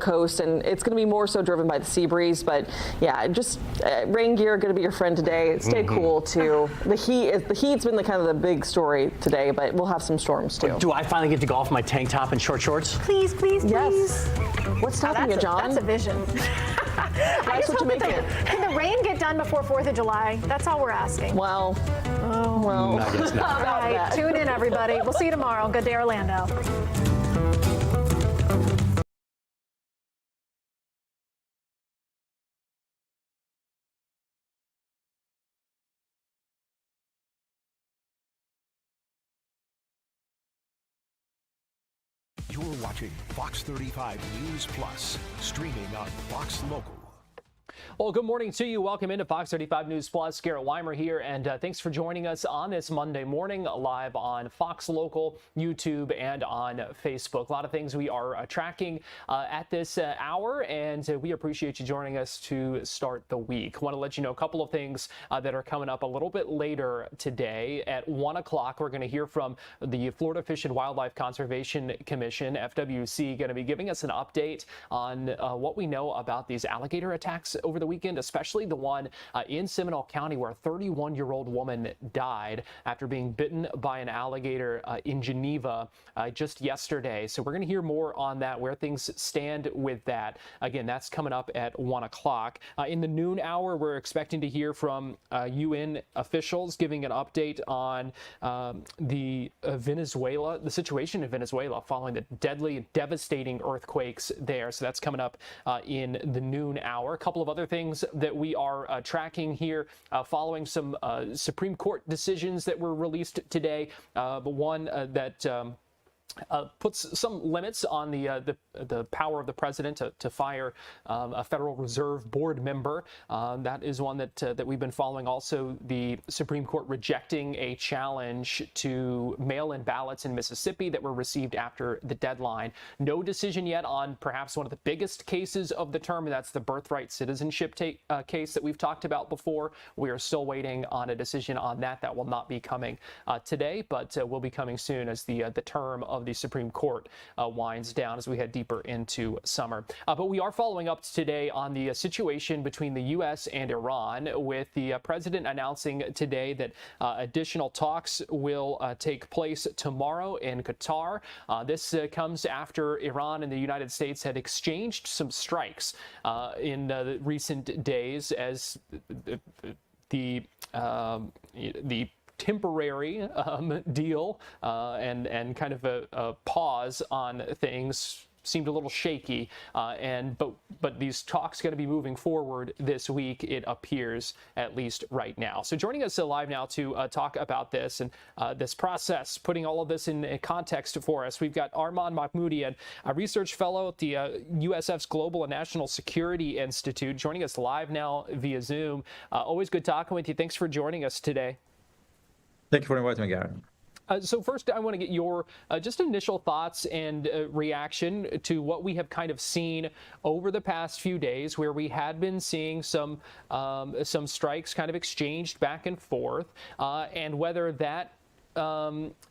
coast, and it's going to be more so driven by the sea breeze. But yeah, just rain gear going to be your friend today. Stay cool too. The heat's been kind of the big story today, but we'll have some storms too. Do I finally get to golf in my tank top and short shorts? Please, please, please. What's stopping you, John? That's a vision. I just hope can the rain get done before 4th of July? That's all we're asking. Well, I guess not. All right, tune in, everybody. We'll see you tomorrow. Good day, Orlando. You're watching Fox 35 News Plus, streaming on Fox Local. Well, good morning to you. Welcome into Fox 35 News Plus. Garrett Wymer here, and thanks for joining us on this Monday morning live on Fox Local, YouTube, and on Facebook. A lot of things we are tracking at this hour, and we appreciate you joining us to start the week. I want to let you know a couple of things that are coming up a little bit later today. At 1 o'clock, we're going to hear from the Florida Fish and Wildlife Conservation Commission, FWC, going to be giving us an update on what we know about these alligator attacks over the weekend, especially the one in Seminole County where a 31-year-old woman died after being bitten by an alligator in Geneva just yesterday. So we're going to hear more on that, where things stand with that. Again, that's coming up at 1 o'clock. In the noon hour, we're expecting to hear from UN officials giving an update on the situation in Venezuela following the deadly, devastating earthquakes there. So that's coming up in the noon hour. A couple of other things that we are tracking here following some Supreme Court decisions that were released today, but one that puts some limits on the power of the president to fire a Federal Reserve Board member. That is one that we've been following. Also, the Supreme Court rejecting a challenge to mail-in ballots in Mississippi that were received after the deadline. No decision yet on perhaps one of the biggest cases of the term, and that's the birthright citizenship case that we've talked about before. We are still waiting on a decision on that. That will not be coming today, but will be coming soon as the term of the Supreme Court winds down as we head deeper into summer. But we are following up today on the situation between the U.S. and Iran, with the president announcing today that additional talks will take place tomorrow in Qatar. This comes after Iran and the United States had exchanged some strikes in the recent days as the temporary deal and kind of a pause on things seemed a little shaky, but these talks going to be moving forward this week, it appears, at least right now. So joining us live now to talk about this and this process, putting all of this in context for us, we've got Arman Mahmoudi, a research fellow at the USF's Global and National Security Institute, joining us live now via Zoom. Always good talking with you. Thanks for joining us today. Thank you for inviting me, Garrett. So first, I want to get your just initial thoughts and reaction to what we have kind of seen over the past few days, where we had been seeing some strikes kind of exchanged back and forth, and whether that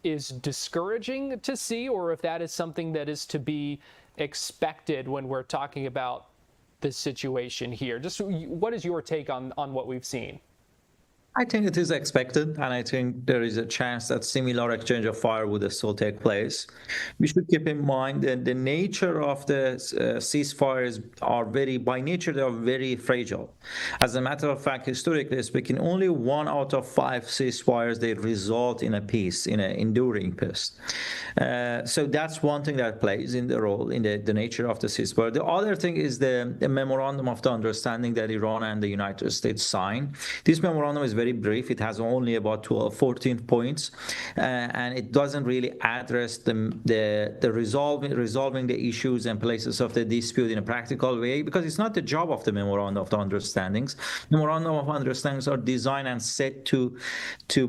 is discouraging to see, or if that is something that is to be expected when we're talking about this situation here. Just what is your take on what we've seen? I think it is expected, and I think there is a chance that similar exchange of fire would still take place. We should keep in mind that the nature of the ceasefires are by nature, they are very fragile. As a matter of fact, historically speaking, only 1 out of 5 ceasefires, they result in a peace, in an enduring peace. So that's one thing that plays in the role in the nature of the ceasefire. The other thing is the memorandum of the understanding that Iran and the United States signed. This memorandum is very brief. It has only about 14 points, and it doesn't really address the resolving the issues and places of the dispute in a practical way, because it's not the job of the memorandum of the understandings. Memorandum of understandings are designed and set to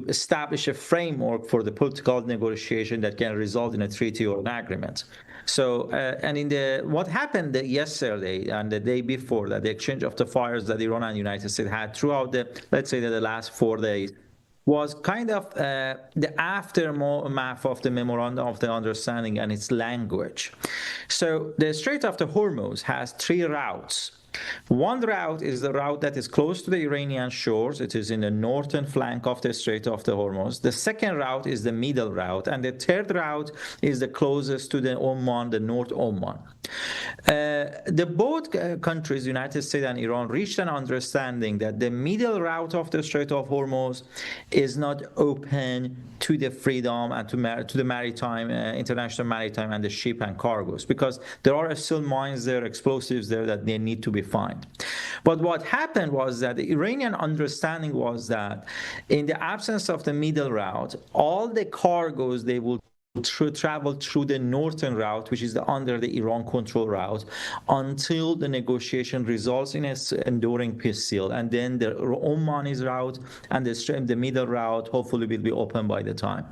establish a framework for the political negotiation that can result in a treaty or an agreement. So, and what happened yesterday and the day before that, the exchange of the fires that Iran and the United States had throughout let's say, the last 4 days, was kind of the aftermath of the memorandum of the understanding and its language. So the Strait of the Hormuz has 3 routes. One route is the route that is close to the Iranian shores. It is in the northern flank of the Strait of the Hormuz. The second route is the middle route, and the third route is the closest to the Oman, the North Oman. The both countries, United States and Iran, reached an understanding that the middle route of the Strait of Hormuz is not open to the freedom and to the maritime, international maritime, and the ship and cargoes, because there are still mines there, explosives there that they need to be found. But what happened was that the Iranian understanding was that in the absence of the middle route, all the cargoes they will travel through the northern route, which is under the Iran control route, until the negotiation results in an enduring peace deal. And then the Omani route and the middle route hopefully will be open by the time.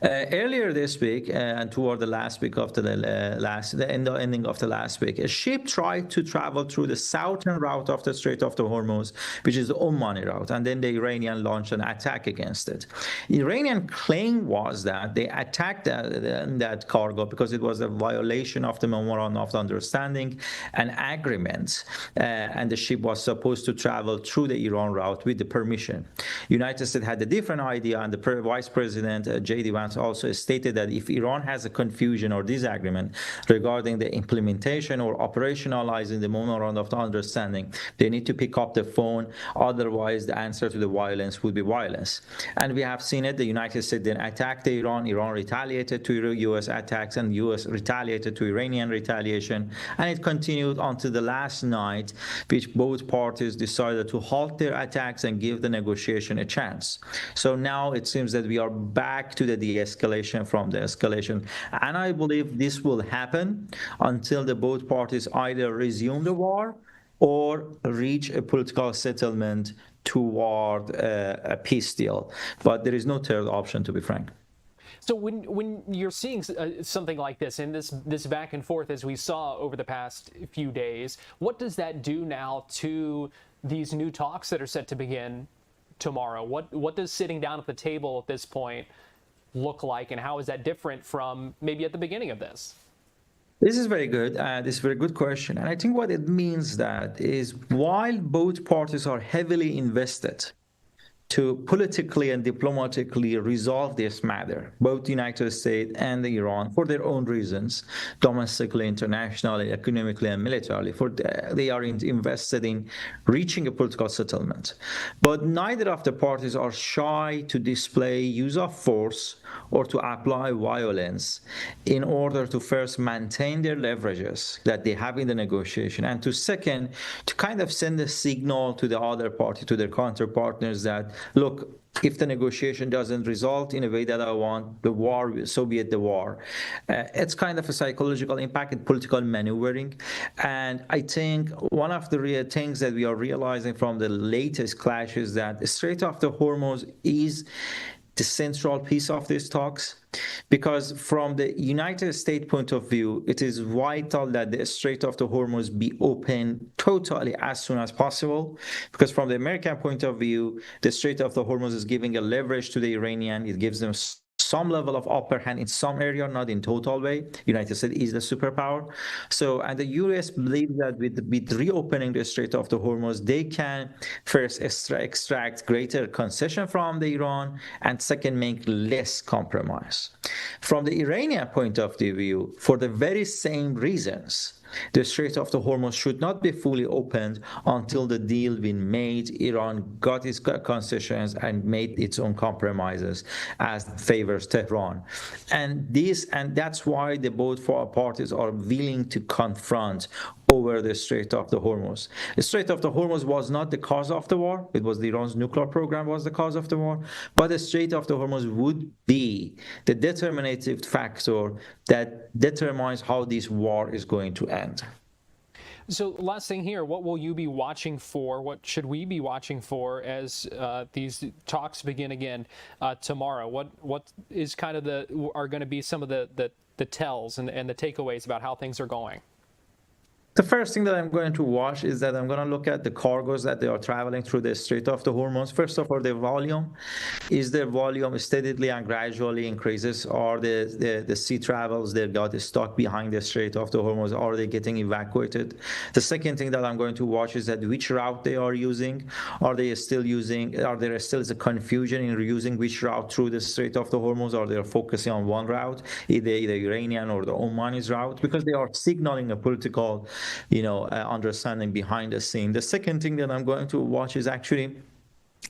Earlier this week, and toward the last week of the ending of the last week, a ship tried to travel through the southern route of the Strait of the Hormuz, which is the Omani route, and then the Iranian launched an attack against it. The Iranian claim was that they attacked that cargo because it was a violation of the memorandum of understanding and agreement, and the ship was supposed to travel through the Iran route with the permission. United States had a different idea, and the Vice President J.D. Vance also stated that if Iran has a confusion or disagreement regarding the implementation or operationalizing the memorandum of understanding, they need to pick up the phone. Otherwise, the answer to the violence would be violence. And we have seen it. The United States then attacked Iran. Iran retaliated to U.S. attacks, and U.S. retaliated to Iranian retaliation. And it continued until the last night, which both parties decided to halt their attacks and give the negotiation a chance. So now it seems that we are back to the de-escalation from the escalation. And I believe this will happen until the both parties either resume the war or reach a political settlement toward a peace deal. But there is no third option, to be frank. So when you're seeing something like this and this back and forth as we saw over the past few days, what does that do now to these new talks that are set to begin tomorrow? What does sitting down at the table at this point look like, and how is that different from maybe at the beginning of this? This is very good. This is a very good question. And I think what it means that is while both parties are heavily invested to politically and diplomatically resolve this matter, both the United States and Iran, for their own reasons, domestically, internationally, economically, and militarily, they are invested in reaching a political settlement. But neither of the parties are shy to display use of force or to apply violence in order to first maintain their leverages that they have in the negotiation, and to second, to kind of send a signal to the other party, to their counterpartners, that look, if the negotiation doesn't result in a way that I want, the war, so be it the war. It's kind of a psychological impact and political maneuvering. And I think one of the real things that we are realizing from the latest clash is that the Strait of the Hormuz is the central piece of these talks, because from the United States point of view, it is vital that the Strait of the Hormuz be open totally as soon as possible, because from the American point of view, the Strait of the Hormuz is giving a leverage to the Iranian. It gives them some level of upper hand in some area, not in total way. United States is the superpower. So, and the US believes that with reopening the Strait of the Hormuz, they can first extract greater concession from the Iran, and second, make less compromise. From the Iranian point of view, for the very same reasons, the Strait of the Hormuz should not be fully opened until the deal been made. Iran got its concessions and made its own compromises as favors Tehran. And that's why the both parties are willing to confront over the Strait of the Hormuz. The Strait of the Hormuz was not the cause of the war. It was Iran's nuclear program was the cause of the war. But the Strait of the Hormuz would be the determinative factor that determines how this war is going to end. So last thing here, what will you be watching for? What should we be watching for as these talks begin again tomorrow? What is kind of are going to be some of the tells and the takeaways about how things are going? The first thing that I'm going to watch is that I'm going to look at the cargoes that they are traveling through the Strait of the Hormuz. First of all, the volume. Is their volume steadily and gradually increases? Are the sea travels they got stuck behind the Strait of the Hormuz? Are they getting evacuated? The second thing that I'm going to watch is that which route they are using. Are there still is a confusion in using which route through the Strait of the Hormuz? Or they are focusing on one route, either Iranian or the Omani's route, because they are signaling a political understanding behind the scene. The second thing that I'm going to watch is actually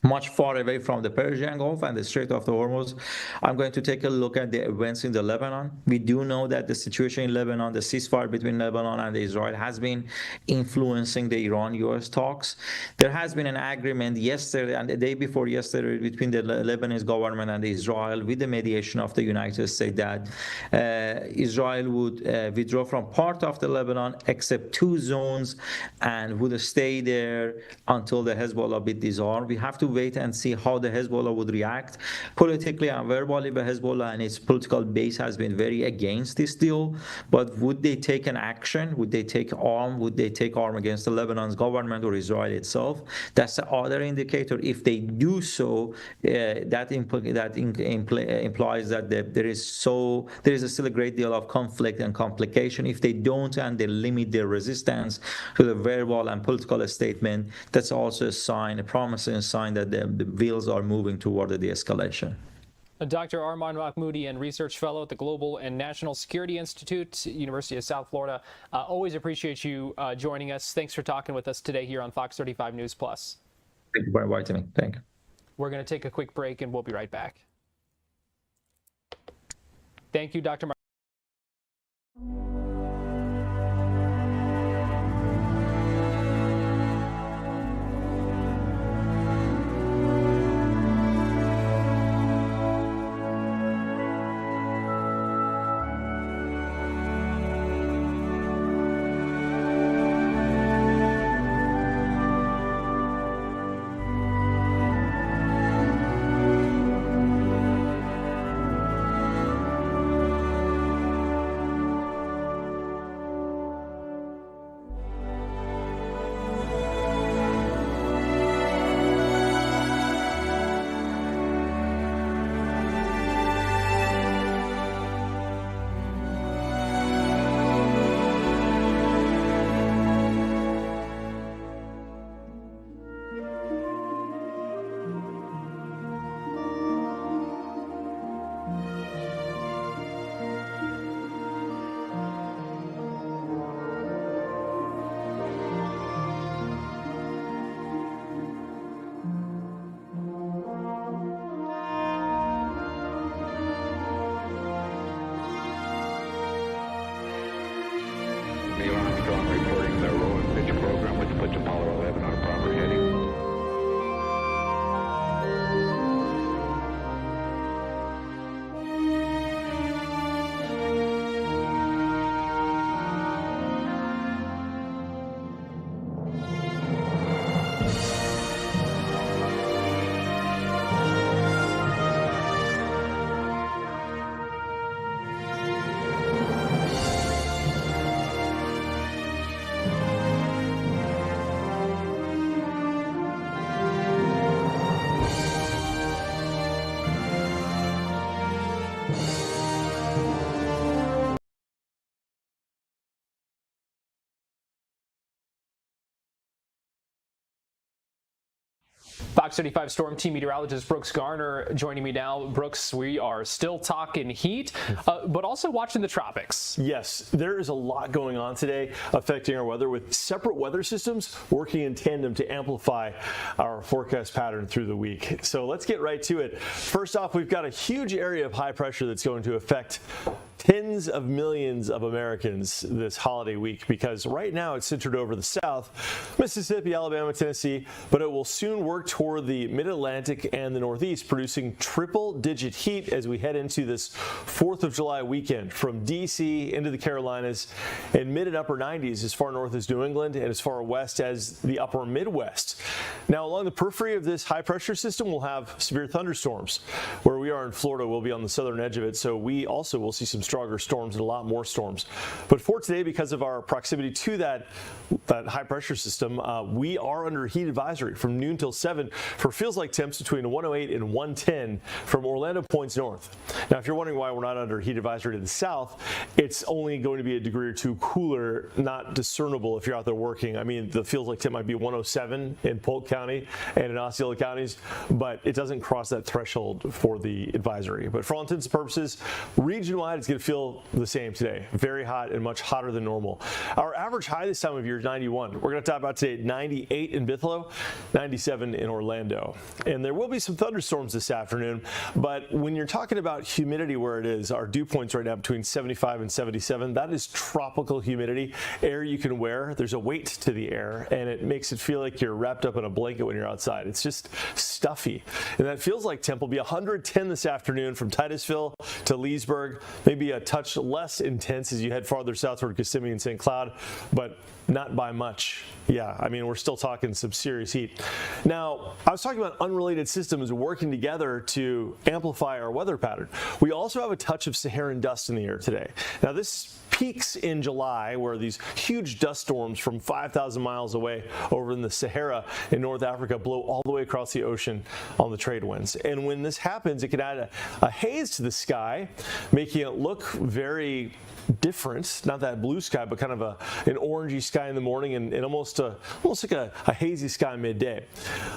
much far away from the Persian Gulf and the Strait of the Hormuz. I'm going to take a look at the events in the Lebanon. We do know that the situation in Lebanon, the ceasefire between Lebanon and Israel, has been influencing the Iran-US talks. There has been an agreement yesterday and the day before yesterday between the Lebanese government and Israel with the mediation of the United States that Israel would withdraw from part of the Lebanon except 2 zones and would stay there until the Hezbollah be disarmed. We have to wait and see how the Hezbollah would react. Politically and verbally, the Hezbollah and its political base has been very against this deal. But would they take an action? Would they take arm? Would they take arm against the Lebanon's government or Israel itself? That's the other indicator. If they do so, that implies that there is still a great deal of conflict and complication. If they don't and they limit their resistance to the verbal and political statement, that's also a sign, a promising sign that the wheels are moving toward the de-escalation. Dr. Arman Mahmoudi, and research fellow at the Global and National Security Institute, University of South Florida. Always appreciate you joining us. Thanks for talking with us today here on Fox 35 News Plus. Thank you for inviting me. Thank you. We're going to take a quick break and we'll be right back. Thank you, Dr. Reporting the roll and pitch program, which puts Apollo 11 on a proper heading. Fox 35 Storm Team meteorologist Brooks Garner joining me now. Brooks, we are still talking heat, but also watching the tropics. Yes, there is a lot going on today affecting our weather with separate weather systems working in tandem to amplify our forecast pattern through the week. So let's get right to it. First off, we've got a huge area of high pressure that's going to affect tens of millions of Americans this holiday week, because right now it's centered over the South, Mississippi, Alabama, Tennessee, but it will soon work toward the mid-Atlantic and the Northeast, producing triple-digit heat as we head into this 4th of July weekend from D.C. into the Carolinas and mid and upper 90s as far north as New England and as far west as the upper Midwest. Now, along the periphery of this high-pressure system, we'll have severe thunderstorms. Where we are in Florida, we'll be on the southern edge of it, so we also will see some strong stronger storms and a lot more storms. But for today, because of our proximity to that high pressure system, we are under heat advisory from noon till 7 for feels like temps between 108 and 110 from Orlando points north. Now, if you're wondering why we're not under heat advisory to the south, it's only going to be a degree or two cooler, not discernible if you're out there working. I mean, the feels like temp might be 107 in Polk County and in Osceola counties, but it doesn't cross that threshold for the advisory. But for all intents and purposes, region-wide, it's going to feel the same today. Very hot and much hotter than normal. Our average high this time of year is 91. We're going to top out today at 98 in Bithlo, 97 in Orlando. And there will be some thunderstorms this afternoon, but when you're talking about humidity where it is, our dew points right now between 75 and 77, that is tropical humidity, air you can wear. There's a weight to the air, and it makes it feel like you're wrapped up in a blanket when you're outside. It's just stuffy. And that feels like temp will be 110 this afternoon from Titusville to Leesburg, maybe a touch less intense as you head farther south toward Kissimmee and St. Cloud, but not by much. Yeah, I mean, we're still talking some serious heat. Now, I was talking about unrelated systems working together to amplify our weather pattern. We also have a touch of Saharan dust in the air today. Now, this peaks in July, where these huge dust storms from 5,000 miles away over in the Sahara in North Africa blow all the way across the ocean on the trade winds. And when this happens, it can add a haze to the sky, making it look very different, not that blue sky, but kind of an orangey sky in the morning and almost like a hazy sky midday.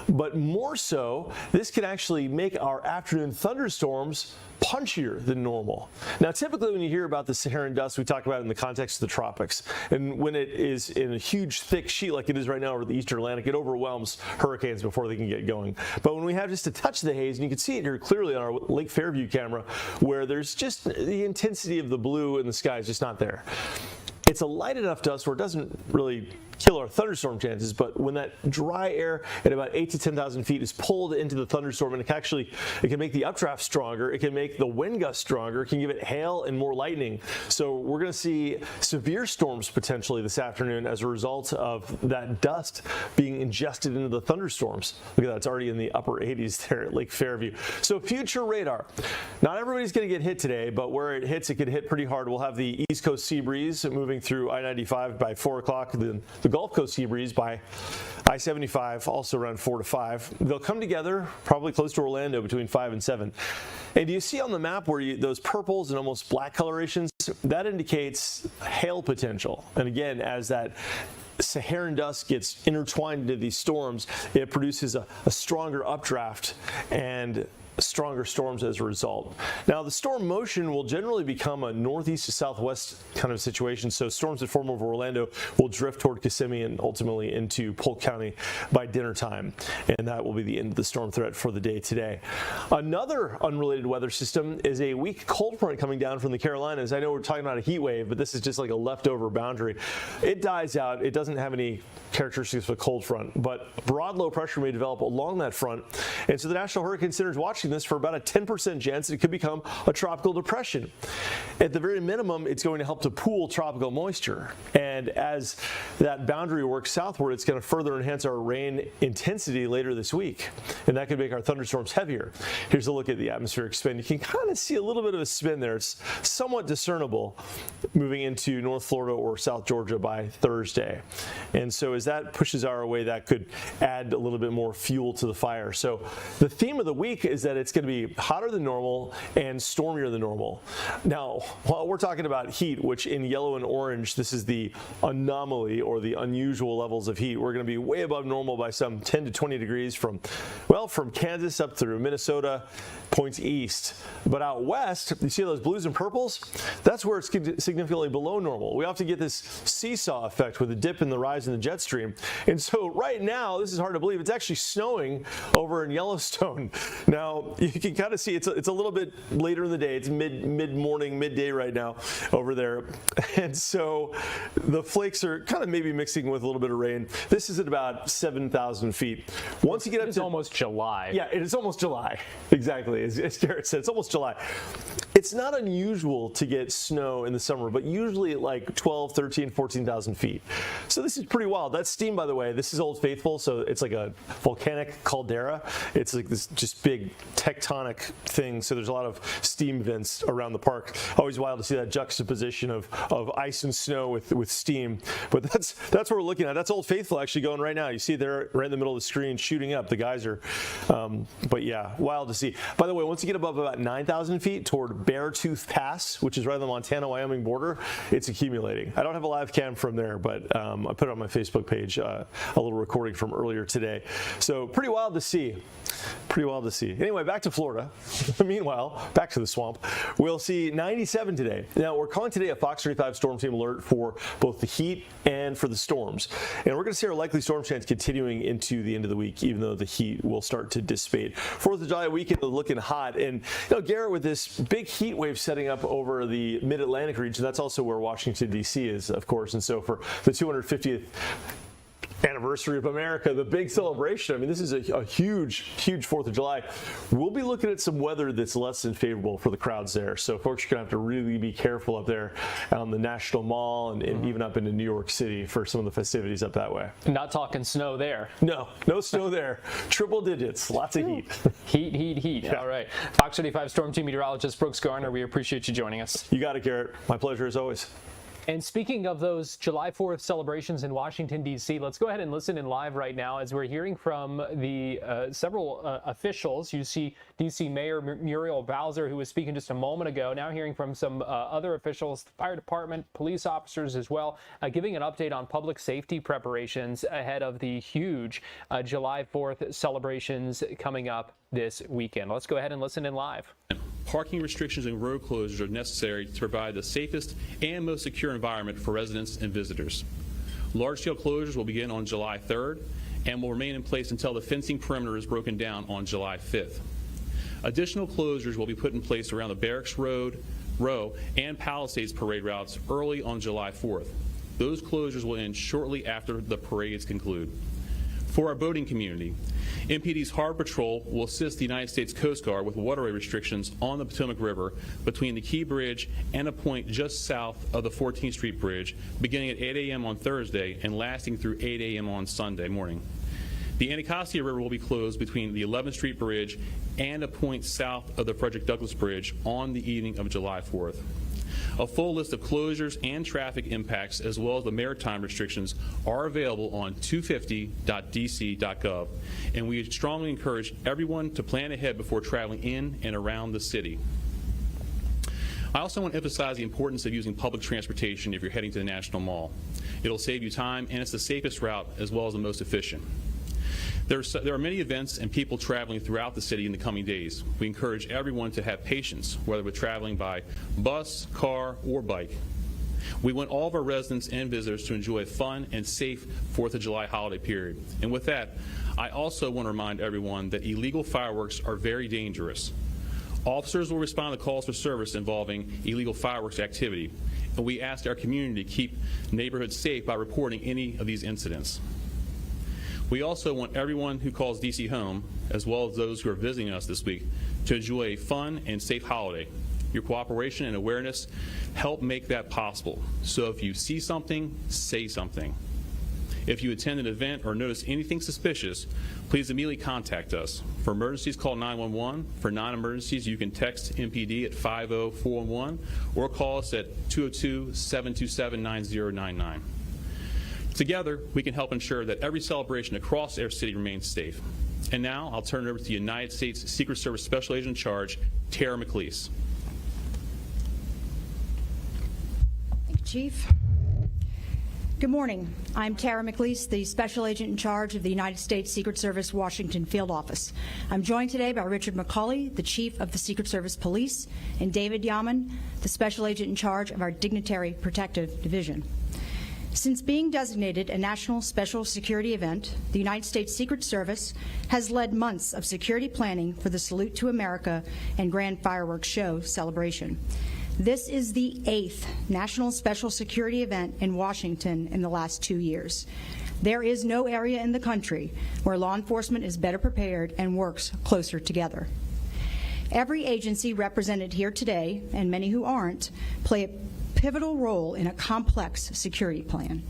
But more so, this can actually make our afternoon thunderstorms punchier than normal. Now, typically when you hear about the Saharan dust, we talk about it in the context of the tropics. And when it is in a huge, thick sheet like it is right now over the eastern Atlantic, it overwhelms hurricanes before they can get going. But when we have just a touch of the haze, and you can see it here clearly on our Lake Fairview camera, where there's just the intensity of the blue in the sky is just not there. It's a light enough dust where it doesn't really kill our thunderstorm chances, but when that dry air at about 8,000 to 10,000 feet is pulled into the thunderstorm, and it can make the updraft stronger, it can make the wind gust stronger, it can give it hail and more lightning. So we're going to see severe storms potentially this afternoon as a result of that dust being ingested into the thunderstorms. Look at that, it's already in the upper 80s there at Lake Fairview. So future radar. Not everybody's going to get hit today, but where it hits, it could hit pretty hard. We'll have the East Coast sea breeze moving through I-95 by 4 o'clock, then the Gulf Coast sea breeze by I-75 also around 4 to 5. They'll come together probably close to Orlando between 5 and 7. And do you see on the map where those purples and almost black colorations? That indicates hail potential. And again, as that Saharan dust gets intertwined into these storms, it produces a stronger updraft and stronger storms as a result. Now, the storm motion will generally become a northeast to southwest kind of situation, so storms that form over Orlando will drift toward Kissimmee and ultimately into Polk County by dinner time, and that will be the end of the storm threat for the day today. Another unrelated weather system is a weak cold front coming down from the Carolinas. I know we're talking about a heat wave, but this is just like a leftover boundary. It dies out. It doesn't have any characteristics of a cold front, but broad low pressure may develop along that front, and so the National Hurricane Center is watching this for about a 10% chance it could become a tropical depression. At the very minimum, it's going to help to pool tropical moisture, and as that boundary works southward, it's going to further enhance our rain intensity later this week, and that could make our thunderstorms heavier. Here's a look at the atmospheric spin. You can kind of see a little bit of a spin there. It's somewhat discernible moving into North Florida or South Georgia by Thursday, and so as that pushes our way, that could add a little bit more fuel to the fire. So the theme of the week is that it's going to be hotter than normal and stormier than normal. Now, while we're talking about heat, which in yellow and orange, this is the anomaly or the unusual levels of heat, we're going to be way above normal by some 10 to 20 degrees from Kansas up through Minnesota, points east. But out west, you see those blues and purples? That's where it's significantly below normal. We often get this seesaw effect with a dip in the rise in the jet stream. And so right now, this is hard to believe, it's actually snowing over in Yellowstone. Now, you can kind of see it's a little bit later in the day. It's mid-morning, midday right now over there. And so the flakes are kind of maybe mixing with a little bit of rain. This is at about 7,000 feet. Once you get up to... It's almost July. Yeah, it's almost July. Exactly. As Garrett said, it's almost July. It's not unusual to get snow in the summer, but usually at like 12, 13, 14,000 feet. So this is pretty wild. That's steam, by the way. This is Old Faithful, so it's like a volcanic caldera. It's like this just big tectonic thing, so there's a lot of steam vents around the park. Always wild to see that juxtaposition of ice and snow with steam. But that's what we're looking at. That's Old Faithful actually going right now. You see there right in the middle of the screen shooting up the geyser. But yeah, wild to see. By the way, once you get above about 9,000 feet toward Beartooth Pass, which is right on the Montana-Wyoming border, it's accumulating. I don't have a live cam from there, but I put it on my Facebook page, a little recording from earlier today. So pretty wild to see. Pretty wild to see. Anyway, back to Florida. Meanwhile, back to the swamp. We'll see 97 today. Now, we're calling today a Fox 35 Storm Team alert for both the heat and for the storms. And we're going to see our likely storm chance continuing into the end of the week, even though the heat will start to dissipate. 4th of July weekend looking hot. And, Garrett, with this big heat wave setting up over the mid-Atlantic region, that's also where Washington, D.C. is, of course. And so for the 250th anniversary of America, the big celebration. I mean, this is a huge 4th of July. We'll be looking at some weather that's less than favorable for the crowds there. So folks are going to have to really be careful up there on the National Mall and even up into New York City for some of the festivities up that way. Not talking snow there. No snow there. Triple digits. Lots of heat. Heat. Yeah. All right. Fox 35 Storm Team meteorologist Brooks Garner, we appreciate you joining us. You got it, Garrett. My pleasure as always. And speaking of those July 4th celebrations in Washington, D.C., let's go ahead and listen in live right now as we're hearing from the several officials. You see D.C. Mayor Muriel Bowser, who was speaking just a moment ago, now hearing from some other officials, the fire department, police officers as well, giving an update on public safety preparations ahead of the huge July 4th celebrations coming up this weekend. Let's go ahead and listen in live. Parking restrictions and road closures are necessary to provide the safest and most secure environment for residents and visitors. Large-scale closures will begin on July 3rd and will remain in place until the fencing perimeter is broken down on July 5th. Additional closures will be put in place around the Barracks Row and Palisades parade routes early on July 4th. Those closures will end shortly after the parades conclude. For our boating community, MPD's Harbor Patrol will assist the United States Coast Guard with waterway restrictions on the Potomac River between the Key Bridge and a point just south of the 14th Street Bridge, beginning at 8 a.m. on Thursday and lasting through 8 a.m. on Sunday morning. The Anacostia River will be closed between the 11th Street Bridge and a point south of the Frederick Douglass Bridge on the evening of July 4th. A full list of closures and traffic impacts, as well as the maritime restrictions, are available on 250.dc.gov, and we strongly encourage everyone to plan ahead before traveling in and around the city. I also want to emphasize the importance of using public transportation if you're heading to the National Mall. It'll save you time, and it's the safest route as well as the most efficient. There are many events and people traveling throughout the city in the coming days. We encourage everyone to have patience, whether we're traveling by bus, car, or bike. We want all of our residents and visitors to enjoy a fun and safe 4th of July holiday period. And with that, I also want to remind everyone that illegal fireworks are very dangerous. Officers will respond to calls for service involving illegal fireworks activity, and we ask our community to keep neighborhoods safe by reporting any of these incidents. We also want everyone who calls DC home, as well as those who are visiting us this week, to enjoy a fun and safe holiday. Your cooperation and awareness help make that possible. So if you see something, say something. If you attend an event or notice anything suspicious, please immediately contact us. For emergencies, call 911. For non-emergencies, you can text MPD at 50411 or call us at 202-727-9099. Together, we can help ensure that every celebration across our city remains safe. And now, I'll turn it over to the United States Secret Service Special Agent in Charge, Tara McLeese. Thank you, Chief. Good morning. I'm Tara McLeese, the Special Agent in Charge of the United States Secret Service Washington Field Office. I'm joined today by Richard McCauley, the Chief of the Secret Service Police, and David Yaman, the Special Agent in Charge of our Dignitary Protective Division. Since being designated a national special security event, the United States Secret Service has led months of security planning for the Salute to America and Grand Fireworks Show celebration. This is the 8th national special security event in Washington in the last 2 years. There is no area in the country where law enforcement is better prepared and works closer together. Every agency represented here today, and many who aren't, play a pivotal role in a complex security plan.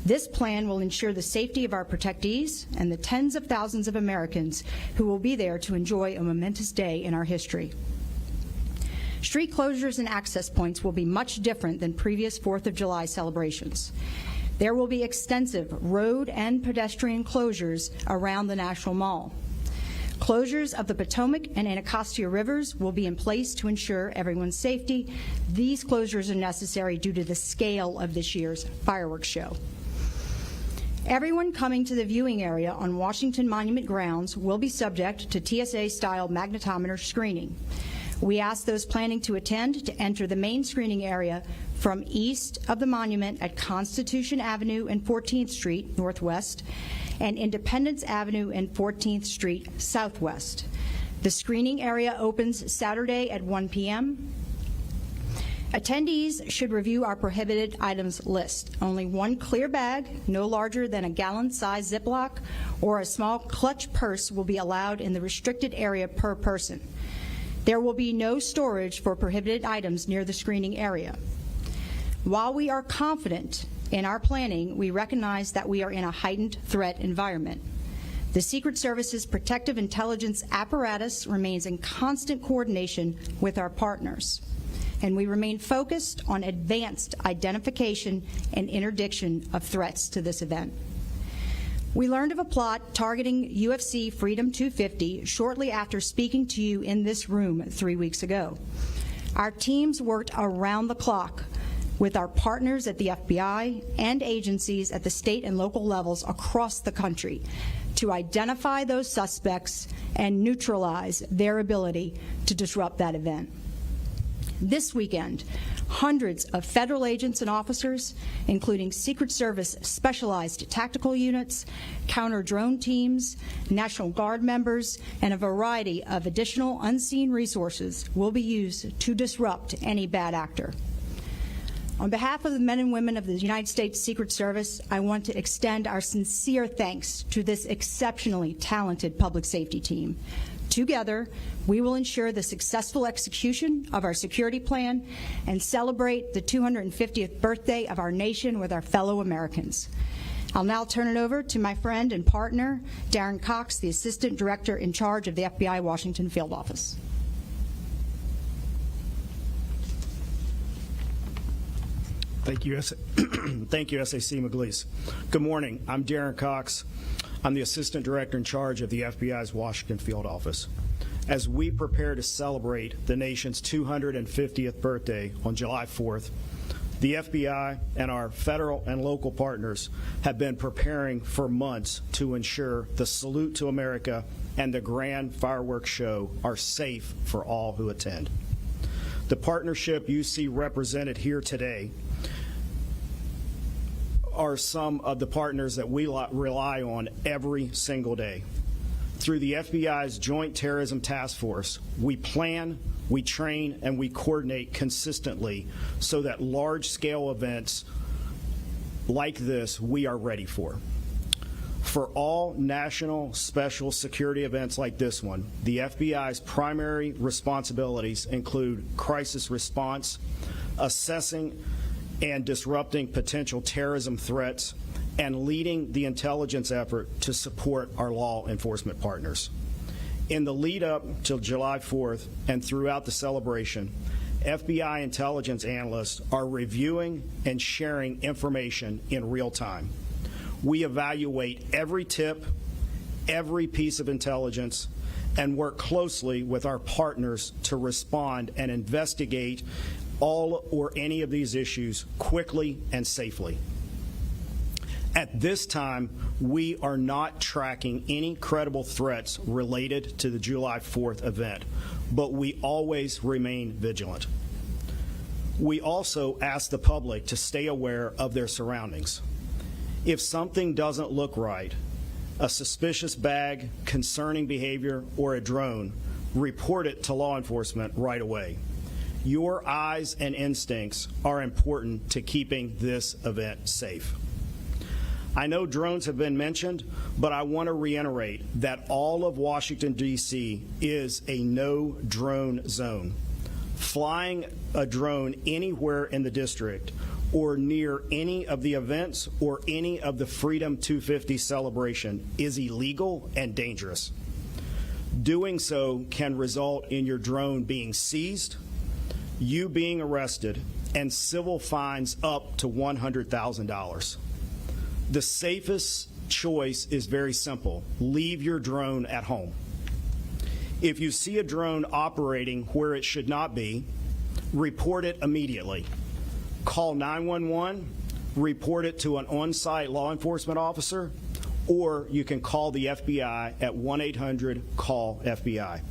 This plan will ensure the safety of our protectees and the tens of thousands of Americans who will be there to enjoy a momentous day in our history. Street closures and access points will be much different than previous 4th of July celebrations. There will be extensive road and pedestrian closures around the National Mall. Closures of the Potomac and Anacostia rivers will be in place to ensure everyone's safety. These closures are necessary due to the scale of this year's fireworks show. Everyone coming to the viewing area on Washington Monument grounds will be subject to TSA-style magnetometer screening. We ask those planning to attend to enter the main screening area from east of the monument at Constitution Avenue and 14th Street Northwest and Independence Avenue and 14th Street Southwest. The screening area opens Saturday at 1 p.m. Attendees should review our prohibited items list. Only one clear bag, no larger than a gallon-sized Ziploc, or a small clutch purse will be allowed in the restricted area per person. There will be no storage for prohibited items near the screening area. While we are confident in our planning, we recognize that we are in a heightened threat environment. The Secret Service's protective intelligence apparatus remains in constant coordination with our partners, and we remain focused on advanced identification and interdiction of threats to this event. We learned of a plot targeting UFC Freedom 250 shortly after speaking to you in this room 3 weeks ago. Our teams worked around the clock with our partners at the FBI and agencies at the state and local levels across the country to identify those suspects and neutralize their ability to disrupt that event. This weekend, hundreds of federal agents and officers, including Secret Service specialized tactical units, counter-drone teams, National Guard members, and a variety of additional unseen resources will be used to disrupt any bad actor. On behalf of the men and women of the United States Secret Service, I want to extend our sincere thanks to this exceptionally talented public safety team. Together, we will ensure the successful execution of our security plan and celebrate the 250th birthday of our nation with our fellow Americans. I'll now turn it over to my friend and partner, Darren Cox, the Assistant Director in charge of the FBI Washington Field Office. Thank you, Thank you, SAC McGleese. Good morning. I'm Darren Cox. I'm the Assistant Director in charge of the FBI's Washington Field Office. As we prepare to celebrate the nation's 250th birthday on July 4th, the FBI and our federal and local partners have been preparing for months to ensure the Salute to America and the grand fireworks show are safe for all who attend. The partnership you see represented here today are some of the partners that we rely on every single day. Through the FBI's Joint Terrorism Task Force, we plan, we train, and we coordinate consistently so that large-scale events like this we are ready for. For all national special security events like this one, the FBI's primary responsibilities include crisis response, assessing and disrupting potential terrorism threats, and leading the intelligence effort to support our law enforcement partners. In the lead up to July 4th and throughout the celebration, FBI intelligence analysts are reviewing and sharing information in real time. We evaluate every tip, every piece of intelligence, and work closely with our partners to respond and investigate all or any of these issues quickly and safely. At this time, we are not tracking any credible threats related to the July 4th event, but we always remain vigilant. We also ask the public to stay aware of their surroundings. If something doesn't look right, a suspicious bag, concerning behavior, or a drone, report it to law enforcement right away. Your eyes and instincts are important to keeping this event safe. I know drones have been mentioned, but I want to reiterate that all of Washington, D.C. is a no drone zone. Flying a drone anywhere in the district or near any of the events or any of the Freedom 250 celebration is illegal and dangerous. Doing so can result in your drone being seized, you being arrested, and civil fines up to $100,000. The safest choice is very simple. Leave your drone at home. If you see a drone operating where it should not be, report it immediately. Call 911, report it to an on-site law enforcement officer, or you can call the FBI at 1-800-CALL-FBI.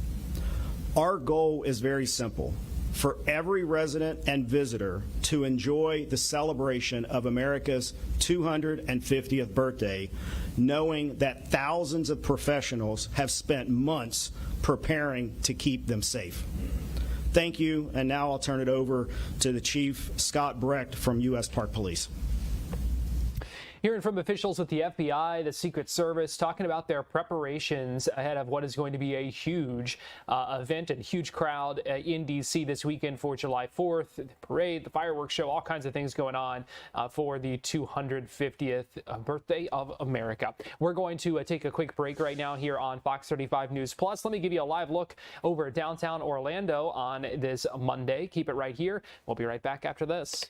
Our goal is very simple. For every resident and visitor to enjoy the celebration of America's 250th birthday, knowing that thousands of professionals have spent months preparing to keep them safe. Thank you, and now I'll turn it over to the Chief, Scott Brecht from U.S. Park Police. Hearing from officials at the FBI, the Secret Service, talking about their preparations ahead of what is going to be a huge event and huge crowd in D.C. this weekend for July 4th, the parade, the fireworks show, all kinds of things going on for the 250th birthday of America. We're going to take a quick break right now here on Fox 35 News Plus. Let me give you a live look over at downtown Orlando on this Monday. Keep it right here. We'll be right back after this.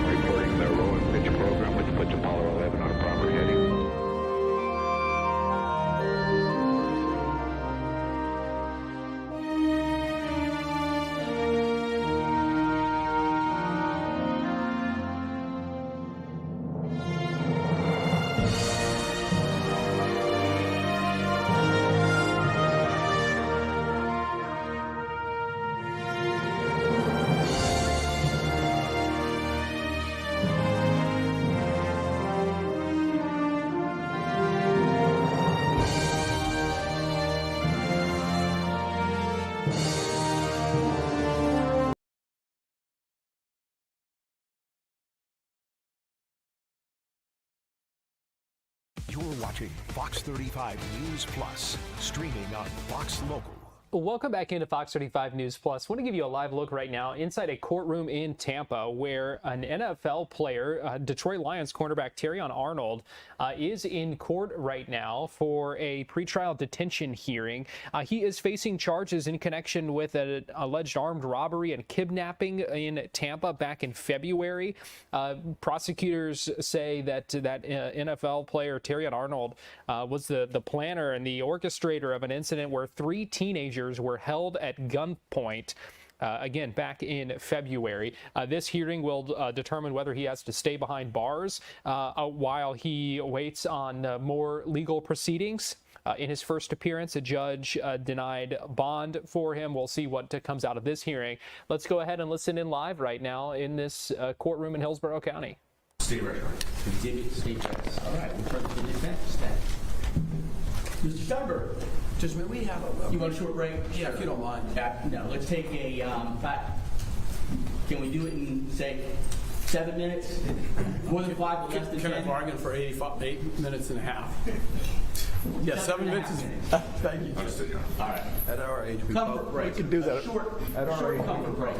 Reporting their roll and pitch program, which puts Apollo 11 on a proper heading. You're watching Fox 35 News Plus, streaming on Fox Local. Welcome back into Fox 35 News Plus. I want to give you a live look right now inside a courtroom in Tampa where an NFL player, Detroit Lions cornerback Terrion Arnold, is in court right now for a pretrial detention hearing. He is facing charges in connection with an alleged armed robbery and kidnapping in Tampa back in February. Prosecutors say that NFL player Terrion Arnold was the planner and the orchestrator of an incident where 3 teenagers were held at gunpoint. Again, back in February. This hearing will determine whether he has to stay behind bars while he waits on more legal proceedings. In his first appearance, a judge denied bond for him. We'll see what comes out of this hearing. Let's go ahead and listen in live right now in this courtroom in Hillsborough County. Stay right on. Exhibit, state judge. All right, we'll start with the defense then. Mr. Steinberg. Just may we have a... You want a short break? Yeah, if you don't mind. No, let's take a, can we do it in, say, 7 minutes? More than 5, but less than 10? Can I bargain for 8 minutes and a half? Yeah, 7 minutes is... Thank you. All right. At our age, we comfort break. We can do that. Short comfort break.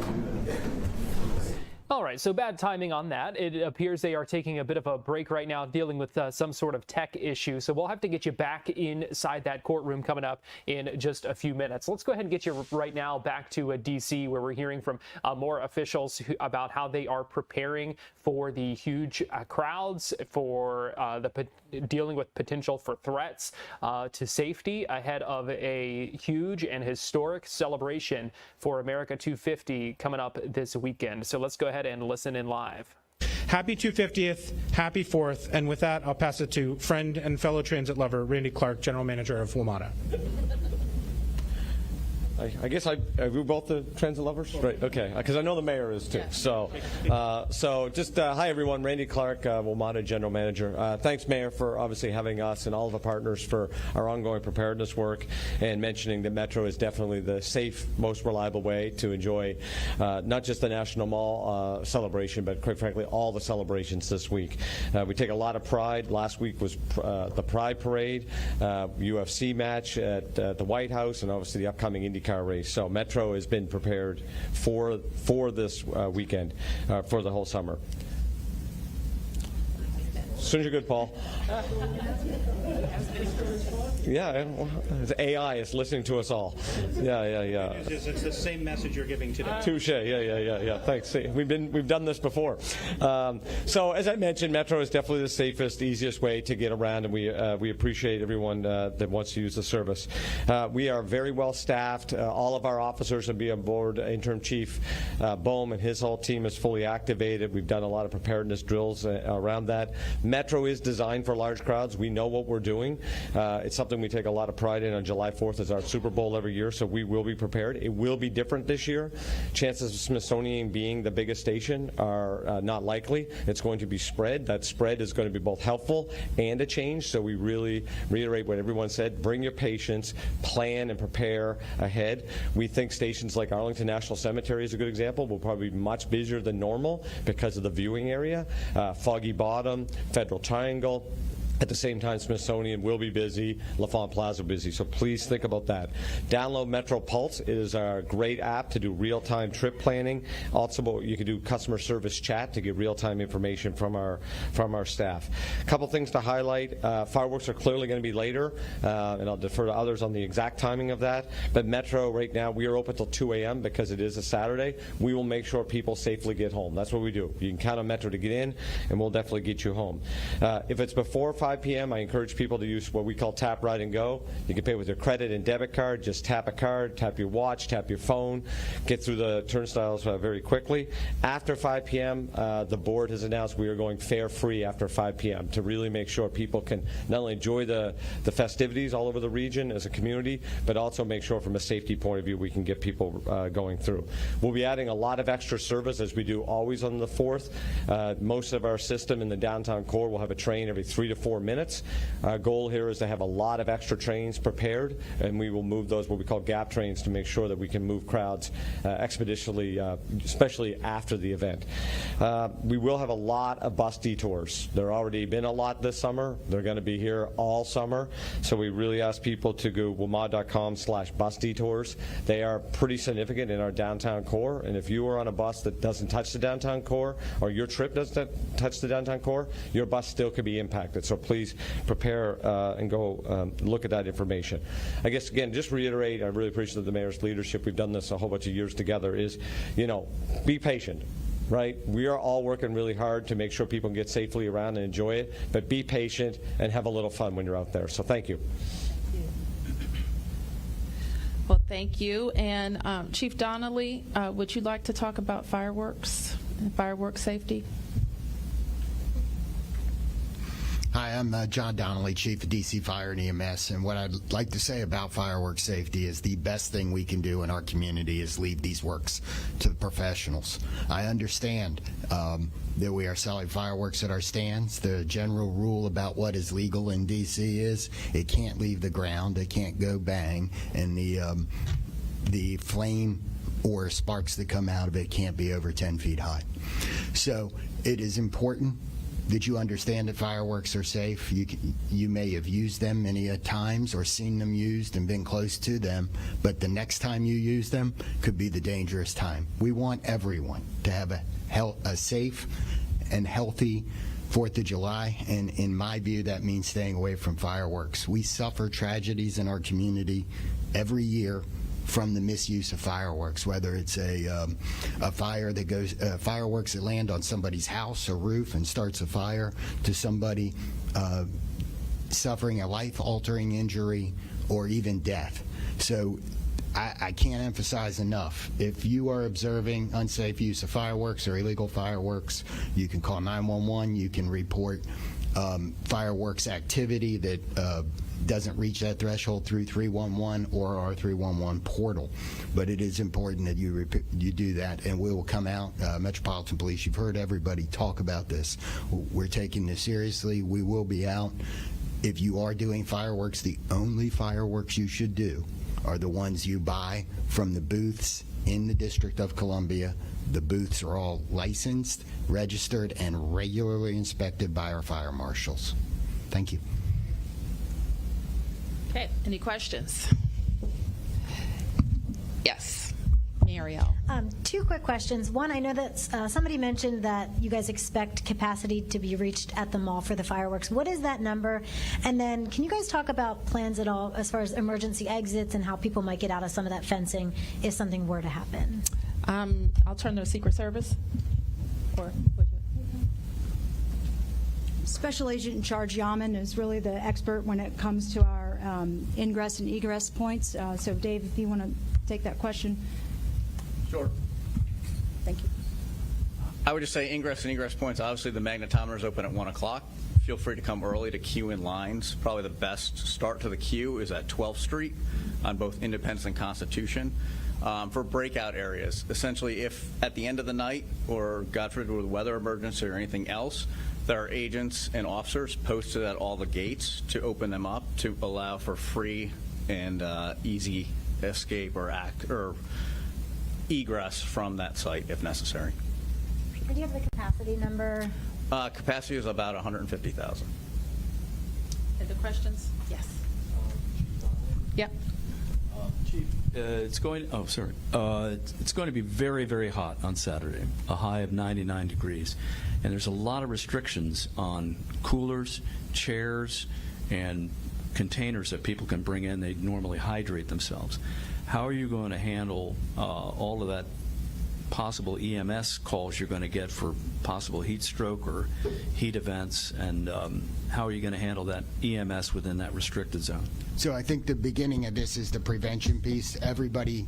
All right, so bad timing on that. It appears they are taking a bit of a break right now, dealing with some sort of tech issue. So we'll have to get you back inside that courtroom coming up in just a few minutes. Let's go ahead and get you right now back to D.C., where we're hearing from more officials about how they are preparing for the huge crowds, for dealing with potential for threats to safety ahead of a huge and historic celebration for America 250 coming up this weekend. So let's go ahead and listen in live. Happy 250th, happy 4th, and with that, I'll pass it to friend and fellow transit lover, Randy Clark, General Manager of WMATA. I guess we're both the transit lovers, right? Okay, because I know the mayor is too. So just hi everyone. Randy Clark, WMATA General Manager. Thanks, Mayor, for obviously having us and all of the partners for our ongoing preparedness work, and mentioning that Metro is definitely the safe, most reliable way to enjoy not just the National Mall celebration, but quite frankly all the celebrations this week. We take a lot of pride. Last week was the Pride Parade, UFC match at the White House, and obviously the upcoming IndyCar race. So Metro has been prepared for this weekend, for the whole summer. As soon as you're good, Paul. Yeah, the AI is listening to us all. Yeah. It's the same message you're giving today. Touche. Yeah. Thanks. See, we've done this before. So as I mentioned, Metro is definitely the safest, easiest way to get around, and we appreciate everyone that wants to use the service. We are very well staffed. All of our officers will be on board. Interim Chief Bohm and his whole team is fully activated. We've done a lot of preparedness drills around that. Metro is designed for large crowds. We know what we're doing. It's something we take a lot of pride in. On July 4th is our Super Bowl every year, so we will be prepared. It will be different this year. Chances of Smithsonian being the biggest station are not likely. It's going to be spread. That spread is going to be both helpful and a change, so we really reiterate what everyone said. Bring your patience, plan and prepare ahead. We think stations like Arlington National Cemetery is a good example. Will probably be much busier than normal because of the viewing area. Foggy Bottom, Federal Triangle. At the same time, Smithsonian will be busy, LaFont Plaza busy, so please think about that. Download Metro Pulse. It is our great app to do real-time trip planning. Also, you can do customer service chat to get real-time information from our staff. A couple things to highlight. Fireworks are clearly going to be later, and I'll defer to others on the exact timing of that. But Metro, right now, we are open till 2 a.m. because it is a Saturday. We will make sure people safely get home. That's what we do. You can count on Metro to get in, and we'll definitely get you home. If it's before 5 p.m., I encourage people to use what we call tap, ride, and go. You can pay with your credit and debit card. Just tap a card, tap your watch, tap your phone, get through the turnstiles very quickly. After 5 p.m., the board has announced we are going fare-free after 5 p.m. to really make sure people can not only enjoy the festivities all over the region as a community, but also make sure from a safety point of view we can get people going through. We'll be adding a lot of extra service as we do always on the 4th. Most of our system in the downtown core will have a train every 3 to 4 minutes. Our goal here is to have a lot of extra trains prepared, and we will move those, what we call gap trains, to make sure that we can move crowds expeditiously, especially after the event. We will have a lot of bus detours. There already been a lot this summer. They're going to be here all summer, so we really ask people to go WMATA.com/bus detours. They are pretty significant in our downtown core, and if you are on a bus that doesn't touch the downtown core, or your trip doesn't touch the downtown core, your bus still could be impacted. So please prepare and go look at that information. I guess, again, just reiterate, I really appreciate the mayor's leadership. We've done this a whole bunch of years together, is, be patient. Right? We are all working really hard to make sure people can get safely around and enjoy it, but be patient and have a little fun when you're out there. So thank you. Well, thank you. And Chief Donnelly, would you like to talk about fireworks and fireworks safety? Hi, I'm John Donnelly, Chief of DC Fire and EMS, and what I'd like to say about fireworks safety is the best thing we can do in our community is leave these works to the professionals. I understand that we are selling fireworks at our stands. The general rule about what is legal in DC is it can't leave the ground, it can't go bang, and the flame or sparks that come out of it can't be over 10 feet high. So it is important that you understand that fireworks are safe. You may have used them many times or seen them used and been close to them, but the next time you use them could be the dangerous time. We want everyone to have a safe and healthy 4th of July, and in my view, that means staying away from fireworks. We suffer tragedies in our community every year from the misuse of fireworks, whether it's a fire that goes, fireworks that land on somebody's house or roof and starts a fire, to somebody suffering a life-altering injury or even death. So I can't emphasize enough, if you are observing unsafe use of fireworks or illegal fireworks, you can call 911, you can report fireworks activity that doesn't reach that threshold through 311 or our 311 portal. But it is important that you do that, and we will come out. Metropolitan Police, you've heard everybody talk about this. We're taking this seriously. We will be out. If you are doing fireworks, the only fireworks you should do are the ones you buy from the booths in the District of Columbia. The booths are all licensed, registered, and regularly inspected by our fire marshals. Thank you. Okay, any questions? Yes, Marielle. Two quick questions. One, I know that somebody mentioned that you guys expect capacity to be reached at the mall for the fireworks. What is that number? And then can you guys talk about plans at all as far as emergency exits and how people might get out of some of that fencing if something were to happen? I'll turn to the Secret Service. Or Special Agent in Charge Yaman is really the expert when it comes to our ingress and egress points. So Dave, if you want to take that question. Sure. Thank you. I would just say ingress and egress points. Obviously, the magnetometer is open at 1 o'clock. Feel free to come early to queue in lines. Probably the best start to the queue is at 12th Street on both Independence and Constitution. For breakout areas, essentially, if at the end of the night, or God forbid with a weather emergency or anything else, there are agents and officers posted at all the gates to open them up to allow for free and easy escape or egress from that site if necessary. Do you have the capacity number? Capacity is about 150,000. Other questions? Yes. Yep. Chief, it's going to be very, very hot on Saturday, a high of 99 degrees. And there's a lot of restrictions on coolers, chairs, and containers that people can bring in. They normally hydrate themselves. How are you going to handle all of that possible EMS calls you're going to get for possible heat stroke or heat events, and how are you going to handle that EMS within that restricted zone? So I think the beginning of this is the prevention piece. Everybody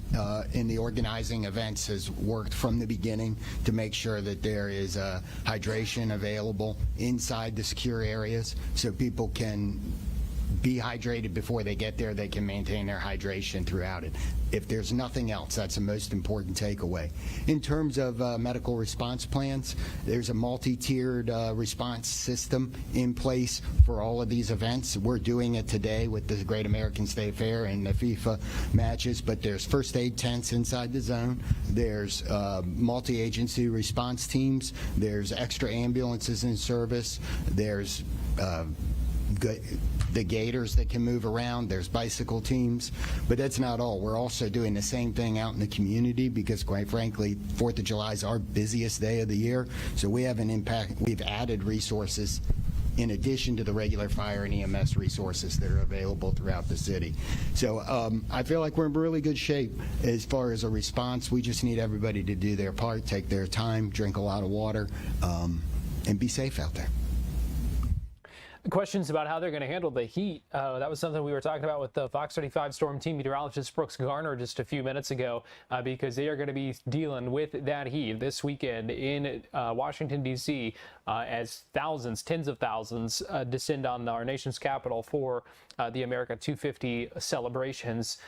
in the organizing events has worked from the beginning to make sure that there is hydration available inside the secure areas so people can be hydrated before they get there. They can maintain their hydration throughout it. If there's nothing else, that's the most important takeaway. In terms of medical response plans, there's a multi-tiered response system in place for all of these events. We're doing it today with the Great American State Fair and the FIFA matches, but there's first aid tents inside the zone. There's multi-agency response teams. There's extra ambulances in service. There's the gators that can move around. There's bicycle teams, but that's not all. We're also doing the same thing out in the community because, quite frankly, 4th of July is our busiest day of the year. So we have an impact. We've added resources in addition to the regular fire and EMS resources that are available throughout the city. So I feel like we're in really good shape as far as a response. We just need everybody to do their part, take their time, drink a lot of water, and be safe out there. Questions about how they're going to handle the heat. That was something we were talking about with the Fox 35 Storm Team meteorologist Brooks Garner just a few minutes ago, because they are going to be dealing with that heat this weekend in Washington, D.C., as thousands, tens of thousands descend on our nation's capital for the America 250 celebrations.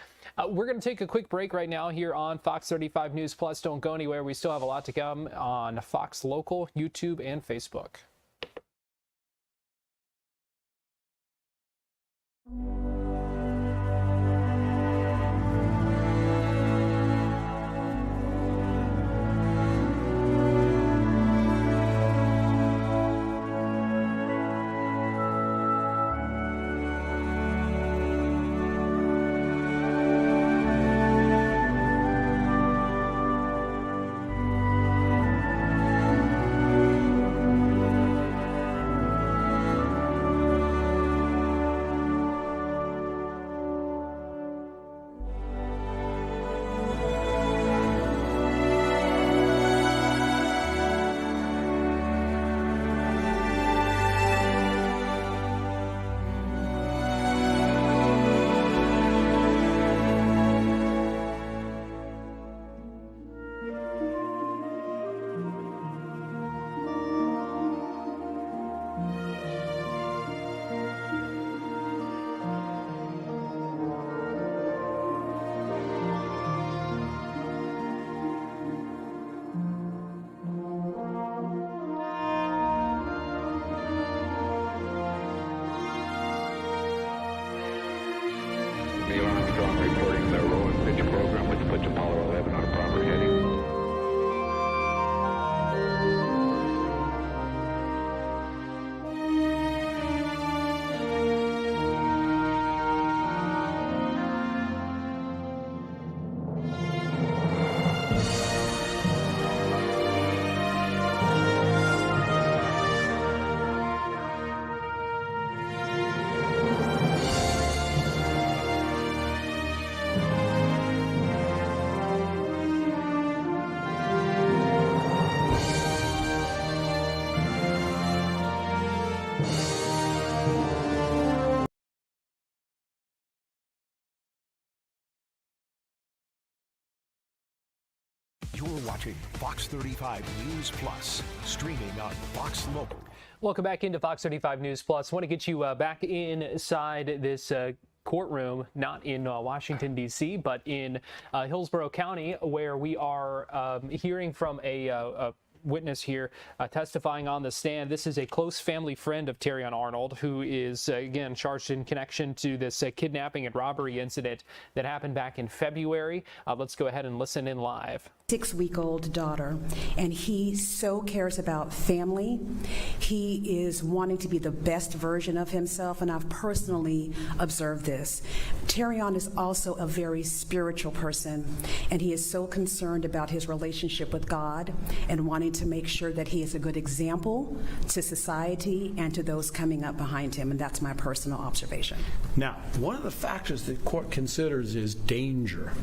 We're going to take a quick break right now here on Fox 35 News Plus. Don't go anywhere. We still have a lot to come on Fox Local, YouTube, and Facebook. Reporting the roll and pitch program, which puts Apollo 11 on a proper heading. You're watching Fox 35 News Plus, streaming on Fox Local. Welcome back into Fox 35 News Plus. Want to get you back inside this courtroom, not in Washington, D.C., but in Hillsborough County, where we are hearing from a witness here testifying on the stand. This is a close family friend of Terrion Arnold, who is again charged in connection to this kidnapping and robbery incident that happened back in February. Let's go ahead and listen in live. 6-week-old daughter, and he so cares about family. He is wanting to be the best version of himself, and I've personally observed this. Terrion is also a very spiritual person, and he is so concerned about his relationship with God and wanting to make sure that he is a good example to society and to those coming up behind him, and that's my personal observation. Now, one of the factors the court considers is danger.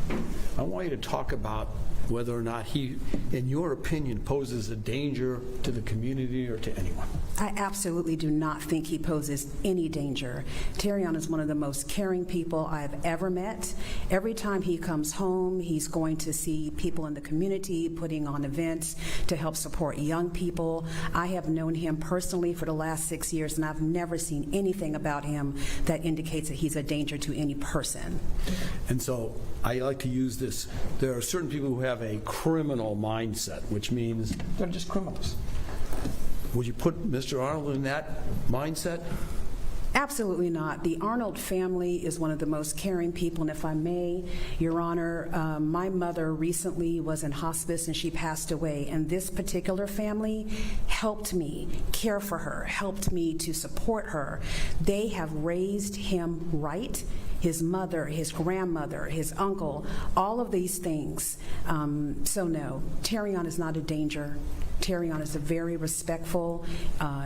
I want you to talk about whether or not he, in your opinion, poses a danger to the community or to anyone. I absolutely do not think he poses any danger. Terrion is one of the most caring people I have ever met. Every time he comes home, he's going to see people in the community, putting on events to help support young people. I have known him personally for the last 6 years, and I've never seen anything about him that indicates that he's a danger to any person. And so I like to use this. There are certain people who have a criminal mindset, which means they're just criminals. Would you put Mr. Arnold in that mindset? Absolutely not. The Arnold family is one of the most caring people, and if I may, Your Honor, my mother recently was in hospice and she passed away, and this particular family helped me care for her, helped me to support her. They have raised him right. His mother, his grandmother, his uncle, all of these things. So no, Terrion is not a danger. Terrion is a very respectful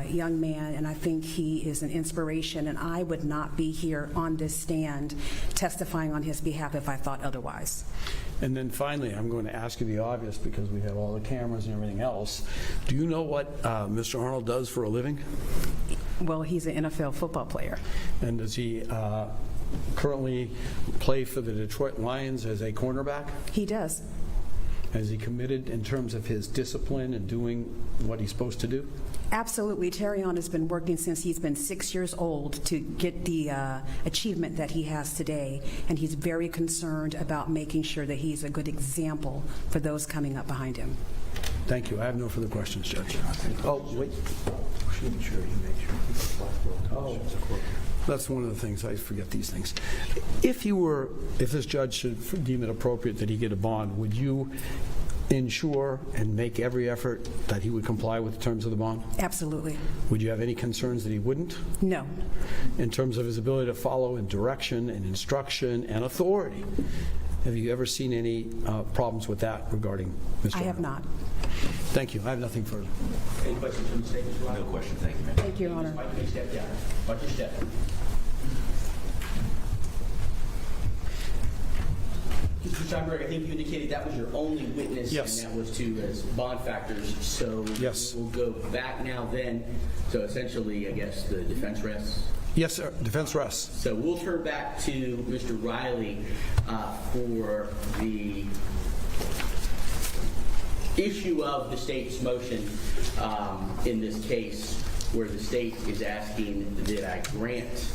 young man, and I think he is an inspiration, and I would not be here on this stand testifying on his behalf if I thought otherwise. And then finally, I'm going to ask you the obvious because we have all the cameras and everything else. Do you know what Mr. Arnold does for a living? Well, he's an NFL football player. And does he currently play for the Detroit Lions as a cornerback? He does. Is he committed in terms of his discipline and doing what he's supposed to do? Absolutely. Terrion has been working since he's been 6 years old to get the achievement that he has today, and he's very concerned about making sure that he's a good example for those coming up behind him. Thank you. I have no further questions, Judge. Oh, wait. Oh, that's one of the things. I forget these things. If this judge should deem it appropriate that he get a bond, would you ensure and make every effort that he would comply with the terms of the bond? Absolutely. Would you have any concerns that he wouldn't? No. In terms of his ability to follow in direction and instruction and authority, have you ever seen any problems with that regarding Mr. I have not. Thank you. I have nothing further. Any questions from the state? No question. Thank you, ma'am. Thank you, Your Honor. Mike, please step down. Watch your step. Mr. Steinberg, I think you indicated that was your only witness, yes, and that was to as bond factors. So yes, we'll go back now then. So essentially, I guess the defense rests. Yes, sir. Defense rests. So we'll turn back to Mr. Riley for the issue of the state's motion in this case, where the state is asking that I grant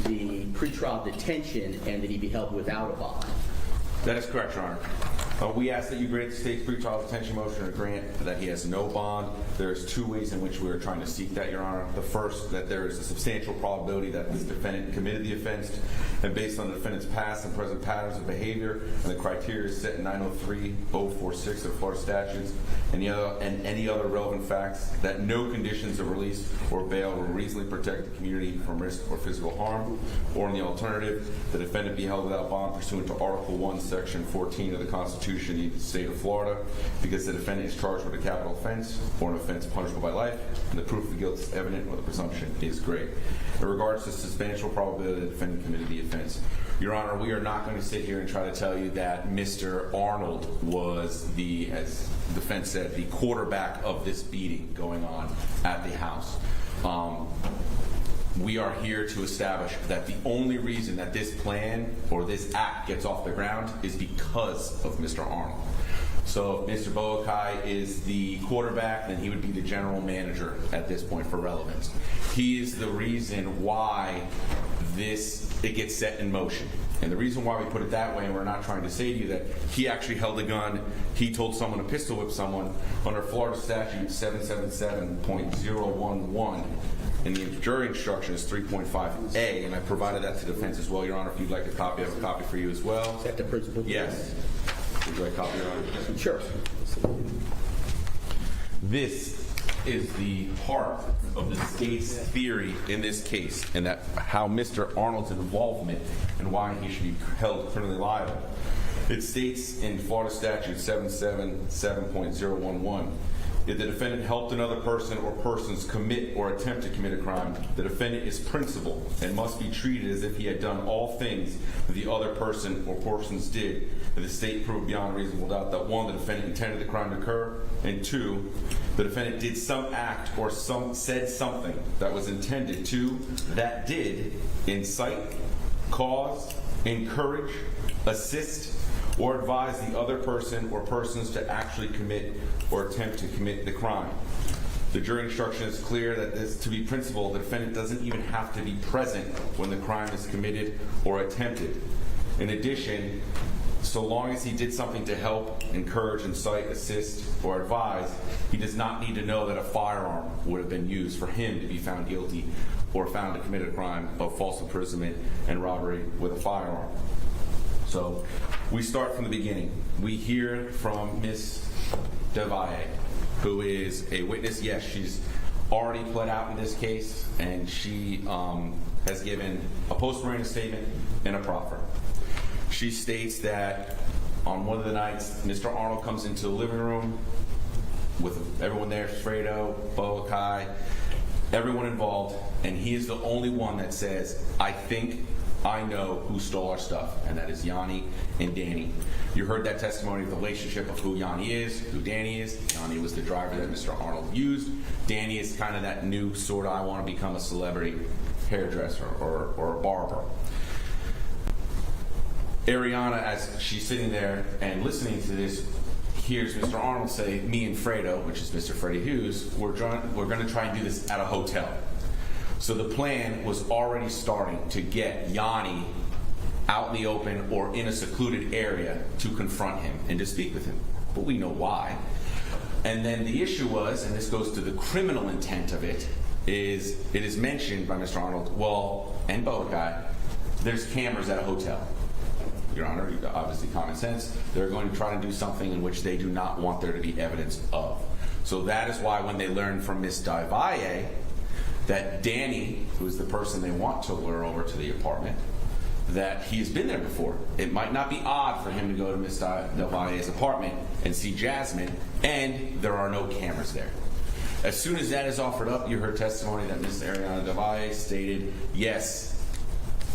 the pretrial detention and that he be held without a bond. That is correct, Your Honor. We ask that you grant the state's pretrial detention motion or grant that he has no bond. There's two ways in which we are trying to seek that, Your Honor. The first, that there is a substantial probability that this defendant committed the offense, and based on the defendant's past and present patterns of behavior and the criteria set in 903-046 of Florida statutes and any other relevant facts, that no conditions of release or bail will reasonably protect the community from risk or physical harm, or in the alternative, the defendant be held without bond pursuant to Article 1, Section 14 of the Constitution of the state of Florida, because the defendant is charged with a capital offense or an offense punishable by life, and the proof of guilt is evident or the presumption is great. In regards to substantial probability that the defendant committed the offense, Your Honor, we are not going to sit here and try to tell you that Mr. Arnold was the, as the defense said, the quarterback of this beating going on at the house. We are here to establish that the only reason that this plan or this act gets off the ground is because of Mr. Arnold. So if Mr. Boakai is the quarterback, then he would be the general manager at this point for relevance. He is the reason why it gets set in motion. And the reason why we put it that way, and we're not trying to say to you that he actually held a gun, he told someone to pistol whip someone, under Florida statute 777.011, and the jury instruction is 3.5A, and I provided that to defense as well, Your Honor. If you'd like a copy, I have a copy for you as well. Is that the principal? Yes. Would you like a copy, Your Honor? Sure. This is the heart of the state's theory in this case, and that how Mr. Arnold's involvement and why he should be held criminally liable. It states in Florida statute 777.011, if the defendant helped another person or persons commit or attempt to commit a crime, the defendant is principal and must be treated as if he had done all things that the other person or persons did, that the state proved beyond reasonable doubt that 1, the defendant intended the crime to occur, and 2, the defendant did some act or said something that was intended to, that did, incite, cause, encourage, assist, or advise the other person or persons to actually commit or attempt to commit the crime. The jury instruction is clear that this, to be principal, the defendant doesn't even have to be present when the crime is committed or attempted. In addition, so long as he did something to help, encourage, incite, assist, or advise, he does not need to know that a firearm would have been used for him to be found guilty or found to commit a crime of false imprisonment and robbery with a firearm. So we start from the beginning. We hear from Ms. DeValle, who is a witness. Yes, she's already pled out in this case, and she has given a post-mortem statement and a proffer. She states that on one of the nights, Mr. Arnold comes into the living room with everyone there, Fredo, Boakai, everyone involved, and he is the only one that says, I think I know who stole our stuff, and that is Yanni and Danny. You heard that testimony of the relationship of who Yanni is, who Danny is. Yanni was the driver that Mr. Arnold used. Danny is kind of that new sort of I want to become a celebrity hairdresser or a barber. Ariana, as she's sitting there and listening to this, hears Mr. Arnold say, me and Fredo, which is Mr. Freddie Hughes, we're going to try and do this at a hotel. So the plan was already starting to get Yanni out in the open or in a secluded area to confront him and to speak with him. But we know why. And then the issue was, and this goes to the criminal intent of it is mentioned by Mr. Arnold, well, and Boakai, there's cameras at a hotel. Your Honor, obviously common sense. They're going to try to do something in which they do not want there to be evidence of. So that is why when they learned from Ms. Daivaye that Danny, who is the person they want to lure over to the apartment, that he has been there before. It might not be odd for him to go to Ms. Daivaye's apartment and see Jasmine, and there are no cameras there. As soon as that is offered up, you heard testimony that Ms. Ariana Daivaye stated, yes,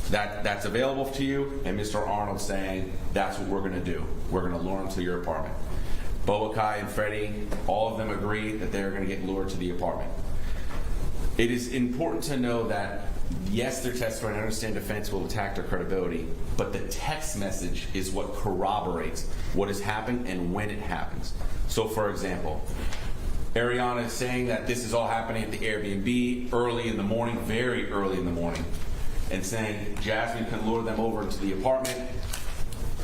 that's available to you, and Mr. Arnold saying, that's what we're going to do. We're going to lure him to your apartment. Boakai and Freddie, all of them agree that they're going to get lured to the apartment. It is important to know that, yes, their testimony, I understand defense will attack their credibility, but the text message is what corroborates what has happened and when it happens. So, for example, Ariana is saying that this is all happening at the Airbnb early in the morning, very early in the morning, and saying Jasmine can lure them over into the apartment.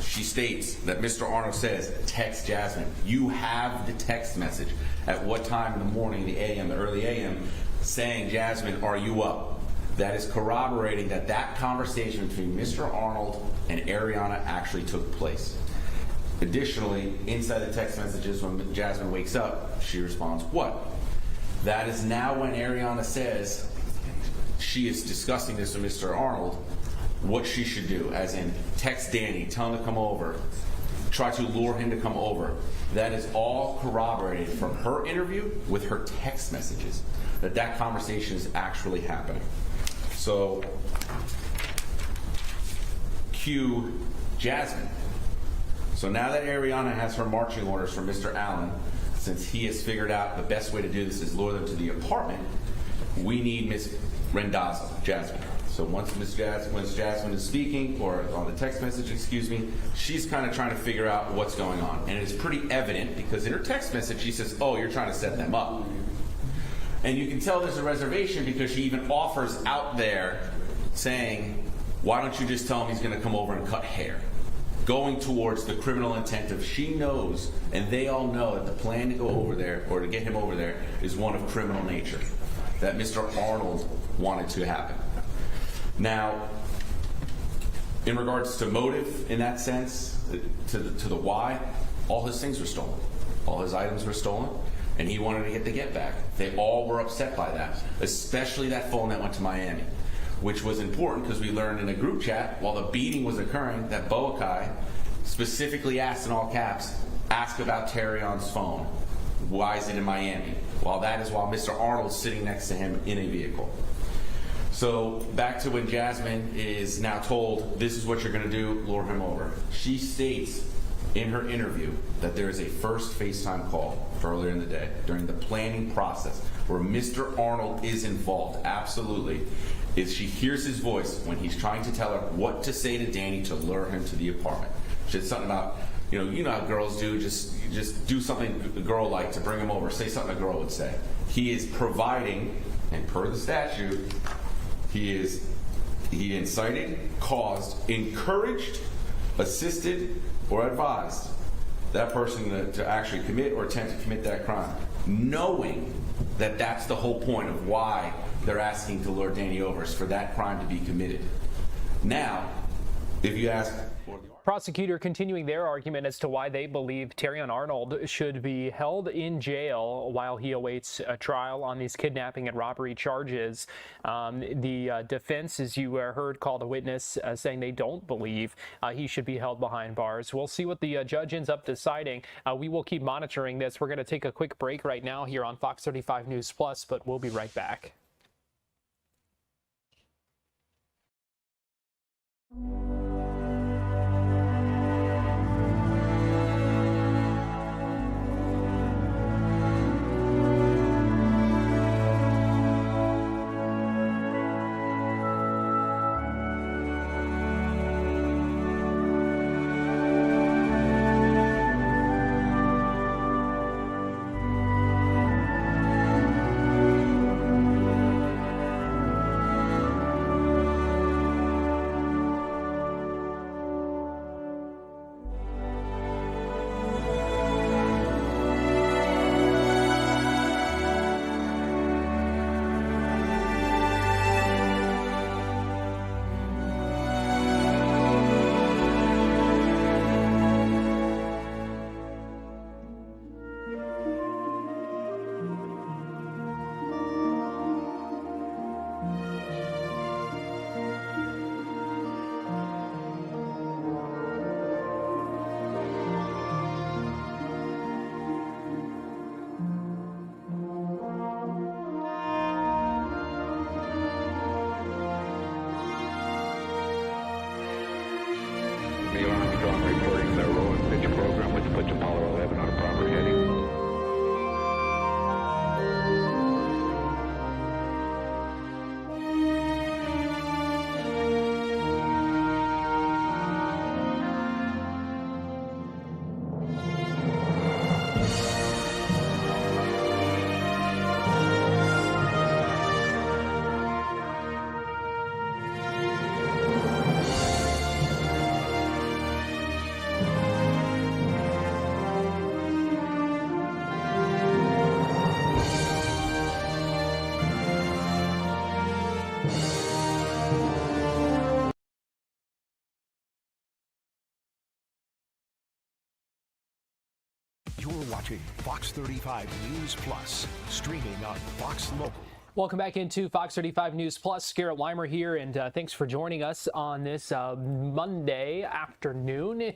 She states that Mr. Arnold says, text Jasmine. You have the text message at what time in the morning, the AM, the early AM, saying, Jasmine, are you up? That is corroborating that that conversation between Mr. Arnold and Ariana actually took place. Additionally, inside the text messages, when Jasmine wakes up, she responds, what? That is now when Ariana says she is discussing this with Mr. Arnold, what she should do, as in text Danny, tell him to come over, try to lure him to come over. That is all corroborated from her interview with her text messages, that conversation is actually happening. So, cue Jasmine. So now that Ariana has her marching orders from Mr. Allen, since he has figured out the best way to do this is lure them to the apartment, we need Ms. Rendazzo, Jasmine. So once Jasmine is speaking, or on the text message, excuse me, she's kind of trying to figure out what's going on. And it is pretty evident because in her text message she says, oh, you're trying to set them up. And you can tell there's a reservation because she even offers out there saying, why don't you just tell him he's going to come over and cut hair? Going towards the criminal intent of she knows, and they all know that the plan to go over there, or to get him over there, is one of criminal nature. That Mr. Arnold wanted to happen. Now, in regards to motive in that sense, to the why, all his things were stolen. All his items were stolen, and he wanted to get the get back. They all were upset by that, especially that phone that went to Miami, which was important because we learned in a group chat while the beating was occurring that Boakai specifically asked in all caps, ask about Terrion's phone. Why is it in Miami? While Mr. Arnold's sitting next to him in a vehicle. So back to when Jasmine is now told, this is what you're going to do, lure him over. She states in her interview that there is a first FaceTime call earlier in the day during the planning process where Mr. Arnold is involved, absolutely, is she hears his voice when he's trying to tell her what to say to Danny to lure him to the apartment. She said something about, you know how girls do, just do something a girl like to bring him over, say something a girl would say. He is providing, and per the statute, he incited, caused, encouraged, assisted, or advised that person to actually commit or attempt to commit that crime, knowing that that's the whole point of why they're asking to lure Danny over, is for that crime to be committed. Now, if you ask... Prosecutor continuing their argument as to why they believe Terrion Arnold should be held in jail while he awaits a trial on these kidnapping and robbery charges. The defense, as you heard, called a witness saying they don't believe he should be held behind bars. We'll see what the judge ends up deciding. We will keep monitoring this. We're going to take a quick break right now here on Fox 35 News Plus, but we'll be right back. put Apollo 11 on a proper heading. You're watching Fox 35 News Plus, streaming on Fox Local. Welcome back into Fox 35 News Plus. Garrett Wymer here, and thanks for joining us on this Monday afternoon,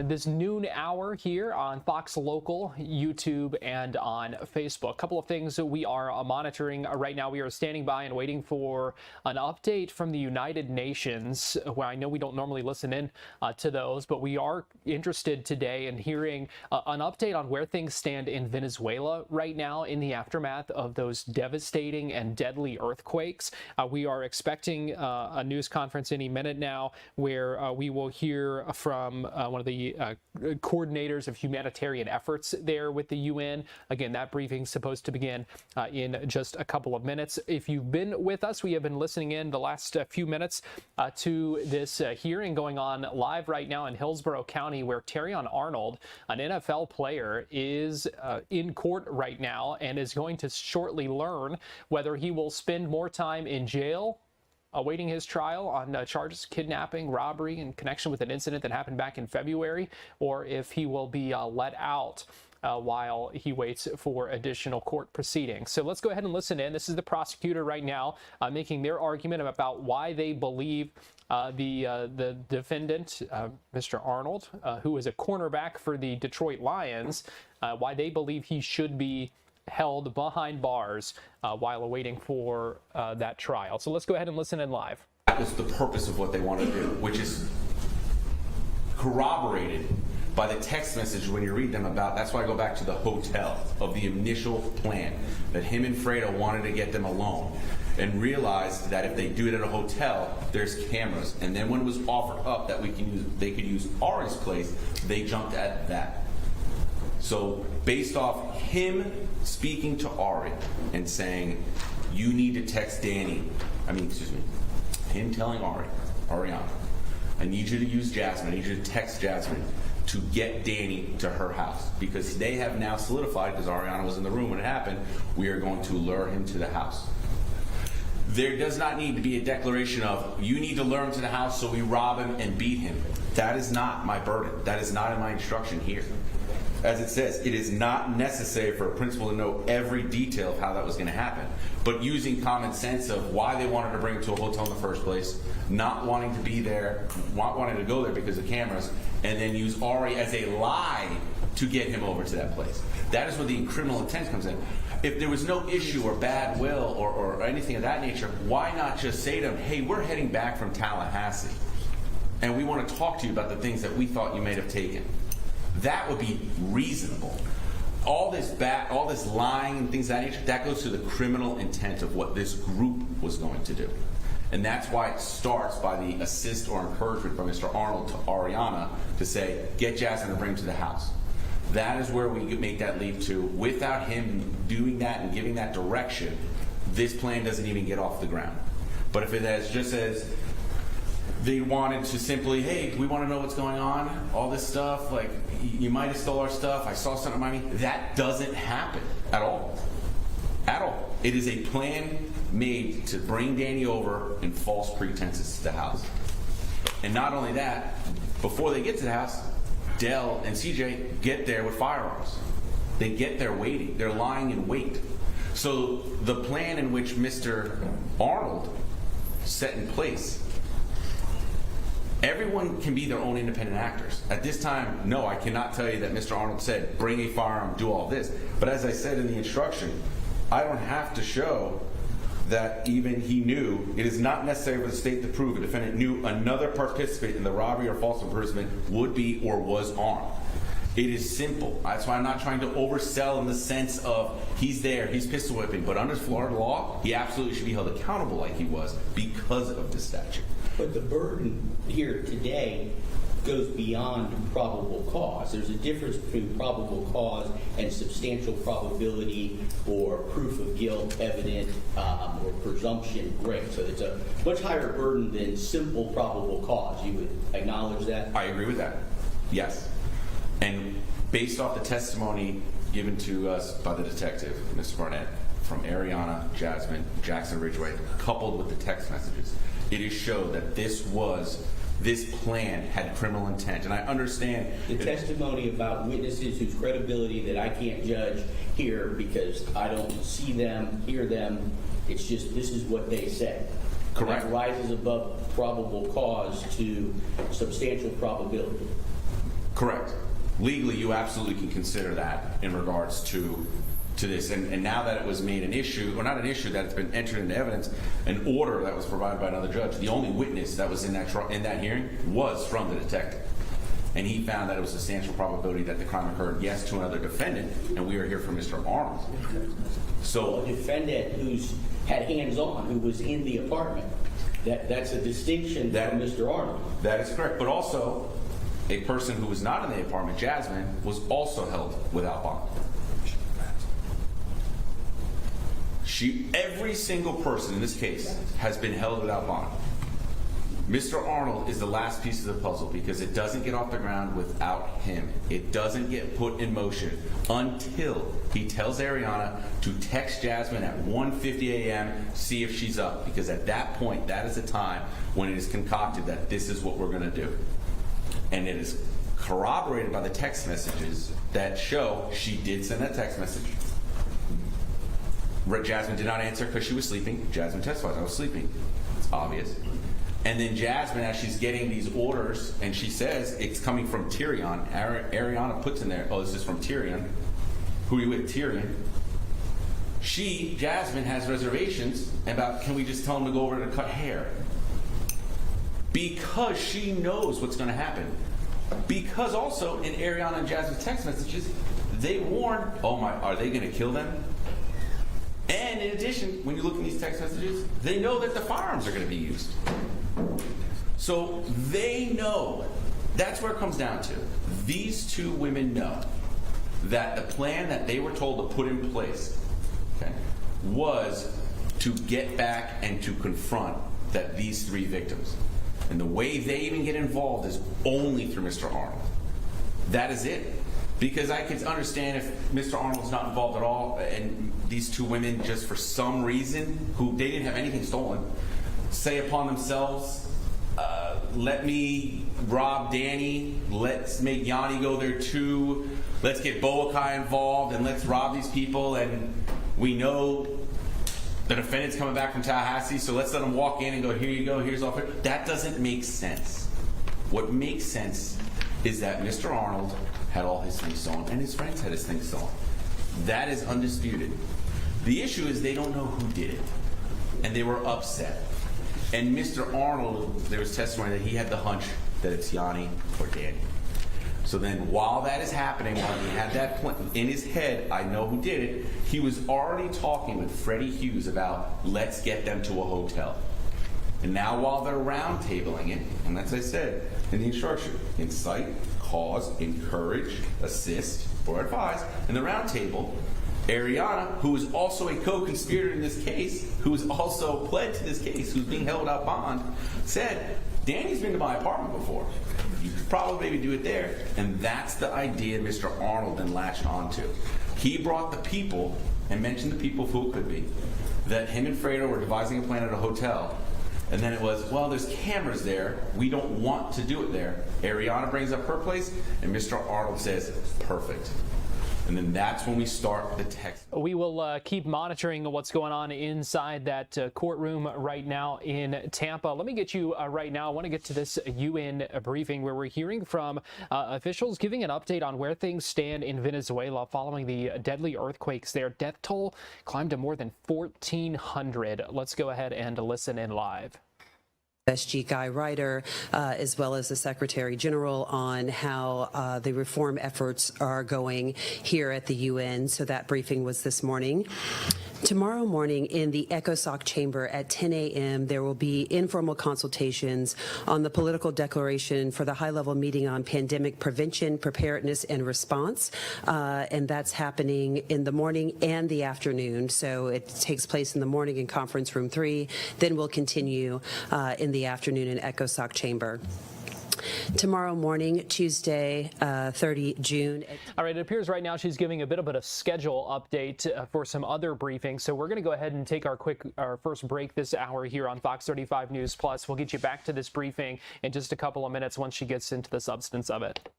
this noon hour here on Fox Local, YouTube, and on Facebook. A couple of things that we are monitoring right now. We are standing by and waiting for an update from the United Nations. Well, I know we don't normally listen in to those, but we are interested today in hearing an update on where things stand in Venezuela right now in the aftermath of those devastating and deadly earthquakes. We are expecting a news conference any minute now where we will hear from one of the coordinators of humanitarian efforts there with the UN. Again, that briefing is supposed to begin in just a couple of minutes. If you've been with us, we have been listening in the last few minutes to this hearing going on live right now in Hillsborough County, where Terrion Arnold, an NFL player, is in court right now and is going to shortly learn whether he will spend more time in jail awaiting his trial on charges of kidnapping, robbery in connection with an incident that happened back in February, or if he will be let out while he waits for additional court proceedings. So let's go ahead and listen in. This is the prosecutor right now making their argument about why they believe the defendant, Mr. Arnold, who is a cornerback for the Detroit Lions, why they believe he should be held behind bars while awaiting for that trial. So let's go ahead and listen in live. That was the purpose of what they wanted to do, which is corroborated by the text message when you read them about. That's why I go back to the hotel of the initial plan, that him and Fredo wanted to get them alone and realized that if they do it at a hotel, there's cameras. And then when it was offered up that they could use Ari's place, they jumped at that. So based off him speaking to Ari and saying, you need to text Danny, him telling Ariana, I need you to use Jasmine, I need you to text Jasmine to get Danny to her house, because they have now solidified, because Ariana was in the room when it happened, we are going to lure him to the house. There does not need to be a declaration of, you need to lure him to the house so we rob him and beat him. That is not my burden. That is not in my instruction here. As it says, it is not necessary for a principal to know every detail of how that was going to happen. But using common sense of why they wanted to bring him to a hotel in the first place, not wanting to be there, not wanting to go there because of cameras, and then use Ari as a lie to get him over to that place. That is where the criminal intent comes in. If there was no issue or bad will or anything of that nature, why not just say to them, hey, we're heading back from Tallahassee, and we want to talk to you about the things that we thought you may have taken. That would be reasonable. All this lying and things of that nature, that goes to the criminal intent of what this group was going to do. And that's why it starts by the assist or encouragement from Mr. Arnold to Ariana to say, get Jasmine and bring him to the house. That is where we make that leap to. Without him doing that and giving that direction, this plan doesn't even get off the ground. But if it has just as they wanted to simply, hey, we want to know what's going on, all this stuff, like you might have stole our stuff, I saw something on me, that doesn't happen at all. At all. It is a plan made to bring Danny over in false pretenses to the house. And not only that, before they get to the house, Dell and CJ get there with firearms. They get there waiting. They're lying in wait. So the plan in which Mr. Arnold set in place, everyone can be their own independent actors. At this time, no, I cannot tell you that Mr. Arnold said, bring a firearm, do all this. But as I said in the instruction, I don't have to show that even he knew. It is not necessary for the state to prove a defendant knew another participant in the robbery or false imprisonment would be or was armed. It is simple. That's why I'm not trying to oversell in the sense of he's there, he's pistol whipping, but under Florida law, he absolutely should be held accountable like he was because of this statute. But the burden here today goes beyond probable cause. There's a difference between probable cause and substantial probability or proof of guilt evident or presumption great. So it's a much higher burden than simple probable cause. You would acknowledge that? I agree with that. Yes. And based off the testimony given to us by the detective, Mr. Barnett, from Ariana, Jasmine, Jackson Ridgeway, coupled with the text messages, it is showed that this plan had criminal intent. And I understand the testimony about witnesses whose credibility that I can't judge here because I don't see them, hear them. It's just this is what they said. Correct. And that rises above probable cause to substantial probability. Correct. Legally, you absolutely can consider that in regards to this. And now that it was made an issue, or not an issue, that it's been entered into evidence, an order that was provided by another judge, the only witness that was in that hearing was from the detective. And he found that it was a substantial probability that the crime occurred, yes, to another defendant, and we are here for Mr. Arnold. So a defendant who's had hands-on, who was in the apartment, that's a distinction from Mr. Arnold. That is correct. But also, a person who was not in the apartment, Jasmine, was also held without bond. Every single person in this case has been held without bond. Mr. Arnold is the last piece of the puzzle because it doesn't get off the ground without him. It doesn't get put in motion until he tells Ariana to text Jasmine at 1:50 a.m. see if she's up, because at that point, that is the time when it is concocted that this is what we're going to do. And it is corroborated by the text messages that show she did send that text message. Jasmine did not answer because she was sleeping. Jasmine testifies, I was sleeping. It's obvious. And then Jasmine, as she's getting these orders, and she says it's coming from Tyrion. Ariana puts in there, oh, this is from Tyrion. Who are you with? Tyrion. Jasmine, has reservations about, can we just tell him to go over to cut hair? Because she knows what's going to happen. Because also in Ariana and Jasmine's text messages, they warn, oh my, are they going to kill them? And in addition, when you look at these text messages, they know that the firearms are going to be used. So they know. That's where it comes down to. These two women know that the plan that they were told to put in place, okay, was to get back and to confront these three victims. And the way they even get involved is only through Mr. Arnold. That is it. Because I could understand if Mr. Arnold's not involved at all, and these two women, just for some reason, who they didn't have anything stolen, say upon themselves, let me rob Danny, let's make Yanni go there too, let's get Boakai involved, and let's rob these people, and we know the defendant's coming back from Tallahassee, so let's let them walk in and go, here you go, here's all. That doesn't make sense. What makes sense is that Mr. Arnold had all his things stolen, and his friends had his things stolen. That is undisputed. The issue is they don't know who did it, and they were upset. And Mr. Arnold, there was testimony that he had the hunch that it's Yanni or Danny. So then while that is happening, while he had that in his head, I know who did it, he was already talking with Freddie Hughes about, let's get them to a hotel. And now while they're round tabling it, and as I said in the instruction, incite, cause, encourage, assist, or advise, in the round table, Ariana, who is also a co-conspirator in this case, who is also pled to this case, who's being held without bond, said, Danny's been to my apartment before. You could probably maybe do it there. And that's the idea Mr. Arnold then latched onto. He brought the people, and mentioned the people who it could be, that him and Fredo were devising a plan at a hotel. And then it was, well, there's cameras there. We don't want to do it there. Ariana brings up her place, and Mr. Arnold says, perfect. And then that's when we start the text. We will keep monitoring what's going on inside that courtroom right now in Tampa. Let me get you right now. I want to get to this UN briefing where we're hearing from officials giving an update on where things stand in Venezuela following the deadly earthquakes there. Death toll climbed to more than 1,400. Let's go ahead and listen in live. SG Guy Ryder, as well as the Secretary General, on how the reform efforts are going here at the UN. So that briefing was this morning. Tomorrow morning in the ECOSOC chamber at 10 a.m., there will be informal consultations on the political declaration for the high-level meeting on pandemic prevention, preparedness, and response. And that's happening in the morning and the afternoon. So it takes place in the morning in Conference Room 3. Then we'll continue in the afternoon in ECOSOC chamber. Tomorrow morning, Tuesday, 30 June. All right, it appears right now she's giving a bit of a schedule update for some other briefings. So we're going to go ahead and take our first break this hour here on Fox 35 News Plus. We'll get you back to this briefing in just a couple of minutes once she gets into the substance of it.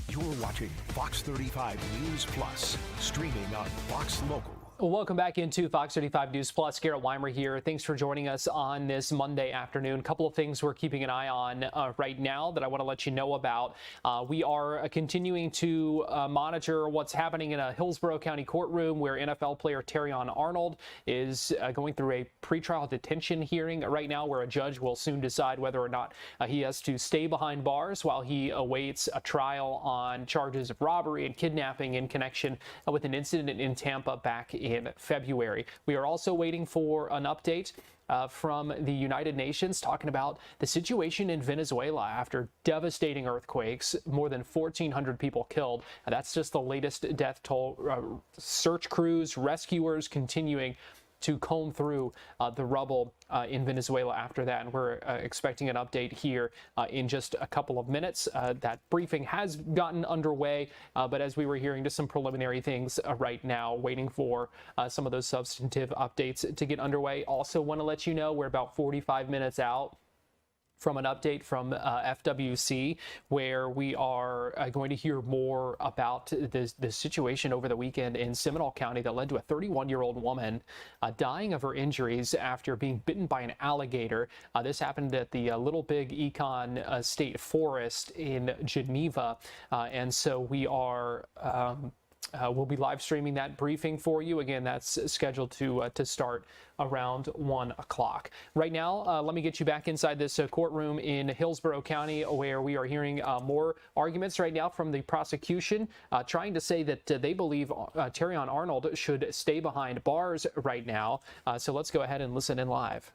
You're watching Fox 35 News Plus, streaming on Fox Local. Welcome back into Fox 35 News Plus. Garrett Wymer here. Thanks for joining us on this Monday afternoon. A couple of things we're keeping an eye on right now that I want to let you know about. We are continuing to monitor what's happening in a Hillsborough County courtroom where NFL player Terrion Arnold is going through a pretrial detention hearing right now, where a judge will soon decide whether or not he has to stay behind bars while he awaits a trial on charges of robbery and kidnapping in connection with an incident in Tampa back in February. We are also waiting for an update from the United Nations talking about the situation in Venezuela after devastating earthquakes, more than 1,400 people killed. That's just the latest death toll. Search crews, rescuers continuing to comb through the rubble in Venezuela after that. And we're expecting an update here in just a couple of minutes. That briefing has gotten underway, but as we were hearing, just some preliminary things right now, waiting for some of those substantive updates to get underway. Also want to let you know we're about 45 minutes out from an update from FWC, where we are going to hear more about the situation over the weekend in Seminole County that led to a 31-year-old woman dying of her injuries after being bitten by an alligator. This happened at the Little Big Econ State Forest in Geneva, and so we are we'll be live streaming that briefing for you. Again, that's scheduled to start around 1 o'clock. Right now, let me get you back inside this courtroom in Hillsborough County, where we are hearing more arguments right now from the prosecution, trying to say that they believe Terrion Arnold should stay behind bars right now. So let's go ahead and listen in live.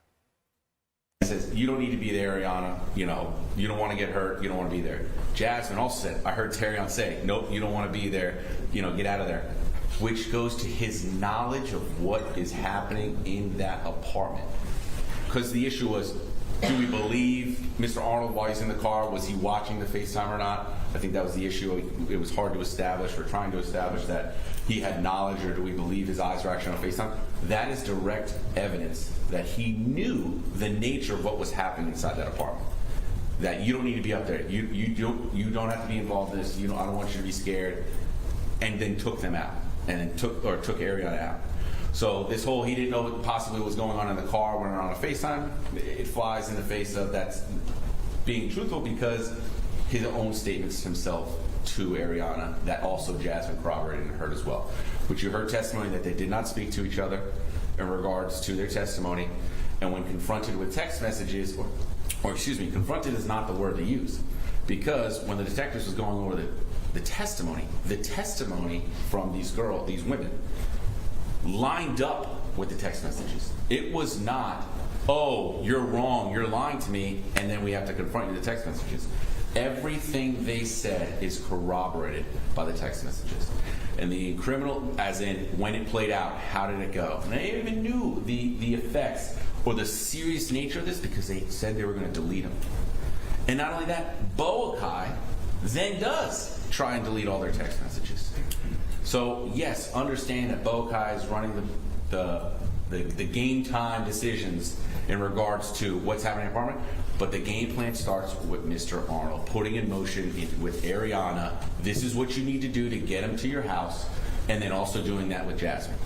He says, you don't need to be there, Ariana. You don't want to get hurt. You don't want to be there. Jasmine also said, I heard Terrion say, nope, you don't want to be there. Get out of there. Which goes to his knowledge of what is happening in that apartment. Because the issue was, do we believe Mr. Arnold while he's in the car? Was he watching the FaceTime or not? I think that was the issue. It was hard to establish. We're trying to establish that he had knowledge, or do we believe his eyes were actually on FaceTime? That is direct evidence that he knew the nature of what was happening inside that apartment. That you don't need to be up there. You don't have to be involved in this. I don't want you to be scared. And then took them out, and then took Ariana out. So this whole he didn't know what possibly was going on in the car when they're on a FaceTime, it flies in the face of that's being truthful, because his own statements himself to Ariana that also Jasmine corroborated and heard as well. But you heard testimony that they did not speak to each other in regards to their testimony, and when confronted with text messages, confronted is not the word to use, because when the detectives was going over the testimony from these women lined up with the text messages. It was not, oh, you're wrong, you're lying to me, and then we have to confront you with the text messages. Everything they said is corroborated by the text messages. And the criminal, as in when it played out, how did it go? And they even knew the effects or the serious nature of this, because they said they were going to delete them. And not only that, Boakai then does try and delete all their text messages. So yes, understand that Boakai is running the game time decisions in regards to what's happening in the apartment, but the game plan starts with Mr. Arnold putting in motion with Ariana. This is what you need to do to get him to your house, and then also doing that with Jasmine.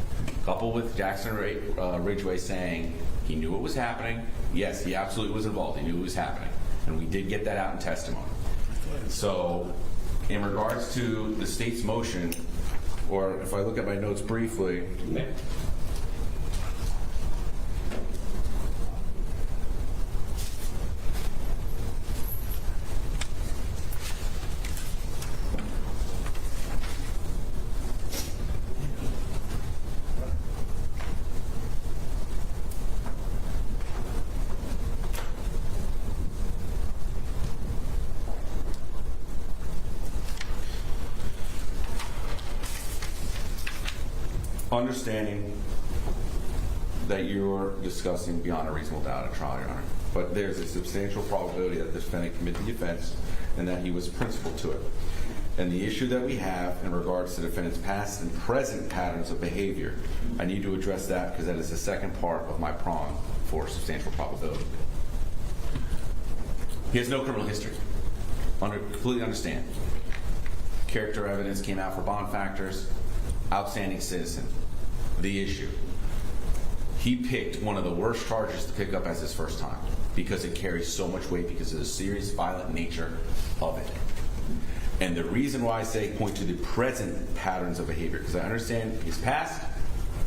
Coupled with Jackson Ridgway saying he knew what was happening. Yes, he absolutely was involved. He knew what was happening, and we did get that out in testimony. So in regards to the state's motion, or if I look at my notes briefly, understanding that you're discussing beyond a reasonable doubt at trial, Your Honor, but there's a substantial probability that the defendant committed the offense and that he was principal to it. And the issue that we have in regards to the defendant's past and present patterns of behavior, I need to address that because that is the second part of my prong for substantial probability. He has no criminal history. Completely understand. Character evidence came out for bond factors. Outstanding citizen. The issue. He picked one of the worst charges to pick up as his first time because it carries so much weight because of the serious, violent nature of it. And the reason why I say point to the present patterns of behavior, because I understand his past,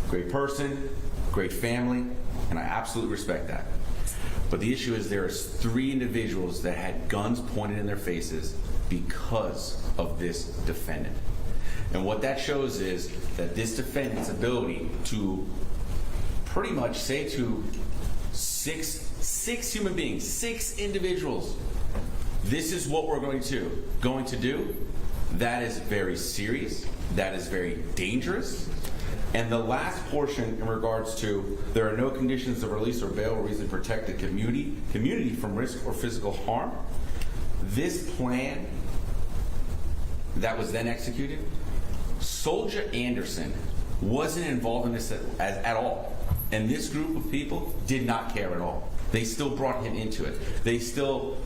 great person, great family, and I absolutely respect that. But the issue is there are 3 individuals that had guns pointed in their faces because of this defendant. And what that shows is that this defendant's ability to pretty much say to six human beings, 6 individuals, this is what we're going to do, that is very serious, that is very dangerous. And the last portion in regards to there are no conditions of release or bail or reason to protect the community from risk or physical harm. This plan that was then executed, Soldier Anderson wasn't involved in this at all. And this group of people did not care at all. They still brought him into it. They still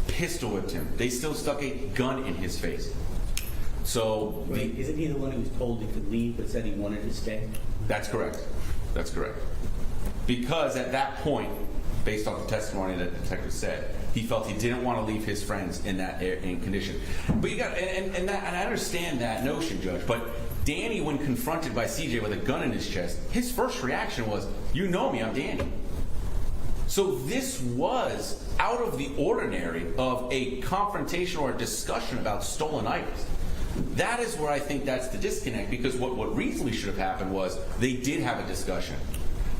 pistol whipped him. They still stuck a gun in his face. So Wait, isn't he the one who was told he could leave but said he wanted to stay? That's correct. That's correct. Because at that point, based on the testimony that the detective said, he felt he didn't want to leave his friends in that condition. But you got and I understand that notion, Judge. But Danny, when confronted by CJ with a gun in his chest, his first reaction was, "You know me, I'm Danny." So this was out of the ordinary of a confrontation or a discussion about stolen items. That is where I think that's the disconnect, because what reasonably should have happened was they did have a discussion.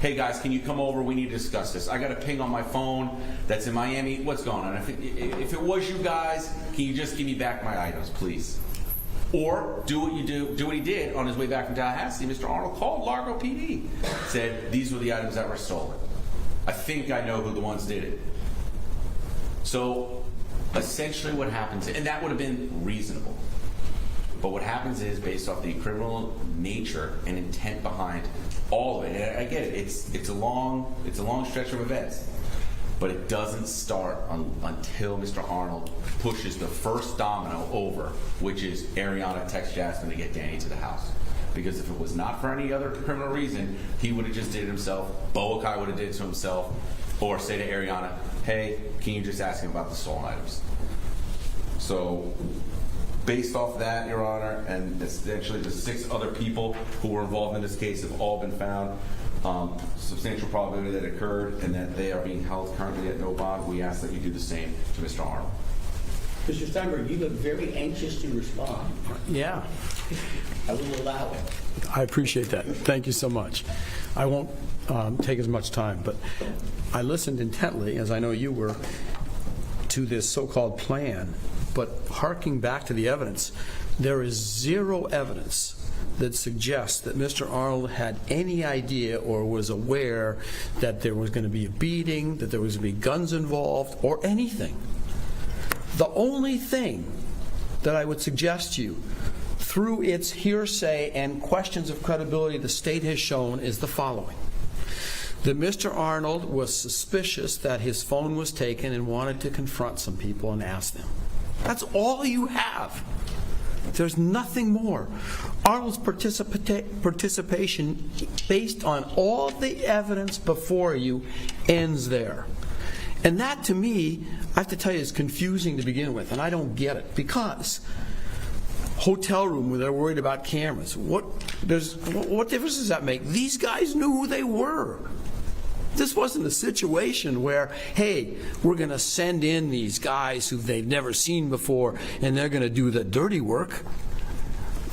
hey guys, can you come over? We need to discuss this. I got a ping on my phone that's in Miami. What's going on? If it was you guys, can you just give me back my items, please? Or do what he did on his way back from Tallahassee. Mr. Arnold called Largo PD, said these were the items that were stolen. I think I know who the ones did it. So essentially what happens, and that would have been reasonable, but what happens is, based off the criminal nature and intent behind all of it, and I get it, it's a long stretch of events, but it doesn't start until Mr. Arnold pushes the first domino over, which is Ariana text Jasmine to get Danny to the house. Because if it was not for any other criminal reason, he would have just did it himself. Boakai would have did it to himself, or say to Ariana, hey, can you just ask him about the stolen items? So, based off that, Your Honor, and essentially the 6 other people who were involved in this case have all been found, substantial probability that occurred, and that they are being held currently at no bond. We ask that you do the same to Mr. Arnold. Mr. Steinberg, you look very anxious to respond. Yeah. I will allow it. I appreciate that. Thank you so much. I won't take as much time, but I listened intently, as I know you were, to this so-called plan. But harking back to the evidence, there is zero evidence that suggests that Mr. Arnold had any idea or was aware that there was going to be a beating, that there was going to be guns involved, or anything. The only thing that I would suggest to you, through its hearsay and questions of credibility the state has shown, is the following. That Mr. Arnold was suspicious that his phone was taken and wanted to confront some people and ask them. That's all you have. There's nothing more. Arnold's participation, based on all the evidence before you, ends there. And that, to me, I have to tell you, is confusing to begin with, and I don't get it. Because hotel room where they're worried about cameras, what difference does that make? These guys knew who they were. This wasn't a situation where, hey, we're going to send in these guys who they've never seen before and they're going to do the dirty work.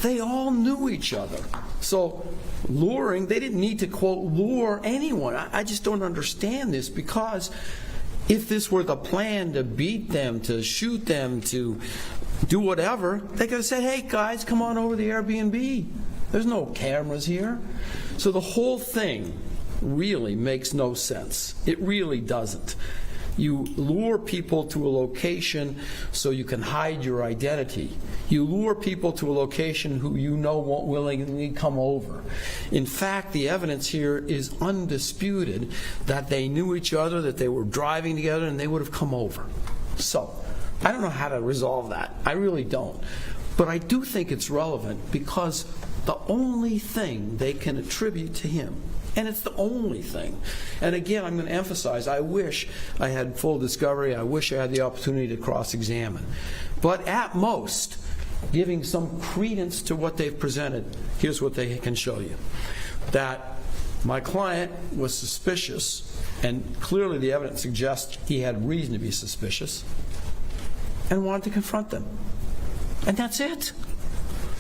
They all knew each other. So luring, they didn't need to, quote, lure anyone. I just don't understand this, because if this were the plan to beat them, to shoot them, to do whatever, they could have said, hey, guys, come on over to the Airbnb. There's no cameras here. So the whole thing really makes no sense. It really doesn't. You lure people to a location so you can hide your identity. You lure people to a location who you know won't willingly come over. In fact, the evidence here is undisputed that they knew each other, that they were driving together, and they would have come over. So, I don't know how to resolve that. I really don't. But I do think it's relevant, because the only thing they can attribute to him, and it's the only thing. And again, I'm going to emphasize, I wish I had full discovery. I wish I had the opportunity to cross-examine. But at most, giving some credence to what they've presented, here's what they can show you. That my client was suspicious, and clearly the evidence suggests he had reason to be suspicious, and wanted to confront them. And that's it.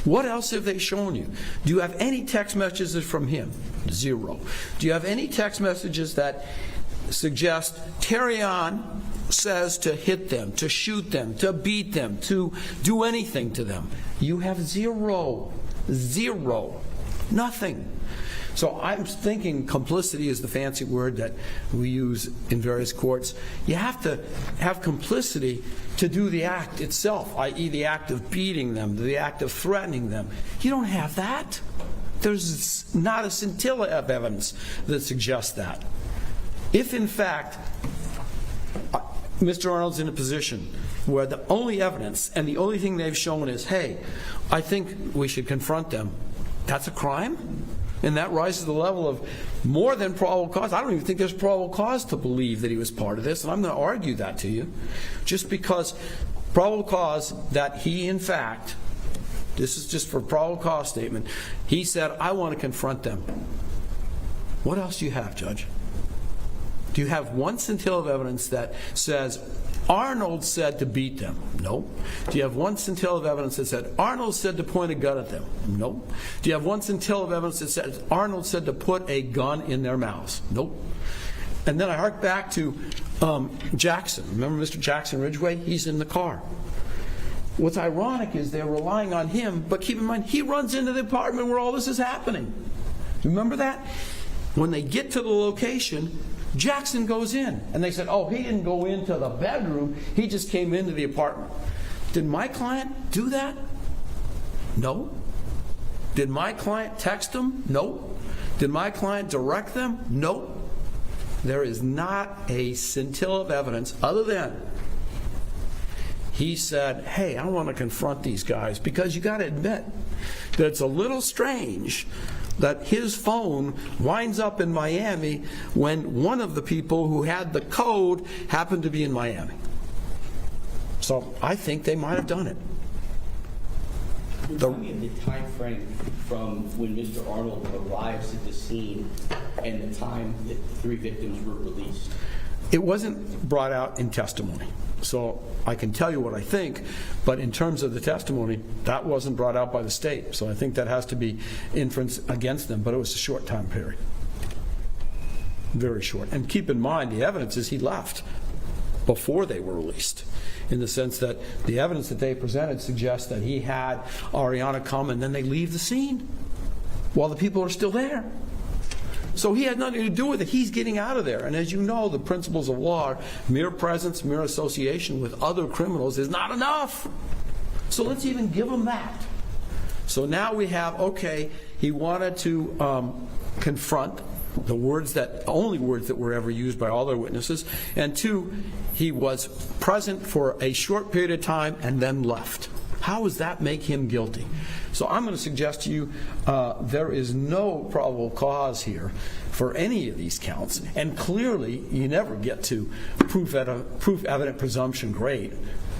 What else have they shown you? Do you have any text messages from him? Zero. Do you have any text messages that suggest Terrion says to hit them, to shoot them, to beat them, to do anything to them? You have zero. Zero. Nothing. So I'm thinking complicity is the fancy word that we use in various courts. You have to have complicity to do the act itself, i.e. the act of beating them, the act of threatening them. You don't have that. There's not a scintilla of evidence that suggests that. If, in fact, Mr. Arnold's in a position where the only evidence and the only thing they've shown is, hey, I think we should confront them, that's a crime? And that rises to the level of more than probable cause. I don't even think there's probable cause to believe that he was part of this, and I'm going to argue that to you. Just because probable cause that he, in fact, this is just for a probable cause statement, he said, I want to confront them. What else do you have, Judge? Do you have one scintilla of evidence that says Arnold said to beat them? No. Do you have one scintilla of evidence that said Arnold said to point a gun at them? No. Do you have one scintilla of evidence that says Arnold said to put a gun in their mouths? Nope. And then I hark back to Jackson. Remember Mr. Jackson Ridgway? He's in the car. What's ironic is they're relying on him, but keep in mind, he runs into the apartment where all this is happening. Remember that? When they get to the location, Jackson goes in, and they said, oh, he didn't go into the bedroom, he just came into the apartment. Did my client do that? No. Did my client text them? No. Did my client direct them? No. There is not a scintilla of evidence other than he said, hey, I want to confront these guys, because you got to admit that it's a little strange that his phone winds up in Miami when one of the people who had the code happened to be in Miami. So I think they might have done it. Tell me the time frame from when Mr. Arnold arrives at the scene and the time that 3 victims were released. It wasn't brought out in testimony. So I can tell you what I think, but in terms of the testimony, that wasn't brought out by the state. So I think that has to be inference against them, but it was a short time period. Very short. And keep in mind, the evidence is he left before they were released, in the sense that the evidence that they presented suggests that he had Ariana come and then they leave the scene while the people are still there. So he had nothing to do with it. He's getting out of there. And as you know, the principles of law, mere presence, mere association with other criminals is not enough. So let's even give him that. So now we have, okay, he wanted to confront the only words that were ever used by all their witnesses, and 2, he was present for a short period of time and then left. How does that make him guilty? So I'm going to suggest to you there is no probable cause here for any of these counts, and clearly you never get to proof evident presumption grade.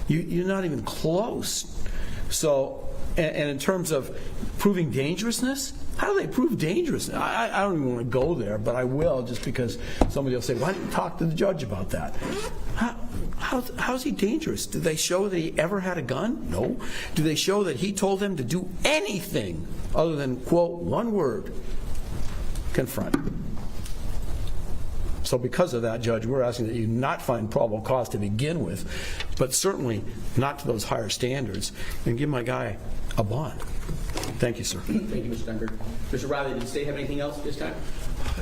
You're not even close. So, and in terms of proving dangerousness, how do they prove dangerousness? I don't even want to go there, but I will, just because somebody will say, why didn't you talk to the judge about that? How's he dangerous? Do they show that he ever had a gun? No. Do they show that he told them to do anything other than, quote, one word, confront? So because of that, Judge, we're asking that you not find probable cause to begin with, but certainly not to those higher standards, and give my guy a bond. Thank you, sir. Thank you, Mr. Dunker. Mr. Riley, did the state have anything else this time?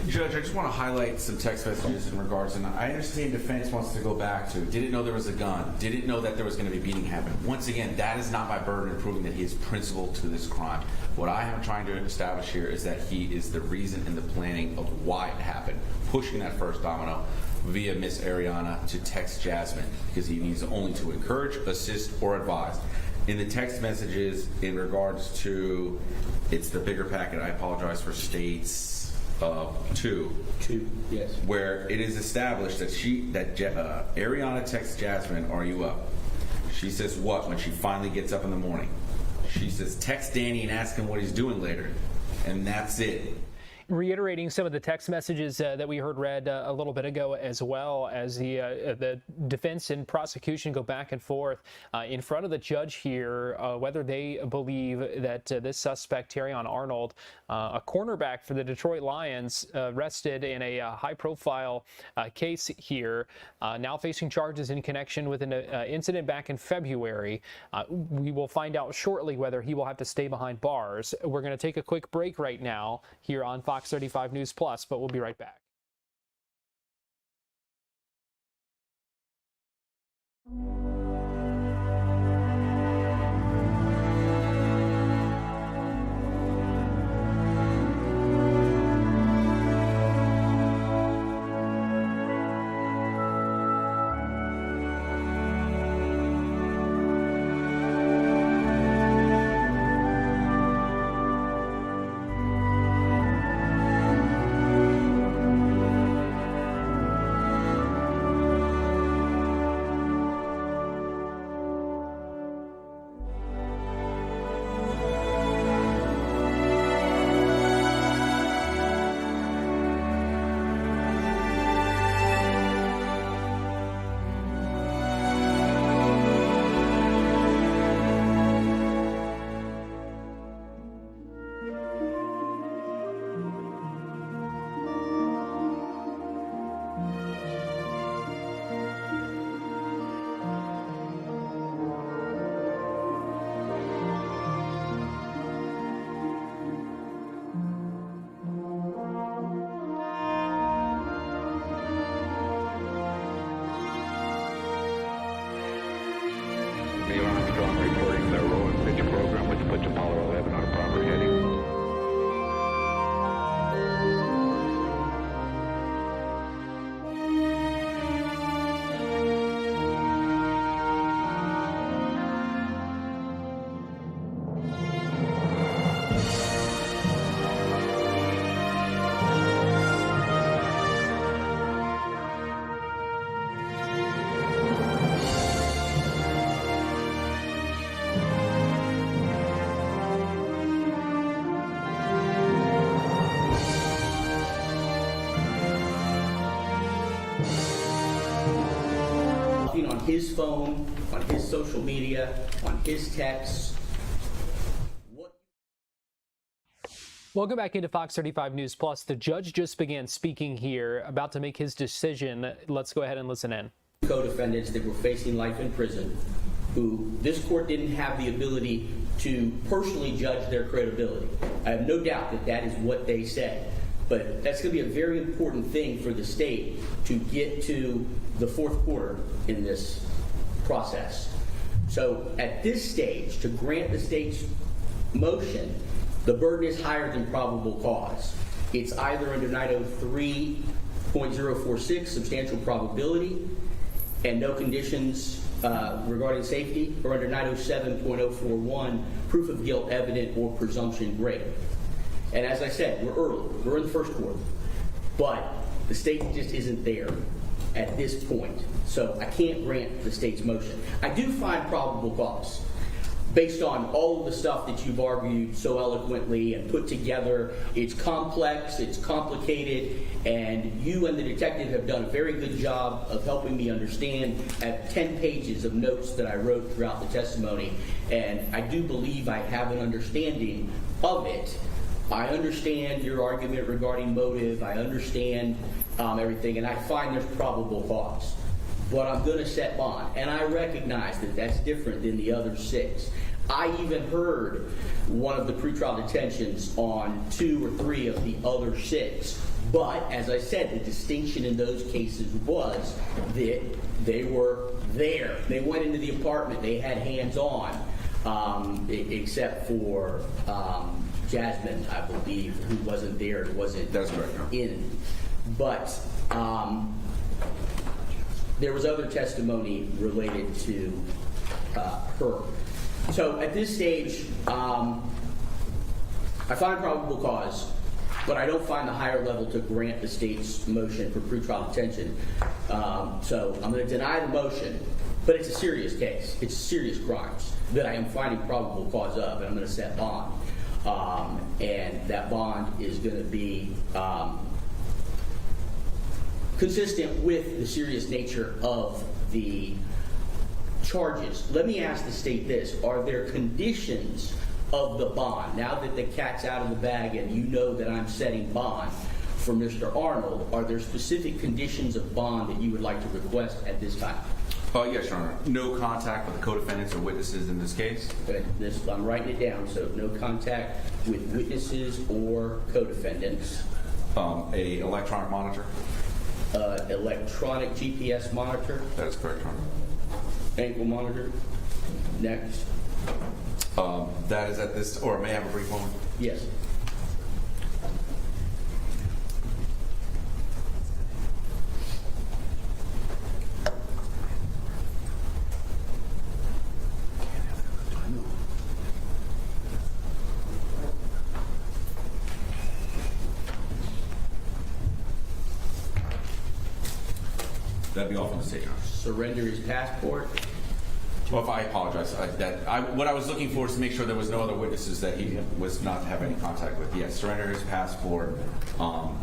Judge, I just want to highlight some text messages in regards, and I understand defense wants to go back to didn't know there was a gun, didn't know that there was going to be beating happen. Once again, that is not my burden in proving that he is principal to this crime. What I am trying to establish here is that he is the reason and the planning of why it happened, pushing that first domino via Miss Ariana to text Jasmine, because he needs only to encourage, assist, or advise. In the text messages in regards to, it's the bigger packet, I apologize for states, 2, yes, where it is established that Ariana texts Jasmine, are you up? She says what when she finally gets up in the morning? She says, text Danny and ask him what he's doing later. And that's it. Reiterating some of the text messages that we heard read a little bit ago, as well as the defense and prosecution go back and forth in front of the judge here, whether they believe that this suspect, Terrion Arnold, a cornerback for the Detroit Lions, arrested in a high-profile case here, now facing charges in connection with an incident back in February. We will find out shortly whether he will have to stay behind bars. We're going to take a quick break right now here on Fox 35 News Plus, but we'll be right back. program, which puts Apollo 11 on a proper heading. On his phone, on his social media, on his texts. Welcome back into Fox 35 News Plus. The judge just began speaking here, about to make his decision. Let's go ahead and listen in. Co-defendants that were facing life in prison, who this court didn't have the ability to personally judge their credibility. I have no doubt that that is what they said. But that's going to be a very important thing for the state to get to the fourth quarter in this process. So at this stage, to grant the state's motion, the burden is higher than probable cause. It's either under 903.046, substantial probability, and no conditions regarding safety, or under 907.041, proof of guilt evident or presumption greater. And as I said, we're early. We're in the first quarter. But the state just isn't there at this point. So I can't grant the state's motion. I do find probable cause based on all of the stuff that you've argued so eloquently and put together. It's complex, it's complicated, and you and the detective have done a very good job of helping me understand. I have 10 pages of notes that I wrote throughout the testimony, and I do believe I have an understanding of it. I understand your argument regarding motive. I understand everything, and I find there's probable cause. But I'm going to set bond, and I recognize that that's different than the other 6. I even heard one of the pretrial detentions on 2 or 3 of the other 6. But, as I said, the distinction in those cases was that they were there. They went into the apartment. They had hands-on, except for Jasmine, I believe, who wasn't there, wasn't in. But there was other testimony related to her. So at this stage, I find probable cause, but I don't find the higher level to grant the state's motion for pretrial detention. So I'm going to deny the motion, but it's a serious case. It's serious crimes that I am finding probable cause of, and I'm going to set bond. And that bond is going to be consistent with the serious nature of the charges. Let me ask the state this. Are there conditions of the bond? Now that the cat's out of the bag and you know that I'm setting bond for Mr. Arnold, are there specific conditions of bond that you would like to request at this time? Yes, Your Honor. No contact with the co-defendants or witnesses in this case. Okay. I'm writing it down, so no contact with witnesses or co-defendants. A electronic monitor. Electronic GPS monitor. That is correct, Your Honor. Ankle monitor. Next. That is at this, or may I have a brief moment? Yes. That'd be all from the state, Your Honor. Surrender his passport. Well, if I apologize, what I was looking for is to make sure there was no other witnesses that he was not to have any contact with. Yes, surrender his passport, and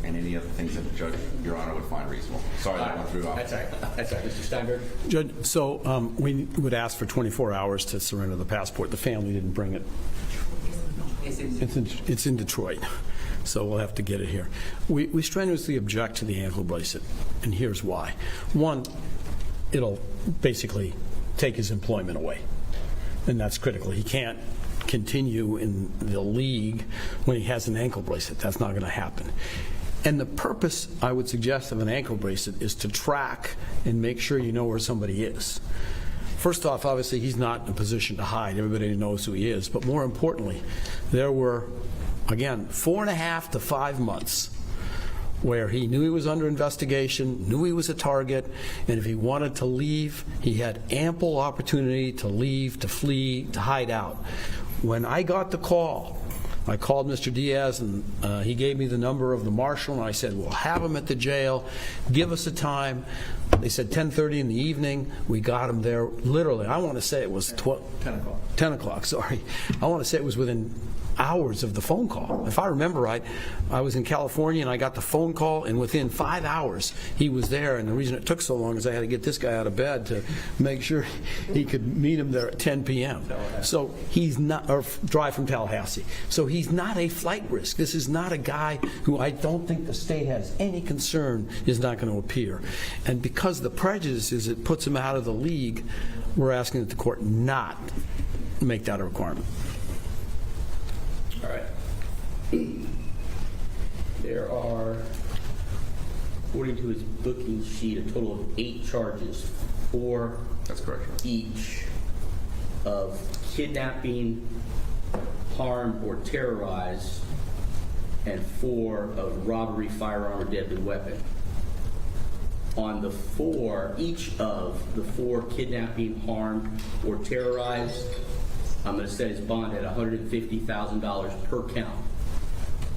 any other things that the judge, Your Honor, would find reasonable. Sorry that I went through. That's all right. That's all right, Mr. Steinberg. Judge, so we would ask for 24 hours to surrender the passport. The family didn't bring it. It's in Detroit, so we'll have to get it here. We strenuously object to the ankle bracelet, and here's why. One, it'll basically take his employment away, and that's critical. He can't continue in the league when he has an ankle bracelet. That's not going to happen. And the purpose, I would suggest, of an ankle bracelet is to track and make sure you know where somebody is. First off, obviously, he's not in a position to hide. Everybody knows who he is. But more importantly, there were, again, 4.5 to 5 months where he knew he was under investigation, knew he was a target, and if he wanted to leave, he had ample opportunity to leave, to flee, to hide out. When I got the call, I called Mr. Diaz, and he gave me the number of the marshal, and I said, we'll have him at the jail. Give us a time. They said 10:30 in the evening. We got him there literally. I want to say it was 10 o'clock. 10 o'clock, sorry. I want to say it was within hours of the phone call. If I remember right, I was in California and I got the phone call, and within 5 hours he was there. And the reason it took so long is I had to get this guy out of bed to make sure he could meet him there at 10 p.m. So he's not, or drive from Tallahassee. So he's not a flight risk. This is not a guy who I don't think the state has any concern is not going to appear. And because the prejudice is it puts him out of the league, we're asking that the court not make that a requirement. All right. There are, according to his booking sheet, a total of 8 charges, 4 That's correct, right? each of kidnapping, harm, or terrorize, and 4 of robbery, firearm, or deadly weapon. On the 4, each of the 4 kidnapping, harm, or terrorize, I'm going to set his bond at $150,000 per count.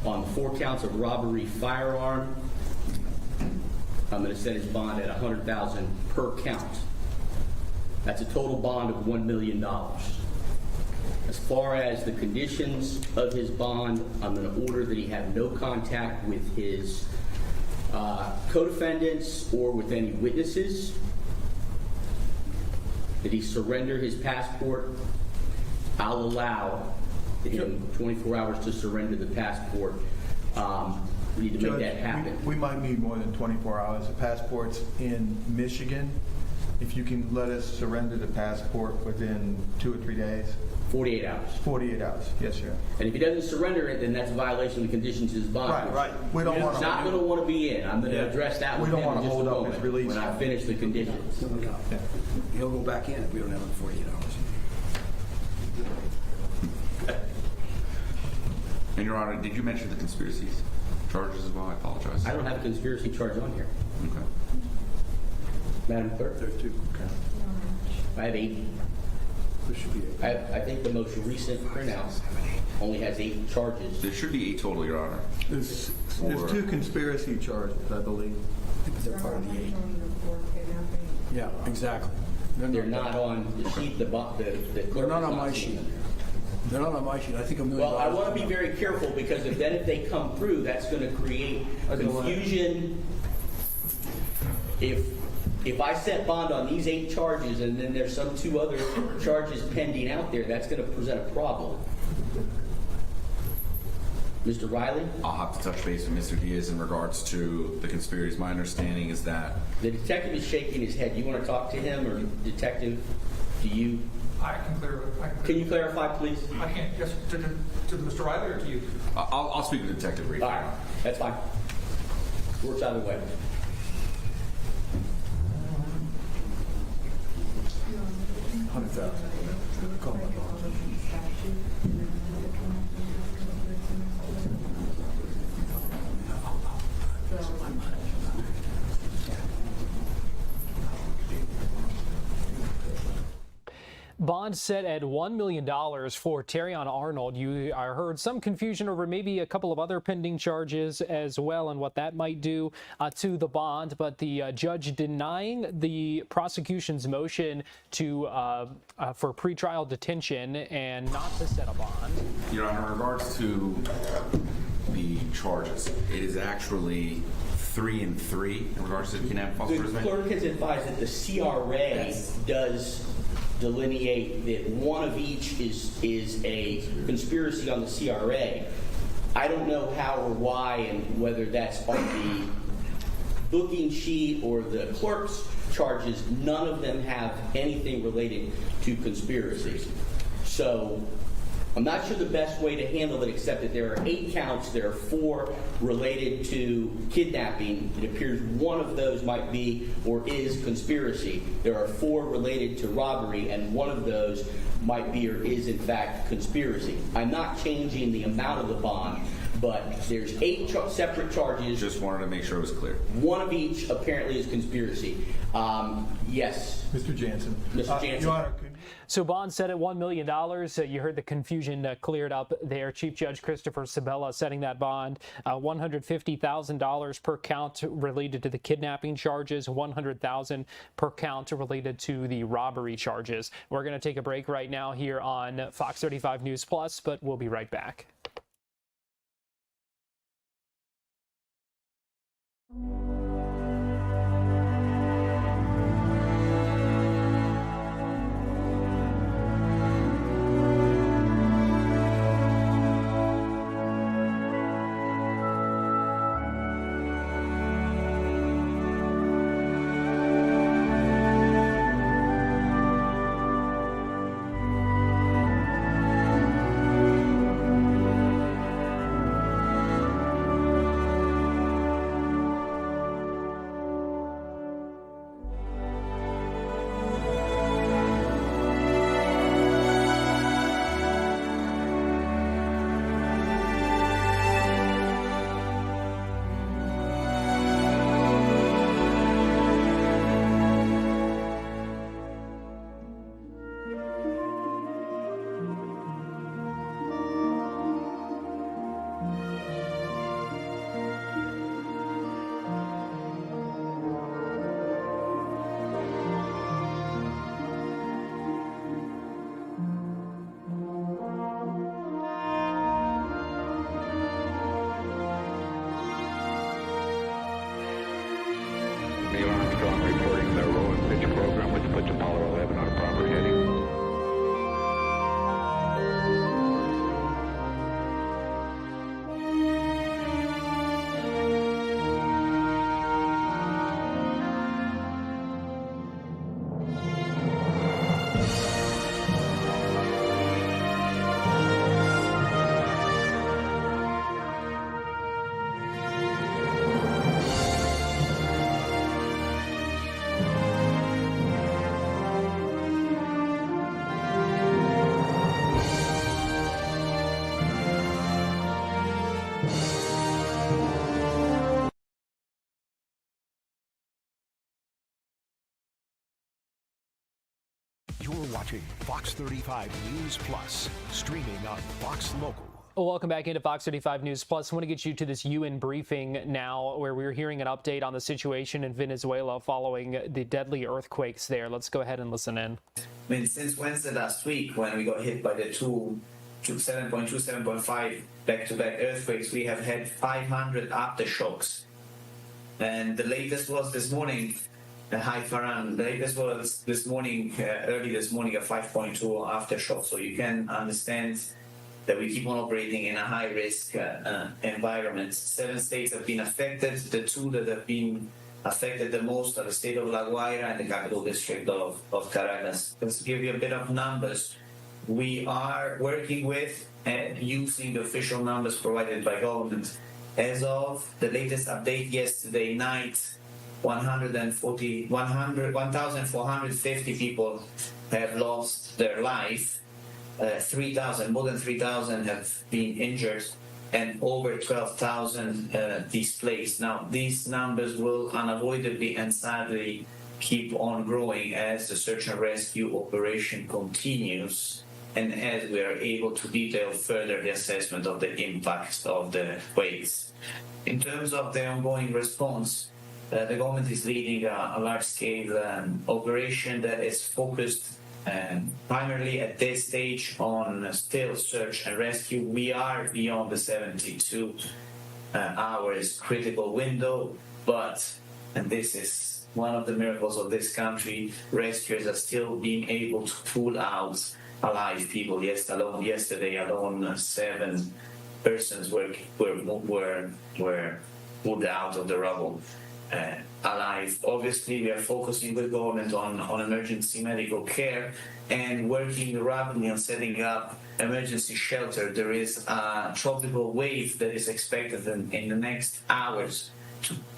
On the 4 counts of robbery, firearm, I'm going to set his bond at $100,000 per count. That's a total bond of $1 million. As far as the conditions of his bond, I'm going to order that he have no contact with his co-defendants or with any witnesses, that he surrender his passport. I'll allow him 24 hours to surrender the passport. We need to make that happen. We might need more than 24 hours. The passport's in Michigan. If you can let us surrender the passport within 2 or 3 days. 48 hours. 48 hours, yes, sir. And if he doesn't surrender it, then that's a violation of the conditions of his bond. Right. We don't want He's not going to want to be in. I'm going to address that with him in just a moment when I finish the conditions. He'll go back in if we don't have him 48 hours. And Your Honor, did you mention the conspiracy charges as well? I apologize. I don't have a conspiracy charge on here. Okay. Madam Clerk? There's 2. Okay. I have 8. There should be 8. I think the most recent printout only has 8 charges. There should be 8 total, Your Honor. There's 2 conspiracy charges, I believe. I think they're part of the 8. Yeah, exactly. They're not on the sheet. The clerk They're not on my sheet. They're not on my sheet. I think $1 million. Well, I want to be very careful because if they come through, that's going to create confusion. If I set bond on these 8 charges and then there's some 2 other charges pending out there, that's going to present a problem. Mr. Riley? I'll have to touch base with Mr. Diaz in regards to the conspiracies. My understanding is that the detective is shaking his head. You want to talk to him, or detective? Do you? I can clarify. Can you clarify, please? I can't. Yes, to Mr. Riley or to you? I'll speak with the detective briefly. All right, that's fine. Works either way. $100,000. Call my boss. Bond set at $1 million for Terrion Arnold. I heard some confusion over maybe a couple of other pending charges as well and what that might do to the bond, but the judge denying the prosecution's motion to for pretrial detention and not to set a bond. Your Honor, in regards to the charges, it is actually 3 and 3 in regards to the kidnapping false imprisonment. The clerk has advised that the CRA does delineate that one of each is a conspiracy on the CRA. I don't know how or why and whether that's on the booking sheet or the clerk's charges. None of them have anything related to conspiracy. So I'm not sure the best way to handle it, except that there are 8 counts. There are 4 related to kidnapping. It appears one of those might be or is conspiracy. There are 4 related to robbery, and one of those might be or is in fact conspiracy. I'm not changing the amount of the bond, but there's 8 separate charges. Just wanted to make sure it was clear. One of each apparently is conspiracy. Yes. Mr. Jansen. Mr. Jansen. Your Honor, So bond set at $1 million. You heard the confusion cleared up there. Chief Judge Christopher Sabella setting that bond, $150,000 per count related to the kidnapping charges, $100,000 per count related to the robbery charges. We're going to take a break right now here on Fox 35 News Plus, but we'll be right back. Neil Armstrong reporting the roll and pitch program, which puts Apollo 11 on a proper heading. You're watching Fox 35 News Plus, streaming on Fox Local. Welcome back into Fox 35 News Plus. I want to get you to this UN briefing now, where we're hearing an update on the situation in Venezuela following the deadly earthquakes there. Let's go ahead and listen in. I mean, since Wednesday last week, when we got hit by the 7.2, 7.5 back-to-back earthquakes, we have had 500 aftershocks. And the latest was this morning, Hi Farhan, the latest was this morning, early this morning, a 5.2 aftershock. So you can understand that we keep on operating in a high-risk environment. 7 states have been affected. The 2 that have been affected the most are the state of La Guaira and the capital district of Caracas. Just to give you a bit of numbers, we are working with and using the official numbers provided by government. As of the latest update yesterday night, 1,450 people have lost their life. 3,000, more than 3,000 have been injured, and over 12,000 displaced. Now, these numbers will unavoidably and sadly keep on growing as the search and rescue operation continues, and as we are able to detail further the assessment of the impacts of the quakes. In terms of the ongoing response, the government is leading a large-scale operation that is focused primarily at this stage on still search and rescue. We are beyond the 72 hours critical window, but, and this is one of the miracles of this country, rescuers are still being able to pull out alive people. Yesterday alone, 7 persons were pulled out of the rubble. alive. Obviously, we are focusing with government on emergency medical care and working rapidly on setting up emergency shelter. There is a tropical wave that is expected in the next hours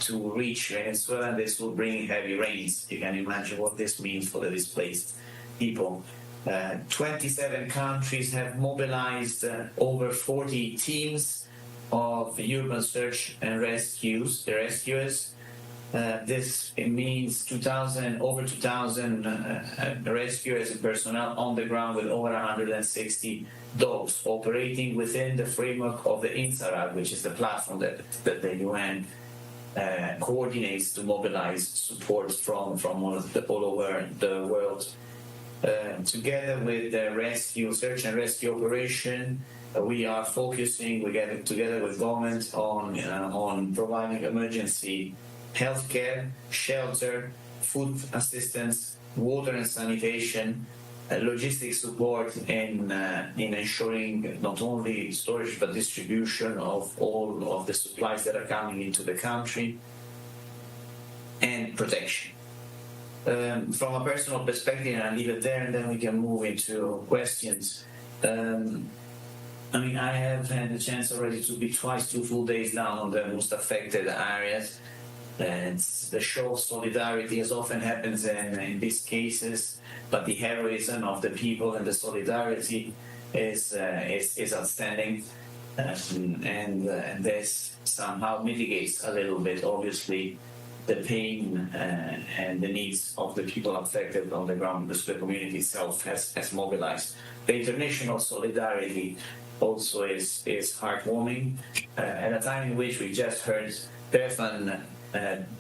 to reach Venezuela. This will bring heavy rains. You can imagine what this means for the displaced people. 27 countries have mobilized over 40 teams of urban search and rescuers. This means over 2,000 rescuers and personnel on the ground with over 160 dogs operating within the framework of the INSARAG, which is the platform that the UN coordinates to mobilize support from all over the world. Together with the search and rescue operation, we are focusing, together with government, on providing emergency healthcare, shelter, food assistance, water and sanitation, logistics support in ensuring not only storage but distribution of all of the supplies that are coming into the country, and protection. From a personal perspective, and I'll leave it there and then we can move into questions. I have had the chance already to be twice 2 full days down on the most affected areas. And the show of solidarity, as often happens in these cases, but the heroism of the people and the solidarity is outstanding. And this somehow mitigates a little bit, obviously, the pain and the needs of the people affected on the ground, because the community itself has mobilized. The international solidarity also is heartwarming. At a time in which we just heard Stefan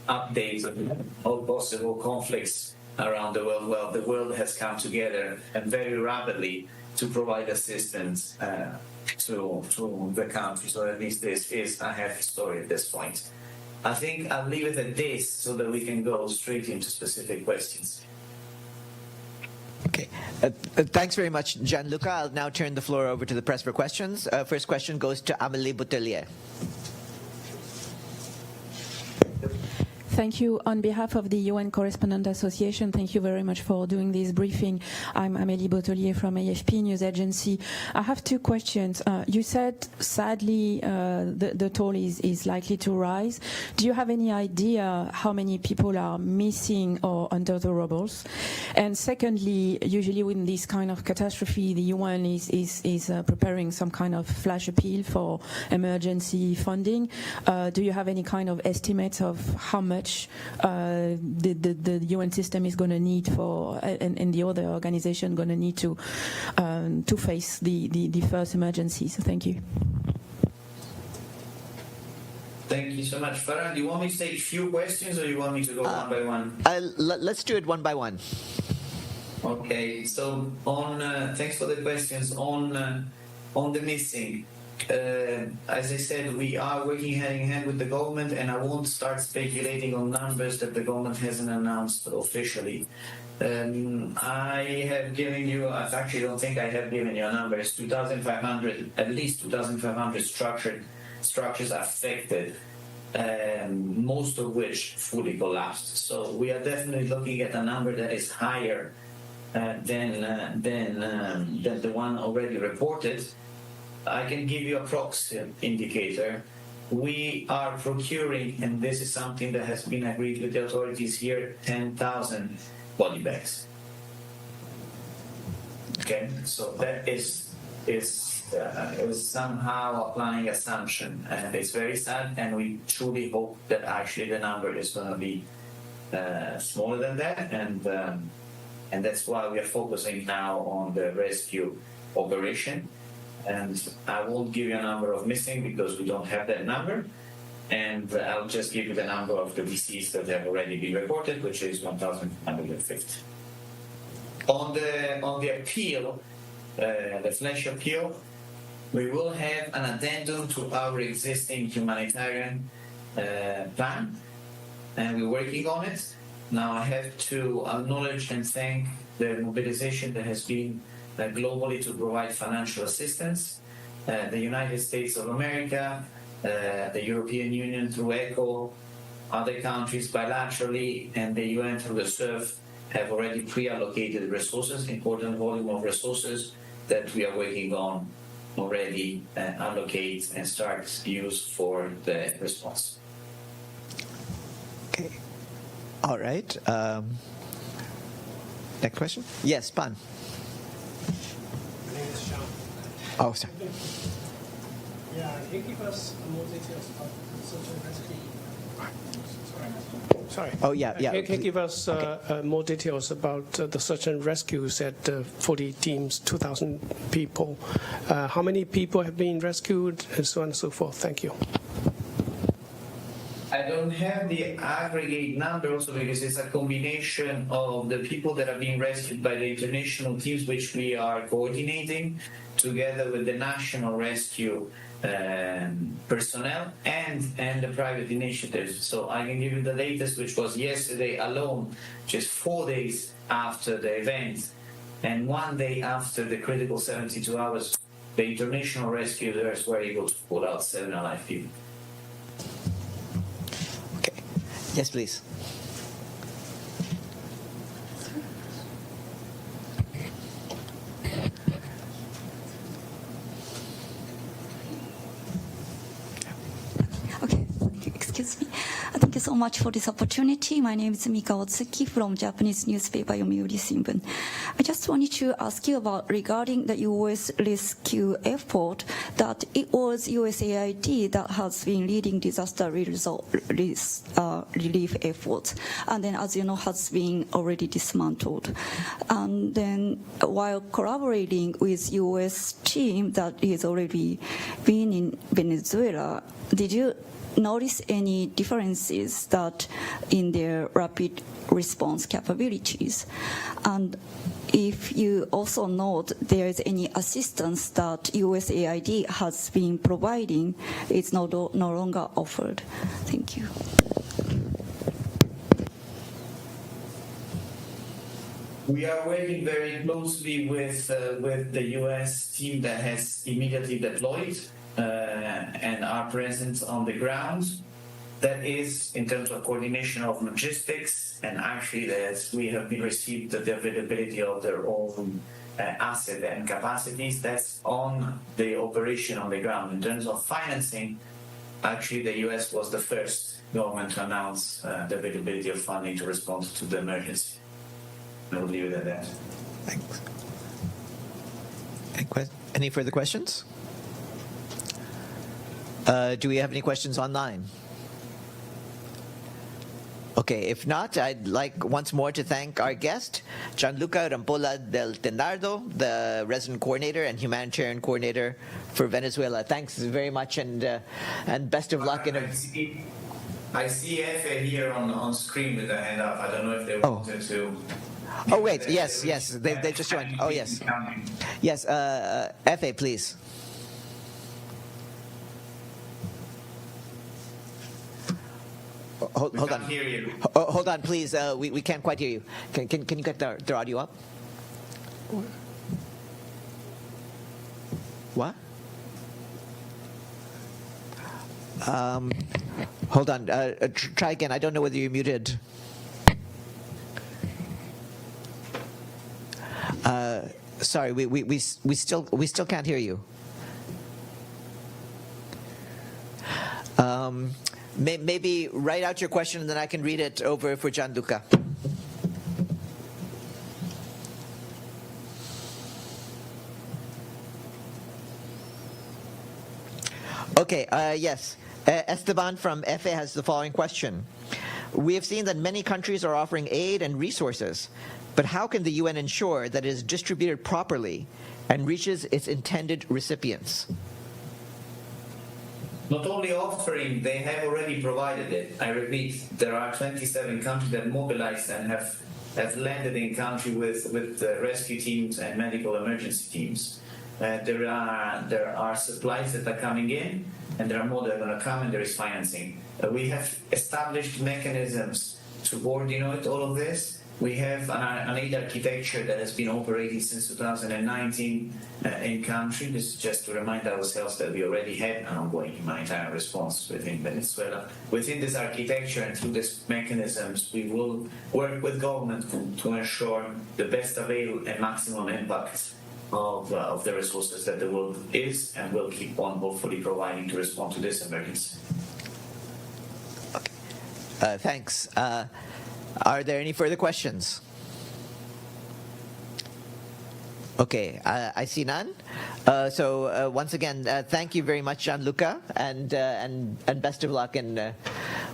updates of all possible conflicts around the world, well, the world has come together and very rapidly to provide assistance to the country. So at least this is a happy story at this point. I think I'll leave it at this so that we can go straight into specific questions. Okay. Thanks very much, Gianluca. I'll now turn the floor over to the press for questions. First question goes to Amélie Boutelier. Thank you. On behalf of the UN Correspondent Association, thank you very much for doing this briefing. I'm Amélie Boutelier from AFP News Agency. I have 2 questions. You said, sadly, the toll is likely to rise. Do you have any idea how many people are missing or under the rubble? And secondly, usually with this kind of catastrophe, the UN is preparing some kind of flash appeal for emergency funding. Do you have any kind of estimates of how much the UN system is going to need for, and the other organization going to need to face the first emergencies? Thank you. Thank you so much. Farah, do you want me to take a few questions or you want me to go one by one? Let's do it one by one. Okay, so thanks for the questions. On the missing, as I said, we are working hand in hand with the government, and I won't start speculating on numbers that the government hasn't announced officially. I have given you, I actually don't think I have given you a number. It's 2,500, at least 2,500 structures affected, most of which fully collapsed. So we are definitely looking at a number that is higher than the one already reported. I can give you a proxy indicator. We are procuring, and this is something that has been agreed with the authorities here, 10,000 body bags. Okay, so that is somehow applying assumption, and it's very sad, and we truly hope that actually the number is going to be smaller than that, and that's why we are focusing now on the rescue operation. And I won't give you a number of missing because we don't have that number. And I'll just give you the number of the deceased that have already been reported, which is 1,150. On the appeal, the flash appeal, we will have an addendum to our existing humanitarian plan, and we're working on it. Now I have to acknowledge and thank the mobilization that has been globally to provide financial assistance. The United States of America, the European Union through ECHO, other countries bilaterally and the UN through the SURF have already pre-allocated resources, important volume of resources that we are working on already allocate and start use for the response. Okay. All right. Next question? Yes, Pan. My name is Sean. Oh, sorry. Yeah, can you give us more details about the search and rescue? Sorry. Oh, yeah. Can you give us more details about the search and rescues at 40 teams, 2,000 people? How many people have been rescued, and so on and so forth? Thank you. I don't have the aggregate number also because it's a combination of the people that are being rescued by the international teams, which we are coordinating together with the national rescue personnel and the private initiatives. So I can give you the latest, which was yesterday alone, just 4 days after the event, and 1 day after the critical 72 hours, the international rescuers were able to pull out 7 alive people. Yes, please. Excuse me. Thank you so much for this opportunity. My name is Mika Otsuki from Japanese newspaper Yomiuri Shimbun. I just wanted to ask you about regarding the U.S. rescue effort, that it was USAID that has been leading disaster relief efforts, and then, as you know, has been already dismantled. And then, while collaborating with U.S. team that is already been in Venezuela, did you notice any differences that in their rapid response capabilities? And if you also note there is any assistance that USAID has been providing, it's no longer offered. Thank you. We are working very closely with the U.S. team that has immediately deployed and are present on the ground. That is in terms of coordination of logistics, and actually that we have been received the availability of their own asset and capacities. That's on the operation on the ground. In terms of financing, actually the U.S. was the first government to announce the availability of funding to respond to the emergency. I will leave it at that. Thanks. Any further questions? Do we have any questions online? Okay, if not, I'd like once more to thank our guest, Gianluca Rampolla del Tenardo, the resident coordinator and humanitarian coordinator for Venezuela. Thanks very much, and best of luck. I see Efe here on screen with a hand up. I don't know if they wanted to. Oh wait, yes, they just joined. Oh yes, yes. Efe, please. Hold on. Hear you. Hold on, please. We can't quite hear you. Can you get their audio up? What? Hold on. Try again. I don't know whether you're muted. Sorry, we still can't hear you. Maybe write out your question and then I can read it over for Gianluca. Okay, yes. Esteban from EFE has the following question. We have seen that many countries are offering aid and resources, but how can the UN ensure that it is distributed properly and reaches its intended recipients? Not only offering, they have already provided it. I repeat, there are 27 countries that mobilized and have landed in country with rescue teams and medical emergency teams. There are supplies that are coming in, and there are more that are going to come, and there is financing. We have established mechanisms to coordinate all of this, We have an aid architecture that has been operating since 2019 in country. This is just to remind ourselves that we already had an ongoing humanitarian response within Venezuela. Within this architecture and through these mechanisms, we will work with government to ensure the best avail and maximum impact of the resources that the world is and will keep on hopefully providing to respond to this emergency. Thanks. Are there any further questions? Okay, I see none. So once again, thank you very much, Gianluca, and best of luck in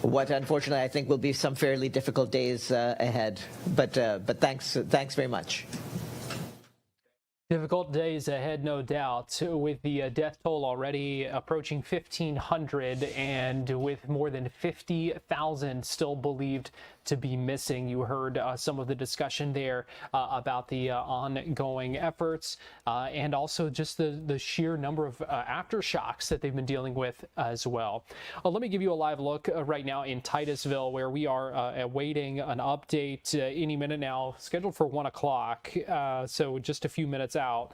what unfortunately I think will be some fairly difficult days ahead. But thanks very much. Difficult days ahead, no doubt, with the death toll already approaching 1,500 and with more than 50,000 still believed to be missing. You heard some of the discussion there about the ongoing efforts and also just the sheer number of aftershocks that they've been dealing with as well. Let me give you a live look right now in Titusville, where we are awaiting an update any minute now, scheduled for 1 o'clock, so just a few minutes out.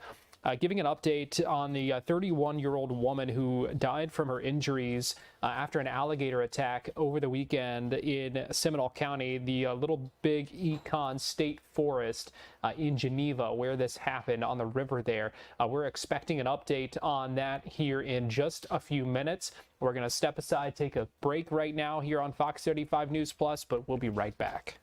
Giving an update on the 31-year-old woman who died from her injuries after an alligator attack over the weekend in Seminole County, the Little Big Econ State Forest in Geneva, where this happened on the river there. We're expecting an update on that here in just a few minutes. We're going to step aside, take a break right now here on Fox 35 News Plus, but we'll be right back.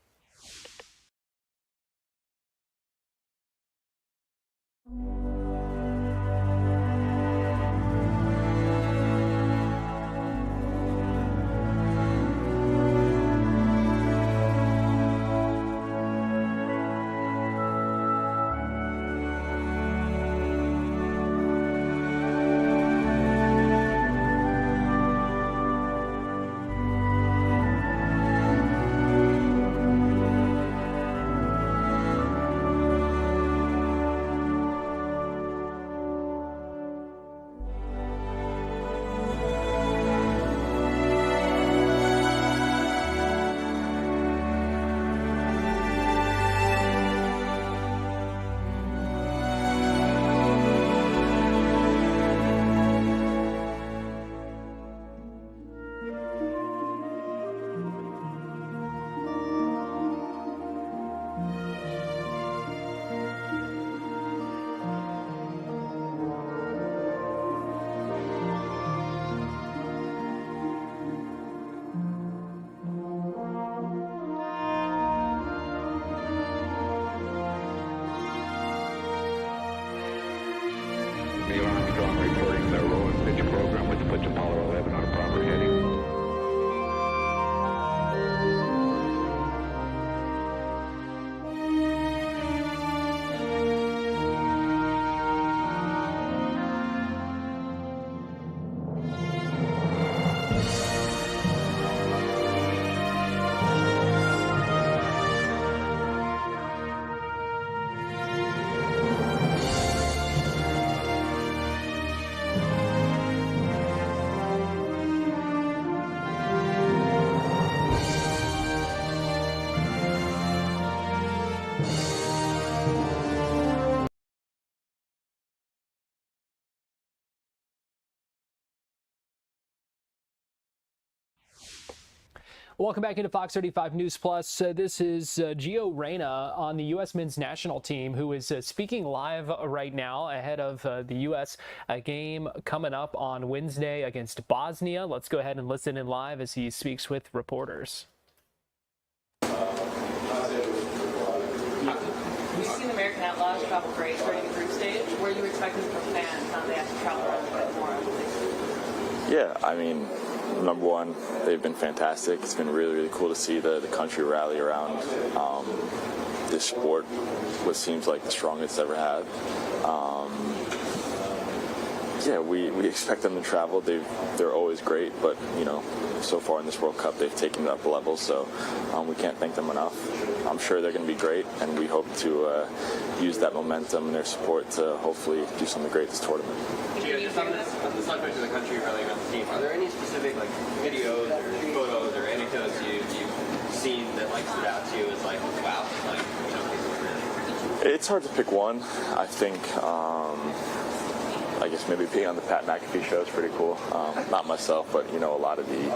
Reporting the roll and pitch program, which puts Apollo 11 on a proper heading. Welcome back into Fox 35 News Plus. This is Gio Reyna on the U.S. men's national team, who is speaking live right now ahead of the U.S. game coming up on Wednesday against Bosnia. Let's go ahead and listen in live as he speaks with reporters. We've seen American Outlaws travel great during the group stage. Where are you expecting from fans now they have to travel around a bit more? Yeah, I mean, number one, they've been fantastic. It's been really, really cool to see the country rally around this sport, what seems like the strongest it's ever had. Yeah, we expect them to travel. They're always great, but, you know, so far in this World Cup, they've taken it up a level, so we can't thank them enough. I'm sure they're going to be great, and we hope to use that momentum and their support to hopefully do something great this tournament. Just on the subject of the country rallying around the team, are there any specific videos or photos or anecdotes you've seen that stood out to you as wow, It's hard to pick one. I think, I guess maybe being on the Pat McAfee show is pretty cool. Not myself, but a lot of the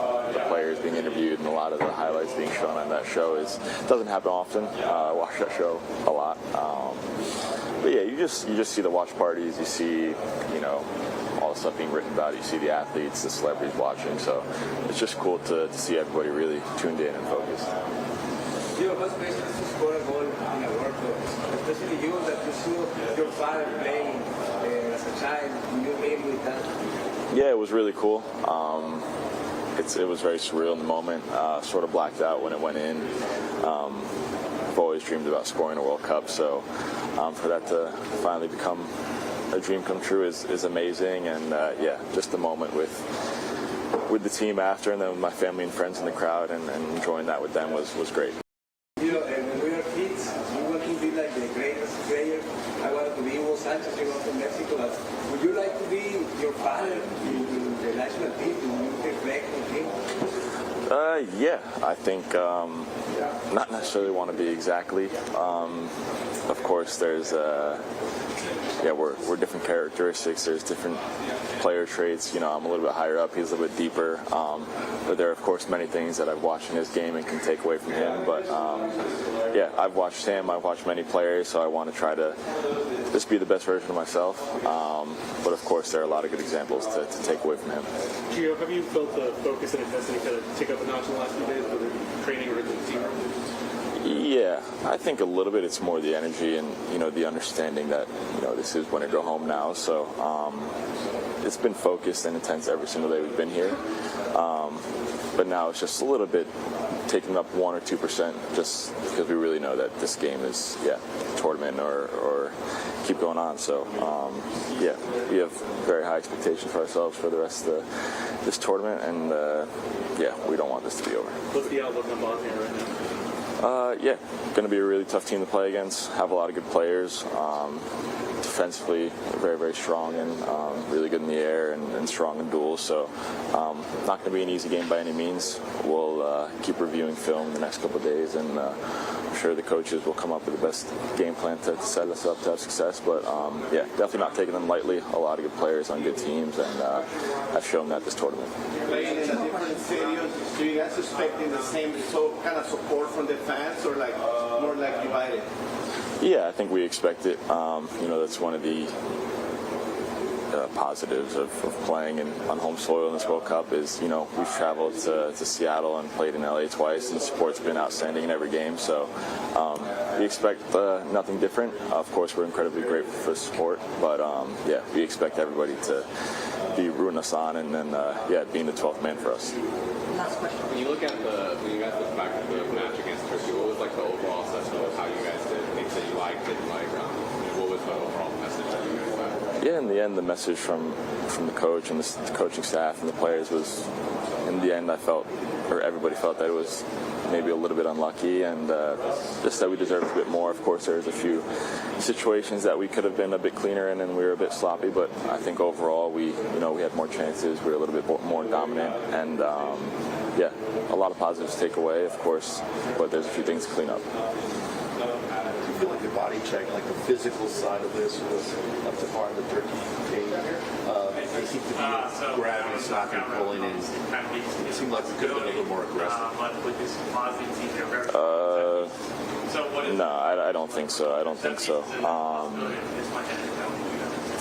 players being interviewed and a lot of the highlights being shown on that show doesn't happen often. I watch that show a lot. But yeah, you just see the watch parties. You see, all the stuff being written about it. You see the athletes, the celebrities watching. So it's just cool to see everybody really tuned in and focused. What's best to score a goal in a World Cup? Especially you that you saw your father playing as a child. You made with that. Yeah, it was really cool. It was very surreal in the moment. Sort of blacked out when it went in. I've always dreamed about scoring a World Cup, so for that to finally become a dream come true is amazing. And yeah, just the moment with the team after, and then with my family and friends in the crowd, and enjoying that with them was great. When we were kids, we wanted to be like the greatest player. I wanted to be Hugo Sanchez, from Mexico. Would you like to be your father in the national team? Do you reflect on him? Yeah, I think not necessarily want to be exactly. Of course, there's we're different characteristics. There's different player traits. I'm a little bit higher up. He's a little bit deeper. But there are, of course, many things that I've watched in his game and can take away from him. But yeah, I've watched him. I've watched many players, so I want to try to just be the best version of myself. But of course, there are a lot of good examples to take away from him. Gio, have you felt the focus and intensity kind of tick up a notch in the last few days, whether training or in the team room? Yeah, I think a little bit it's more the energy and, the understanding that, this is when I go home now. So it's been focused and intense every single day we've been here. But now it's just a little bit taking up 1 or 2% just because we really know that this game is, tournament or keep going on. So, yeah, we have very high expectations for ourselves for the rest of this tournament. And, we don't want this to be over. What's the outlook on Bosnia right now? Yeah, going to be a really tough team to play against. Have a lot of good players. Defensively, very, very strong and really good in the air and strong in duels. So not going to be an easy game by any means. We'll keep reviewing film the next couple of days, and I'm sure the coaches will come up with the best game plan to set us up to have success. But yeah, definitely not taking them lightly. A lot of good players on good teams, and I've shown that this tournament. Playing in a different stadium, do you guys expecting the same kind of support from the fans, or more divided? Yeah, I think we expect it. That's one of the positives of playing on home soil in this World Cup is, we've traveled to Seattle and played in LA twice, and the support's been outstanding in every game. So we expect nothing different. Of course, we're incredibly grateful for the support, but we expect everybody to be rooting us on and then, being the 12th man for us. Last question. When you guys look back at the match against Turkey, what was the overall assessment of how you guys did? Things that you liked, didn't like? What was the overall message that you guys had? Yeah, in the end, the message from the coach and the coaching staff and the players was, in the end, everybody felt that it was maybe a little bit unlucky, and just that we deserved a bit more. Of course, there's a few situations that we could have been a bit cleaner in, and we were a bit sloppy. But I think overall, we had more chances. We were a little bit more dominant, and a lot of positives to take away, of course. But there's a few things to clean up. Do you feel like your body check, like the physical side of this, was up to par in the Turkey game? They seem to be grabbing, slapping, pulling in. It seemed like we could have been a little more aggressive. No, I don't think so.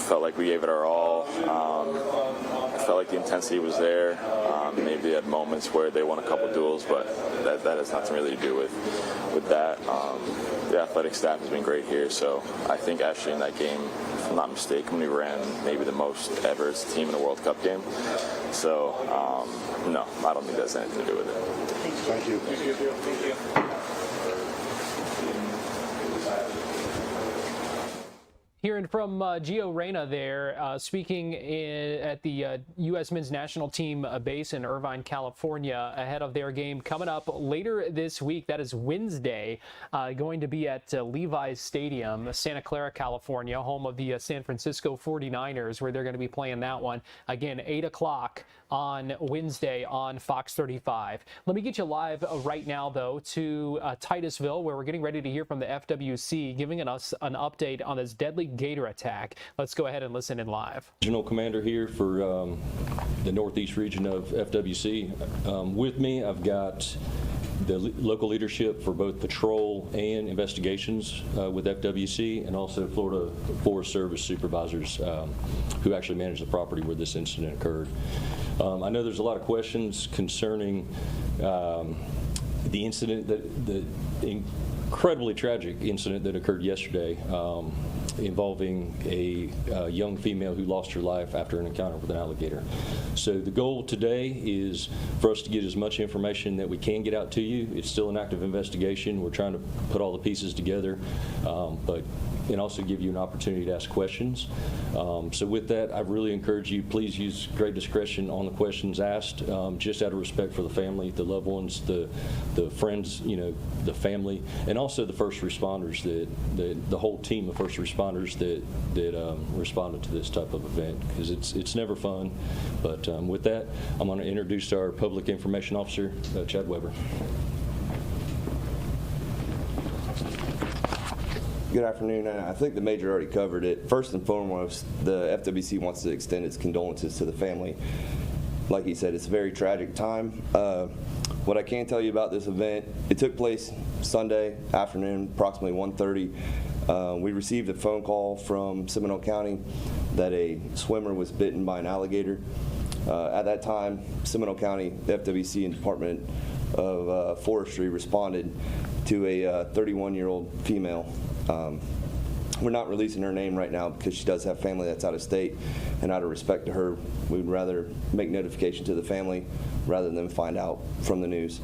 Felt like we gave it our all. I felt like the intensity was there. Maybe they had moments where they won a couple duels, but that has nothing really to do with that. The athletic staff has been great here, so I think actually in that game, if I'm not mistaken, we ran maybe the most ever as a team in a World Cup game. So, no, I don't think that's anything to do with it. Thank you. Hearing from Gio Reyna there, speaking at the U.S. men's national team base in Irvine, California, ahead of their game coming up later this week. That is Wednesday, going to be at Levi's Stadium, Santa Clara, California, home of the San Francisco 49ers, where they're going to be playing that one. Again, 8 o'clock on Wednesday on Fox 35. Let me get you live right now, though, to Titusville, where we're getting ready to hear from the FWC, giving us an update on this deadly Gator attack. Let's go ahead and listen in live. Regional Commander here for the Northeast region of FWC. With me, I've got the local leadership for both patrol and investigations with FWC, and also Florida Forest Service supervisors who actually manage the property where this incident occurred. I know there's a lot of questions concerning the incident, the incredibly tragic incident that occurred yesterday involving a young female who lost her life after an encounter with an alligator. So the goal today is for us to get as much information that we can get out to you. It's still an active investigation. We're trying to put all the pieces together, and also give you an opportunity to ask questions. So with that, I really encourage you, please use great discretion on the questions asked, just out of respect for the family, the loved ones, the friends, the family, and also the first responders, the whole team of first responders that responded to this type of event, because it's never fun. But with that, I'm going to introduce our Public Information Officer, Chad Weber. Good afternoon. I think the Major already covered it. First and foremost, the FWC wants to extend its condolences to the family. Like he said, it's a very tragic time. What I can tell you about this event, it took place Sunday afternoon, approximately 1:30. We received a phone call from Seminole County that a swimmer was bitten by an alligator. At that time, Seminole County, the FWC, and Department of Forestry responded to a 31-year-old female. We're not releasing her name right now because she does have family that's out of state, and out of respect to her, we'd rather make notification to the family rather than find out from the news.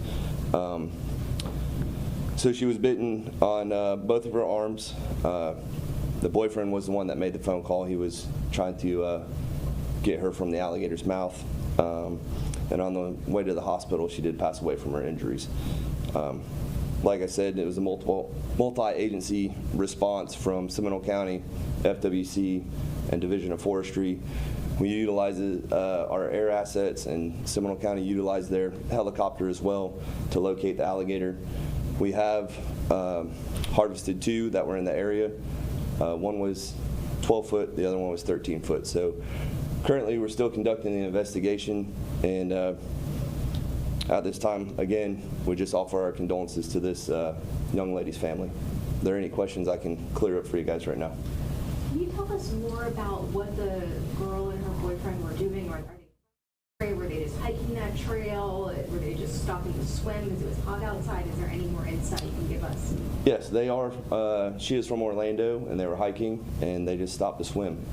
So she was bitten on both of her arms. The boyfriend was the one that made the phone call. He was trying to get her from the alligator's mouth. And on the way to the hospital, she did pass away from her injuries. Like I said, it was a multi-agency response from Seminole County, FWC, and Division of Forestry. We utilized our air assets, and Seminole County utilized their helicopter as well to locate the alligator. We have harvested 2 that were in the area. One was 12 foot, the other one was 13 foot. So currently we're still conducting the investigation, and at this time, again, we just offer our condolences to this young lady's family. If there are any questions, I can clear up for you guys right now. Can you tell us more about what the girl and her boyfriend were doing? Were they just hiking that trail? Were they just stopping to swim because it was hot outside? Is there any more insight you can give us? Yes, they are. She is from Orlando, and they were hiking, and they just stopped to swim.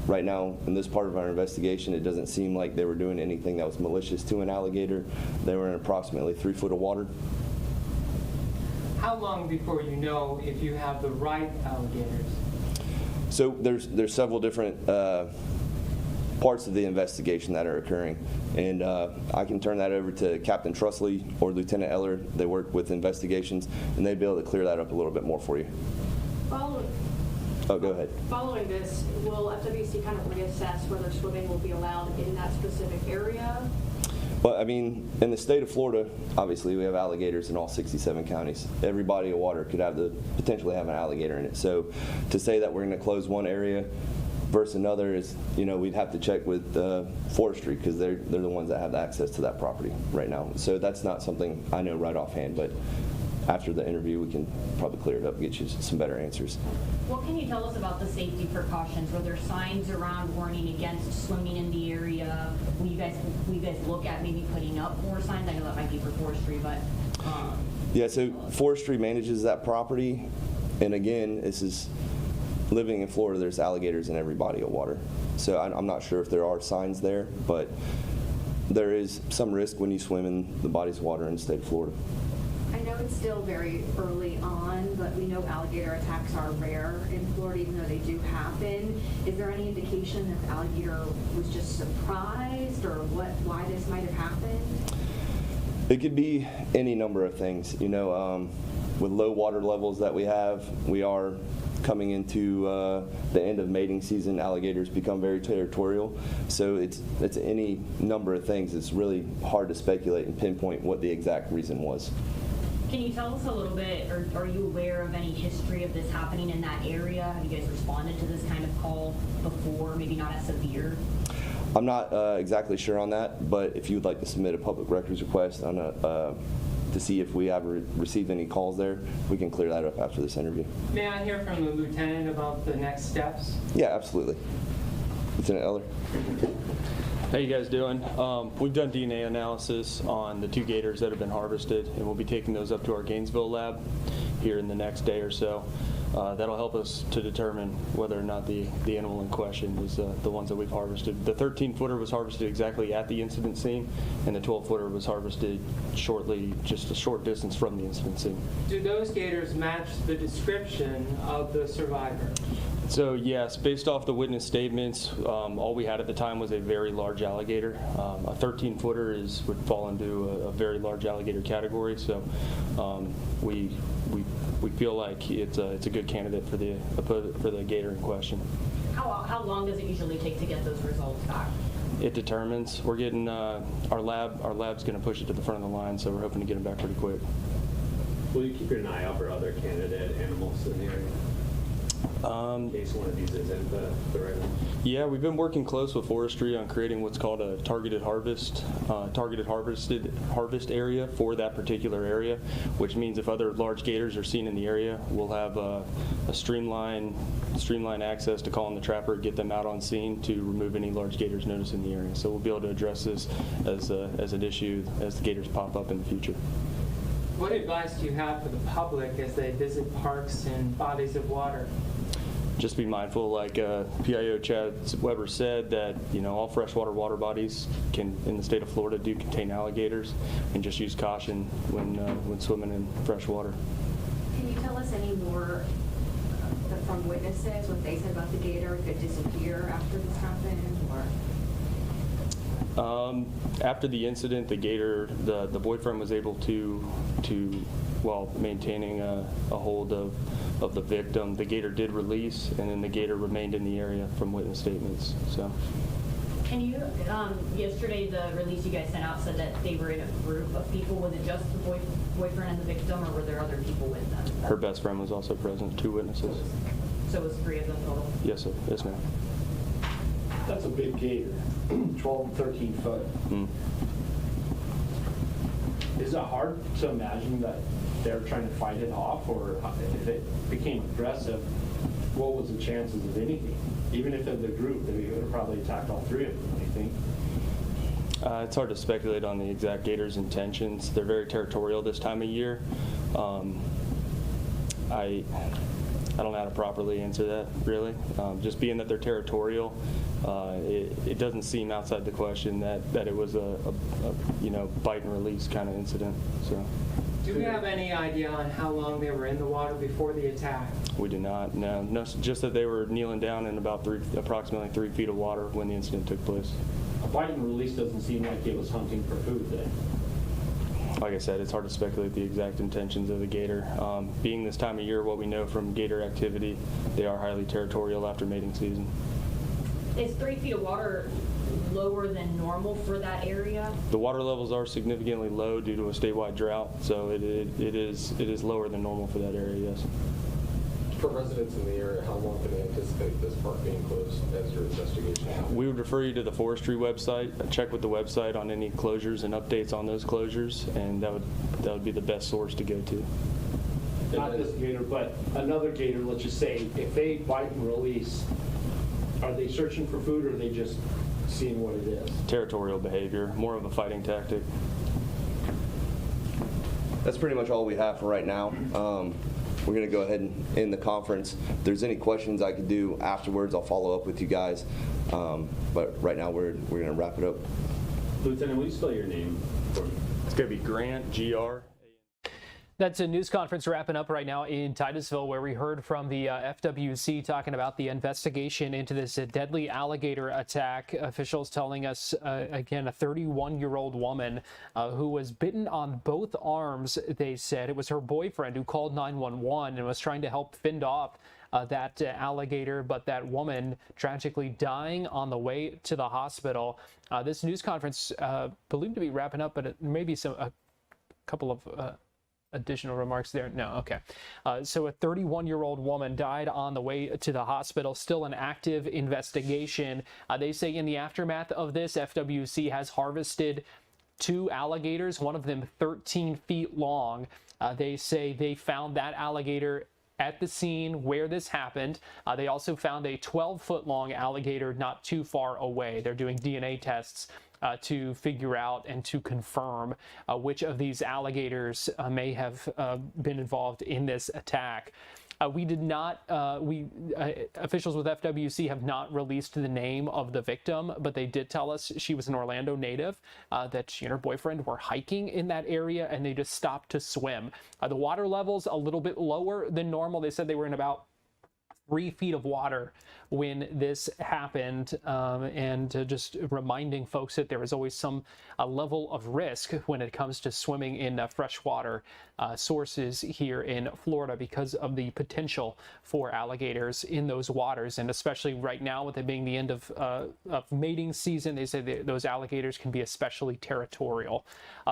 Right now, in this part of our investigation, it doesn't seem like they were doing anything that was malicious to an alligator. They were in approximately 3 foot of water. How long before you know if you have the right alligators? So there's several different parts of the investigation that are occurring, and I can turn that over to Captain Trusley or Lieutenant Eller. They work with investigations, and they'd be able to clear that up a little bit more for you. Oh, go ahead. Following this, will FWC kind of reassess whether swimming will be allowed in that specific area? Well, I mean, in the state of Florida, obviously we have alligators in all 67 counties. Every body of water could have potentially have an alligator in it. So to say that we're going to close one area versus another is, we'd have to check with forestry, because they're the ones that have access to that property right now. So that's not something I know right offhand, but after the interview, we can probably clear it up and get you some better answers. What can you tell us about the safety precautions? Were there signs around warning against swimming in the area? Will you guys look at maybe putting up more signs? I know that might be for forestry, but yeah. So forestry manages that property, and again, this is living in Florida. There's alligators in every body of water, so I'm not sure if there are signs there, but there is some risk when you swim in the bodies of water in the state of Florida. I know it's still very early on, but we know alligator attacks are rare in Florida, even though they do happen. Is there any indication that the alligator was just surprised, or why this might have happened? It could be any number of things. You know, with low water levels that we have, we are coming into the end of mating season. Alligators become very territorial, so it's any number of things. It's really hard to speculate and pinpoint what the exact reason was. Can you tell us a little bit, or are you aware of any history of this happening in that area? Have you guys responded to this kind of call before, maybe not as severe? I'm not exactly sure on that, but if you would like to submit a public records request on to see if we ever received any calls there, we can clear that up after this interview. May I hear from the lieutenant about the next steps? Yeah, absolutely. Lieutenant Eller. How you guys doing? We've done DNA analysis on the 2 gators that have been harvested, and we'll be taking those up to our Gainesville lab here in the next day or so. That'll help us to determine whether or not the animal in question is the ones that we've harvested. The 13-footer was harvested exactly at the incident scene, and the 12-footer was harvested shortly, just a short distance from the incident scene. Do those gators match the description of the survivor? So yes, based off the witness statements, all we had at the time was a very large alligator. A 13-footer would fall into a very large alligator category. So we feel like it's a good candidate for the gator in question. How long does it usually take to get those results back? It determines. We're getting our lab's going to push it to the front of the line, so we're hoping to get them back pretty quick. Will you keep an eye out for other candidate animals in the area? In case one of these isn't the right one? Yeah, we've been working close with forestry on creating what's called a targeted harvest area for that particular area, which means if other large gators are seen in the area, we'll have a streamline access to call on the trapper, get them out on scene to remove any large gators noticed in the area. So we'll be able to address this as an issue as the gators pop up in the future. What advice do you have for the public as they visit parks and bodies of water? Just be mindful, like PIO Chad Weber said, that all freshwater water bodies in the state of Florida do contain alligators, and just use caution when swimming in fresh water. Can you tell us any more from witnesses what they said about the gator? It could disappear after this happened, or? After the incident, the gator, the boyfriend was able to while maintaining a hold of the victim, the gator did release, and then the gator remained in the area from witness statements. So. Can you, yesterday the release you guys sent out said that they were in a group of people. Was it just the boyfriend and the victim, or were there other people with them? Her best friend was also present, 2 witnesses. So it was 3 of them total? Yes, sir. Yes, ma'am. That's a big gator, 12 and 13 foot. Mm. Is it hard to imagine that they're trying to fight it off, or if it became aggressive, what was the chances of anything? Even if they're the group, they would have probably attacked all 3 of them, do you think? It's hard to speculate on the exact gator's intentions. They're very territorial this time of year. I don't know how to properly answer that, really. Just being that they're territorial, it doesn't seem outside the question that it was a bite and release kind of incident. So. Do we have any idea on how long they were in the water before the attack? We do not. No, just that they were kneeling down in about approximately 3 feet of water when the incident took place. A bite and release doesn't seem like it was hunting for food then. Like I said, it's hard to speculate the exact intentions of the gator. Being this time of year, what we know from gator activity, they are highly territorial after mating season. Is 3 feet of water lower than normal for that area? The water levels are significantly low due to a statewide drought, so it is lower than normal for that area, yes. For residents in the area, how long can they anticipate this park being closed as your investigation? We would refer you to the forestry website. Check with the website on any closures and updates on those closures, and that would be the best source to go to. Not this gator, but another gator, let's just say, if they bite and release, are they searching for food, or are they just seeing what it is? Territorial behavior, more of a fighting tactic. That's pretty much all we have for right now. We're going to go ahead and end the conference. If there's any questions I could do afterwards, I'll follow up with you guys. But right now, we're going to wrap it up. Lieutenant, will you spell your name for me? It's going to be Grant, G-R. That's a news conference wrapping up right now in Titusville, where we heard from the FWC talking about the investigation into this deadly alligator attack. Officials telling us, again, a 31-year-old woman who was bitten on both arms, they said. It was her boyfriend who called 911 and was trying to help fend off that alligator, but that woman tragically dying on the way to the hospital. This news conference believed to be wrapping up, but maybe a couple of additional remarks there? No, okay. So a 31-year-old woman died on the way to the hospital. Still an active investigation. They say in the aftermath of this, FWC has harvested 2 alligators, one of them 13 feet long. They say they found that alligator at the scene where this happened. They also found a 12-foot long alligator not too far away. They're doing DNA tests to figure out and to confirm which of these alligators may have been involved in this attack. We did not, officials with FWC have not released the name of the victim, but they did tell us she was an Orlando native, that she and her boyfriend were hiking in that area and they just stopped to swim. The water level's a little bit lower than normal. They said they were in about 3 feet of water when this happened, and just reminding folks that there is always some level of risk when it comes to swimming in freshwater sources here in Florida because of the potential for alligators in those waters, and especially right now with it being the end of mating season, they say that those alligators can be especially territorial.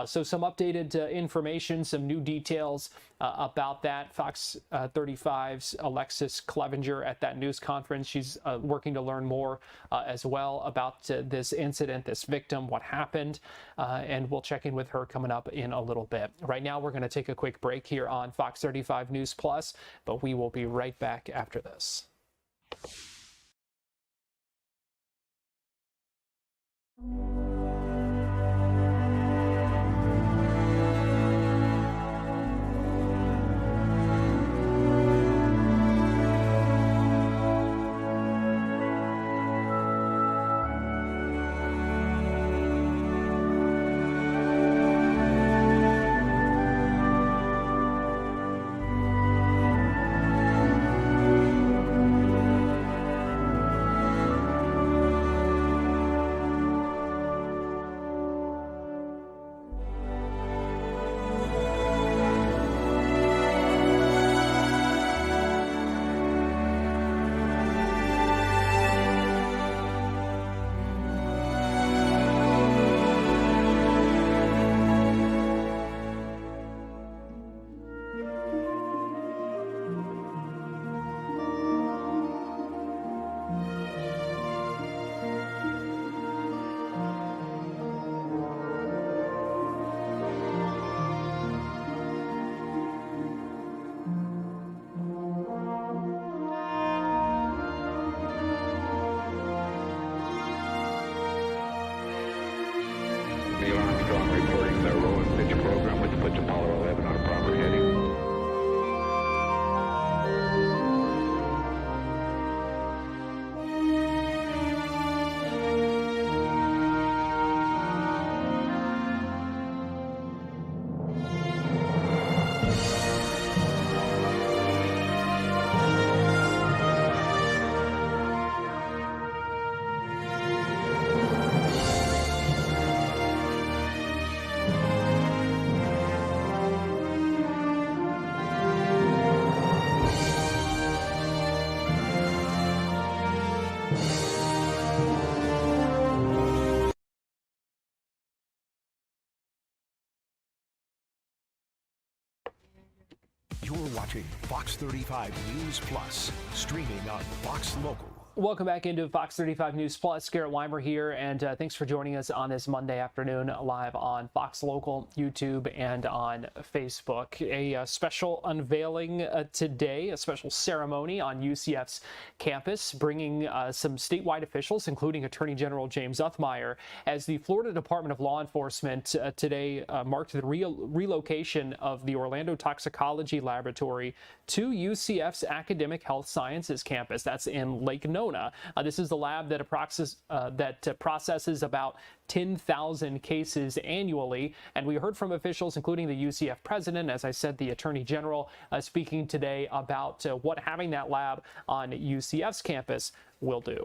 So some updated information, some new details about that. Fox 35's Alexis Clevenger at that news conference. She's working to learn more as well about this incident, this victim, what happened, and we'll check in with her coming up in a little bit. Right now, we're going to take a quick break here on Fox 35 News Plus, but we will be right back after this. Reporting the roll and pitch program, which puts Apollo 11 on a proper heading. You're watching Fox 35 News Plus, streaming on Fox Local. Welcome back into Fox 35 News Plus. Garrett Wymer here, and thanks for joining us on this Monday afternoon live on Fox Local, YouTube, and on Facebook. A special unveiling today, a special ceremony on UCF's campus, bringing some statewide officials, including Attorney General James Uthmeier, as the Florida Department of Law Enforcement today marked the relocation of the Orlando Toxicology Laboratory to UCF's Academic Health Sciences campus. That's in Lake Nona. This is the lab that processes about 10,000 cases annually. And we heard from officials, including the UCF president, as I said, the Attorney General, speaking today about what having that lab on UCF's campus will do.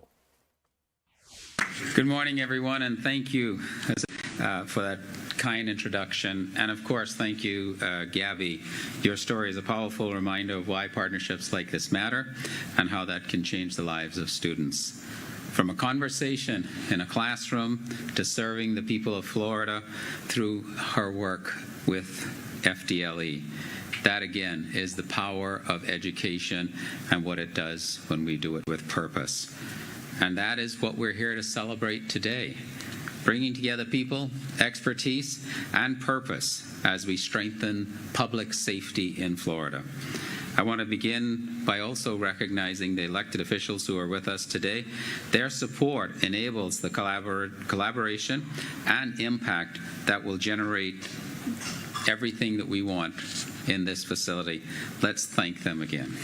Good morning, everyone, and thank you for that kind introduction. And of course, thank you, Gabby. Your story is a powerful reminder of why partnerships like this matter and how that can change the lives of students. From a conversation in a classroom to serving the people of Florida through her work with FDLE. That, again, is the power of education and what it does when we do it with purpose. And that is what we're here to celebrate today, bringing together people, expertise, and purpose as we strengthen public safety in Florida. I want to begin by also recognizing the elected officials who are with us today. Their support enables the collaboration and impact that will generate everything that we want in this facility. Let's thank them again.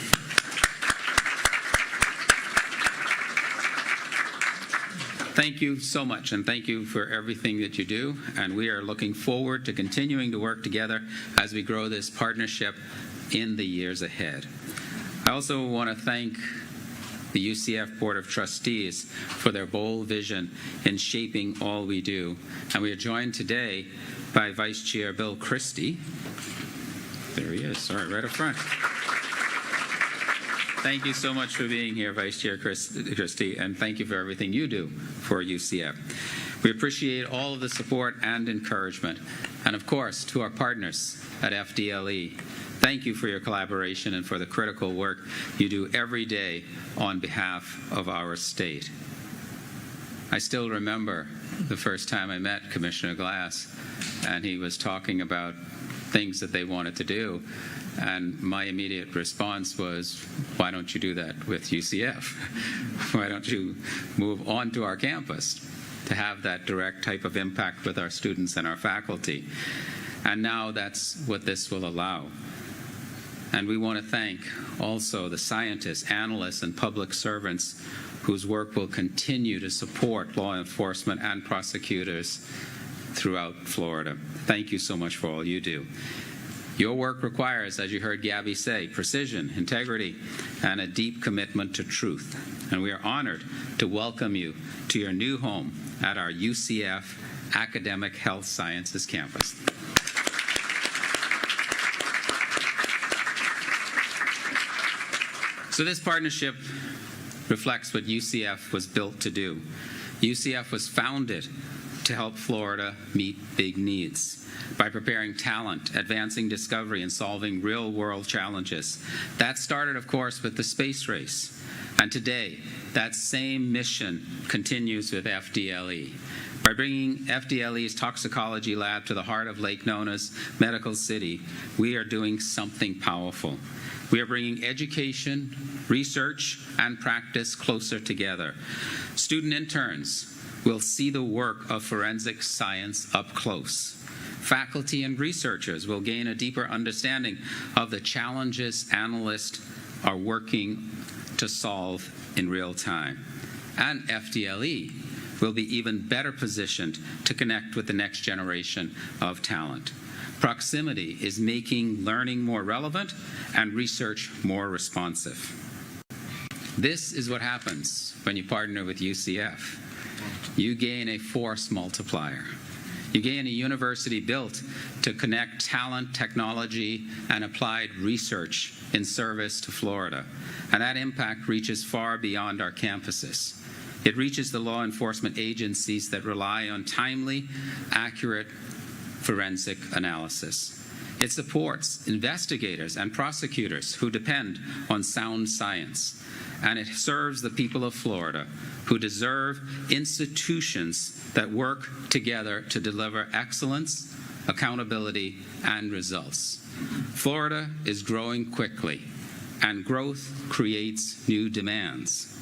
Thank you so much, and thank you for everything that you do. And we are looking forward to continuing to work together as we grow this partnership in the years ahead. I also want to thank the UCF Board of Trustees for their bold vision in shaping all we do. And we are joined today by Vice Chair Bill Christie. There he is, all right up front. Thank you so much for being here, Vice Chair Christie, and thank you for everything you do for UCF. We appreciate all of the support and encouragement. And of course, to our partners at FDLE, thank you for your collaboration and for the critical work you do every day on behalf of our state. I still remember the first time I met Commissioner Glass, and he was talking about things that they wanted to do. And my immediate response was, why don't you do that with UCF? Why don't you move on to our campus to have that direct type of impact with our students and our faculty? And now that's what this will allow. And we want to thank also the scientists, analysts, and public servants whose work will continue to support law enforcement and prosecutors throughout Florida. Thank you so much for all you do. Your work requires, as you heard Gabby say, precision, integrity, and a deep commitment to truth. And we are honored to welcome you to your new home at our UCF Academic Health Sciences campus. So this partnership reflects what UCF was built to do. UCF was founded to help Florida meet big needs by preparing talent, advancing discovery, and solving real-world challenges. That started, of course, with the space race. And today, that same mission continues with FDLE. By bringing FDLE's toxicology lab to the heart of Lake Nona's medical city, we are doing something powerful. We are bringing education, research, and practice closer together. Student interns will see the work of forensic science up close. Faculty and researchers will gain a deeper understanding of the challenges analysts are working to solve in real time. And FDLE will be even better positioned to connect with the next generation of talent. Proximity is making learning more relevant and research more responsive. This is what happens when you partner with UCF. You gain a force multiplier. You gain a university built to connect talent, technology, and applied research in service to Florida. And that impact reaches far beyond our campuses. It reaches the law enforcement agencies that rely on timely, accurate forensic analysis. It supports investigators and prosecutors who depend on sound science. And it serves the people of Florida who deserve institutions that work together to deliver excellence, accountability, and results. Florida is growing quickly, and growth creates new demands.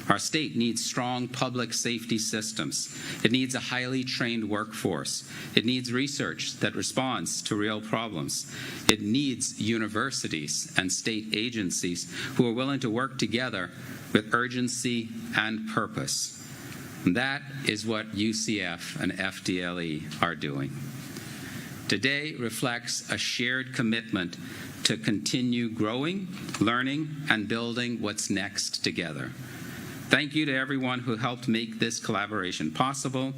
Our state needs strong public safety systems. It needs a highly trained workforce. It needs research that responds to real problems. It needs universities and state agencies who are willing to work together with urgency and purpose. And that is what UCF and FDLE are doing. Today reflects a shared commitment to continue growing, learning, and building what's next together. Thank you to everyone who helped make this collaboration possible.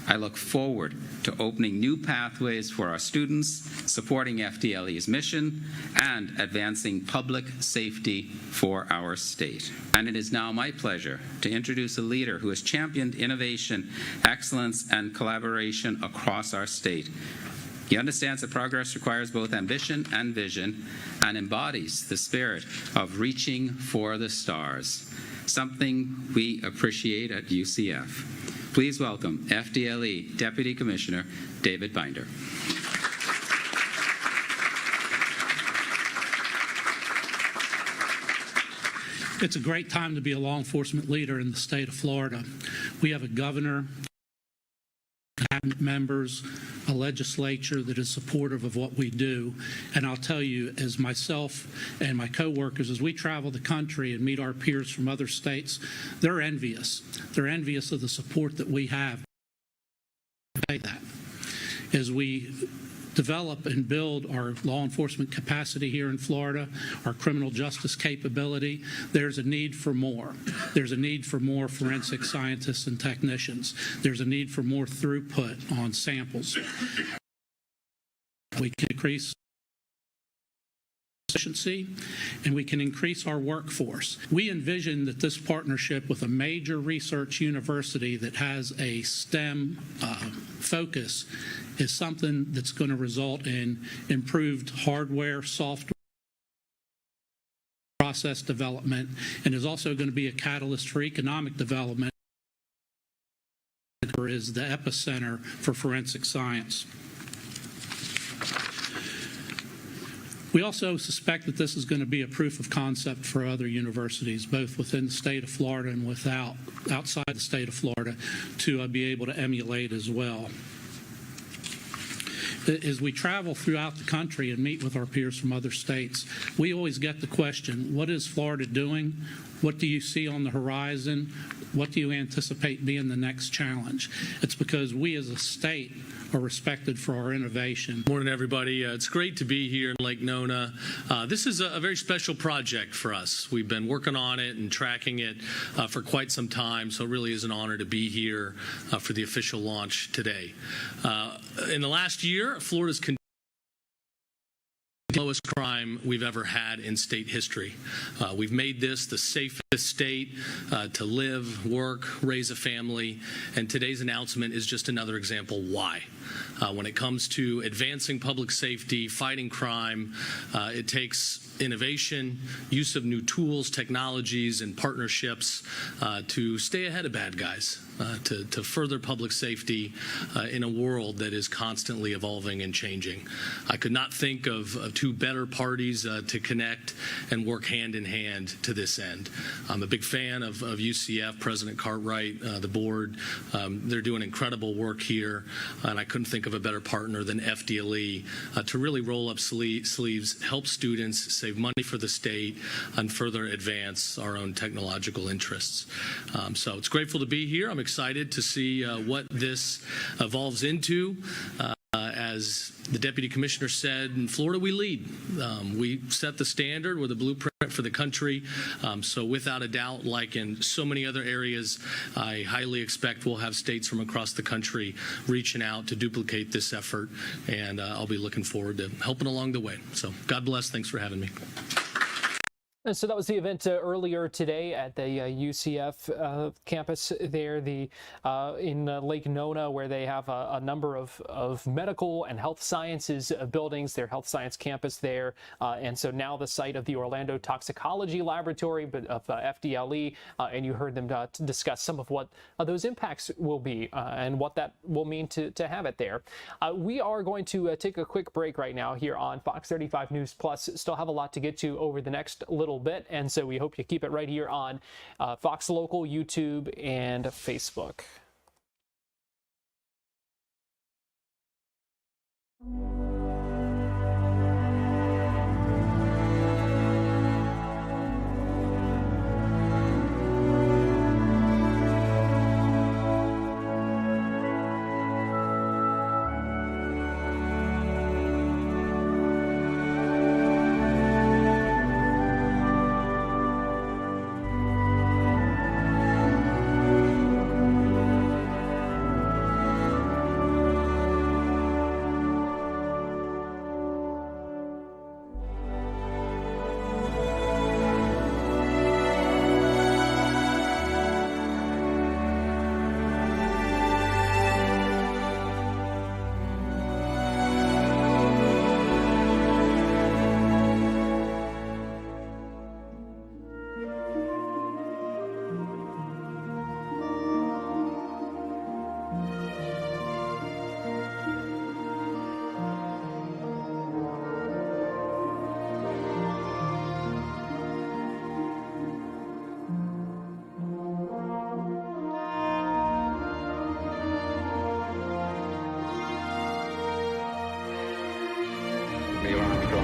I look forward to opening new pathways for our students, supporting FDLE's mission, and advancing public safety for our state. And it is now my pleasure to introduce a leader who has championed innovation, excellence, and collaboration across our state. He understands that progress requires both ambition and vision and embodies the spirit of reaching for the stars, something we appreciate at UCF. Please welcome FDLE Deputy Commissioner David Binder. It's a great time to be a law enforcement leader in the state of Florida. We have a governor, cabinet members, a legislature that is supportive of what we do. And I'll tell you, as myself and my coworkers, as we travel the country and meet our peers from other states, they're envious. They're envious of the support that we have. As we develop and build our law enforcement capacity here in Florida, our criminal justice capability, there's a need for more. There's a need for more forensic scientists and technicians. There's a need for more throughput on samples. We can increase efficiency, and we can increase our workforce. We envision that this partnership with a major research university that has a STEM focus is something that's going to result in improved hardware, software, process development, and is also going to be a catalyst for economic development. Is the epicenter for forensic science. We also suspect that this is going to be a proof of concept for other universities, both within the state of Florida and outside the state of Florida, to be able to emulate as well. As we travel throughout the country and meet with our peers from other states, we always get the question, what is Florida doing? What do you see on the horizon? What do you anticipate being the next challenge? It's because we as a state are respected for our innovation. Morning, everybody. It's great to be here in Lake Nona. This is a very special project for us. We've been working on it and tracking it for quite some time, so it really is an honor to be here for the official launch today. In the last year, Florida's lowest crime we've ever had in state history. We've made this the safest state to live, work, raise a family, and today's announcement is just another example why. When it comes to advancing public safety, fighting crime, it takes innovation, use of new tools, technologies, and partnerships to stay ahead of bad guys, to further public safety in a world that is constantly evolving and changing. I could not think of two better parties to connect and work hand in hand to this end. I'm a big fan of UCF, President Cartwright, the board. They're doing incredible work here, and I couldn't think of a better partner than FDLE to really roll up sleeves, help students, save money for the state, and further advance our own technological interests. So it's grateful to be here. I'm excited to see what this evolves into. As the Deputy Commissioner said, in Florida we lead. We set the standard with a blueprint for the country. So without a doubt, like in so many other areas, I highly expect we'll have states from across the country reaching out to duplicate this effort, and I'll be looking forward to helping along the way. So God bless. Thanks for having me. And so that was the event earlier today at the UCF campus there, in Lake Nona, where they have a number of medical and health sciences buildings, their health science campus there. And so now the site of the Orlando Toxicology Laboratory of FDLE, and you heard them discuss some of what those impacts will be and what that will mean to have it there. We are going to take a quick break right now here on Fox 35 News Plus. Still have a lot to get to over the next little little bit, and so we hope you keep it right here on Fox Local, YouTube, and Facebook.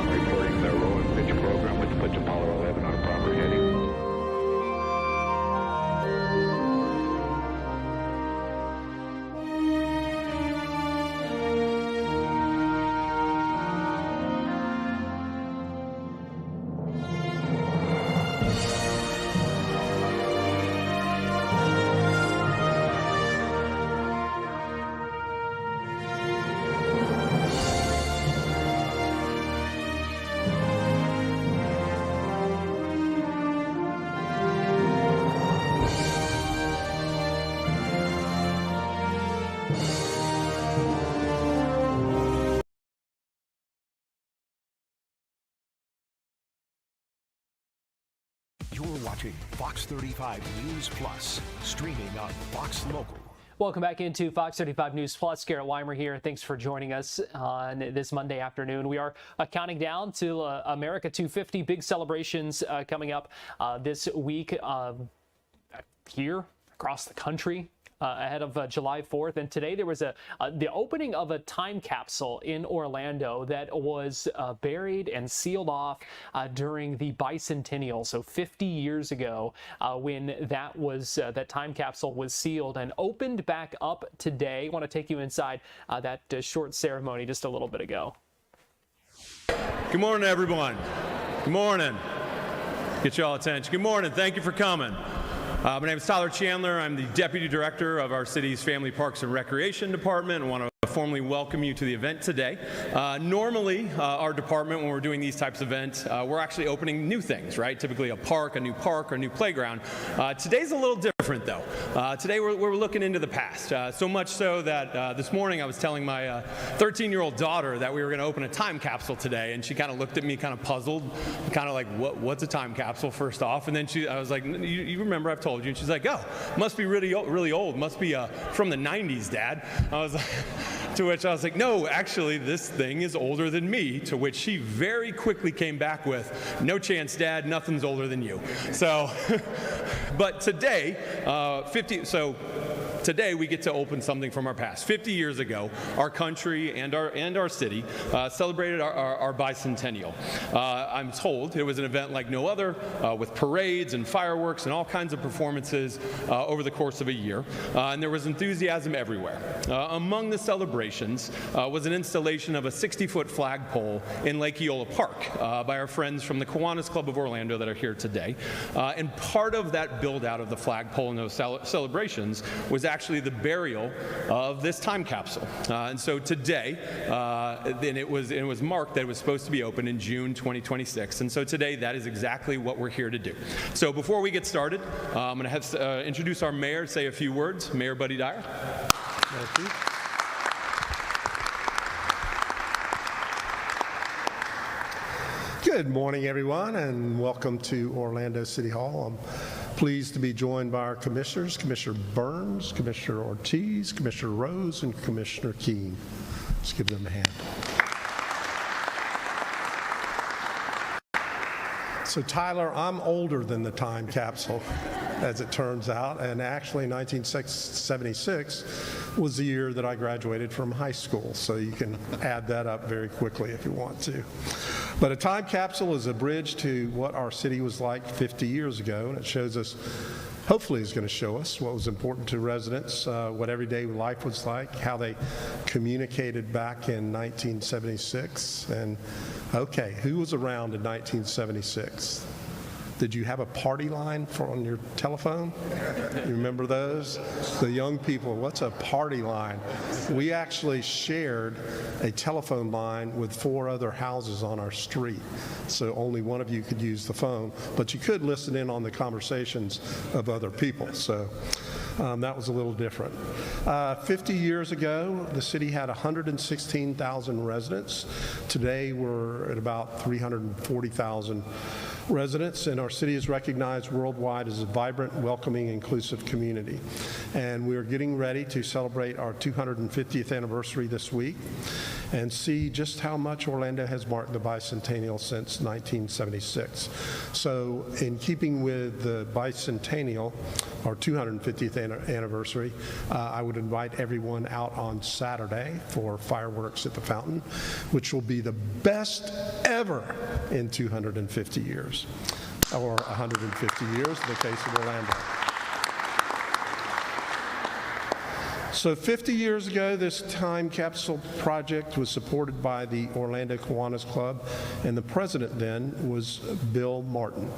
Reporting the roll and pitch program, which puts Apollo 11 on a proper heading. You're watching Fox 35 News Plus, streaming on Fox Local. Welcome back into Fox 35 News Plus. Garrett Wymer here. Thanks for joining us on this Monday afternoon. We are counting down to America 250. Big celebrations coming up this week here across the country. Ahead of July 4th, and today there was the opening of a time capsule in Orlando that was buried and sealed off during the bicentennial, so 50 years ago, when that time capsule was sealed and opened back up today. I want to take you inside that short ceremony just a little bit ago. Good morning, everyone. Good morning. Get y'all attention. Good morning. Thank you for coming. My name is Tyler Chandler. I'm the Deputy Director of our city's Family Parks and Recreation Department. I want to formally welcome you to the event today. Normally, our department, when we're doing these types of events, we're actually opening new things, right? Typically a park, or a new playground. Today's a little different, though. Today, we're looking into the past. So much so that this morning I was telling my 13-year-old daughter that we were going to open a time capsule today, and she kind of looked at me kind of puzzled, kind of like, what's a time capsule, first off? And then I was like, you remember I've told you? And she's like, oh, must be really old. Must be from the 90s, Dad. I was like, to which I was like, no, actually, this thing is older than me, to which she very quickly came back with, no chance, Dad, nothing's older than you. So, but today, today we get to open something from our past. 50 years ago, our country and our city celebrated our bicentennial. I'm told it was an event like no other, with parades and fireworks and all kinds of performances over the course of a year. And there was enthusiasm everywhere. Among the celebrations was an installation of a 60-foot flagpole in Lake Eola Park by our friends from the Kiwanis Club of Orlando that are here today. And part of that build-out of the flagpole and those celebrations was actually the burial of this time capsule. And so today, then it was marked that it was supposed to be open in June 2026. And so today, that is exactly what we're here to do. So before we get started, I'm going to introduce our mayor, say a few words. Mayor Buddy Dyer. Thank you. Good morning, everyone, and welcome to Orlando City Hall. I'm pleased to be joined by our commissioners, Commissioner Burns, Commissioner Ortiz, Commissioner Rose, and Commissioner Keene. Let's give them a hand. So Tyler, I'm older than the time capsule, as it turns out, and actually 1976 was the year that I graduated from high school, so you can add that up very quickly if you want to. But a time capsule is a bridge to what our city was like 50 years ago, and it shows us, hopefully is going to show us what was important to residents, what everyday life was like, how they communicated back in 1976. And okay, who was around in 1976? Did you have a party line on your telephone? You remember those? The young people, what's a party line? We actually shared a telephone line with 4 other houses on our street. So only one of you could use the phone, but you could listen in on the conversations of other people. So that was a little different. 50 years ago, the city had 116,000 residents. Today, we're at about 340,000 residents, and our city is recognized worldwide as a vibrant, welcoming, inclusive community. And we are getting ready to celebrate our 250th anniversary this week and see just how much Orlando has marked the bicentennial since 1976. So in keeping with the bicentennial, our 250th anniversary, I would invite everyone out on Saturday for fireworks at the fountain, which will be the best ever in 250 years, or 150 years in the case of Orlando. So 50 years ago, this time capsule project was supported by the Orlando Kiwanis Club, and the president then was Bill Martin.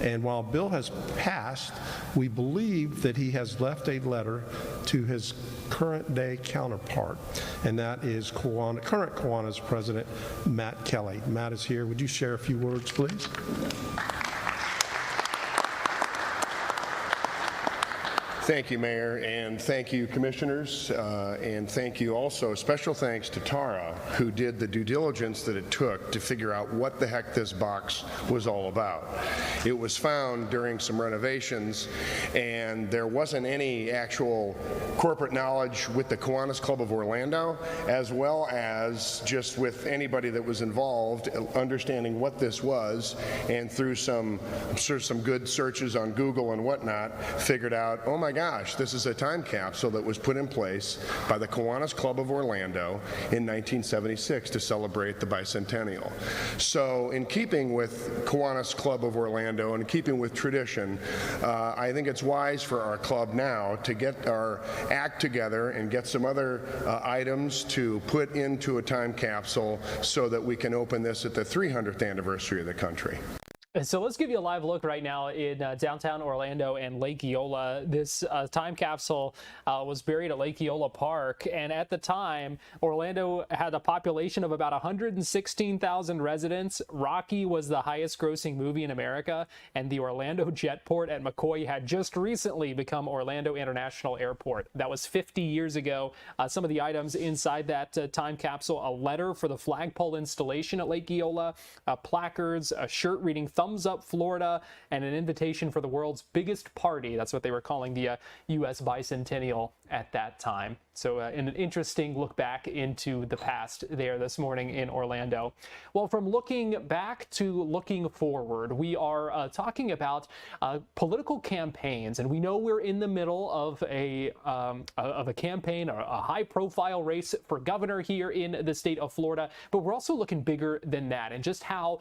And while Bill has passed, we believe that he has left a letter to his current-day counterpart, and that is current Kiwanis president, Matt Kelly. Matt is here. Would you share a few words, please? Thank you, Mayor, and thank you, Commissioners, and thank you also, special thanks to Tara, who did the due diligence that it took to figure out what the heck this box was all about. It was found during some renovations, and there wasn't any actual corporate knowledge with the Kiwanis Club of Orlando, as well as just with anybody that was involved, understanding what this was, and through some good searches on Google and whatnot, figured out, oh my gosh, this is a time capsule that was put in place by the Kiwanis Club of Orlando in 1976 to celebrate the bicentennial. So in keeping with Kiwanis Club of Orlando and in keeping with tradition, I think it's wise for our club now to get our act together and get some other items to put into a time capsule so that we can open this at the 300th anniversary of the country. So let's give you a live look right now in downtown Orlando and Lake Eola. This time capsule was buried at Lake Eola Park, and at the time, Orlando had a population of about 116,000 residents. Rocky was the highest grossing movie in America, and the Orlando Jetport at McCoy had just recently become Orlando International Airport. That was 50 years ago. Some of the items inside that time capsule: a letter for the flagpole installation at Lake Eola, placards, a shirt reading "Thumbs Up Florida," and an invitation for the world's biggest party. That's what they were calling the U.S. bicentennial at that time. So an interesting look back into the past there this morning in Orlando. Well, from looking back to looking forward, we are talking about political campaigns, and we know we're in the middle of a campaign, a high-profile race for governor here in the state of Florida, but we're also looking bigger than that, and just how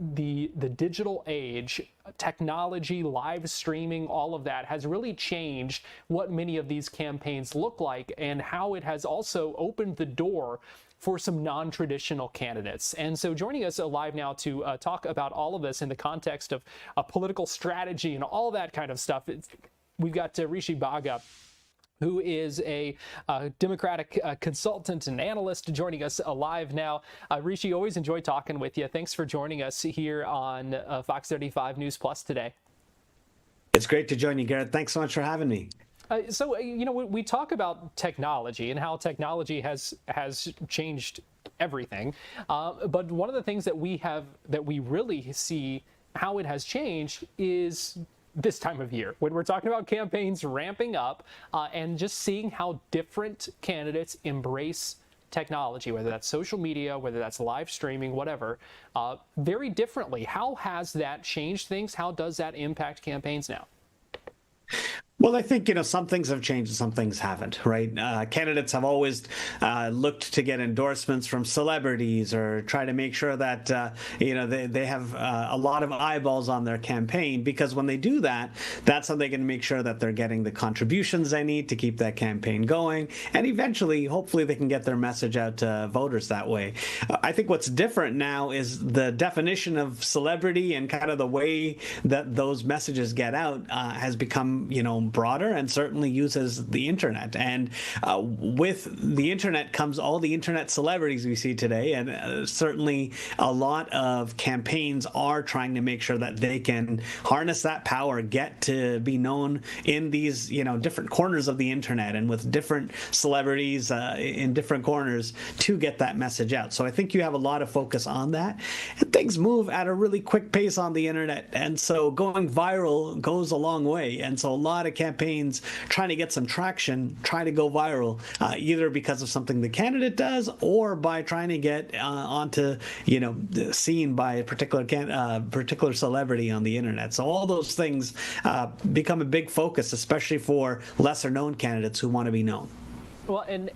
the digital age, technology, live streaming, all of that has really changed what many of these campaigns look like, and how it has also opened the door for some non-traditional candidates. And so joining us live now to talk about all of this in the context of political strategy and all that kind of stuff, we've got Rishi Baga, who is a Democratic consultant and analyst, joining us live now. Rishi, always enjoy talking with you. Thanks for joining us here on Fox 35 News Plus today. It's great to join you, Garrett. Thanks so much for having me. So, you know, we talk about technology and how technology has changed everything. But one of the things that we really see how it has changed is this time of year, when we're talking about campaigns ramping up and just seeing how different candidates embrace technology, whether that's social media, whether that's live streaming, whatever, very differently. How has that changed things? How does that impact campaigns now? Well, I think, some things have changed and some things haven't, right? Candidates have always looked to get endorsements from celebrities or try to make sure that, they have a lot of eyeballs on their campaign, because when they do that, that's how they can make sure that they're getting the contributions they need to keep that campaign going. And eventually, hopefully, they can get their message out to voters that way. I think what's different now is the definition of celebrity and kind of the way that those messages get out has become, broader, and certainly uses the internet. And with the internet comes all the internet celebrities we see today, and certainly a lot of campaigns are trying to make sure that they can harness that power, get to be known in these different corners of the internet and with different celebrities in different corners to get that message out. So I think you have a lot of focus on that, and things move at a really quick pace on the internet, and so going viral goes a long way. And so a lot of campaigns trying to get some traction, try to go viral, either because of something the candidate does or by trying to get onto, seen by a particular celebrity on the internet. So all those things become a big focus, especially for lesser known candidates who want to be known. Well, and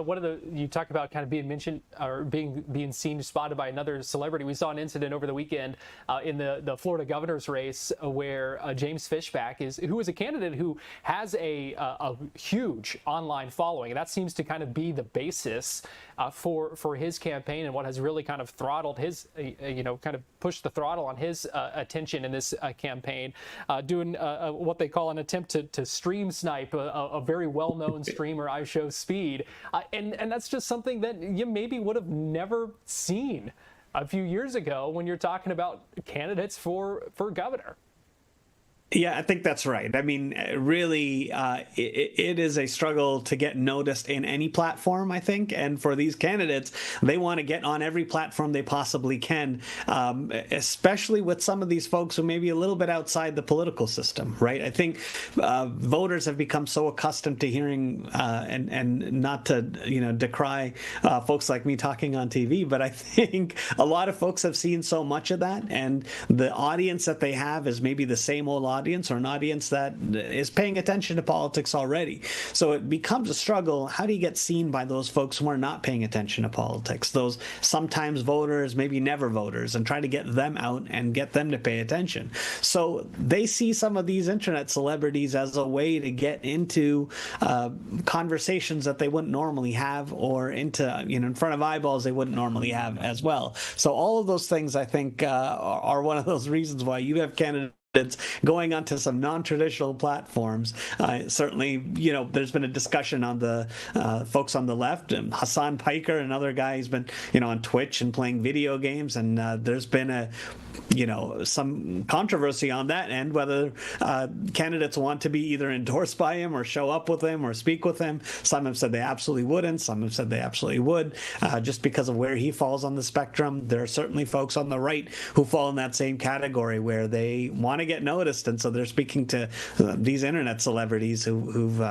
one of you talked about kind of being mentioned or being seen, spotted by another celebrity. We saw an incident over the weekend in the Florida governor's race where James Fishback who is a candidate who has a huge online following, and that seems to kind of be the basis for his campaign, and what has really kind of throttled his, kind of pushed the throttle on his attention in this campaign, doing what they call an attempt to stream snipe a very well-known streamer, iShowSpeed, and that's just something that you maybe would have never seen a few years ago when you're talking about candidates for governor. Yeah, I think that's right. I mean, really, it is a struggle to get noticed in any platform, I think. And for these candidates, they want to get on every platform they possibly can, especially with some of these folks who may be a little bit outside the political system, right? I think voters have become so accustomed to hearing, and not to, decry folks like me talking on TV, but I think a lot of folks have seen so much of that. And the audience that they have is maybe the same old audience, or an audience that is paying attention to politics already. So it becomes a struggle. How do you get seen by those folks who are not paying attention to politics? Those sometimes voters, maybe never voters, and try to get them out and get them to pay attention. So they see some of these internet celebrities as a way to get into conversations that they wouldn't normally have, or into, in front of eyeballs they wouldn't normally have as well. So all of those things, I think, are one of those reasons why you have candidates going onto some non-traditional platforms. Certainly, there's been a discussion on the folks on the left, and Hassan Piker, another guy who's been, on Twitch and playing video games, and there's been some controversy on that end, whether candidates want to be either endorsed by him or show up with him or speak with him. Some have said they absolutely wouldn't. Some have said they absolutely would, just because of where he falls on the spectrum. There are certainly folks on the right who fall in that same category where they want to get noticed, and so they're speaking to these internet celebrities who've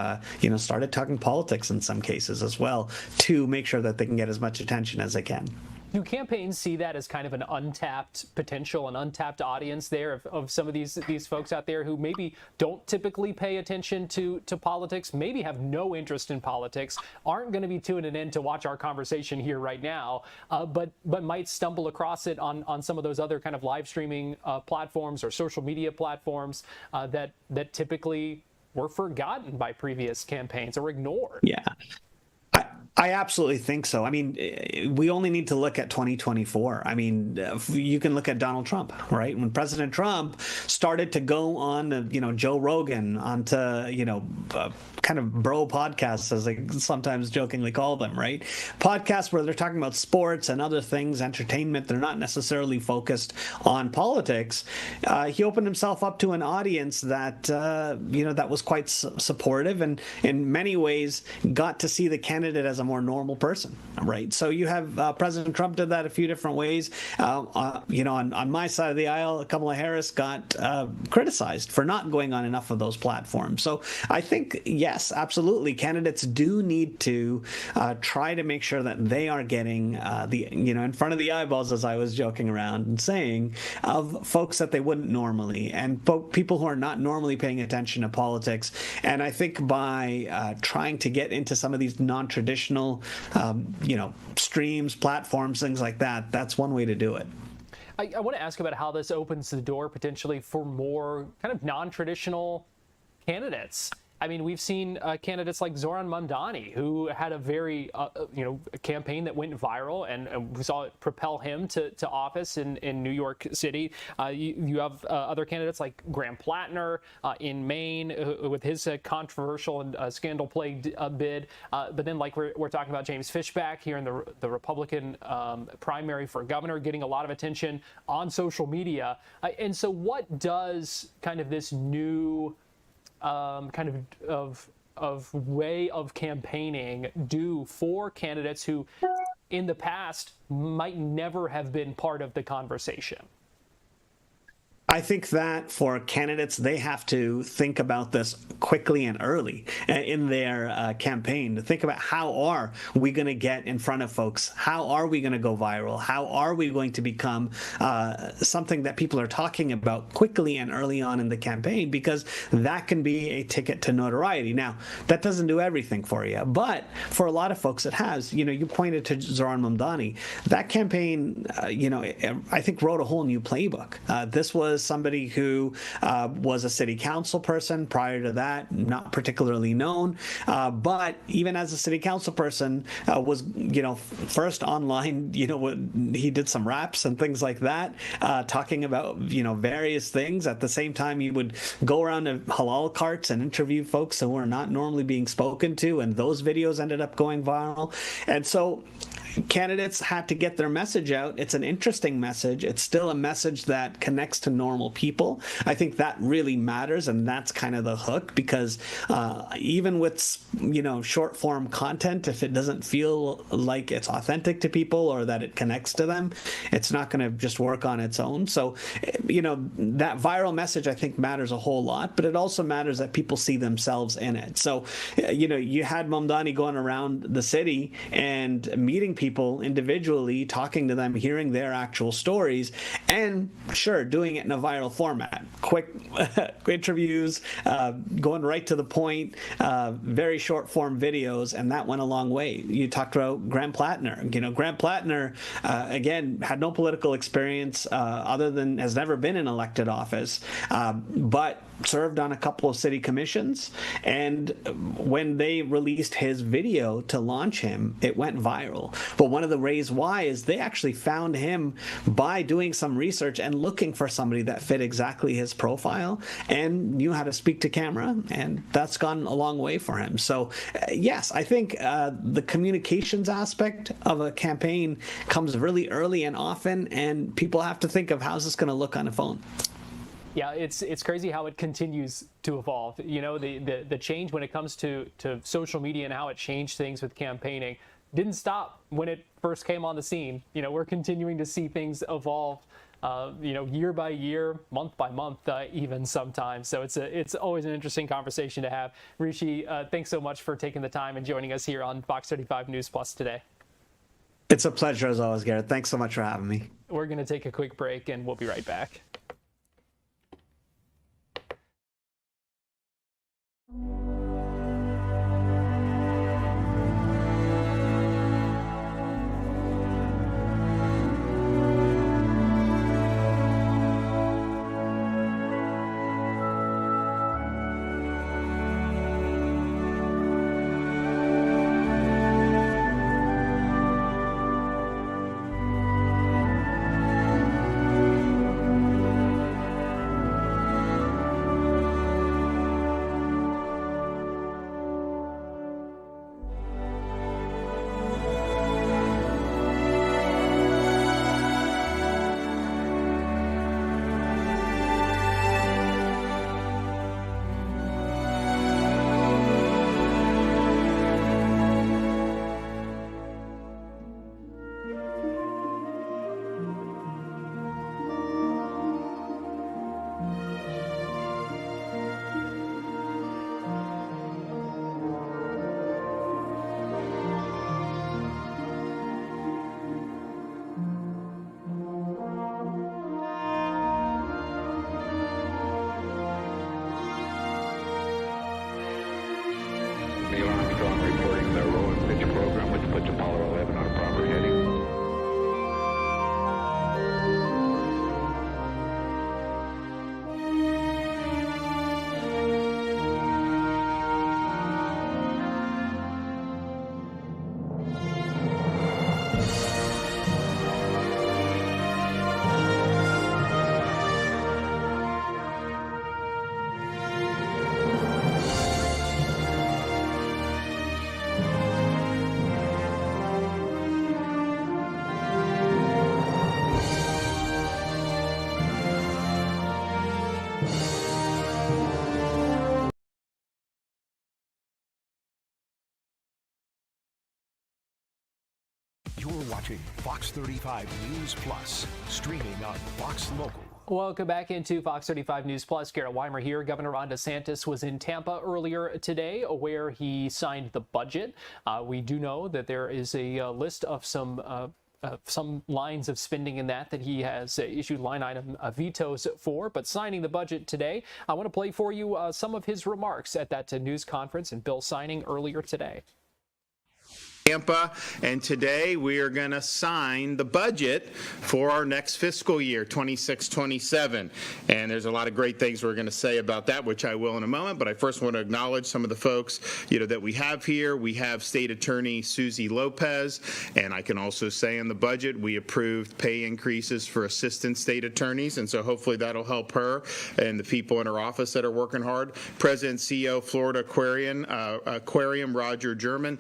started talking politics in some cases as well, to make sure that they can get as much attention as they can. Do campaigns see that as kind of an untapped potential, an untapped audience there of some of these folks out there who maybe don't typically pay attention to politics, maybe have no interest in politics, aren't going to be tuning in to watch our conversation here right now, but might stumble across it on some of those other kind of live streaming platforms or social media platforms that typically were forgotten by previous campaigns or ignored? Yeah. I absolutely think so. I mean, we only need to look at 2024. I mean, you can look at Donald Trump, right? When President Trump started to go on, Joe Rogan, onto, kind of bro podcasts, as I sometimes jokingly call them, right? Podcasts where they're talking about sports and other things, entertainment. They're not necessarily focused on politics. He opened himself up to an audience that, that was quite supportive, and in many ways got to see the candidate as a more normal person, right? So you have President Trump did that a few different ways. On my side of the aisle, Kamala Harris got criticized for not going on enough of those platforms. So I think, yes, absolutely, candidates do need to try to make sure that they are getting in front of the eyeballs, as I was joking around and saying, of folks that they wouldn't normally, and people who are not normally paying attention to politics. And I think by trying to get into some of these non-traditional, streams, platforms, things like that, that's one way to do it. I want to ask about how this opens the door potentially for more kind of non-traditional candidates. I mean, we've seen candidates like Zoran Mamdani, who had a very, campaign that went viral, and we saw it propel him to office in New York City. You have other candidates like Graham Plattner in Maine with his controversial and scandal-plagued bid. But then, like we're talking about James Fishback here in the Republican primary for governor, getting a lot of attention on social media. And so what does kind of this new of way of campaigning do for candidates who in the past might never have been part of the conversation? I think that for candidates, they have to think about this quickly and early in their campaign, to think about how are we going to get in front of folks? How are we going to go viral? How are we going to become something that people are talking about quickly and early on in the campaign? Because that can be a ticket to notoriety. Now, that doesn't do everything for you, but for a lot of folks it has. You pointed to Zoran Mamdani. That campaign, I think wrote a whole new playbook. This was somebody who was a city council person prior to that, not particularly known, but even as a city council person was, first online, he did some raps and things like that, talking about, various things. At the same time, he would go around to halal carts and interview folks who were not normally being spoken to, and those videos ended up going viral. And so candidates had to get their message out. It's an interesting message. It's still a message that connects to normal people. I think that really matters, and that's kind of the hook, because even with, short form content, if it doesn't feel like it's authentic to people or that it connects to them, it's not going to just work on its own. So, that viral message, I think, matters a whole lot, but it also matters that people see themselves in it. So, you had Mamdani going around the city and meeting people individually, talking to them, hearing their actual stories, and sure, doing it in a viral format. Quick interviews, going right to the point, very short form videos, and that went a long way. You talked about Graham Plattner. Graham Plattner, again, had no political experience other than has never been in elected office, but served on a couple of city commissions, and when they released his video to launch him, it went viral. But one of the ways why is they actually found him by doing some research and looking for somebody that fit exactly his profile and knew how to speak to camera, and that's gone a long way for him. So yes, I think the communications aspect of a campaign comes really early and often, and people have to think of how's this going to look on a phone. Yeah, it's crazy how it continues to evolve. The change when it comes to social media and how it changed things with campaigning didn't stop when it first came on the scene. We're continuing to see things evolve, year by year, month by month, even sometimes. So it's always an interesting conversation to have. Rishi, thanks so much for taking the time and joining us here on Fox 35 News Plus today. It's a pleasure as always, Garrett. Thanks so much for having me. We're going to take a quick break, and we'll be right back. reporting their roll and pitch program, which puts Apollo 11 on a proper heading. You're watching Fox 35 News Plus, streaming on Fox Local. Welcome back into Fox 35 News Plus. Garrett Wymer here. Governor Ron DeSantis was in Tampa earlier today where he signed the budget. We do know that there is a list of some lines of spending in that he has issued line item vetoes for, but signing the budget today. I want to play for you some of his remarks at that news conference and bill signing earlier today. Tampa, and today we are going to sign the budget for our next fiscal year, 26-27. And there's a lot of great things we're going to say about that, which I will in a moment. But I first want to acknowledge some of the folks, that we have here. We have State Attorney Susie Lopez, and I can also say in the budget we approved pay increases for assistant state attorneys, and so hopefully that'll help her and the people in her office that are working hard. President CEO Florida Aquarium Roger German.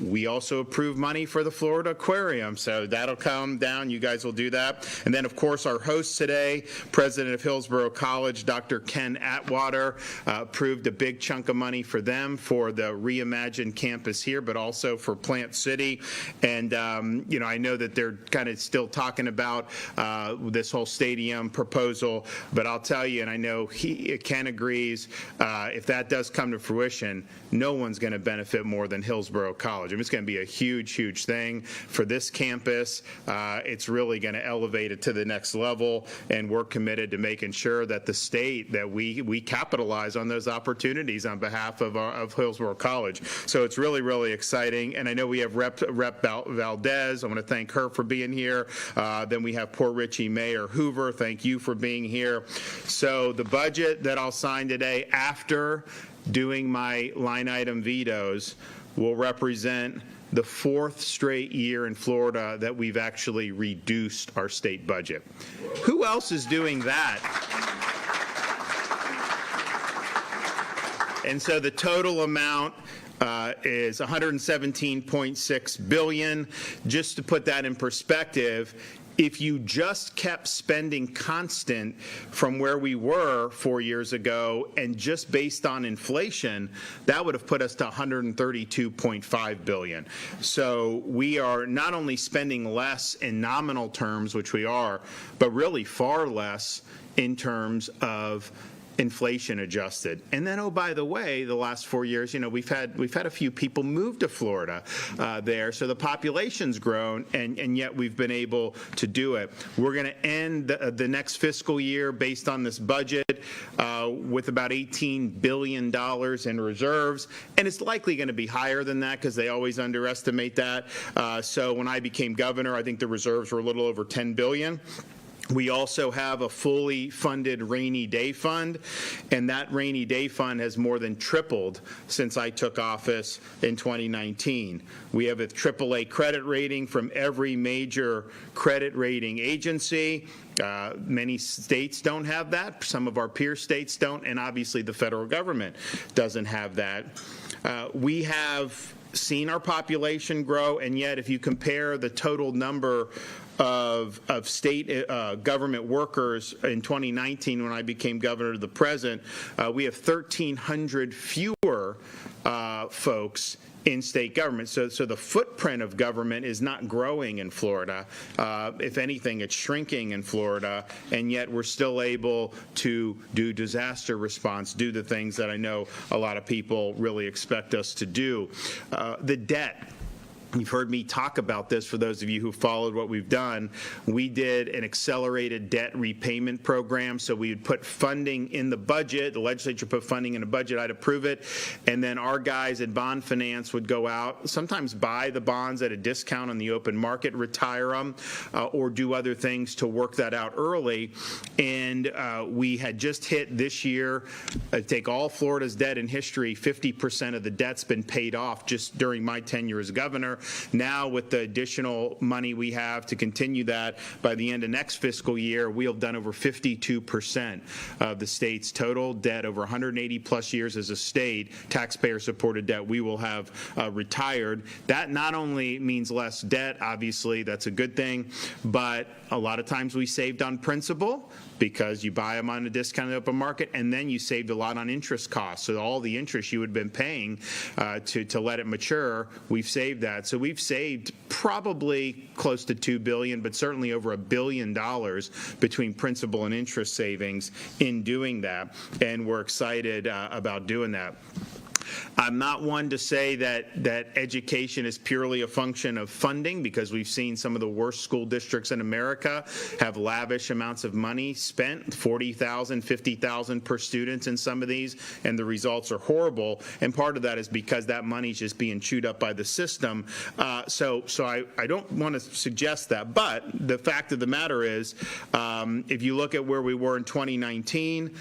We also approved money for the Florida Aquarium, so that'll come down. You guys will do that. And then, of course, our host today, President of Hillsborough College, Dr. Ken Atwater, approved a big chunk of money for them for the reimagined campus here, but also for Plant City. And, I know that they're kind of still talking about this whole stadium proposal, but I'll tell you, and I know Ken agrees, if that does come to fruition, no one's going to benefit more than Hillsborough College. I mean, it's going to be a huge, huge thing for this campus. It's really going to elevate it to the next level, and we're committed to making sure that the state, that we capitalize on those opportunities on behalf of Hillsborough College. So it's really, really exciting. And I know we have Rep. Valdez. I want to thank her for being here. Then we have Port Richey Mayor Hoover. Thank you for being here. So the budget that I'll sign today, after doing my line item vetoes, will represent the fourth straight year in Florida that we've actually reduced our state budget. Who else is doing that? And so the total amount is $117.6 billion. Just to put that in perspective, if you just kept spending constant from where we were 4 years ago and just based on inflation, that would have put us to $132.5 billion. So we are not only spending less in nominal terms, which we are, but really far less in terms of inflation adjusted. And then, oh, by the way, the last 4 years, we've had a few people move to Florida there, so the population's grown, and yet we've been able to do it. We're going to end the next fiscal year based on this budget with about $18 billion in reserves, and it's likely going to be higher than that because they always underestimate that. So when I became governor, I think the reserves were a little over $10 billion. We also have a fully funded rainy day fund, and that rainy day fund has more than tripled since I took office in 2019. We have a AAA credit rating from every major credit rating agency. Many states don't have that. Some of our peer states don't, and obviously the federal government doesn't have that. We have seen our population grow, and yet if you compare the total number of state government workers in 2019 when I became governor to the present, we have 1,300 fewer folks in state government. So the footprint of government is not growing in Florida. If anything, it's shrinking in Florida, and yet we're still able to do disaster response, do the things that I know a lot of people really expect us to do. The debt. You've heard me talk about this for those of you who followed what we've done. We did an accelerated debt repayment program, so we would put funding in the budget. The legislature put funding in the budget. I'd approve it, and then our guys at bond finance would go out, sometimes buy the bonds at a discount on the open market, retire them, or do other things to work that out early. And we had just hit this year, take all Florida's debt in history, 50% of the debt's been paid off just during my tenure as governor. Now, with the additional money we have to continue that, by the end of next fiscal year, we'll have done over 52% of the state's total debt, over 180 plus years as a state, taxpayer-supported debt, we will have retired. That not only means less debt, obviously, that's a good thing, but a lot of times we saved on principal because you buy them on a discounted open market, and then you saved a lot on interest costs. So all the interest you would have been paying to let it mature, we've saved that. So we've saved probably close to $2 billion, but certainly over $1 billion between principal and interest savings in doing that, and we're excited about doing that. I'm not one to say that education is purely a function of funding, because we've seen some of the worst school districts in America have lavish amounts of money spent, $40,000, $50,000 per student in some of these, and the results are horrible. And part of that is because that money's just being chewed up by the system. So I don't want to suggest that. But the fact of the matter is, if you look at where we were in 2019,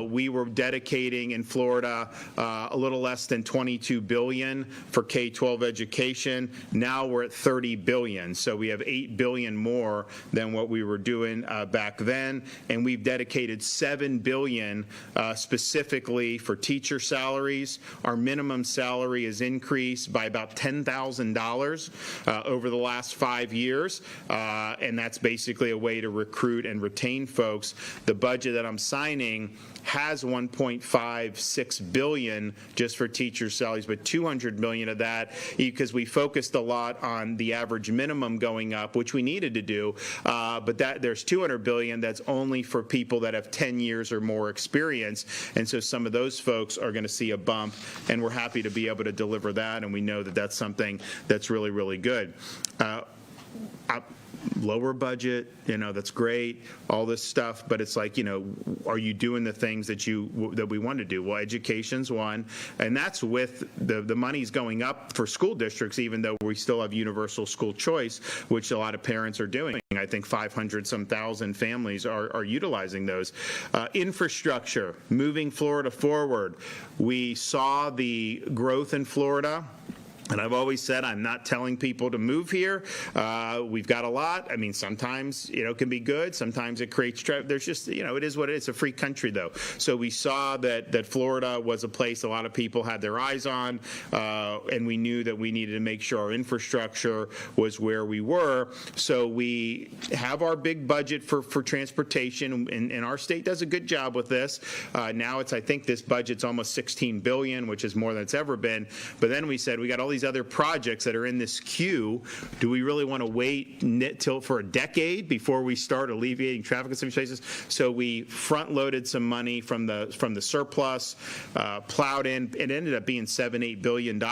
we were dedicating in Florida a little less than $22 billion for K-12 education. Now we're at $30 billion, so we have $8 billion more than what we were doing back then, and we've dedicated $7 billion specifically for teacher salaries. Our minimum salary has increased by about $10,000 over the last 5 years, and that's basically a way to recruit and retain folks. The budget that I'm signing has $1.56 billion just for teacher salaries, but $200 million of that, because we focused a lot on the average minimum going up, which we needed to do, but there's $200 billion that's only for people that have 10 years or more experience, and so some of those folks are going to see a bump, and we're happy to be able to deliver that, and we know that that's something that's really, really good. Lower budget, that's great, all this stuff, but it's like, are you doing the things that we want to do? Well, education's one, and that's with the money's going up for school districts, even though we still have universal school choice, which a lot of parents are doing. I think 500-some thousand families are utilizing those. Infrastructure, moving Florida forward. We saw the growth in Florida. And I've always said I'm not telling people to move here. We've got a lot. I mean, sometimes, it can be good. Sometimes it creates trouble. There's just, it is what it is. It's a free country, though. So we saw that Florida was a place a lot of people had their eyes on, and we knew that we needed to make sure our infrastructure was where we were. So we have our big budget for transportation, and our state does a good job with this. Now I think this budget's almost $16 billion, which is more than it's ever been. But then we said we got all these other projects that are in this queue. Do we really want to wait for a decade before we start alleviating traffic in some places? So we front-loaded some money from the surplus, plowed in. It ended up being $7-8 billion,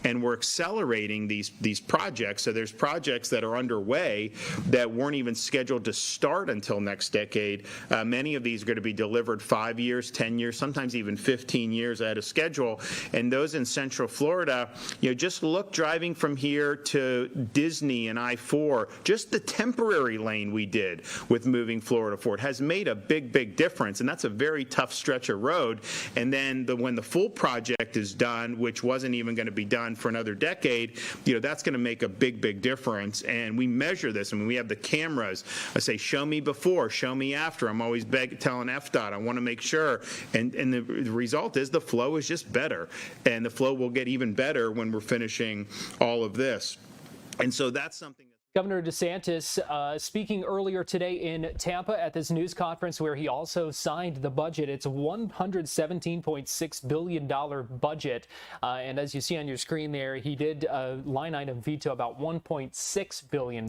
and we're accelerating these projects. So there's projects that are underway that weren't even scheduled to start until next decade. Many of these are going to be delivered 5 years, 10 years, sometimes even 15 years ahead of schedule. And those in Central Florida, just look driving from here to Disney and I-4, just the temporary lane we did with moving Florida forward has made a big, big difference, and that's a very tough stretch of road. And then when the full project is done, which wasn't even going to be done for another decade, that's going to make a big, big difference. And we measure this. I mean, we have the cameras. I say, show me before, show me after. I'm always telling FDOT, I want to make sure. And the result is the flow is just better, and the flow will get even better when we're finishing all of this. And so that's something Governor DeSantis speaking earlier today in Tampa at this news conference where he also signed the budget. It's a $117.6 billion budget. And as you see on your screen there, he did line item veto about $1.6 billion.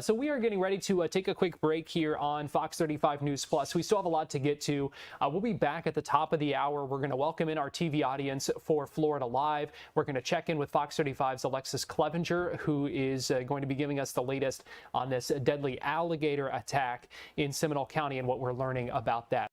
So we are getting ready to take a quick break here on Fox 35 News Plus. We still have a lot to get to. We'll be back at the top of the hour. We're going to welcome in our TV audience for Florida Live. We're going to check in with Fox 35's Alexis Clevenger, who is going to be giving us the latest on this deadly alligator attack in Seminole County and what we're learning about that.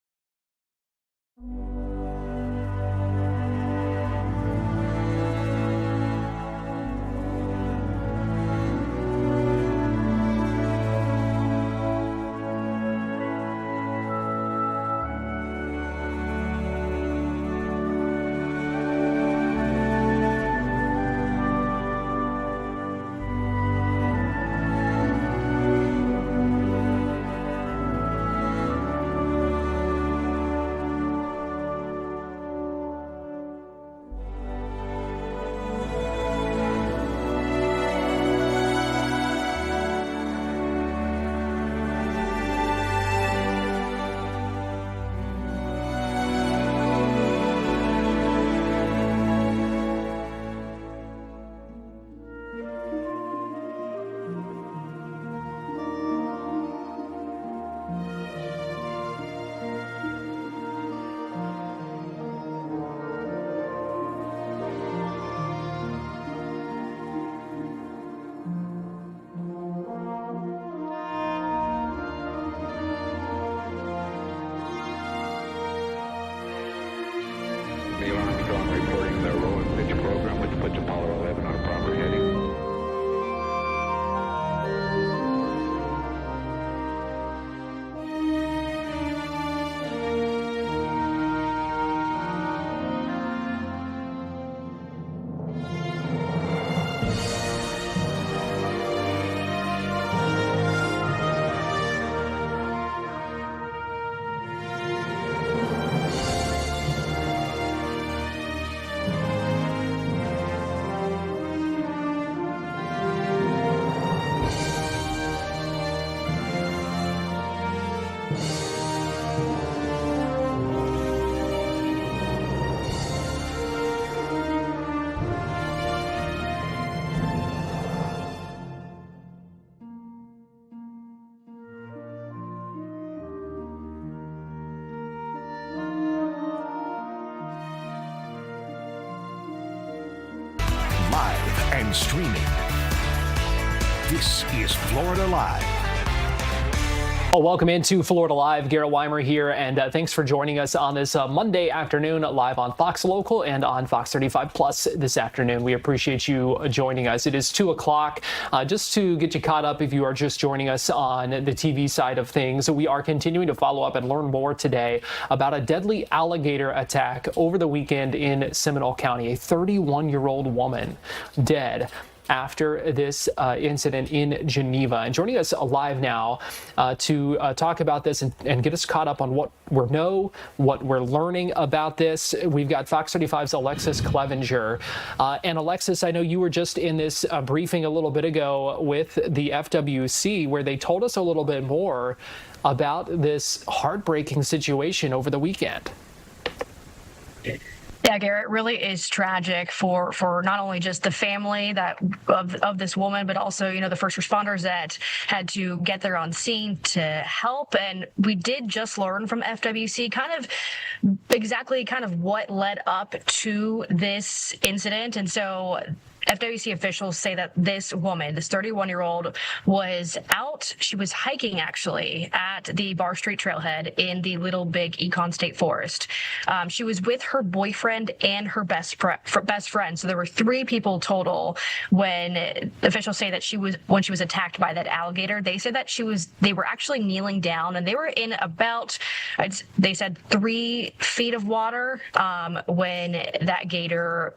Live and streaming. This is Florida Live. Well, welcome into Florida Live. Garrett Wymer here, and thanks for joining us on this Monday afternoon live on Fox Local and on Fox 35 Plus this afternoon. We appreciate you joining us. It is 2 o'clock. Just to get you caught up if you are just joining us on the TV side of things, we are continuing to follow up and learn more today about a deadly alligator attack over the weekend in Seminole County. A 31-year-old woman dead after this incident in Geneva. And joining us live now to talk about this and get us caught up on what we're learning about this, we've got Fox 35's Alexis Clevenger. And Alexis, I know you were just in this briefing a little bit ago with the FWC, where they told us a little bit more about this heartbreaking situation over the weekend. Yeah, Garrett, it really is tragic for not only just the family of this woman, but also, the first responders that had to get there on scene to help. And we did just learn from FWC exactly what led up to this incident. And so FWC officials say that this woman, this 31-year-old, was out. She was hiking, actually, at the Bar Street Trailhead in the Little Big Econ State Forest. She was with her boyfriend and her best friend. So there were 3 people total when officials say that when she was attacked by that alligator. They said that they were actually kneeling down, and they were in about, they said, 3 feet of water when that gator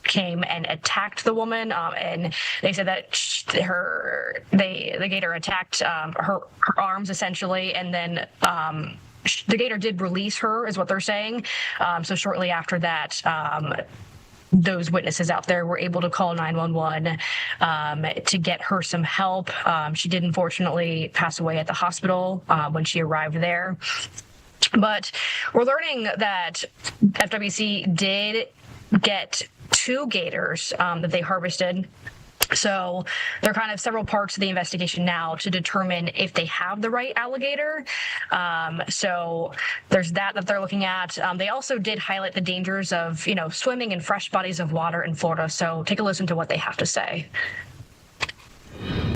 came and attacked the woman, and they said that the gator attacked her arms essentially, and then the gator did release her, is what they're saying. So shortly after that, those witnesses out there were able to call 911 to get her some help. She did unfortunately pass away at the hospital when she arrived there. But we're learning that FWC did get 2 gators that they harvested. So there are kind of several parts of the investigation now to determine if they have the right alligator. So there's that they're looking at. They also did highlight the dangers of, swimming in fresh bodies of water in Florida. So take a listen to what they have to say.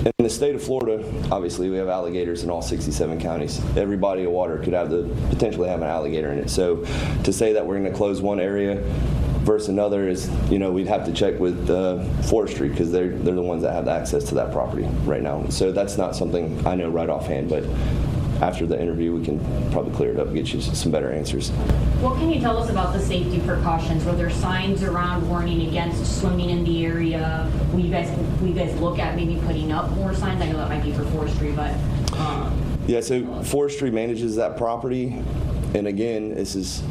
In the state of Florida, obviously, we have alligators in all 67 counties. Every body of water could potentially have an alligator in it. So to say that we're going to close one area versus another is, we'd have to check with forestry because they're the ones that have access to that property right now. So that's not something I know right offhand, but after the interview, we can probably clear it up and get you some better answers. What can you tell us about the safety precautions? Were there signs around warning against swimming in the area? Will you guys look at maybe putting up more signs? I know that might be for forestry, but... Yeah, so forestry manages that property. And again, this is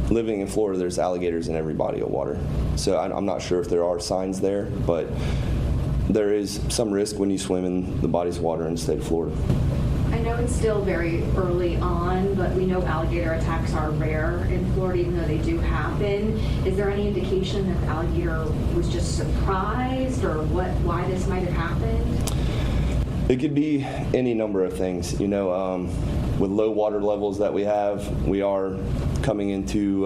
living in Florida, there's alligators in every body of water. So I'm not sure if there are signs there, but there is some risk when you swim in the bodies of water in the state of Florida. I know it's still very early on, but we know alligator attacks are rare in Florida, even though they do happen. Is there any indication that the alligator was just surprised, or why this might have happened? It could be any number of things. With low water levels that we have, we are coming into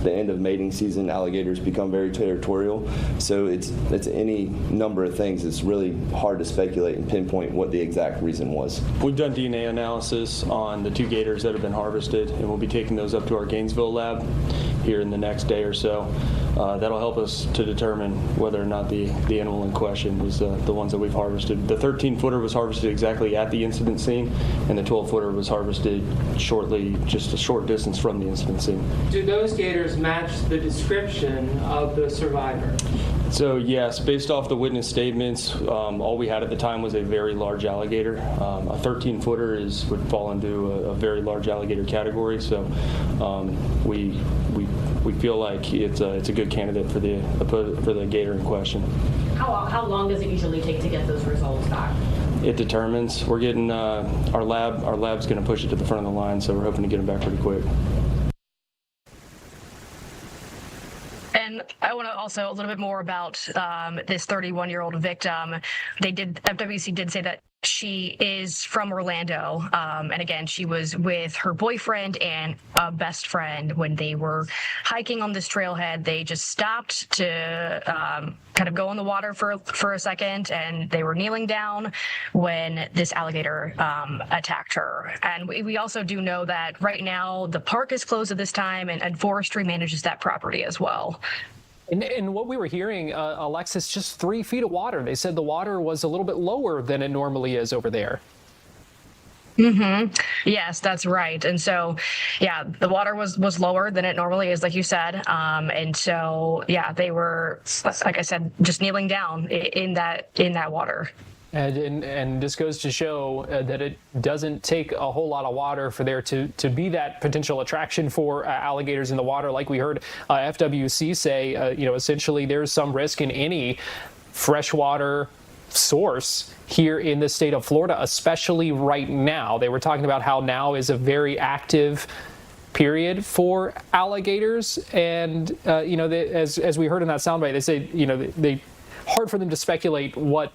the end of mating season. Alligators become very territorial, so it's any number of things. It's really hard to speculate and pinpoint what the exact reason was. We've done DNA analysis on the 2 gators that have been harvested, and we'll be taking those up to our Gainesville lab here in the next day or so. That'll help us to determine whether or not the animal in question was the ones that we've harvested. The 13-footer was harvested exactly at the incident scene, and the 12-footer was harvested just a short distance from the incident scene. Do those gators match the description of the survivor? So yes, based off the witness statements, all we had at the time was a very large alligator. A 13-footer would fall into a very large alligator category. So we feel like it's a good candidate for the gator in question. How long does it usually take to get those results back? It determines. We're getting our lab's going to push it to the front of the line, so we're hoping to get them back pretty quick. And I want to also a little bit more about this 31-year-old victim. FWC did say that she is from Orlando, and again, she was with her boyfriend and a best friend when they were hiking on this trailhead. They just stopped to kind of go in the water for a second, and they were kneeling down when this alligator attacked her. And we also do know that right now the park is closed at this time, and forestry manages that property as well. And what we were hearing, Alexis, just 3 feet of water. They said the water was a little bit lower than it normally is over there. Mm-hmm. Yes, that's right. And so, yeah, the water was lower than it normally is, like you said. And so, yeah, they were, like I said, just kneeling down in that water. And this goes to show that it doesn't take a whole lot of water for there to be that potential attraction for alligators in the water. Like we heard FWC say, essentially there's some risk in any freshwater source here in the state of Florida, especially right now. They were talking about how now is a very active period for alligators. And, as we heard in that soundbite, they say, they hard for them to speculate what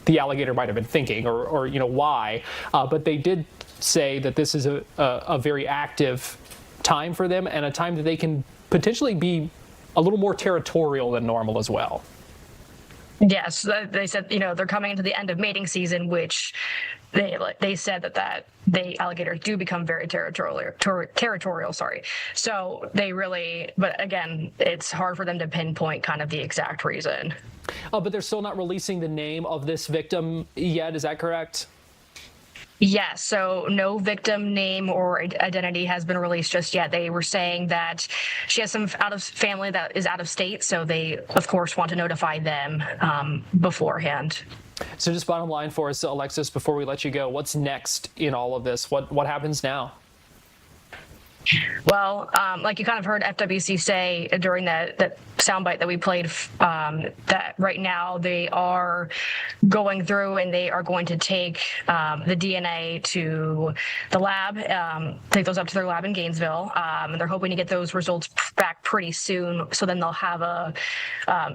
the alligator might have been thinking or why, but they did say that this is a very active time for them and a time that they can potentially be a little more territorial than normal as well. Yes, they said, they're coming into the end of mating season, which they said that the alligators do become very territorial. So but again, it's hard for them to pinpoint kind of the exact reason. But they're still not releasing the name of this victim yet, is that correct? Yes, so no victim name or identity has been released just yet. They were saying that she has some family that is out of state, so they, of course, want to notify them beforehand. So just bottom line for us, Alexis, before we let you go, what's next in all of this? What happens now? Well, like you kind of heard FWC say during that soundbite that we played, that right now they are going through and they are going to take the DNA to the lab, take those up to their lab in Gainesville, and they're hoping to get those results back pretty soon. So then they'll have a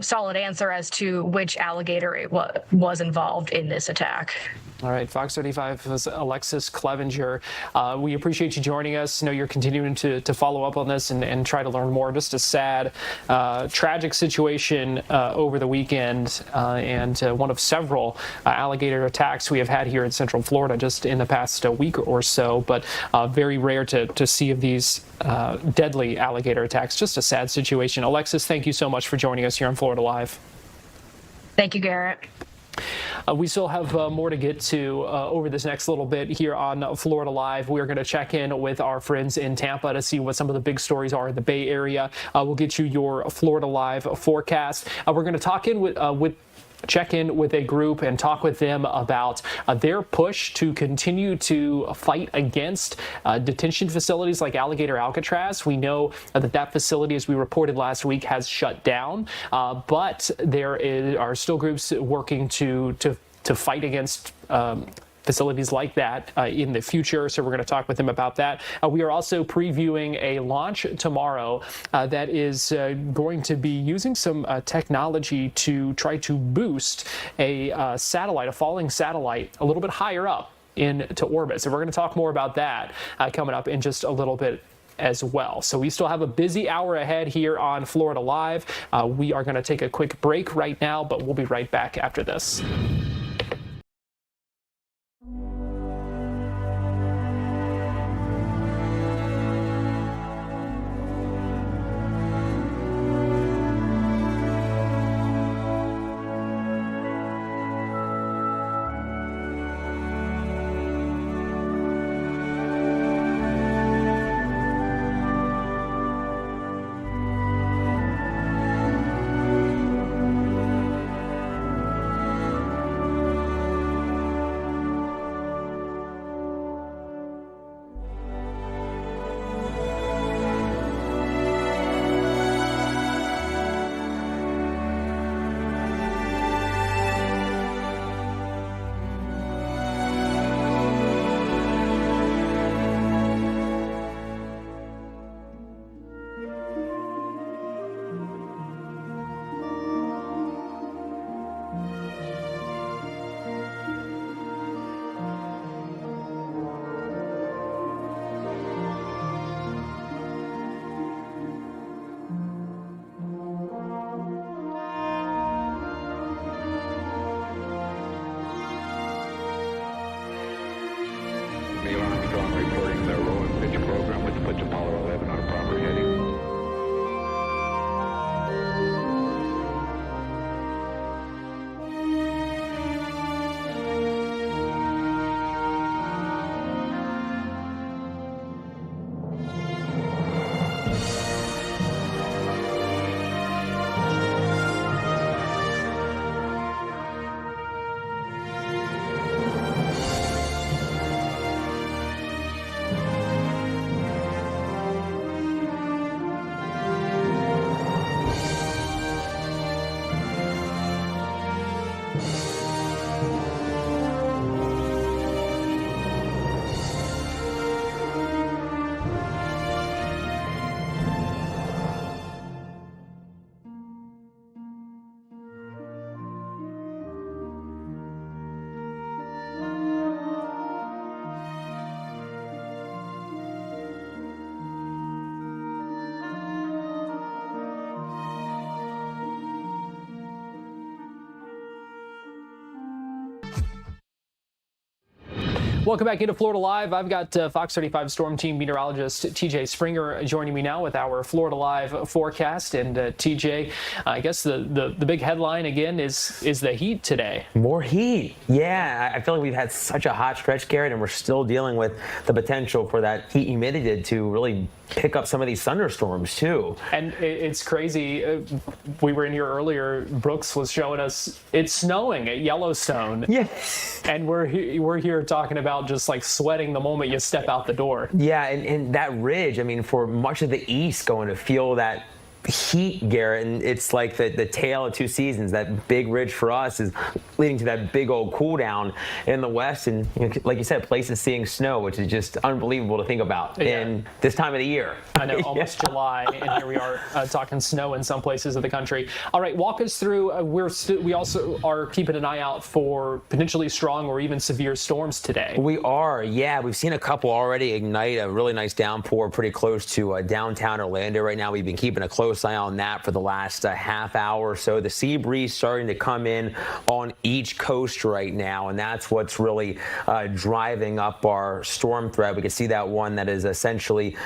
solid answer as to which alligator it was involved in this attack. All right, Fox 35's Alexis Clevenger. We appreciate you joining us. I know you're continuing to follow up on this and try to learn more. Just a sad, tragic situation over the weekend, and one of several alligator attacks we have had here in Central Florida just in the past week or so, but very rare to see of these deadly alligator attacks. Just a sad situation. Alexis, thank you so much for joining us here on Florida Live. Thank you, Garrett. We still have more to get to over this next little bit here on Florida Live. We are going to check in with our friends in Tampa to see what some of the big stories are in the Bay Area. We'll get you your Florida Live forecast. We're going to check in with a group and talk with them about their push to continue to fight against detention facilities like Alligator Alcatraz. We know that facility, as we reported last week, has shut down, but there are still groups working to fight against facilities like that in the future. So we're going to talk with them about that. We are also previewing a launch tomorrow that is going to be using some technology to try to boost a falling satellite a little bit higher up into orbit. So we're going to talk more about that coming up in just a little bit as well. So we still have a busy hour ahead here on Florida Live. We are going to take a quick break right now, but we'll be right back after this. Reporting the roll and pitch program, which puts Apollo 11 on a proper heading. Welcome back into Florida Live. I've got Fox 35 Storm Team meteorologist TJ Springer joining me now with our Florida Live forecast. And TJ, I guess the big headline again is the heat today. More heat. Yeah, I feel like we've had such a hot stretch, Garrett, and we're still dealing with the potential for that heat humidity to really pick up some of these thunderstorms too. And it's crazy. We were in here earlier. Brooks was showing us it's snowing at Yellowstone. Yes. And we're here talking about out just like sweating the moment you step out the door. Yeah, and that ridge, I mean, for much of the east going to feel that heat, Garrett, and it's like the tale of two seasons. That big ridge for us is leading to that big old cool down in the west, and like you said, places seeing snow, which is just unbelievable to think about in this time of the year. I know, almost July, and here we are talking snow in some places of the country. All right, walk us through. We also are keeping an eye out for potentially strong or even severe storms today. We are, yeah. We've seen a couple already ignite. A really nice downpour pretty close to downtown Orlando right now. We've been keeping a close eye on that for the last half hour or so. The sea breeze starting to come in on each coast right now, and that's what's really driving up our storm threat. We can see that one that is essentially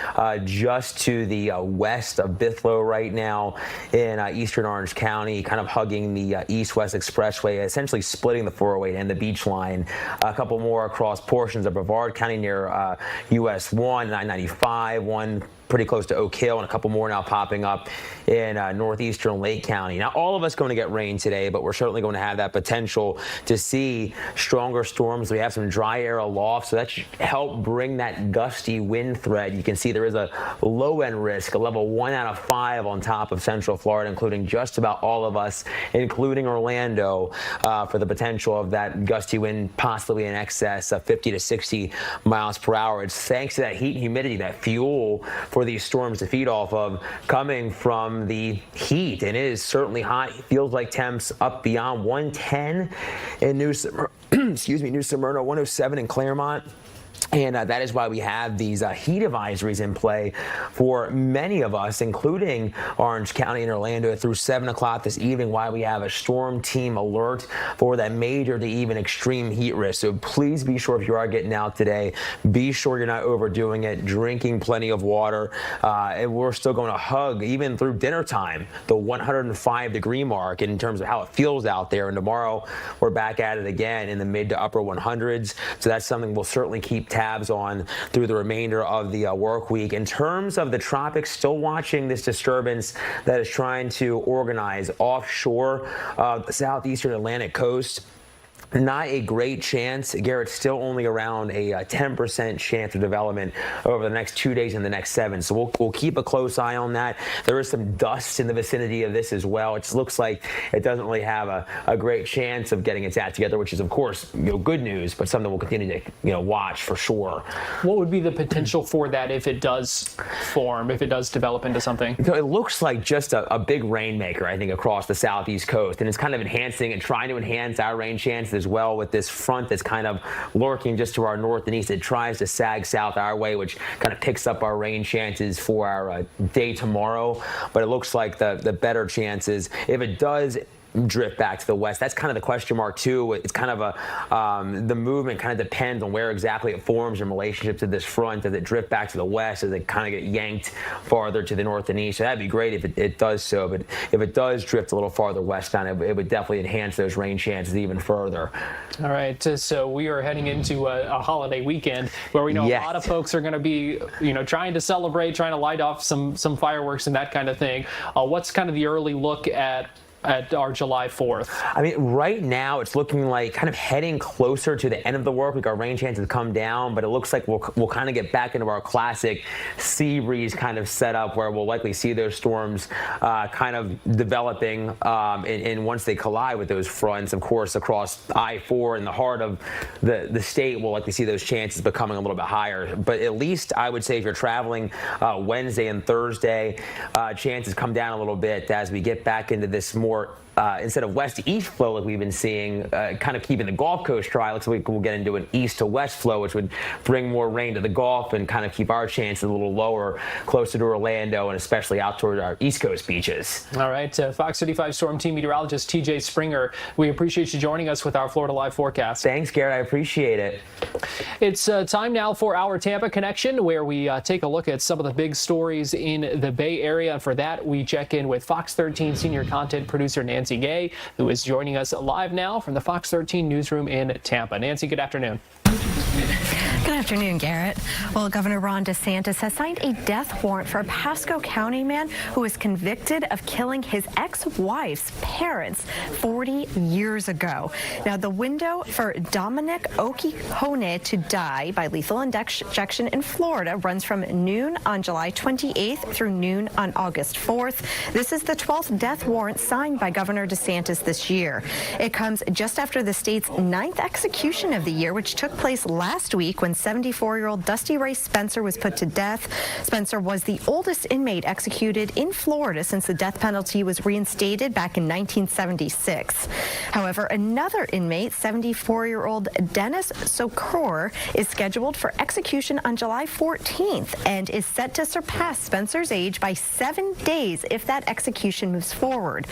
just to the west of Bithlo right now in eastern Orange County, kind of hugging the east-west expressway, essentially splitting the 408 and the beach line. A couple more across portions of Brevard County near US 1, 995, one pretty close to Oak Hill, and a couple more now popping up in northeastern Lake County. Now, all of us going to get rain today, but we're certainly going to have that potential to see stronger storms. We have some dry air aloft, so that should help bring that gusty wind threat. You can see there is a low-end risk, a level 1 out of 5 on top of Central Florida, including just about all of us, including Orlando, for the potential of that gusty wind possibly in excess of 50 to 60 miles per hour. It's thanks to that heat and humidity, that fuel for these storms to feed off of, coming from the heat. And it is certainly hot. It feels like temps up beyond 110 in New Smyrna, 107 in Claremont. And that is why we have these heat advisories in play for many of us, including Orange County and Orlando, through 7 o'clock this evening, why we have a storm team alert for that major to even extreme heat risk. So please be sure, if you are getting out today, be sure you're not overdoing it, drinking plenty of water. And we're still going to hug, even through dinner time, the 105-degree mark in terms of how it feels out there. And tomorrow, we're back at it again in the mid to upper 100s. So that's something we'll certainly keep tabs on through the remainder of the work week. In terms of the tropics, still watching this disturbance that is trying to organize offshore the southeastern Atlantic coast. Not a great chance. Garrett, still only around a 10% chance of development over the next 2 days and the next 7. So we'll keep a close eye on that. There is some dust in the vicinity of this as well. It looks like it doesn't really have a great chance of getting its act together, which is, of course, good news, but something we'll continue to watch for sure. What would be the potential for that if it does form, if it does develop into something? It looks like just a big rainmaker, I think, across the southeast coast, and it's kind of enhancing and trying to enhance our rain chances as well with this front that's kind of lurking just to our north and east. It tries to sag south our way, which kind of picks up our rain chances for our day tomorrow. But it looks like the better chances, if it does drift back to the west, that's kind of the question mark too. It's kind of the movement kind of depends on where exactly it forms in relationship to this front. Does it drift back to the west? Does it kind of get yanked farther to the north and east? So that'd be great if it does so, but if it does drift a little farther westbound, it would definitely enhance those rain chances even further. All right, so we are heading into a holiday weekend where we know a lot of folks are going to be, trying to celebrate, trying to light off some fireworks and that kind of thing. What's kind of the early look at our July 4th? I mean, right now it's looking like kind of heading closer to the end of the work week. Our rain chances come down, but it looks like we'll kind of get back into our classic sea breeze kind of setup where we'll likely see those storms kind of developing and once they collide with those fronts, of course, across I-4 in the heart of the state, we'll likely see those chances becoming a little bit higher. But at least I would say if you're traveling Wednesday and Thursday, chances come down a little bit as we get back into this more instead of west to east flow like we've been seeing, kind of keeping the Gulf Coast dry. Looks like we'll get into an east to west flow, which would bring more rain to the Gulf and kind of keep our chances a little lower, closer to Orlando and especially out toward our East Coast beaches. All right, Fox 35 Storm Team meteorologist TJ Springer, we appreciate you joining us with our Florida Live forecast. Thanks, Garrett. I appreciate it. It's time now for our Tampa Connection, where we take a look at some of the big stories in the Bay Area. For that, we check in with Fox 13 senior content producer Nancy Gay, who is joining us live now from the Fox 13 newsroom in Tampa. Nancy, good afternoon. Good afternoon, Garrett. Well, Governor Ron DeSantis has signed a death warrant for a Pasco County man who was convicted of killing his ex-wife's parents 40 years ago. Now, the window for Dominic Okikone to die by lethal injection in Florida runs from noon on July 28th through noon on August 4th. This is the 12th death warrant signed by Governor DeSantis this year. It comes just after the state's 9th execution of the year, which took place last week when 74-year-old Dusty Ray Spencer was put to death. Spencer was the oldest inmate executed in Florida since the death penalty was reinstated back in 1976. However, another inmate, 74-year-old Dennis Sokor, is scheduled for execution on July 14th and is set to surpass Spencer's age by 7 days if that execution moves forward.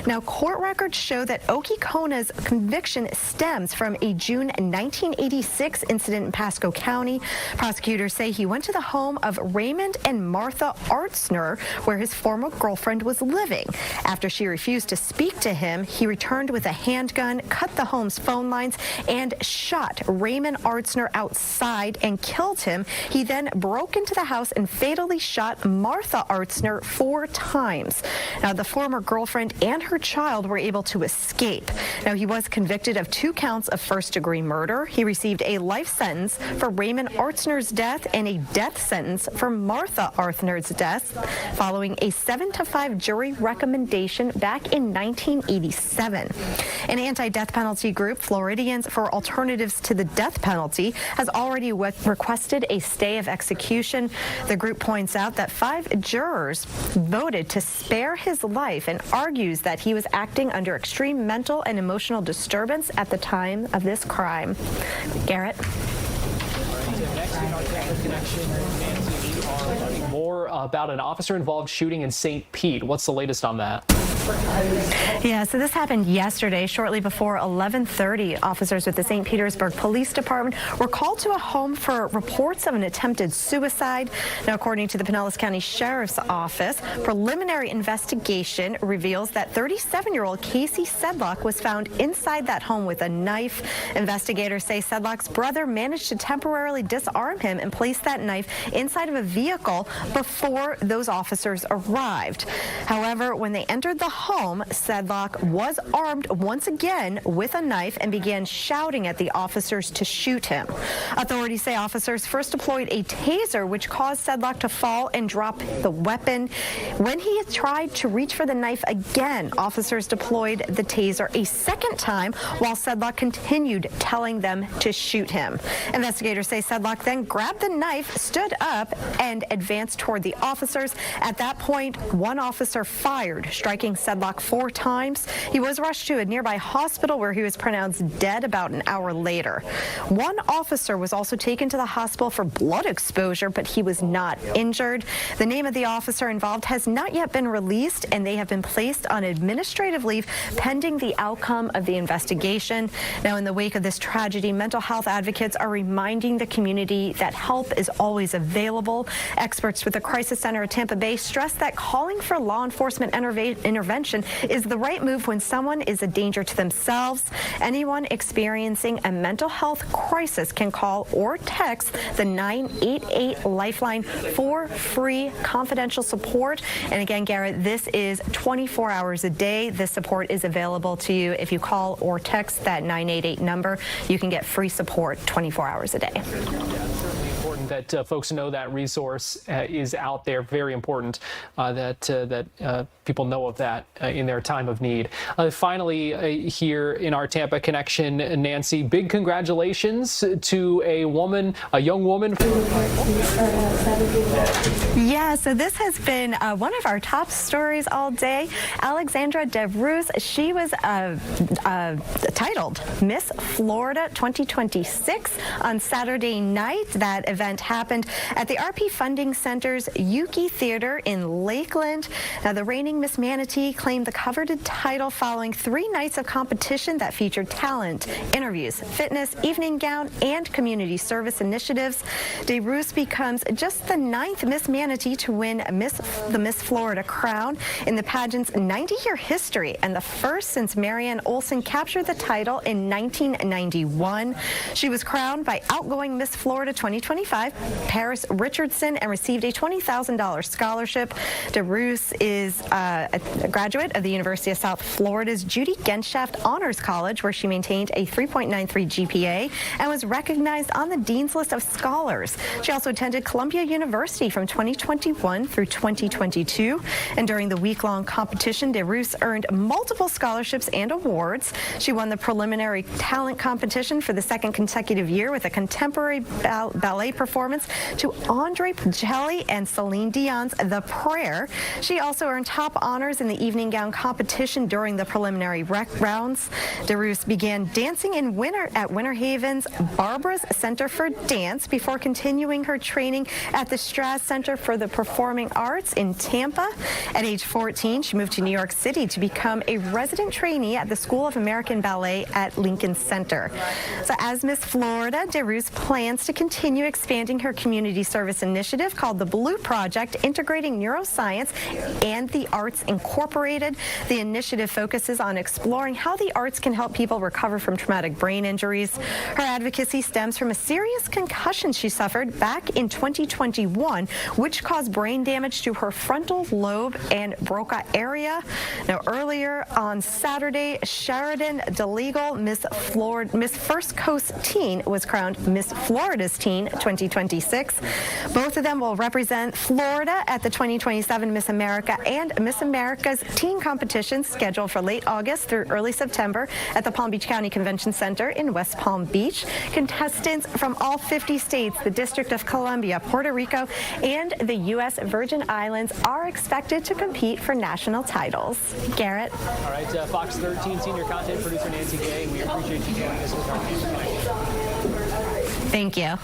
Now, court records show that Okikone's conviction stems from a June 1986 incident in Pasco County. Prosecutors say he went to the home of Raymond and Martha Artzner, where his former girlfriend was living. After she refused to speak to him, he returned with a handgun, cut the home's phone lines, and shot Raymond Artzner outside and killed him. He then broke into the house and fatally shot Martha Artzner 4 times. Now, the former girlfriend and her child were able to escape. Now, he was convicted of 2 counts of first-degree murder. He received a life sentence for Raymond Artzner's death and a death sentence for Martha Artzner's death following a 7-5 jury recommendation back in 1987. An anti-death penalty group, Floridians for Alternatives to the Death Penalty, has already requested a stay of execution. The group points out that 5 jurors voted to spare his life and argues that he was acting under extreme mental and emotional disturbance at the time of this crime. Garrett? More about an officer-involved shooting in St. Pete. What's the latest on that? Yeah, so this happened yesterday, shortly before 11:30. Officers with the St. Petersburg Police Department were called to a home for reports of an attempted suicide. Now, according to the Pinellas County Sheriff's Office, preliminary investigation reveals that 37-year-old Casey Sedlock was found inside that home with a knife. Investigators say Sedlock's brother managed to temporarily disarm him and place that knife inside of a vehicle before those officers arrived. However, when they entered the home, Sedlock was armed once again with a knife and began shouting at the officers to shoot him. Authorities say officers first deployed a taser, which caused Sedlock to fall and drop the weapon. When he tried to reach for the knife again, officers deployed the taser a second time while Sedlock continued telling them to shoot him. Investigators say Sedlock then grabbed the knife, stood up, and advanced toward the officers. At that point, one officer fired, striking Sedlock 4 times. He was rushed to a nearby hospital where he was pronounced dead about an hour later. One officer was also taken to the hospital for blood exposure, but he was not injured. The name of the officer involved has not yet been released, and they have been placed on administrative leave pending the outcome of the investigation. Now, in the wake of this tragedy, mental health advocates are reminding the community that help is always available. Experts with the Crisis Center at Tampa Bay stress that calling for law enforcement intervention is the right move when someone is a danger to themselves. Anyone experiencing a mental health crisis can call or text the 988 Lifeline for free confidential support. And again, Garrett, this is 24 hours a day. This support is available to you. If you call or text that 988 number, you can get free support 24 hours a day. Important that folks know that resource is out there. Very important that people know of that in their time of need. Finally, here in our Tampa connection, Nancy, big congratulations to a young woman. Yeah, so this has been one of our top stories all day. Alexandra DeRuz, she was titled Miss Florida 2026 on Saturday night. That event happened at the RP Funding Center's Yuki Theater in Lakeland. Now, the reigning Miss Manatee claimed the coveted title following 3 nights of competition that featured talent, interviews, fitness, evening gown, and community service initiatives. DeRoos becomes just the 9th Miss Manatee to win the Miss Florida crown in the pageant's 90-year history, and the first since Marianne Olson captured the title in 1991. She was crowned by outgoing Miss Florida 2025, Paris Richardson, and received a $20,000 scholarship. DeRoos is a graduate of the University of South Florida's Judy Genshaft Honors College, where she maintained a 3.93 GPA and was recognized on the Dean's List of Scholars. She also attended Columbia University from 2021 through 2022, and during the week-long competition, DeRoos earned multiple scholarships and awards. She won the preliminary talent competition for the 2nd consecutive year with a contemporary ballet performance to Andre Pacelli and Celine Dion's The Prayer. She also earned top honors in the evening gown competition during the preliminary rounds. DeRoos began dancing at Winter Haven's Barbara's Center for Dance before continuing her training at the Strass Center for the Performing Arts in Tampa. At age 14, she moved to New York City to become a resident trainee at the School of American Ballet at Lincoln Center. So as Miss Florida, DeRoos plans to continue expanding her community service initiative called the Blue Project, integrating neuroscience and the arts incorporated. The initiative focuses on exploring how the arts can help people recover from traumatic brain injuries. Her advocacy stems from a serious concussion she suffered back in 2021, which caused brain damage to her frontal lobe and Broca area. Now, earlier on Saturday, Sheridan DeLegal, Miss First Coast Teen, was crowned Miss Florida's Teen 2026. Both of them will represent Florida at the 2027 Miss America and Miss America's Teen competitions scheduled for late August through early September at the Palm Beach County Convention Center in West Palm Beach. Contestants from all 50 states, the District of Columbia, Puerto Rico, and the U.S. Virgin Islands are expected to compete for national titles. Garrett. All right, Fox 13 senior content producer Nancy Gay, we appreciate you joining us with our news tonight. Thank you.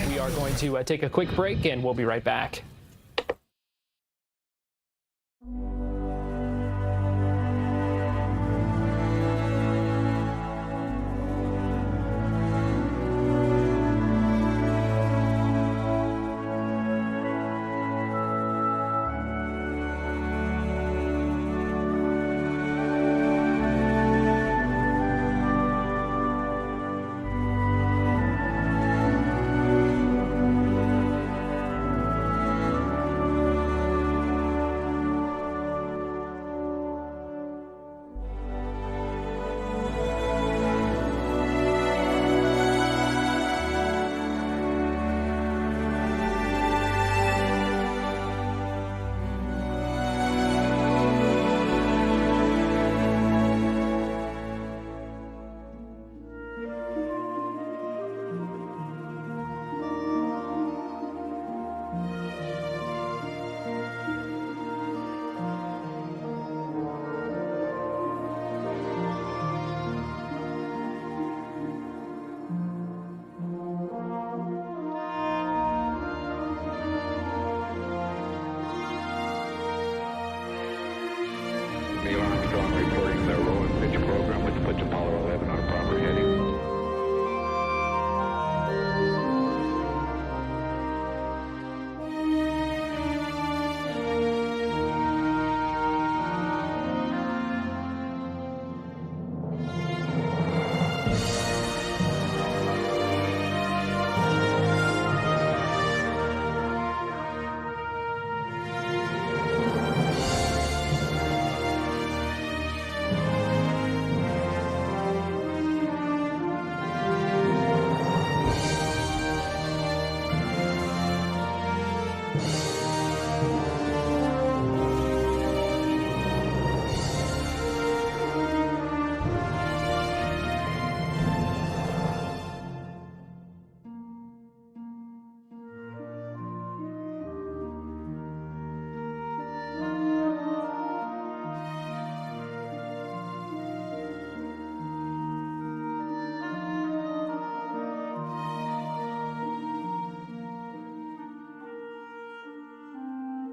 We are going to take a quick break, and we'll be right back.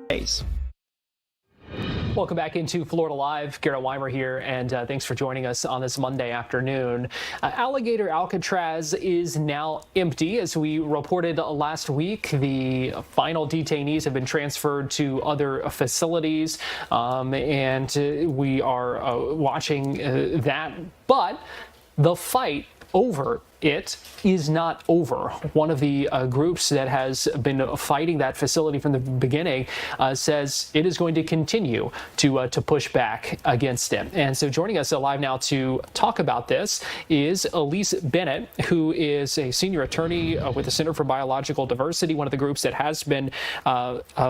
days. Welcome back into Florida Live. Garrett Wymer here, and thanks for joining us on this Monday afternoon. Alligator Alcatraz is now empty. As we reported last week, the final detainees have been transferred to other facilities, and we are watching that. But the fight over it is not over. One of the groups that has been fighting that facility from the beginning says it is going to continue to push back against it. And so joining us live now to talk about this is Elise Bennett, who is a senior attorney with the Center for Biological Diversity, one of the groups that has been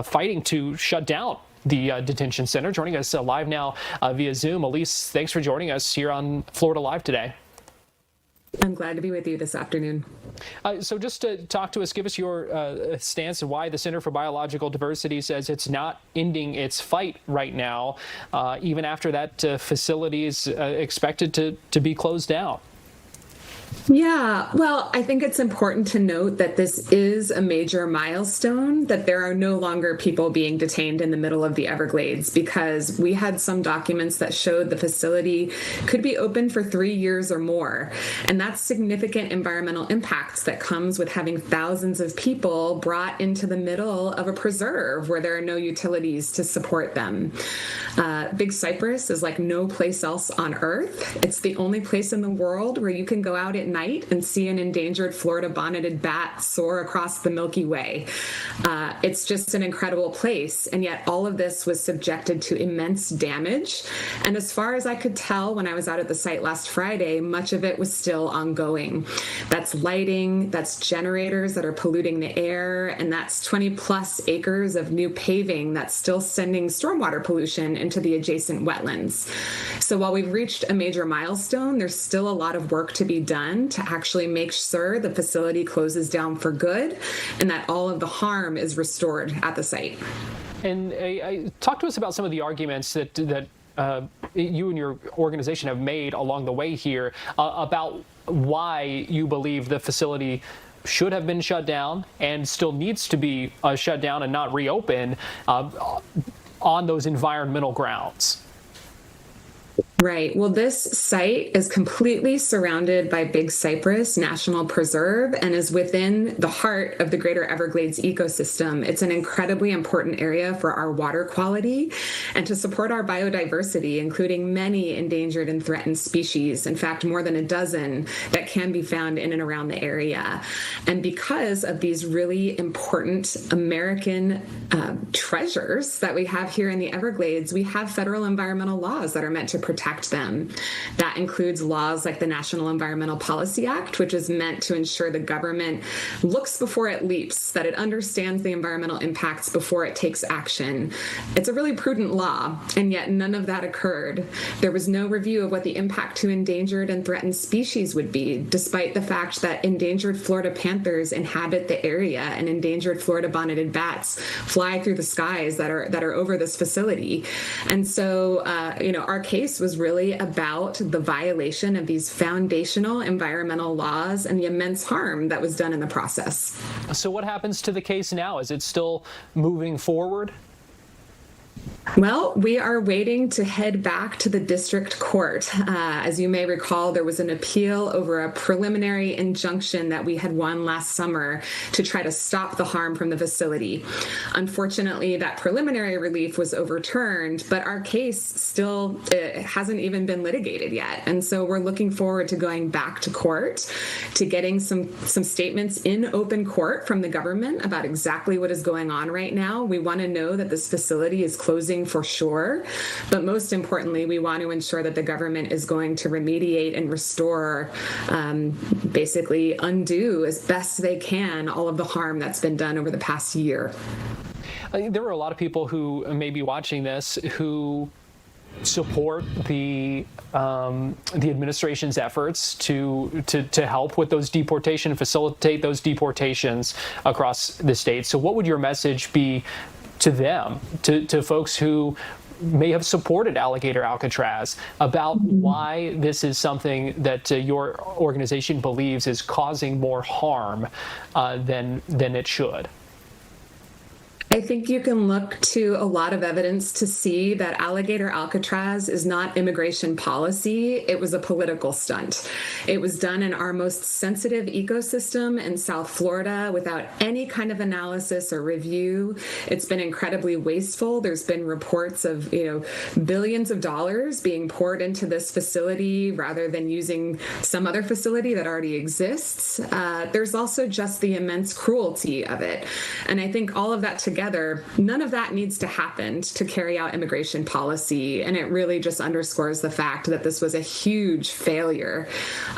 fighting to shut down the detention center. Joining us live now via Zoom. Elise, thanks for joining us here on Florida Live today. I'm glad to be with you this afternoon. So just to talk to us, give us your stance on why the Center for Biological Diversity says it's not ending its fight right now, even after that facility is expected to be closed down. Yeah, well, I think it's important to note that this is a major milestone, that there are no longer people being detained in the middle of the Everglades, because we had some documents that showed the facility could be open for 3 years or more. And that's significant environmental impacts that comes with having thousands of people brought into the middle of a preserve where there are no utilities to support them. Big Cypress is like no place else on Earth. It's the only place in the world where you can go out at night and see an endangered Florida bonneted bat soar across the Milky Way. It's just an incredible place, and yet all of this was subjected to immense damage. And as far as I could tell when I was out at the site last Friday, much of it was still ongoing. That's lighting, that's generators that are polluting the air, and that's 20 plus acres of new paving that's still sending stormwater pollution into the adjacent wetlands. So while we've reached a major milestone, there's still a lot of work to be done to actually make sure the facility closes down for good and that all of the harm is restored at the site. And talk to us about some of the arguments that you and your organization have made along the way here about why you believe the facility should have been shut down and still needs to be shut down and not reopened on those environmental grounds. Right. Well, this site is completely surrounded by Big Cypress National Preserve and is within the heart of the Greater Everglades ecosystem. It's an incredibly important area for our water quality and to support our biodiversity, including many endangered and threatened species. In fact, more than a dozen that can be found in and around the area. And because of these really important American treasures that we have here in the Everglades, we have federal environmental laws that are meant to protect them. That includes laws like the National Environmental Policy Act, which is meant to ensure the government looks before it leaps, that it understands the environmental impacts before it takes action. It's a really prudent law, and yet none of that occurred. There was no review of what the impact to endangered and threatened species would be, despite the fact that endangered Florida panthers inhabit the area and endangered Florida bonneted bats fly through the skies that are over this facility. And so, our case was really about the violation of these foundational environmental laws and the immense harm that was done in the process. So what happens to the case now? Is it still moving forward? Well, we are waiting to head back to the district court. As you may recall, there was an appeal over a preliminary injunction that we had won last summer to try to stop the harm from the facility. Unfortunately, that preliminary relief was overturned, but our case still hasn't even been litigated yet. And so we're looking forward to going back to court, to getting some statements in open court from the government about exactly what is going on right now. We want to know that this facility is closing for sure, but most importantly, we want to ensure that the government is going to remediate and restore, basically undo as best they can all of the harm that's been done over the past year. There are a lot of people who may be watching this who support the administration's efforts to help with those deportations, facilitate those deportations across the state. So what would your message be to them, to folks who may have supported Alligator Alcatraz, about why this is something that your organization believes is causing more harm than it should? I think you can look to a lot of evidence to see that Alligator Alcatraz is not immigration policy. It was a political stunt. It was done in our most sensitive ecosystem in South Florida without any kind of analysis or review. It's been incredibly wasteful. There's been reports of, billions of dollars being poured into this facility rather than using some other facility that already exists. There's also just the immense cruelty of it. And I think all of that together, none of that needs to happen to carry out immigration policy. And it really just underscores the fact that this was a huge failure,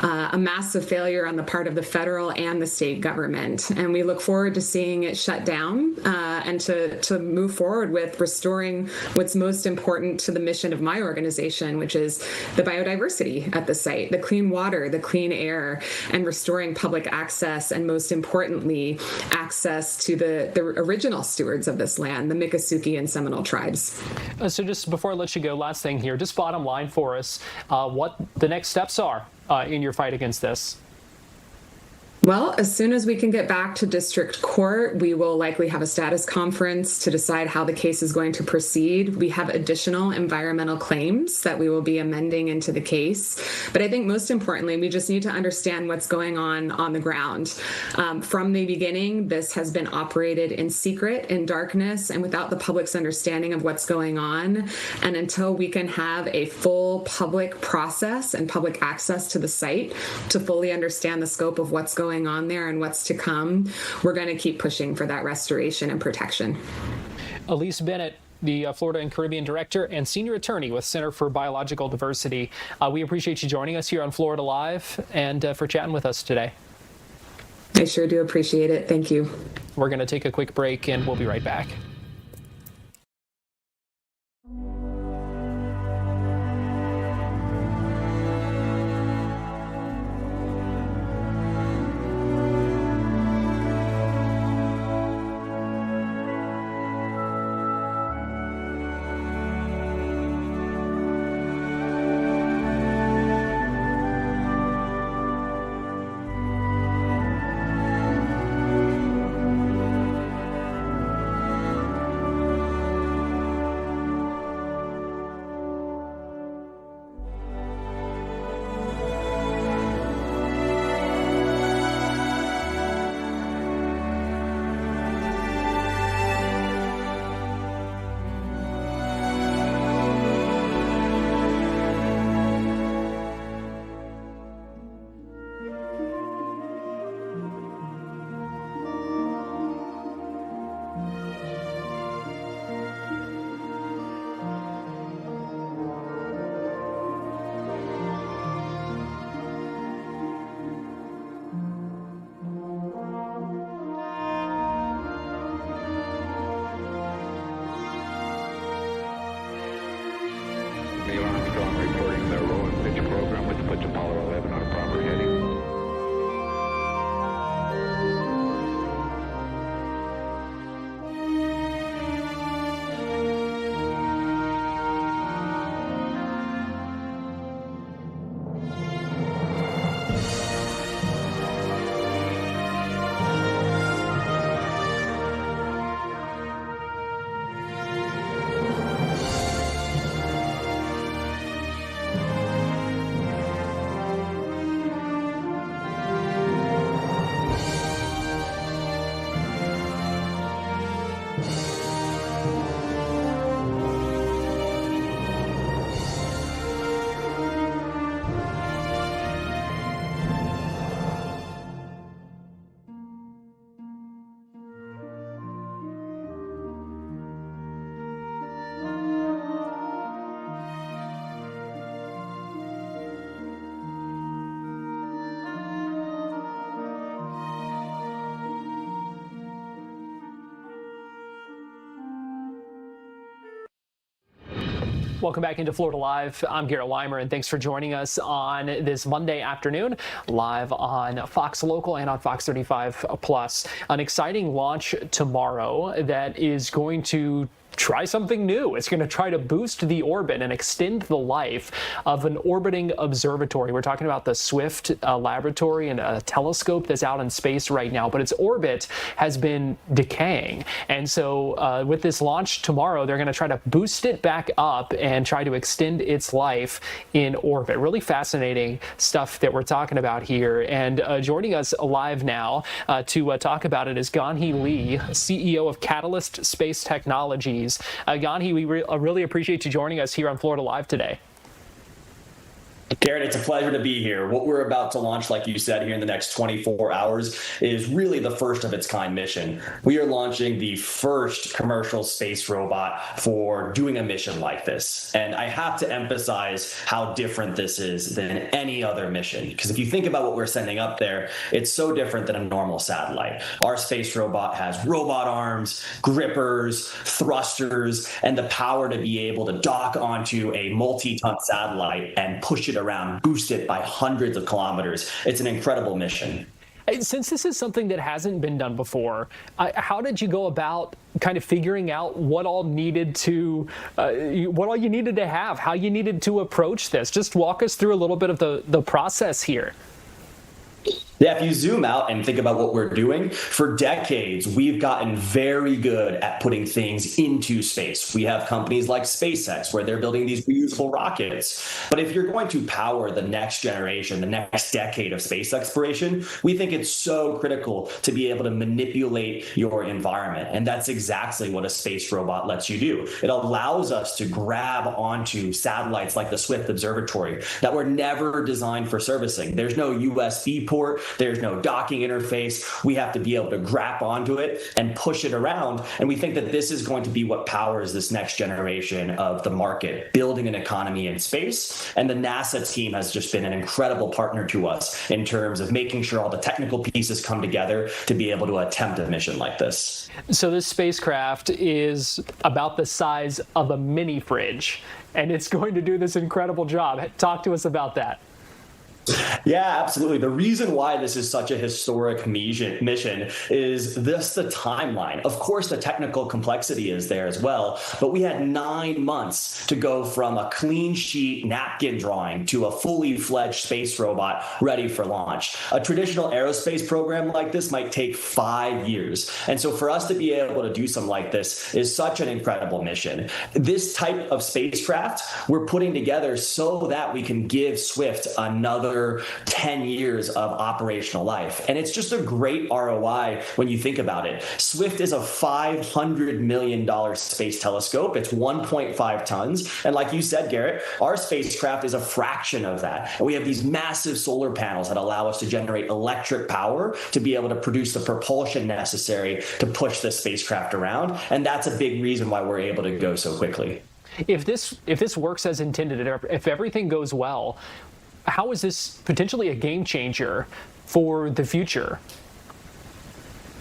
a massive failure on the part of the federal and the state government. And we look forward to seeing it shut down and to move forward with restoring what's most important to the mission of my organization, which is the biodiversity at the site, the clean water, the clean air, and restoring public access, and most importantly, access to the original stewards of this land, the Miccosukee and Seminole tribes. So just before I let you go, last thing here, just bottom line for us, what the next steps are in your fight against this. Well, as soon as we can get back to district court, we will likely have a status conference to decide how the case is going to proceed. We have additional environmental claims that we will be amending into the case. But I think most importantly, we just need to understand what's going on the ground. From the beginning, this has been operated in secret, in darkness, and without the public's understanding of what's going on. And until we can have a full public process and public access to the site to fully understand the scope of what's going on there and what's to come, we're going to keep pushing for that restoration and protection. Elise Bennett, the Florida and Caribbean Director and Senior Attorney with Center for Biological Diversity. We appreciate you joining us here on Florida Live and for chatting with us today. I sure do appreciate it. Thank you. We're going to take a quick break and we'll be right back. Welcome back into Florida Live. I'm Garrett Wymer, and thanks for joining us on this Monday afternoon, live on Fox Local and on Fox 35 Plus. An exciting launch tomorrow that is going to try something new. It's going to try to boost the orbit and extend the life of an orbiting observatory. We're talking about the Swift laboratory and a telescope that's out in space right now, but its orbit has been decaying. And so with this launch tomorrow, they're going to try to boost it back up and try to extend its life in orbit. Really fascinating stuff that we're talking about here. And joining us live now to talk about it is Ganhee Lee, CEO of Catalyst Space Technologies. Ganhee, we really appreciate you joining us here on Florida Live today. Garrett, it's a pleasure to be here. What we're about to launch, like you said, here in the next 24 hours is really the first of its kind mission. We are launching the first commercial space robot for doing a mission like this. And I have to emphasize how different this is than any other mission. Because if you think about what we're sending up there, it's so different than a normal satellite. Our space robot has robot arms, grippers, thrusters, and the power to be able to dock onto a multi-ton satellite and push it around, boost it by hundreds of kilometers. It's an incredible mission. Since this is something that hasn't been done before, how did you go about kind of figuring out what all you needed to have, how you needed to approach this? Just walk us through a little bit of the process here. Yeah, if you zoom out and think about what we're doing, for decades, we've gotten very good at putting things into space. We have companies like SpaceX where they're building these reusable rockets. But if you're going to power the next generation, the next decade of space exploration, we think it's so critical to be able to manipulate your environment. And that's exactly what a space robot lets you do. It allows us to grab onto satellites like the Swift Observatory that were never designed for servicing. There's no USB port. There's no docking interface. We have to be able to grab onto it and push it around. And we think that this is going to be what powers this next generation of the market, building an economy in space. And the NASA team has just been an incredible partner to us in terms of making sure all the technical pieces come together to be able to attempt a mission like this. So this spacecraft is about the size of a mini fridge, and it's going to do this incredible job. Talk to us about that. Yeah, absolutely. The reason why this is such a historic mission is this the timeline. Of course, the technical complexity is there as well, but we had 9 months to go from a clean sheet napkin drawing to a fully fledged space robot ready for launch. A traditional aerospace program like this might take 5 years. And so for us to be able to do something like this is such an incredible mission. This type of spacecraft we're putting together so that we can give Swift another 10 years of operational life. And it's just a great ROI when you think about it. Swift is a $500 million space telescope. It's 1.5 tons. And like you said, Garrett, our spacecraft is a fraction of that. And we have these massive solar panels that allow us to generate electric power to be able to produce the propulsion necessary to push this spacecraft around. And that's a big reason why we're able to go so quickly. If this works as intended, if everything goes well, how is this potentially a game changer for the future?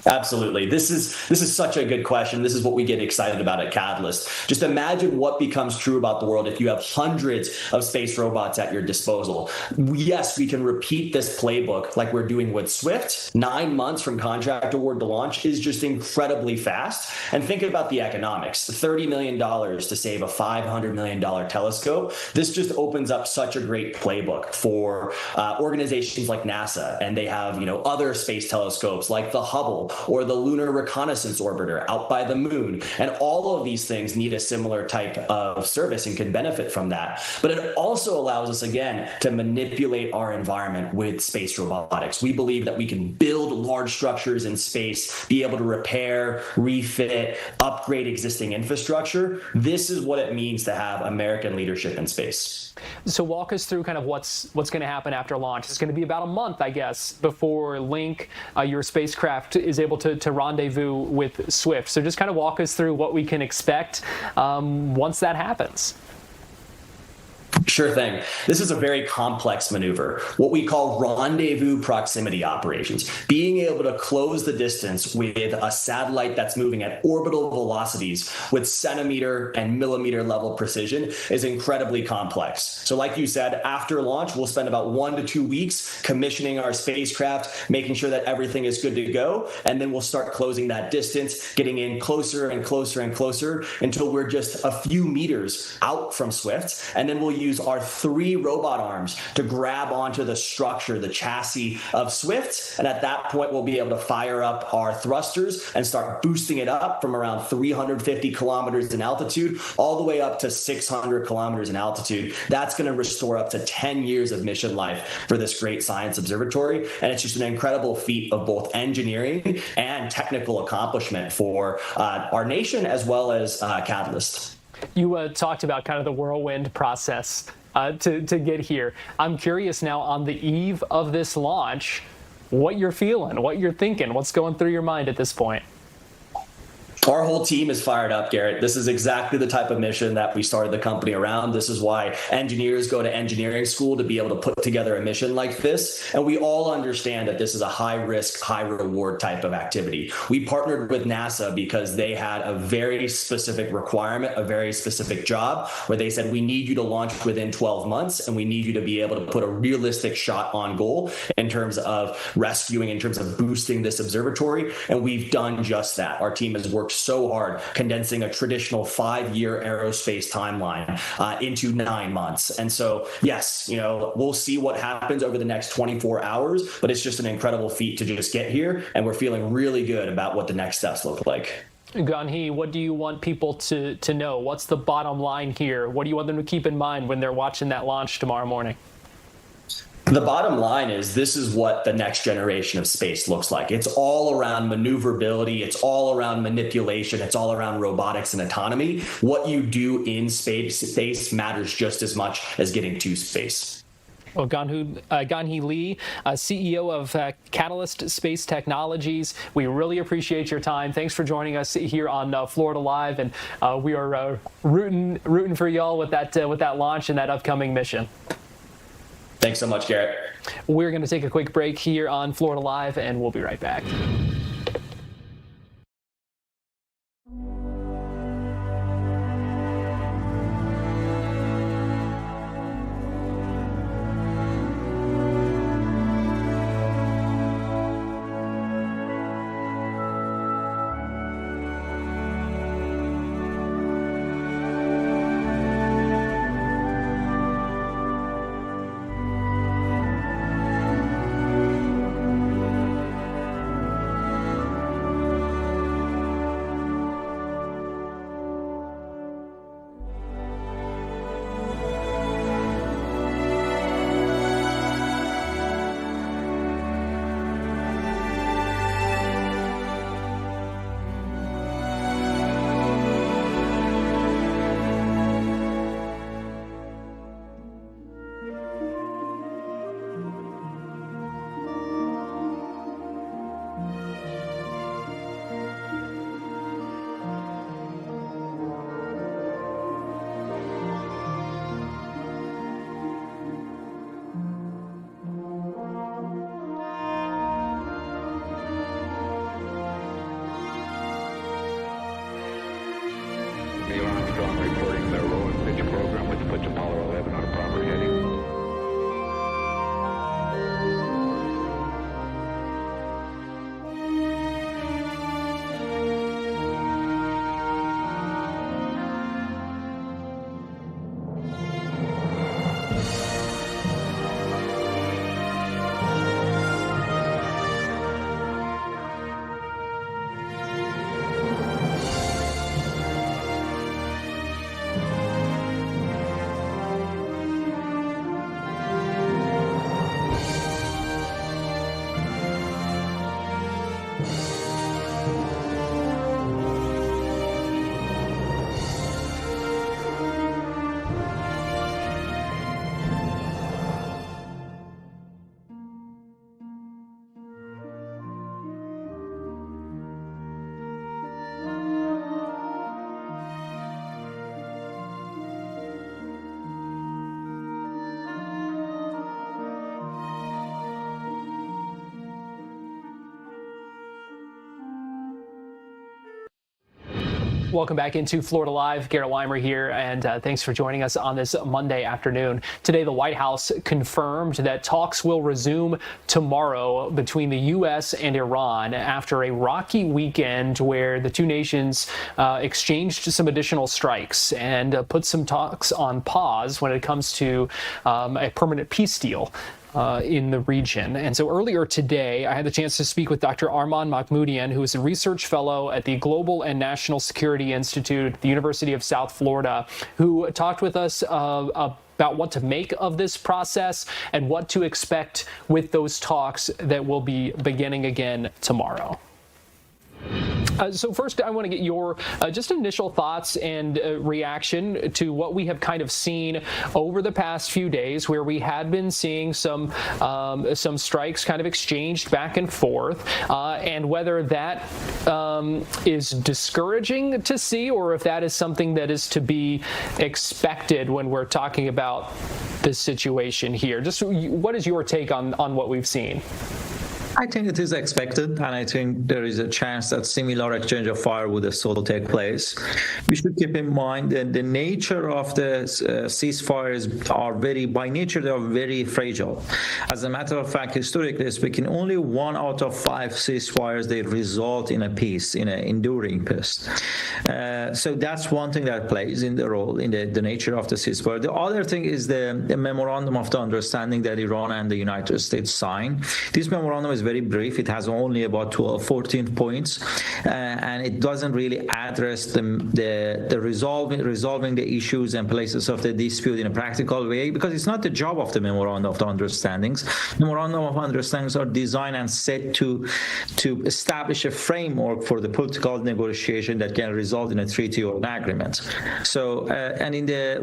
Absolutely. This is such a good question. This is what we get excited about at Catalyst. Just imagine what becomes true about the world if you have hundreds of space robots at your disposal. Yes, we can repeat this playbook like we're doing with Swift. 9 months from contract award to launch is just incredibly fast. And think about the economics. $30 million to save a $500 million telescope. This just opens up such a great playbook for organizations like NASA. And they have, other space telescopes like the Hubble or the Lunar Reconnaissance Orbiter out by the moon. And all of these things need a similar type of service and can benefit from that. But it also allows us, again, to manipulate our environment with space robotics. We believe that we can build large structures in space, be able to repair, refit, upgrade existing infrastructure. This is what it means to have American leadership in space. So walk us through kind of what's going to happen after launch. It's going to be about a month, I guess, before Link, your spacecraft, is able to rendezvous with Swift. So just kind of walk us through what we can expect once that happens. Sure thing. This is a very complex maneuver, what we call rendezvous proximity operations. Being able to close the distance with a satellite that's moving at orbital velocities with centimeter and millimeter level precision is incredibly complex. So like you said, after launch, we'll spend about 1 to 2 weeks commissioning our spacecraft, making sure that everything is good to go, and then we'll start closing that distance, getting in closer and closer and closer until we're just a few meters out from Swift, and then we'll use our 3 robot arms to grab onto the structure, the chassis of Swift. And at that point, we'll be able to fire up our thrusters and start boosting it up from around 350 kilometers in altitude all the way up to 600 kilometers in altitude. That's going to restore up to 10 years of mission life for this great science observatory. And it's just an incredible feat of both engineering and technical accomplishment for our nation as well as Catalyst. You talked about kind of the whirlwind process to get here. I'm curious now, on the eve of this launch, what you're feeling, what you're thinking, what's going through your mind at this point? Our whole team is fired up, Garrett. This is exactly the type of mission that we started the company around. This is why engineers go to engineering school, to be able to put together a mission like this. And we all understand that this is a high risk, high reward type of activity. We partnered with NASA because they had a very specific requirement, a very specific job, where they said, we need you to launch within 12 months, and we need you to be able to put a realistic shot on goal in terms of rescuing, in terms of boosting this observatory. And we've done just that. Our team has worked so hard, condensing a traditional 5-year aerospace timeline into 9 months. And so, yes, we'll see what happens over the next 24 hours, but it's just an incredible feat to just get here. And we're feeling really good about what the next steps look like. Gan-hee, what do you want people to know? What's the bottom line here? What do you want them to keep in mind when they're watching that launch tomorrow morning? The bottom line is, this is what the next generation of space looks like. It's all around maneuverability. It's all around manipulation. It's all around robotics and autonomy. What you do in space matters just as much as getting to space. Well, Gan-hee Lee, CEO of Catalyst Space Technologies, we really appreciate your time. Thanks for joining us here on Florida Live, and we are rooting for y'all with that launch and that upcoming mission. Thanks so much, Garrett. We're going to take a quick break here on Florida Live, and we'll be right back. Welcome back into Florida Live. Garrett Wymer here, and thanks for joining us on this Monday afternoon. Today, the White House confirmed that talks will resume tomorrow between the U.S. and Iran after a rocky weekend where the two nations exchanged some additional strikes and put some talks on pause when it comes to a permanent peace deal in the region. And so earlier today, I had the chance to speak with Dr. Arman Mahmoodian, who is a research fellow at the Global and National Security Institute at the University of South Florida, who talked with us about what to make of this process and what to expect with those talks that will be beginning again tomorrow. So first, I want to get your just initial thoughts and reaction to what we have kind of seen over the past few days, where we had been seeing some strikes kind of exchanged back and forth, and whether that is discouraging to see, or if that is something that is to be expected when we're talking about this situation here. Just what is your take on what we've seen? I think it is expected, and I think there is a chance that similar exchange of fire would still take place. We should keep in mind that the nature of the ceasefires are by nature, they are very fragile. As a matter of fact, historically speaking, only 1 out of 5 ceasefires, they result in a peace, in an enduring peace. So that's one thing that plays in the role in the nature of the ceasefire. The other thing is the memorandum of the understanding that Iran and the United States signed. This memorandum is very brief. It has only about 14 points, and it doesn't really address the resolving the issues and places of the dispute in a practical way, because it's not the job of the memorandum of the understandings. Memorandum of understandings are designed and set to establish a framework for the political negotiation that can result in a treaty or an agreement. So, and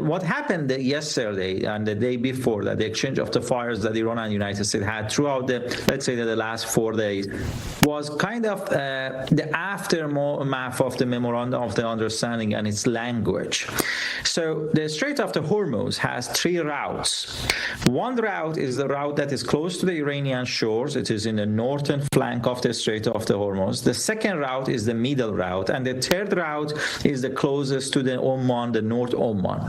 what happened yesterday and the day before that, the exchange of the fires that Iran and the United States had throughout the last 4 days was kind of the aftermath of the memorandum of the understanding and its language. So the Strait of the Hormuz has 3 routes. One route is the route that is close to the Iranian shores. It is in the northern flank of the Strait of the Hormuz. The second route is the middle route, and the third route is the closest to the Oman, the North Oman.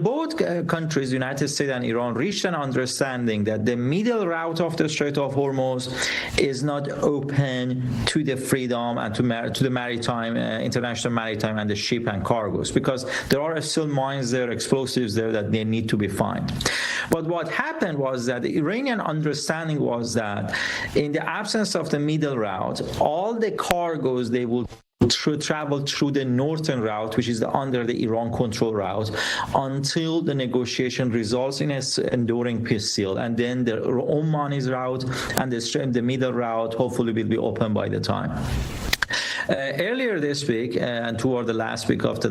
Both countries, United States and Iran, reached an understanding that the middle route of the Strait of Hormuz is not open to the freedom and to the maritime, international maritime, and the ship and cargoes, because there are still mines there, explosives there that they need to be found. But what happened was that the Iranian understanding was that in the absence of the middle route, all the cargoes they will travel through the northern route, which is under the Iran control route, until the negotiation results in an enduring peace deal. And then the Omani route and the middle route hopefully will be open by the time. Earlier this week, and toward the last week of the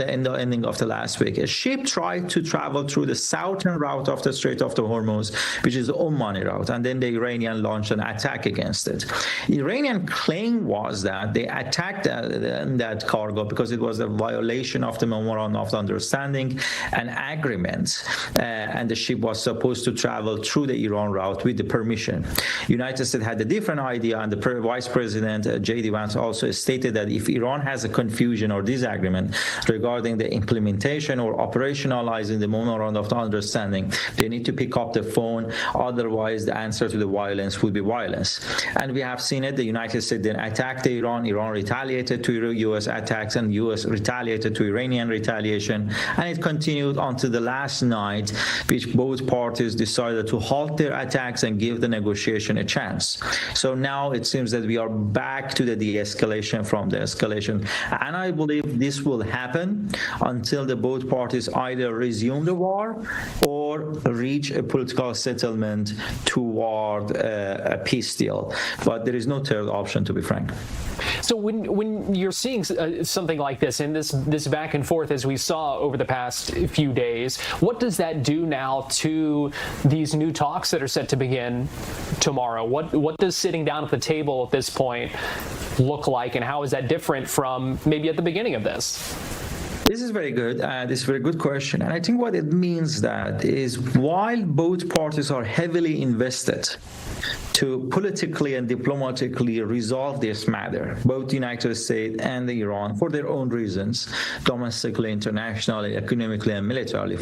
ending of the last week, a ship tried to travel through the southern route of the Strait of the Hormuz, which is the Omani route, and then the Iranian launched an attack against it. The Iranian claim was that they attacked that cargo because it was a violation of the memorandum of understanding and agreement, and the ship was supposed to travel through the Iran route with the permission. United States had a different idea, and the Vice President J.D. Vance also stated that if Iran has a confusion or disagreement regarding the implementation or operationalizing the memorandum of understanding, they need to pick up the phone. Otherwise, the answer to the violence would be violence. And we have seen it. The United States then attacked Iran. Iran retaliated to U.S. attacks, and U.S. retaliated to Iranian retaliation. And it continued until the last night, which both parties decided to halt their attacks and give the negotiation a chance. So now it seems that we are back to the de-escalation from the escalation. And I believe this will happen until the both parties either resume the war or reach a political settlement toward a peace deal. But there is no third option, to be frank. So when you're seeing something like this, and this back and forth as we saw over the past few days, what does that do now to these new talks that are set to begin tomorrow? What does sitting down at the table at this point look like, and how is that different from maybe at the beginning of this? This is very good. This is a very good question. And I think what it means that is while both parties are heavily invested to politically and diplomatically resolve this matter, both the United States and Iran, for their own reasons, domestically, internationally, economically, and militarily.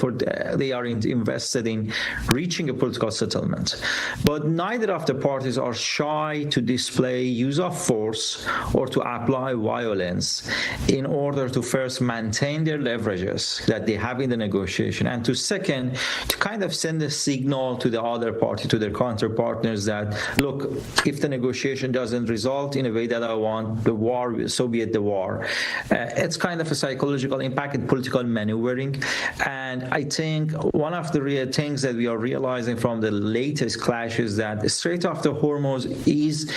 They are invested in reaching a political settlement. But neither of the parties are shy to display use of force or to apply violence in order to first maintain their leverages that they have in the negotiation, and to second, to kind of send a signal to the other party, to their counterpartners, that look, if the negotiation doesn't result in a way that I want, the war, so be it the war. It's kind of a psychological impact and political maneuvering. And I think one of the real things that we are realizing from the latest clash is that the Strait of the Hormuz is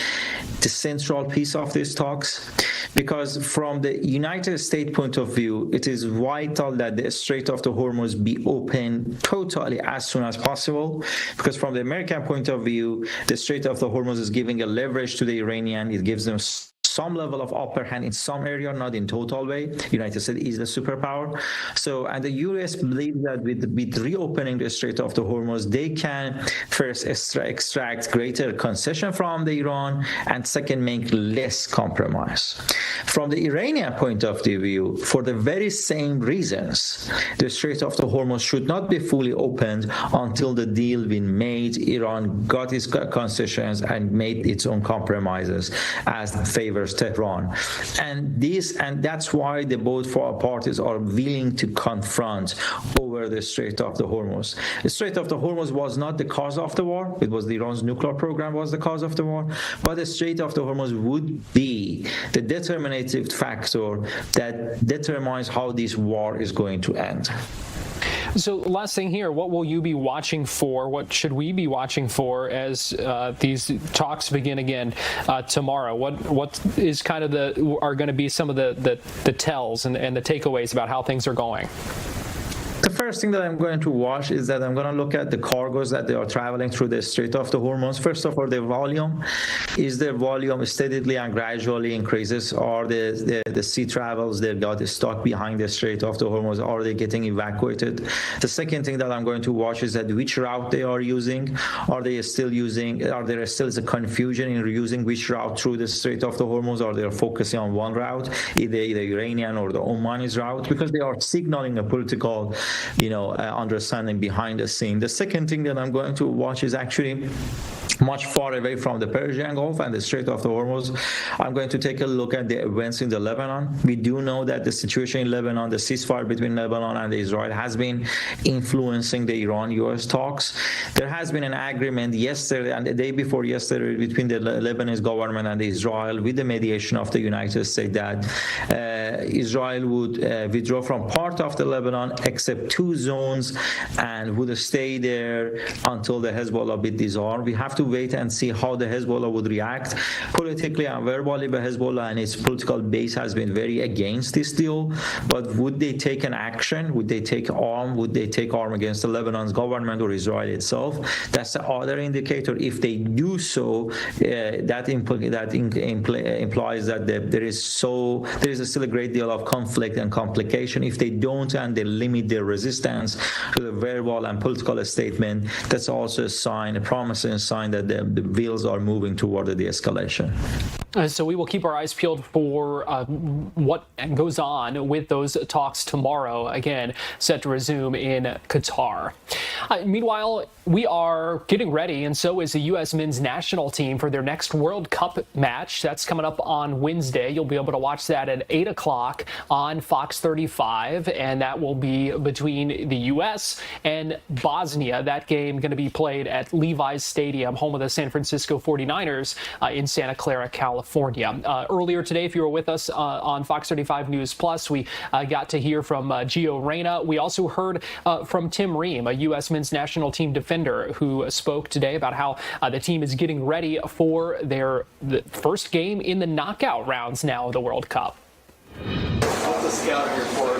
the central piece of these talks, because from the United States point of view, it is vital that the Strait of the Hormuz be open totally as soon as possible, because from the American point of view, the Strait of the Hormuz is giving a leverage to the Iranian. It gives them some level of upper hand in some area, not in total way. United States is the superpower. So, and the U.S. believes that with reopening the Strait of the Hormuz, they can first extract greater concession from the Iran, and second, make less compromise. From the Iranian point of view, for the very same reasons, the Strait of the Hormuz should not be fully opened until the deal been made. Iran got its concessions and made its own compromises as favors Tehran, and that's why the both parties are willing to confront over the Strait of the Hormuz. The Strait of the Hormuz was not the cause of the war; it was Iran's nuclear program was the cause of the war. But the Strait of the Hormuz would be the determinative factor that determines how this war is going to end. So last thing here, what will you be watching for? What should we be watching for as these talks begin again tomorrow? What is kind of are going to be some of the tells and the takeaways about how things are going? The first thing that I'm going to watch is that I'm going to look at the cargoes that they are traveling through the Strait of the Hormuz. First of all, the volume. Is their volume steadily and gradually increases? Or the sea travels they got stuck behind the Strait of the Hormuz? Are they getting evacuated? The second thing that I'm going to watch is that which route they are using. Are there still a confusion in using which route through the Strait of the Hormuz? Or they are focusing on one route, either the Iranian or the Omani's route? Because they are signaling a political understanding behind the scene. The second thing that I'm going to watch is actually much far away from the Persian Gulf and the Strait of the Hormuz. I'm going to take a look at the events in the Lebanon. We do know that the situation in Lebanon, the ceasefire between Lebanon and Israel, has been influencing the Iran-U.S. talks. There has been an agreement yesterday and the day before yesterday between the Lebanese government and Israel, with the mediation of the United States, that Israel would withdraw from part of the Lebanon except 2 zones and would stay there until the Hezbollah be disarmed. We have to wait and see how the Hezbollah would react. Politically and verbally, the Hezbollah and its political base has been very against this deal. But would they take an action? Would they take arm? Would they take arm against the Lebanon's government or Israel itself? That's the other indicator. If they do so, that implies that there is still a great deal of conflict and complication. If they don't and they limit their resistance to the verbal and political statement, that's also a promising sign that the wheels are moving toward the de-escalation. So we will keep our eyes peeled for what goes on with those talks tomorrow, again, set to resume in Qatar. Meanwhile, we are getting ready, and so is the U.S. men's national team for their next World Cup match. That's coming up on Wednesday. You'll be able to watch that at 8 o'clock on Fox 35, and that will be between the U.S. and Bosnia. That game going to be played at Levi's Stadium, home of the San Francisco 49ers in Santa Clara, California. Earlier today, if you were with us on Fox 35 News Plus, we got to hear from Gio Reyna. We also heard from Tim Ream, a U.S. men's national team defender, who spoke today about how the team is getting ready for the first game in the knockout rounds now of the World Cup. What's the scouting report?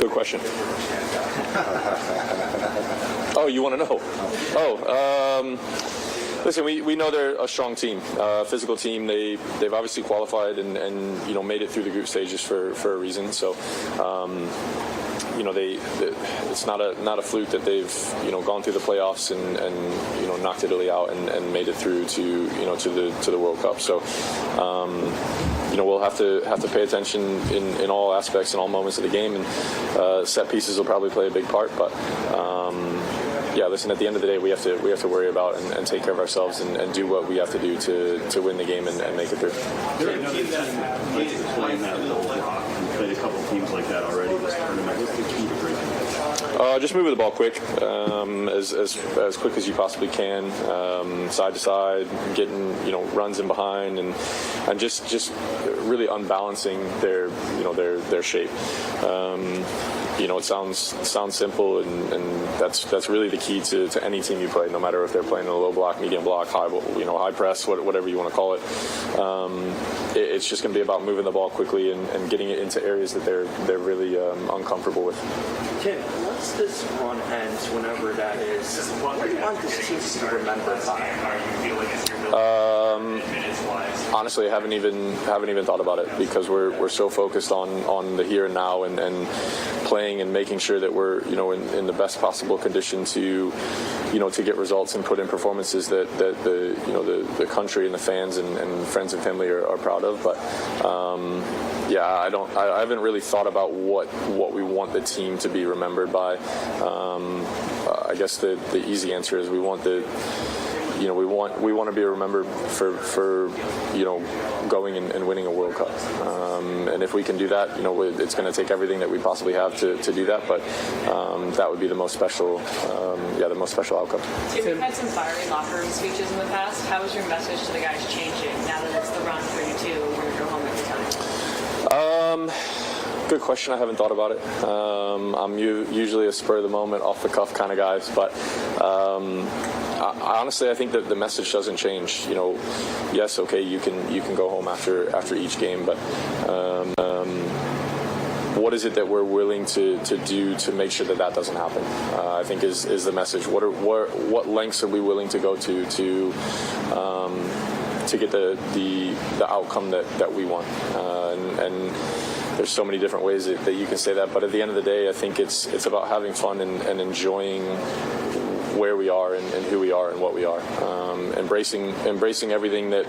Good question. Oh, you want to know? Listen, we know they're a strong team, physical team. They've obviously qualified and made it through the group stages for a reason. So it's not a fluke that they've gone through the playoffs and knocked Italy out and made it through to the World Cup. So we'll have to pay attention in all aspects and all moments of the game, and set pieces will probably play a big part. But yeah, listen, at the end of the day, we have to worry about and take care of ourselves and do what we have to do to win the game and make it through. There are another team that's playing that little block. We've played a couple teams like that already this tournament. What's the key to breaking that? Just moving the ball quick, as quick as you possibly can, side to side, getting runs in behind, and just really unbalancing their shape. It sounds simple, and that's really the key to any team you play, no matter if they're playing in a low block, medium block, high press, whatever you want to call it. It's just going to be about moving the ball quickly and getting it into areas that they're really uncomfortable with. Tim, once this run ends, whenever that is, what do you want this team to be remembered by? Honestly, I haven't even thought about it, because we're so focused on the here and now and playing and making sure that we're in the best possible condition to get results and put in performances that the country and the fans and friends and family are proud of. But yeah, I haven't really thought about what we want the team to be remembered by. I guess the easy answer is we want to be remembered for going and winning a World Cup. And if we can do that, it's going to take everything that we possibly have to do that. But that would be the most special, the most special outcome. Tim, you've had some fiery locker room speeches in the past. How is your message to the guys changing now that it's the run for you too? We're going to go home every time. Good question. I haven't thought about it. I'm usually a spur of the moment, off the cuff kind of guy, but honestly, I think that the message doesn't change. Yes, okay, you can go home after each game, but what is it that we're willing to do to make sure that doesn't happen? I think is the message. What lengths are we willing to go to get the outcome that we want? And there's so many different ways that you can say that, but at the end of the day, I think it's about having fun and enjoying where we are and who we are and what we are, embracing everything that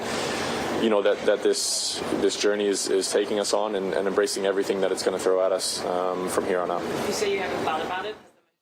that this journey is taking us on, and embracing everything that it's going to throw at us from here on out. You say you haven't thought about it?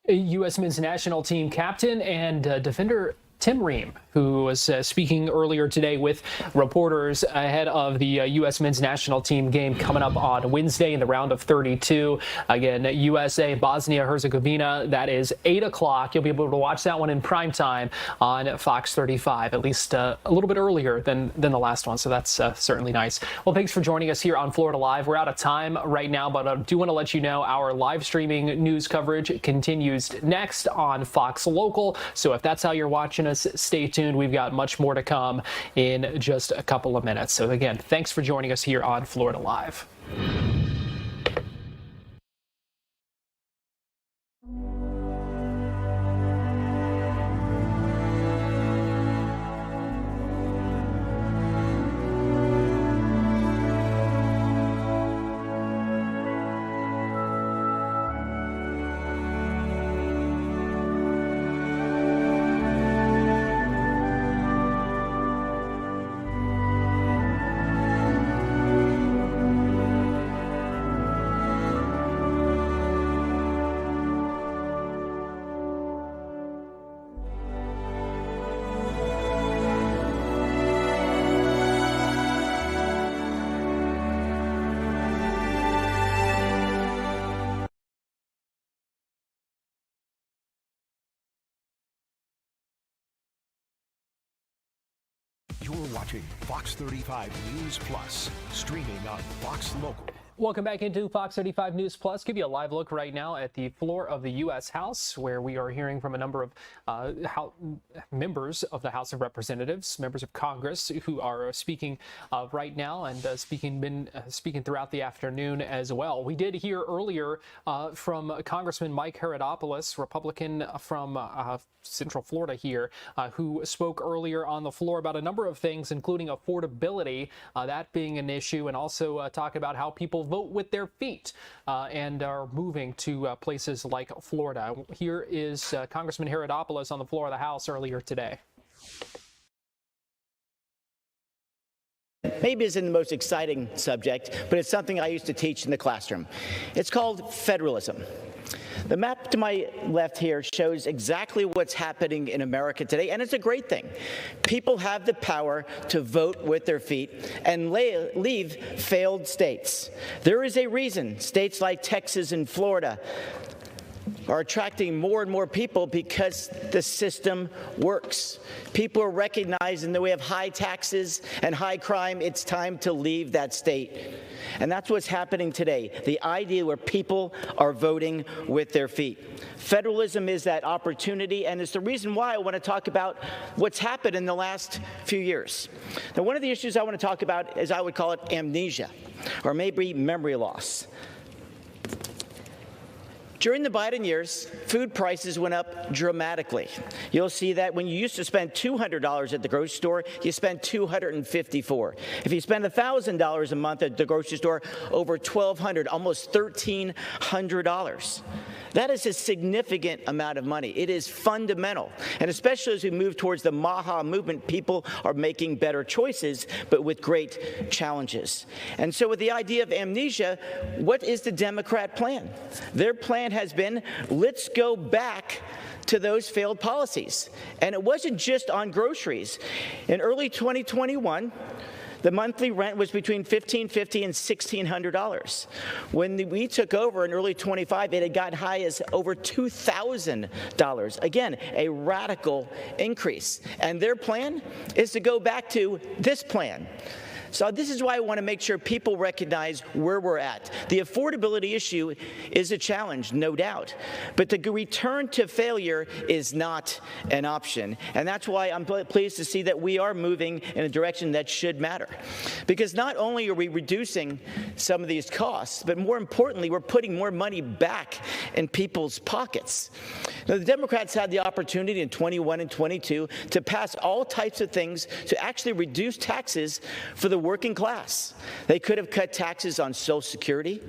U.S. men's national team captain and defender Tim Ream, who was speaking earlier today with reporters ahead of the U.S. men's national team game coming up on Wednesday in the round of 32. Again, USA, Bosnia-Herzegovina. That is 8 o'clock. You'll be able to watch that one in prime time on Fox 35, at least a little bit earlier than the last one. So that's certainly nice. Well, thanks for joining us here on Florida Live. We're out of time right now, but I do want to let you know our live streaming news coverage continues next on Fox Local. So if that's how you're watching us, stay tuned. We've got much more to come in just a couple of minutes. So again, thanks for joining us here on Florida Live. You're watching Fox 35 News Plus, streaming on Fox Local. Welcome back into Fox 35 News Plus. Give you a live look right now at the floor of the U.S. House, where we are hearing from a number of members of the House of Representatives, members of Congress, who are speaking right now and been speaking throughout the afternoon as well. We did hear earlier from Congressman Mike Herodopoulos, Republican from Central Florida here, who spoke earlier on the floor about a number of things, including affordability, that being an issue, and also talk about how people vote with their feet and are moving to places like Florida. Here is Congressman Herodopoulos on the floor of the House earlier today. Maybe isn't the most exciting subject, but it's something I used to teach in the classroom. It's called federalism. The map to my left here shows exactly what's happening in America today, and it's a great thing. People have the power to vote with their feet and leave failed states. There is a reason states like Texas and Florida are attracting more and more people, because the system works. People are recognizing that we have high taxes and high crime. It's time to leave that state. And that's what's happening today, the idea where people are voting with their feet. Federalism is that opportunity, and it's the reason why I want to talk about what's happened in the last few years. Now, one of the issues I want to talk about is, I would call it amnesia, or maybe memory loss. During the Biden years, food prices went up dramatically. You'll see that when you used to spend $200 at the grocery store, you spent $254. If you spend $1,000 a month at the grocery store, over $1,200, almost $1,300. That is a significant amount of money. It is fundamental. And especially as we move towards the MAHA movement, people are making better choices, but with great challenges. And so with the idea of amnesia, what is the Democrat plan? Their plan has been, let's go back to those failed policies. And it wasn't just on groceries. In early 2021, the monthly rent was between $1,550 and $1,600. When we took over in early 25, it had got high as over $2,000. Again, a radical increase. And their plan is to go back to this plan. So this is why I want to make sure people recognize where we're at. The affordability issue is a challenge, no doubt. But the return to failure is not an option. And that's why I'm pleased to see that we are moving in a direction that should matter. Because not only are we reducing some of these costs, but more importantly, we're putting more money back in people's pockets. Now, the Democrats had the opportunity in 21 and 22 to pass all types of things to actually reduce taxes for the working class. They could have cut taxes on Social Security,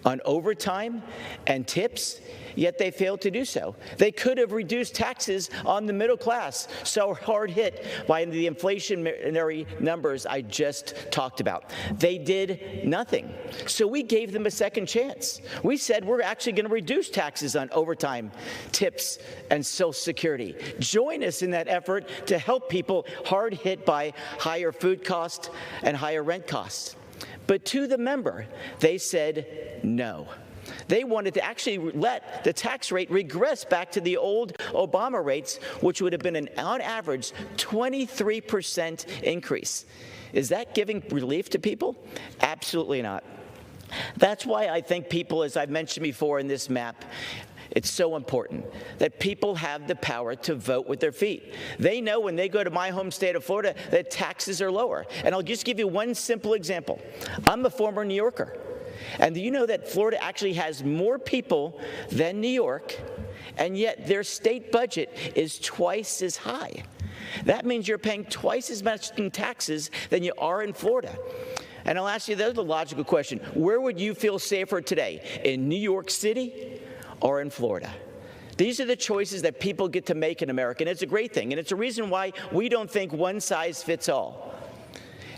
on overtime, and tips, yet they failed to do so. They could have reduced taxes on the middle class, so hard hit by the inflationary numbers I just talked about. They did nothing. So we gave them a second chance. We said we're actually going to reduce taxes on overtime, tips, and Social Security. Join us in that effort to help people hard hit by higher food costs and higher rent costs. But to the member, they said no. They wanted to actually let the tax rate regress back to the old Obama rates, which would have been an, on average, 23% increase. Is that giving relief to people? Absolutely not. That's why I think people, as I've mentioned before in this map, it's so important that people have the power to vote with their feet. They know when they go to my home state of Florida that taxes are lower. And I'll just give you one simple example. I'm a former New Yorker. And do you know that Florida actually has more people than New York, and yet their state budget is twice as high? That means you're paying twice as much in taxes than you are in Florida. And I'll ask you the logical question. Where would you feel safer today, in New York City or in Florida? These are the choices that people get to make in America, and it's a great thing. And it's a reason why we don't think one size fits all.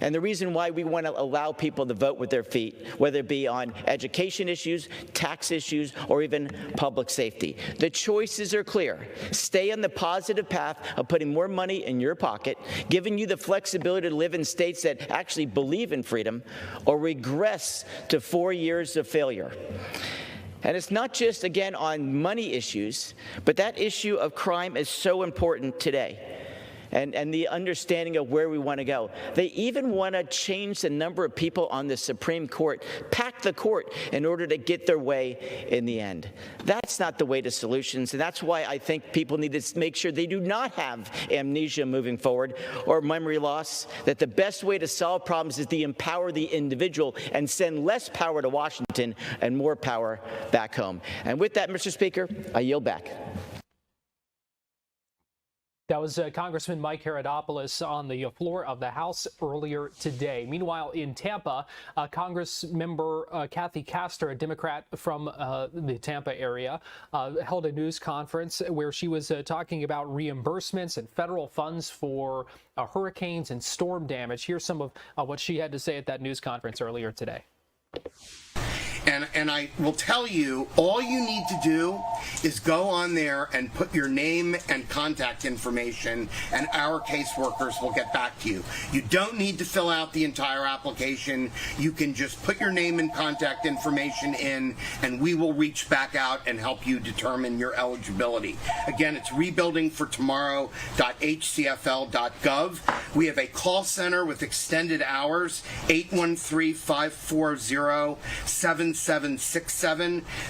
And the reason why we want to allow people to vote with their feet, whether it be on education issues, tax issues, or even public safety. The choices are clear. Stay on the positive path of putting more money in your pocket, giving you the flexibility to live in states that actually believe in freedom, or regress to 4 years of failure. And it's not just, again, on money issues, but that issue of crime is so important today. And the understanding of where we want to go. They even want to change the number of people on the Supreme Court, pack the court in order to get their way in the end. That's not the way to solutions, and that's why I think people need to make sure they do not have amnesia moving forward or memory loss, that the best way to solve problems is to empower the individual and send less power to Washington and more power back home. And with that, Mr. Speaker, I yield back. That was Congressman Mike Herodopoulos on the floor of the House earlier today. Meanwhile, in Tampa, Congressmember Kathy Castor, a Democrat from the Tampa area, held a news conference where she was talking about reimbursements and federal funds for hurricanes and storm damage. Here's some of what she had to say at that news conference earlier today. And I will tell you, all you need to do is go on there and put your name and contact information, and our caseworkers will get back to you. You don't need to fill out the entire application. You can just put your name and contact information in, and we will reach back out and help you determine your eligibility. Again, it's rebuildingfortomorrow.hcfl.gov. We have a call center with extended hours, 813-540-7767.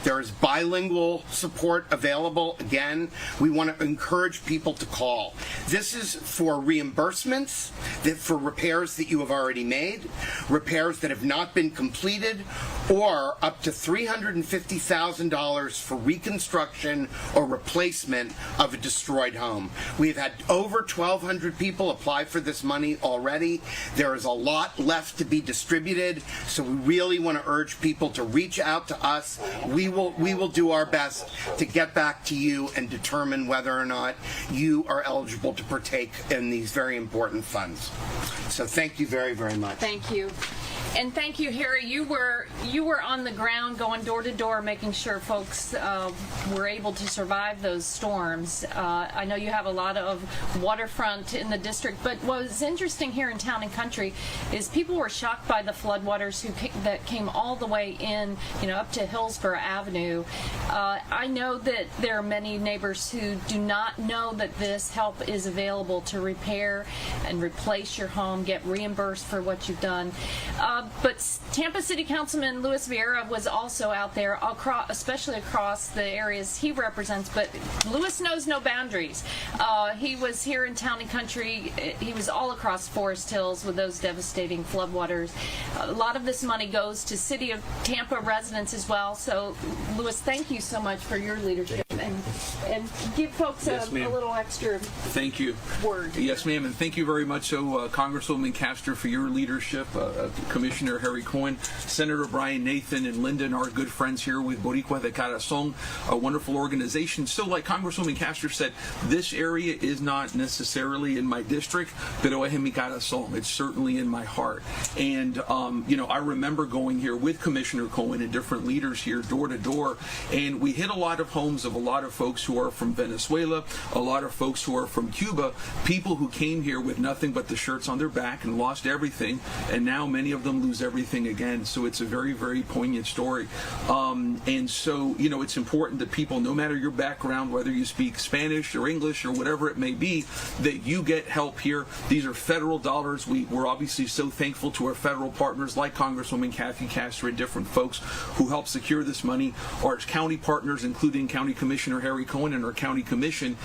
There is bilingual support available. Again, we want to encourage people to call. This is for reimbursements, for repairs that you have already made, repairs that have not been completed, or up to $350,000 for reconstruction or replacement of a destroyed home. We've had over 1,200 people apply for this money already. There is a lot left to be distributed, so we really want to urge people to reach out to us. We will do our best to get back to you and determine whether or not you are eligible to partake in these very important funds. So thank you very, very much. Thank you. And thank you, Harry. You were on the ground going door to door, making sure folks were able to survive those storms. I know you have a lot of waterfront in the district, but what was interesting here in Town and Country is people were shocked by the floodwaters that came all the way in, up to Hillsborough Avenue. I know that there are many neighbors who do not know that this help is available to repair and replace your home, get reimbursed for what you've done. But Tampa City Councilman Luis Vieira was also out there, especially across the areas he represents. But Luis knows no boundaries. He was here in Town and Country. He was all across Forest Hills with those devastating floodwaters. A lot of this money goes to City of Tampa residents as well. So, Luis, thank you so much for your leadership. And give folks a little extra word. Yes, ma'am. And thank you very much, Congresswoman Castor, for your leadership. Commissioner Harry Cohen, Senator Brian Nathan, and Linda, and our good friends here with Boricua de Corazon, a wonderful organization. So like Congresswoman Castor said, this area is not necessarily in my district, pero es en mi corazón. It's certainly in my heart. And, I remember going here with Commissioner Cohen and different leaders here door to door, and we hit a lot of homes of a lot of folks who are from Venezuela, a lot of folks who are from Cuba, people who came here with nothing but the shirts on their back and lost everything, and now many of them lose everything again. So it's a very, very poignant story. And so, it's important that people, no matter your background, whether you speak Spanish or English or whatever it may be, that you get help here. These are federal dollars. We're obviously so thankful to our federal partners like Congresswoman Kathy Castor and different folks who help secure this money, our county partners, including County Commissioner Harry Cohen and our county commission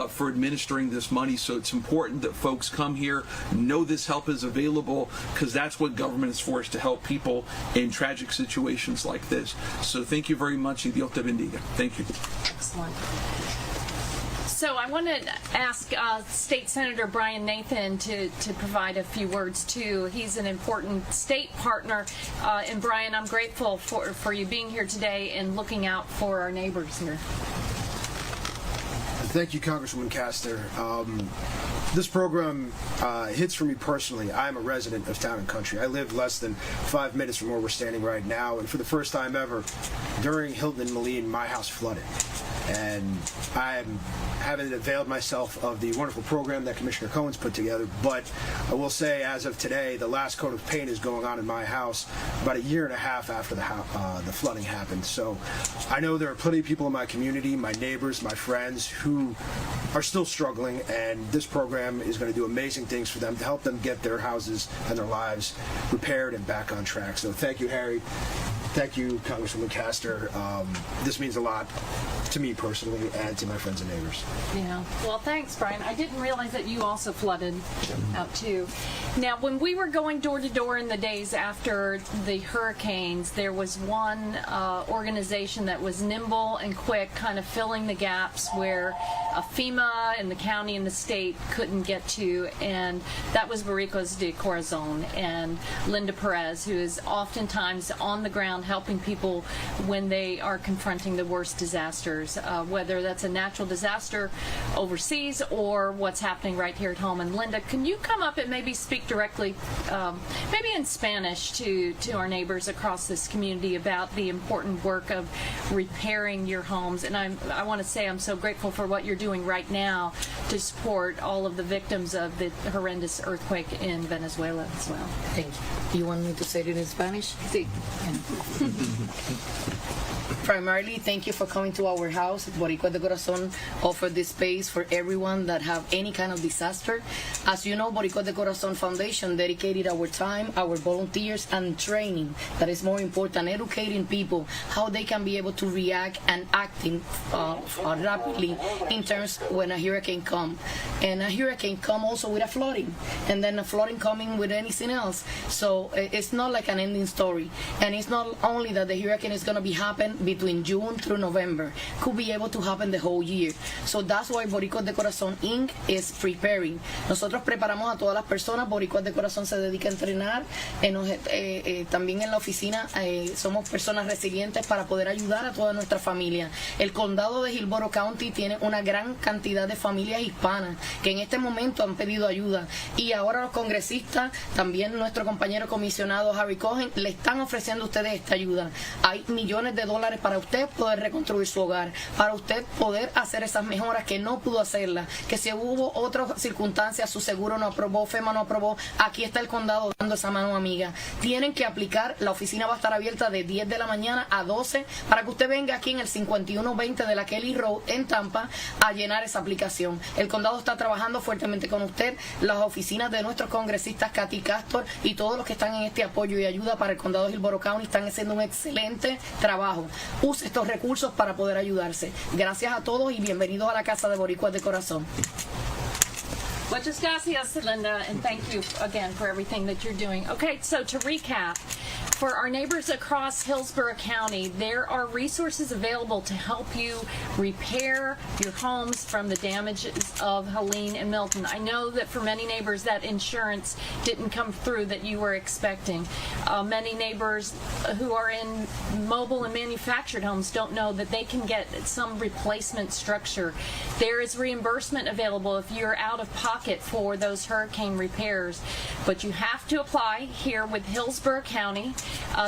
for administering this money. So it's important that folks come here, know this help is available, because that's what government is for, is to help people in tragic situations like this. So thank you very much, y Dios te bendiga. Thank you. Excellent. So I want to ask State Senator Brian Nathan to provide a few words too. He's an important state partner. And Brian, I'm grateful for you being here today and looking out for our neighbors here. Thank you, Congresswoman Castor. This program hits for me personally. I'm a resident of Town and Country. I live less than 5 minutes from where we're standing right now, and for the first time ever, during Hilton and Moline, my house flooded. And I haven't availed myself of the wonderful program that Commissioner Cohen's put together, but I will say, as of today, the last coat of paint is going on in my house about a year and a half after the flooding happened. So I know there are plenty of people in my community, my neighbors, my friends, who are still struggling, and this program is going to do amazing things for them to help them get their houses and their lives repaired and back on track. So thank you, Harry. Thank you, Congresswoman Castor. This means a lot to me personally and to my friends and neighbors. Yeah. Well, thanks, Brian. I didn't realize that you also flooded out too. Now, when we were going door to door in the days after the hurricanes, there was one organization that was nimble and quick, kind of filling the gaps where FEMA and the county and the state couldn't get to, and that was Boricos de Corazon and Linda Perez, who is oftentimes on the ground helping people when they are confronting the worst disasters, whether that's a natural disaster overseas or what's happening right here at home. And Linda, can you come up and maybe speak directly, maybe in Spanish, to our neighbors across this community about the important work of repairing your homes? And I want to say I'm so grateful for what you're doing right now to support all of the victims of the horrendous earthquake in Venezuela as well. Thank you. You want me to say it in Spanish? Sí. Primarily, thank you for coming to our house. Boricua de Corazon offer this space for everyone that have any kind of disaster. As you know, Boricua de Corazon Foundation dedicated our time, our volunteers, and training, that is more important, educating people how they can be able to react and acting rapidly in terms when a hurricane come. And a hurricane come also with a flooding, and then a flooding coming with anything else. So it's not like an ending story. And it's not only that the hurricane is going to be happen between June through November, could be able to happen the whole year. So that's why Boricuas de Corazón Inc. is preparing. Nosotros preparamos a todas las personas. Boricuas de Corazón se dedica a entrenar. También en la oficina somos personas resilientes para poder ayudar a toda nuestra familia. El condado de Hillsborough County tiene una gran cantidad de familias hispanas que en este momento han pedido ayuda. Y ahora los congresistas, también nuestro compañero comisionado Harry Cohen, le están ofreciendo a ustedes esta ayuda. Hay millones de dólares para usted poder reconstruir su hogar, para usted poder hacer esas mejoras que no pudo hacerlas, que si hubo otras circunstancias, su seguro no aprobó, FEMA no aprobó, aquí está el condado dando esa mano amiga. Tienen que aplicar, la oficina va a estar abierta de 10 de la mañana a 12 para que usted venga aquí en el 5120 de la Kelly Road en Tampa a llenar esa aplicación. El condado está trabajando fuertemente con usted, las oficinas de nuestros congresistas Katy Castor y todos los que están en este apoyo y ayuda para el condado de Hillsborough County están haciendo un excelente trabajo. Use estos recursos para poder ayudarse. Gracias a todos y bienvenidos a la Casa de Boricuas de Corazón. Muchas gracias, Linda, and thank you again for everything that you're doing. Okay, so to recap, for our neighbors across Hillsborough County, there are resources available to help you repair your homes from the damages of Helene and Milton. I know that for many neighbors that insurance didn't come through that you were expecting. Many neighbors who are in mobile and manufactured homes don't know that they can get some replacement structure. There is reimbursement available if you're out of pocket for those hurricane repairs, but you have to apply here with Hillsborough County.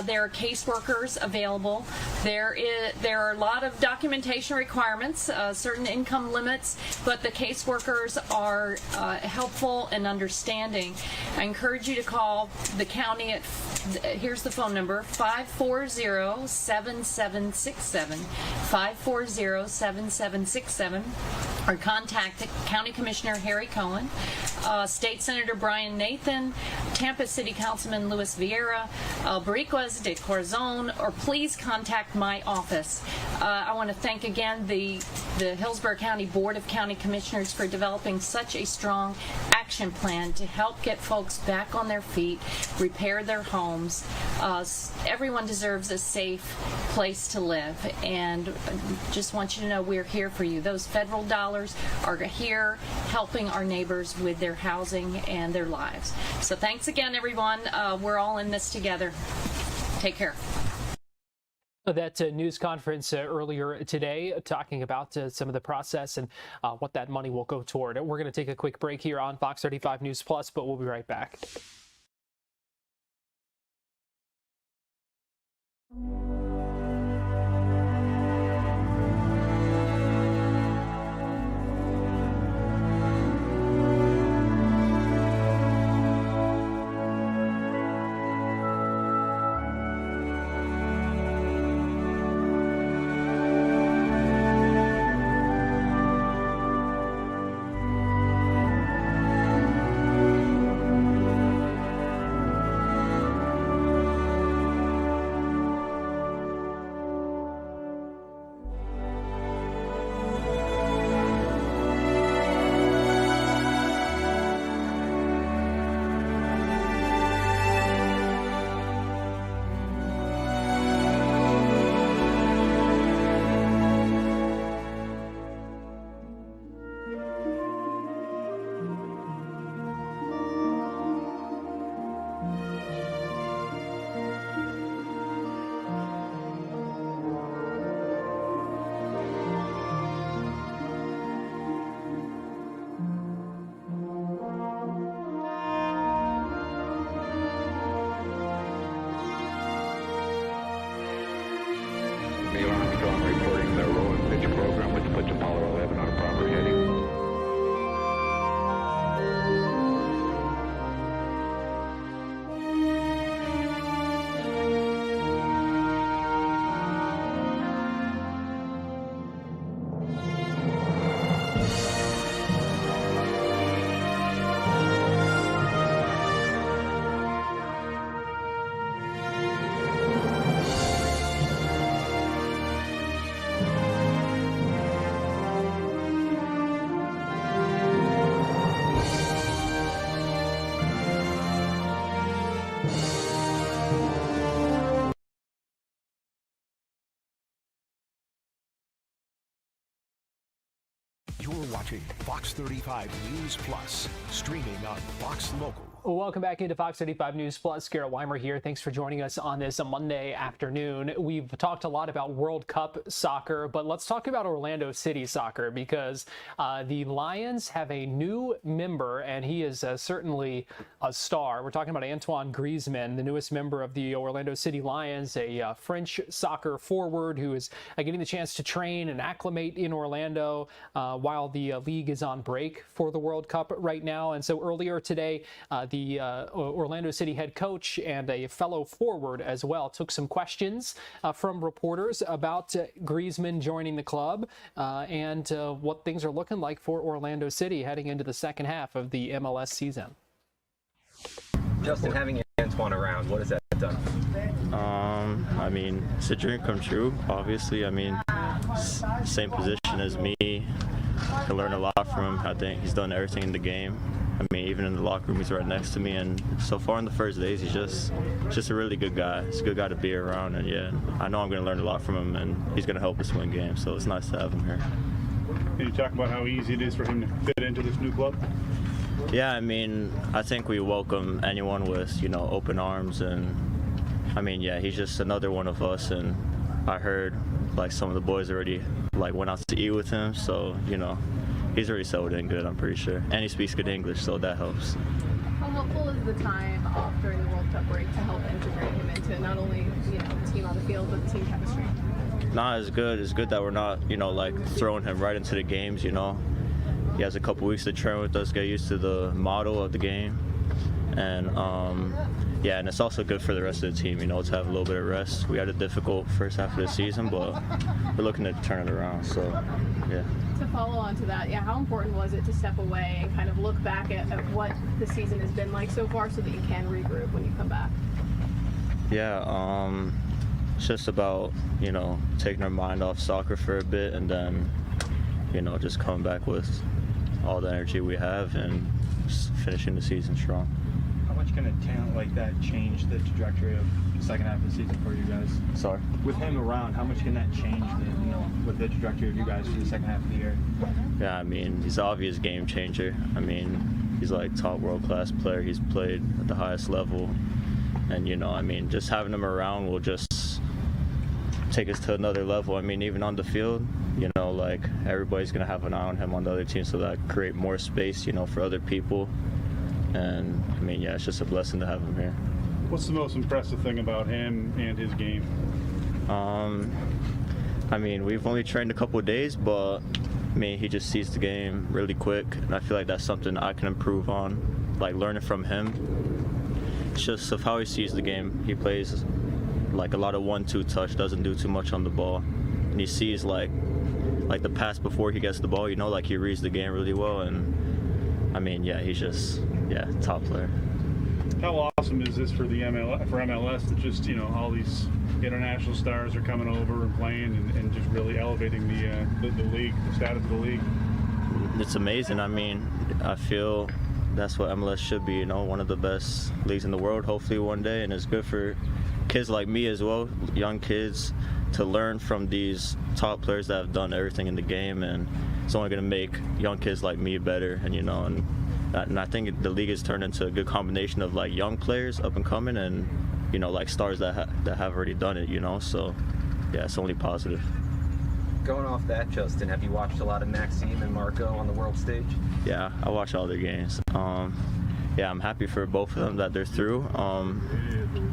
There are caseworkers available. There are a lot of documentation requirements, certain income limits, but the caseworkers are helpful and understanding. I encourage you to call the county at, here's the phone number, 540-7767, 540-7767, or contact County Commissioner Harry Cohen, State Senator Brian Nathan, Tampa City Councilman Luis Vieira, Boricuas de Corazon, or please contact my office. I want to thank again the Hillsborough County Board of County Commissioners for developing such a strong action plan to help get folks back on their feet, repair their homes. Everyone deserves a safe place to live, and just want you to know we're here for you. Those federal dollars are here helping our neighbors with their housing and their lives. So thanks again, everyone. We're all in this together. Take care. That news conference earlier today talking about some of the process and what that money will go toward. We're going to take a quick break here on Fox 35 News Plus, but we'll be right back. You're watching Fox 35 News Plus, streaming on Fox Local. Welcome back into Fox 35 News Plus. Garrett Wymer here. Thanks for joining us on this Monday afternoon. We've talked a lot about World Cup soccer, but let's talk about Orlando City soccer because the Lions have a new member, and he is certainly a star. We're talking about Antoine Griezmann, the newest member of the Orlando City Lions, a French soccer forward who is getting the chance to train and acclimate in Orlando while the league is on break for the World Cup right now. And so earlier today, the Orlando City head coach and a fellow forward as well took some questions from reporters about Griezmann joining the club and what things are looking like for Orlando City heading into the second half of the MLS season. Justin, having Antoine around, what has that done? I mean, it's a dream come true, obviously. I mean, same position as me. I learned a lot from him. I think he's done everything in the game. I mean, even in the locker room, he's right next to me. And so far in the first days, he's just a really good guy. He's a good guy to be around. And yeah, I know I'm going to learn a lot from him, and he's going to help us win games. So it's nice to have him here. Can you talk about how easy it is for him to fit into this new club? Yeah, I mean, I think we welcome anyone with, open arms. And I mean, yeah, he's just another one of us. And I heard like some of the boys already went out to eat with him. So, he's already settled in good, I'm pretty sure. And he speaks good English, so that helps. How helpful is the time off during the World Cup break to help integrate him into not only, the team on the field, but the team chemistry? Nah, it's good. It's good that we're not, throwing him right into the games, He has a couple weeks to train with us, get used to the model of the game. And, yeah, and it's also good for the rest of the team, to have a little bit of rest. We had a difficult first half of the season, but we're looking to turn it around, so, yeah. To follow on to that, how important was it to step away and kind of look back at what the season has been like so far so that you can regroup when you come back? Yeah, it's just about, taking our mind off soccer for a bit and then, just coming back with all the energy we have and just finishing the season strong. How much can a talent like that change the trajectory of the second half of the season for you guys? Sorry? With him around, how much can that change with the trajectory of you guys for the second half of the year? Yeah, I mean, he's an obvious game changer. I mean, he's like top world-class player. He's played at the highest level. And, just having him around will just take us to another level. I mean, even on the field, everybody's going to have an eye on him on the other team, so that create more space, for other people. And, I mean, yeah, it's just a blessing to have him here. What's the most impressive thing about him and his game? I mean, we've only trained a couple of days, but, I mean, he just sees the game really quick, and I feel like that's something I can improve on, learning from him. It's just of how he sees the game. He plays, a lot of 1-2 touch, doesn't do too much on the ball. And he sees, like the pass before he gets the ball, he reads the game really well. And, I mean, yeah, he's just, top player. How awesome is this for the MLS that just, all these international stars are coming over and playing and just really elevating the league, the status of the league? It's amazing. I mean, I feel that's what MLS should be, one of the best leagues in the world, hopefully one day. And it's good for kids like me as well, young kids, to learn from these top players that have done everything in the game. And it's only going to make young kids like me better. And, and I think the league has turned into a good combination of young players up and coming and stars that have already done it, so yeah, it's only positive. Going off that, Justin, have you watched a lot of Maxime and Marco on the world stage? Yeah, I watch all their games. Yeah, I'm happy for both of them that they're through.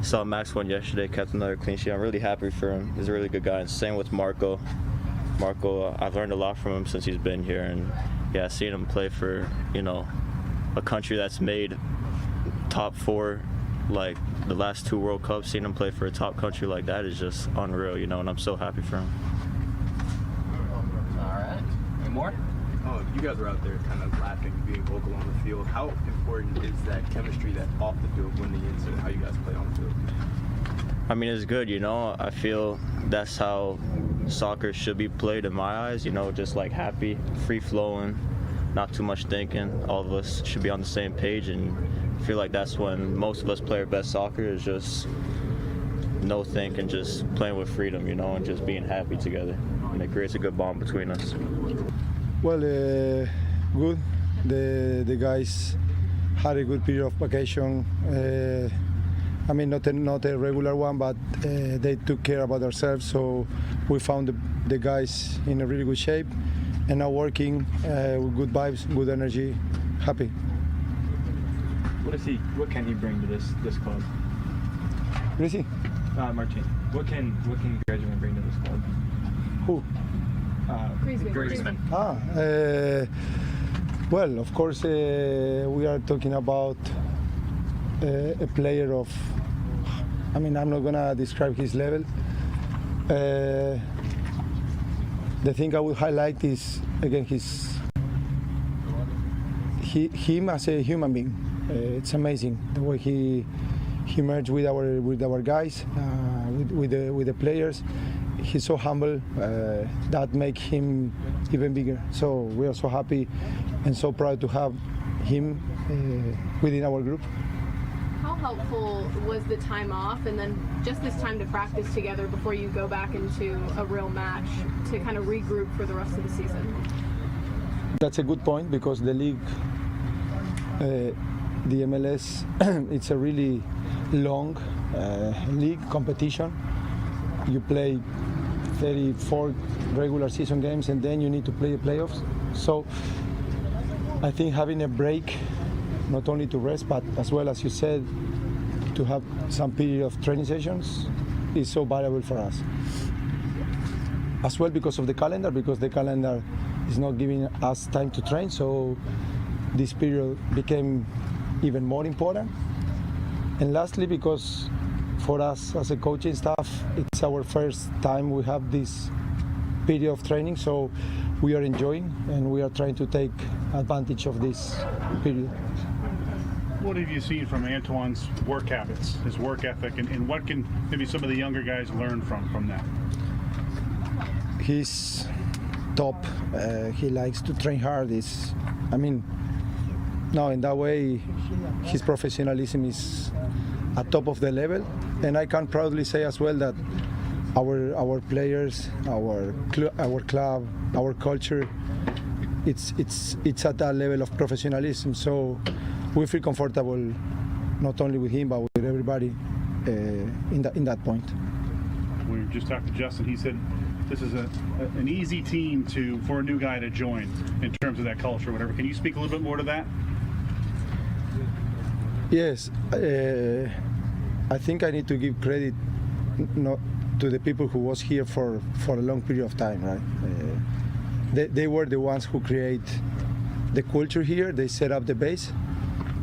Saw Max won yesterday, kept another clean sheet. I'm really happy for him. He's a really good guy. And same with Marco. I've learned a lot from him since he's been here, and yeah, seeing him play for a country that's made top 4 the last 2 World Cups, seeing him play for a top country like that is just unreal, and I'm so happy for him. All right. Any more? Oh, you guys were out there kind of laughing, being vocal on the field. How important is that chemistry that off the field when the inside, how you guys play on the field? I mean, it's good, you know. I feel that's how soccer should be played in my eyes, you know, just like happy, free-flowing, not too much thinking. All of us should be on the same page, and I feel like that's when most of us play our best soccer, is just no thinking, just playing with freedom, you know, and just being happy together. And it creates a good bond between us. Well, good. The guys had a good period of vacation. I mean, not a regular one, but they took care about themselves. So we found the guys in a really good shape, and now working with good vibes, good energy, happy. What can he bring to this club? Gracie? Martin. What can Griezmann bring to this club? Who? Griezmann. Well, of course, we are talking about a player of, I mean, I'm not gonna describe his level. The thing I would highlight is, again, him as a human being. It's amazing the way he merged with our guys, with the players. He's so humble, that makes him even bigger. So we are so happy and so proud to have him within our group. How helpful was the time off and then just this time to practice together before you go back into a real match to kind of regroup for the rest of the season? That's a good point, because the league, the MLS, it's a really long league competition. You play 34 regular season games and then you need to play the playoffs. So I think having a break, not only to rest, but as well, as you said, to have some period of training sessions is so valuable for us. As well because of the calendar, because the calendar is not giving us time to train, so this period became even more important. And lastly, because for us as a coaching staff, it's our first time we have this period of training, so we are enjoying and we are trying to take advantage of this period. What have you seen from Antoine's work habits, his work ethic, and what can maybe some of the younger guys learn from that? He's top. He likes to train hard. In that way, his professionalism is at top of the level. And I can proudly say as well that our players, our club, our culture, it's at that level of professionalism. So we feel comfortable not only with him but with everybody in that point. We just talked to Justin. He said this is an easy team for a new guy to join in terms of that culture or whatever. Can you speak a little bit more to that? Yes, I think I need to give credit to the people who was here for a long period of time, right? They were the ones who create the culture here. They set up the base.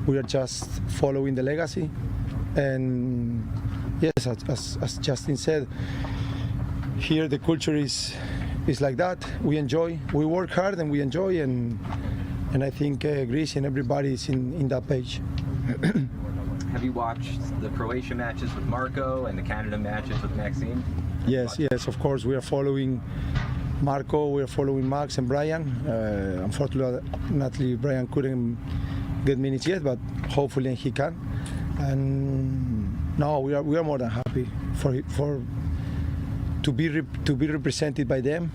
We are just following the legacy. And yes, as Justin said, here the culture is like that. We enjoy, we work hard and we enjoy, and I think Greece and everybody is in that page. Have you watched the Croatia matches with Marco and the Canada matches with Maxime? Yes, of course. We are following Marco, we are following Max and Brian. Unfortunately, Brian couldn't get minutes yet, but hopefully he can. And no, we are more than happy to be represented by them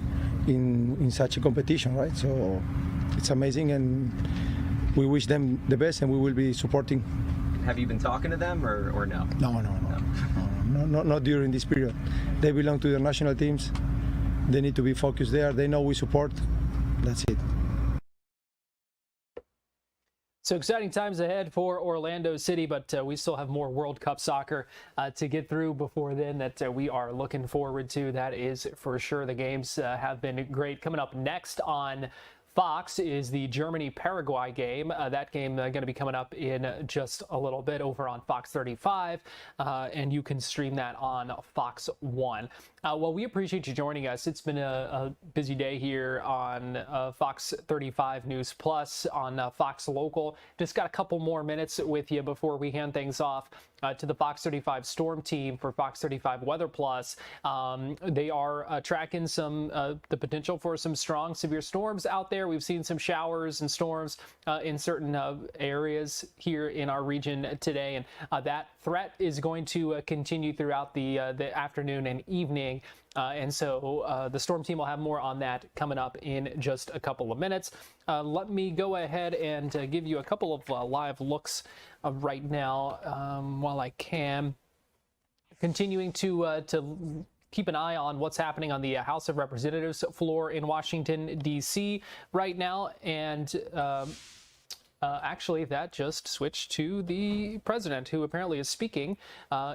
in such a competition, right? So it's amazing, and we wish them the best, and we will be supporting. Have you been talking to them or no? No, not during this period. They belong to their national teams. They need to be focused there. They know we support. That's it. So exciting times ahead for Orlando City, but we still have more World Cup soccer to get through before then that we are looking forward to. That is for sure. The games have been great. Coming up next on Fox is the Germany-Paraguay game. That game going to be coming up in just a little bit over on Fox 35, and you can stream that on Fox 1. Well, we appreciate you joining us. It's been a busy day here on Fox 35 News Plus on Fox Local. Just got a couple more minutes with you before we hand things off to the Fox 35 Storm team for Fox 35 Weather Plus. They are tracking the potential for some strong, severe storms out there. We've seen some showers and storms in certain areas here in our region today, and that threat is going to continue throughout the afternoon and evening. And so the storm team will have more on that coming up in just a couple of minutes. Let me go ahead and give you a couple of live looks right now while I can. Continuing to keep an eye on what's happening on the House of Representatives floor in Washington, D.C. right now. And actually, that just switched to the president, who apparently is speaking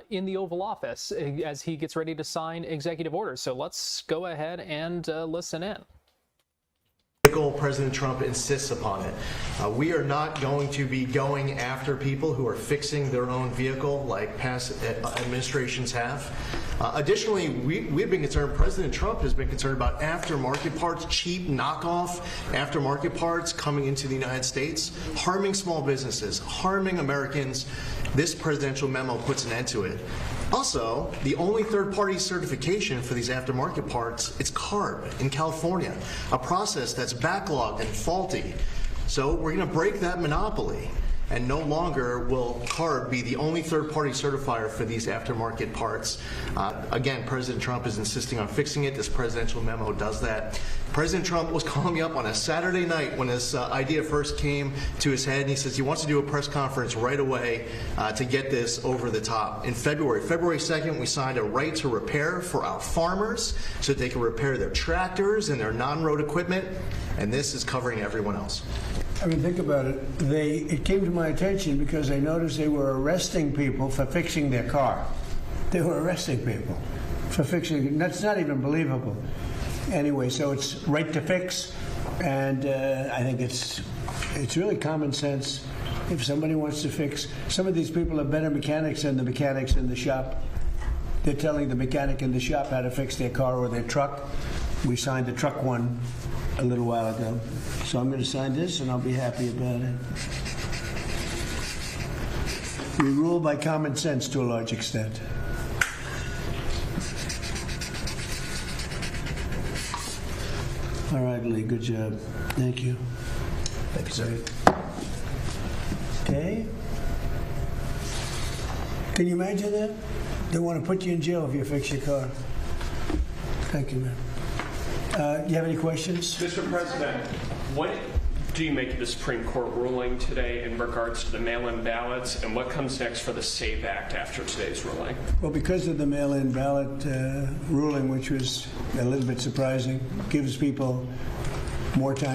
in the Oval Office as he gets ready to sign executive orders. So let's go ahead and listen in. President Trump insists upon it. We are not going to be going after people who are fixing their own vehicle like past administrations have. Additionally, we've been concerned, President Trump has been concerned about aftermarket parts, cheap knockoff aftermarket parts coming into the United States, harming small businesses, harming Americans. This presidential memo puts an end to it. Also, the only third-party certification for these aftermarket parts, it's CARB in California, a process that's backlogged and faulty. So we're going to break that monopoly, and no longer will CARB be the only third-party certifier for these aftermarket parts. Again, President Trump is insisting on fixing it. This presidential memo does that. President Trump was calling me up on a Saturday night when this idea first came to his head, and he says he wants to do a press conference right away to get this over the top. In February 2nd, we signed a right to repair for our farmers so that they can repair their tractors and their non-road equipment, and this is covering everyone else. I mean, think about it. It came to my attention because I noticed they were arresting people for fixing their car. They were arresting people for fixing. That's not even believable. Anyway, so it's right to fix, and I think it's really common sense. If somebody wants to fix, some of these people are better mechanics than the mechanics in the shop. They're telling the mechanic in the shop how to fix their car or their truck. We signed the truck one a little while ago. So I'm going to sign this, and I'll be happy about it. We rule by common sense to a large extent. All right, Lee, good job. Thank you. Thank you, sir. Okay. Can you imagine that? They want to put you in jail if you fix your car. Thank you, man. Do you have any questions? Mr. President, what do you make of the Supreme Court ruling today in regards to the mail-in ballots, and what comes next for the SAVE Act after today's ruling? Well, because of the mail-in ballot ruling, which was a little bit surprising, gives people more time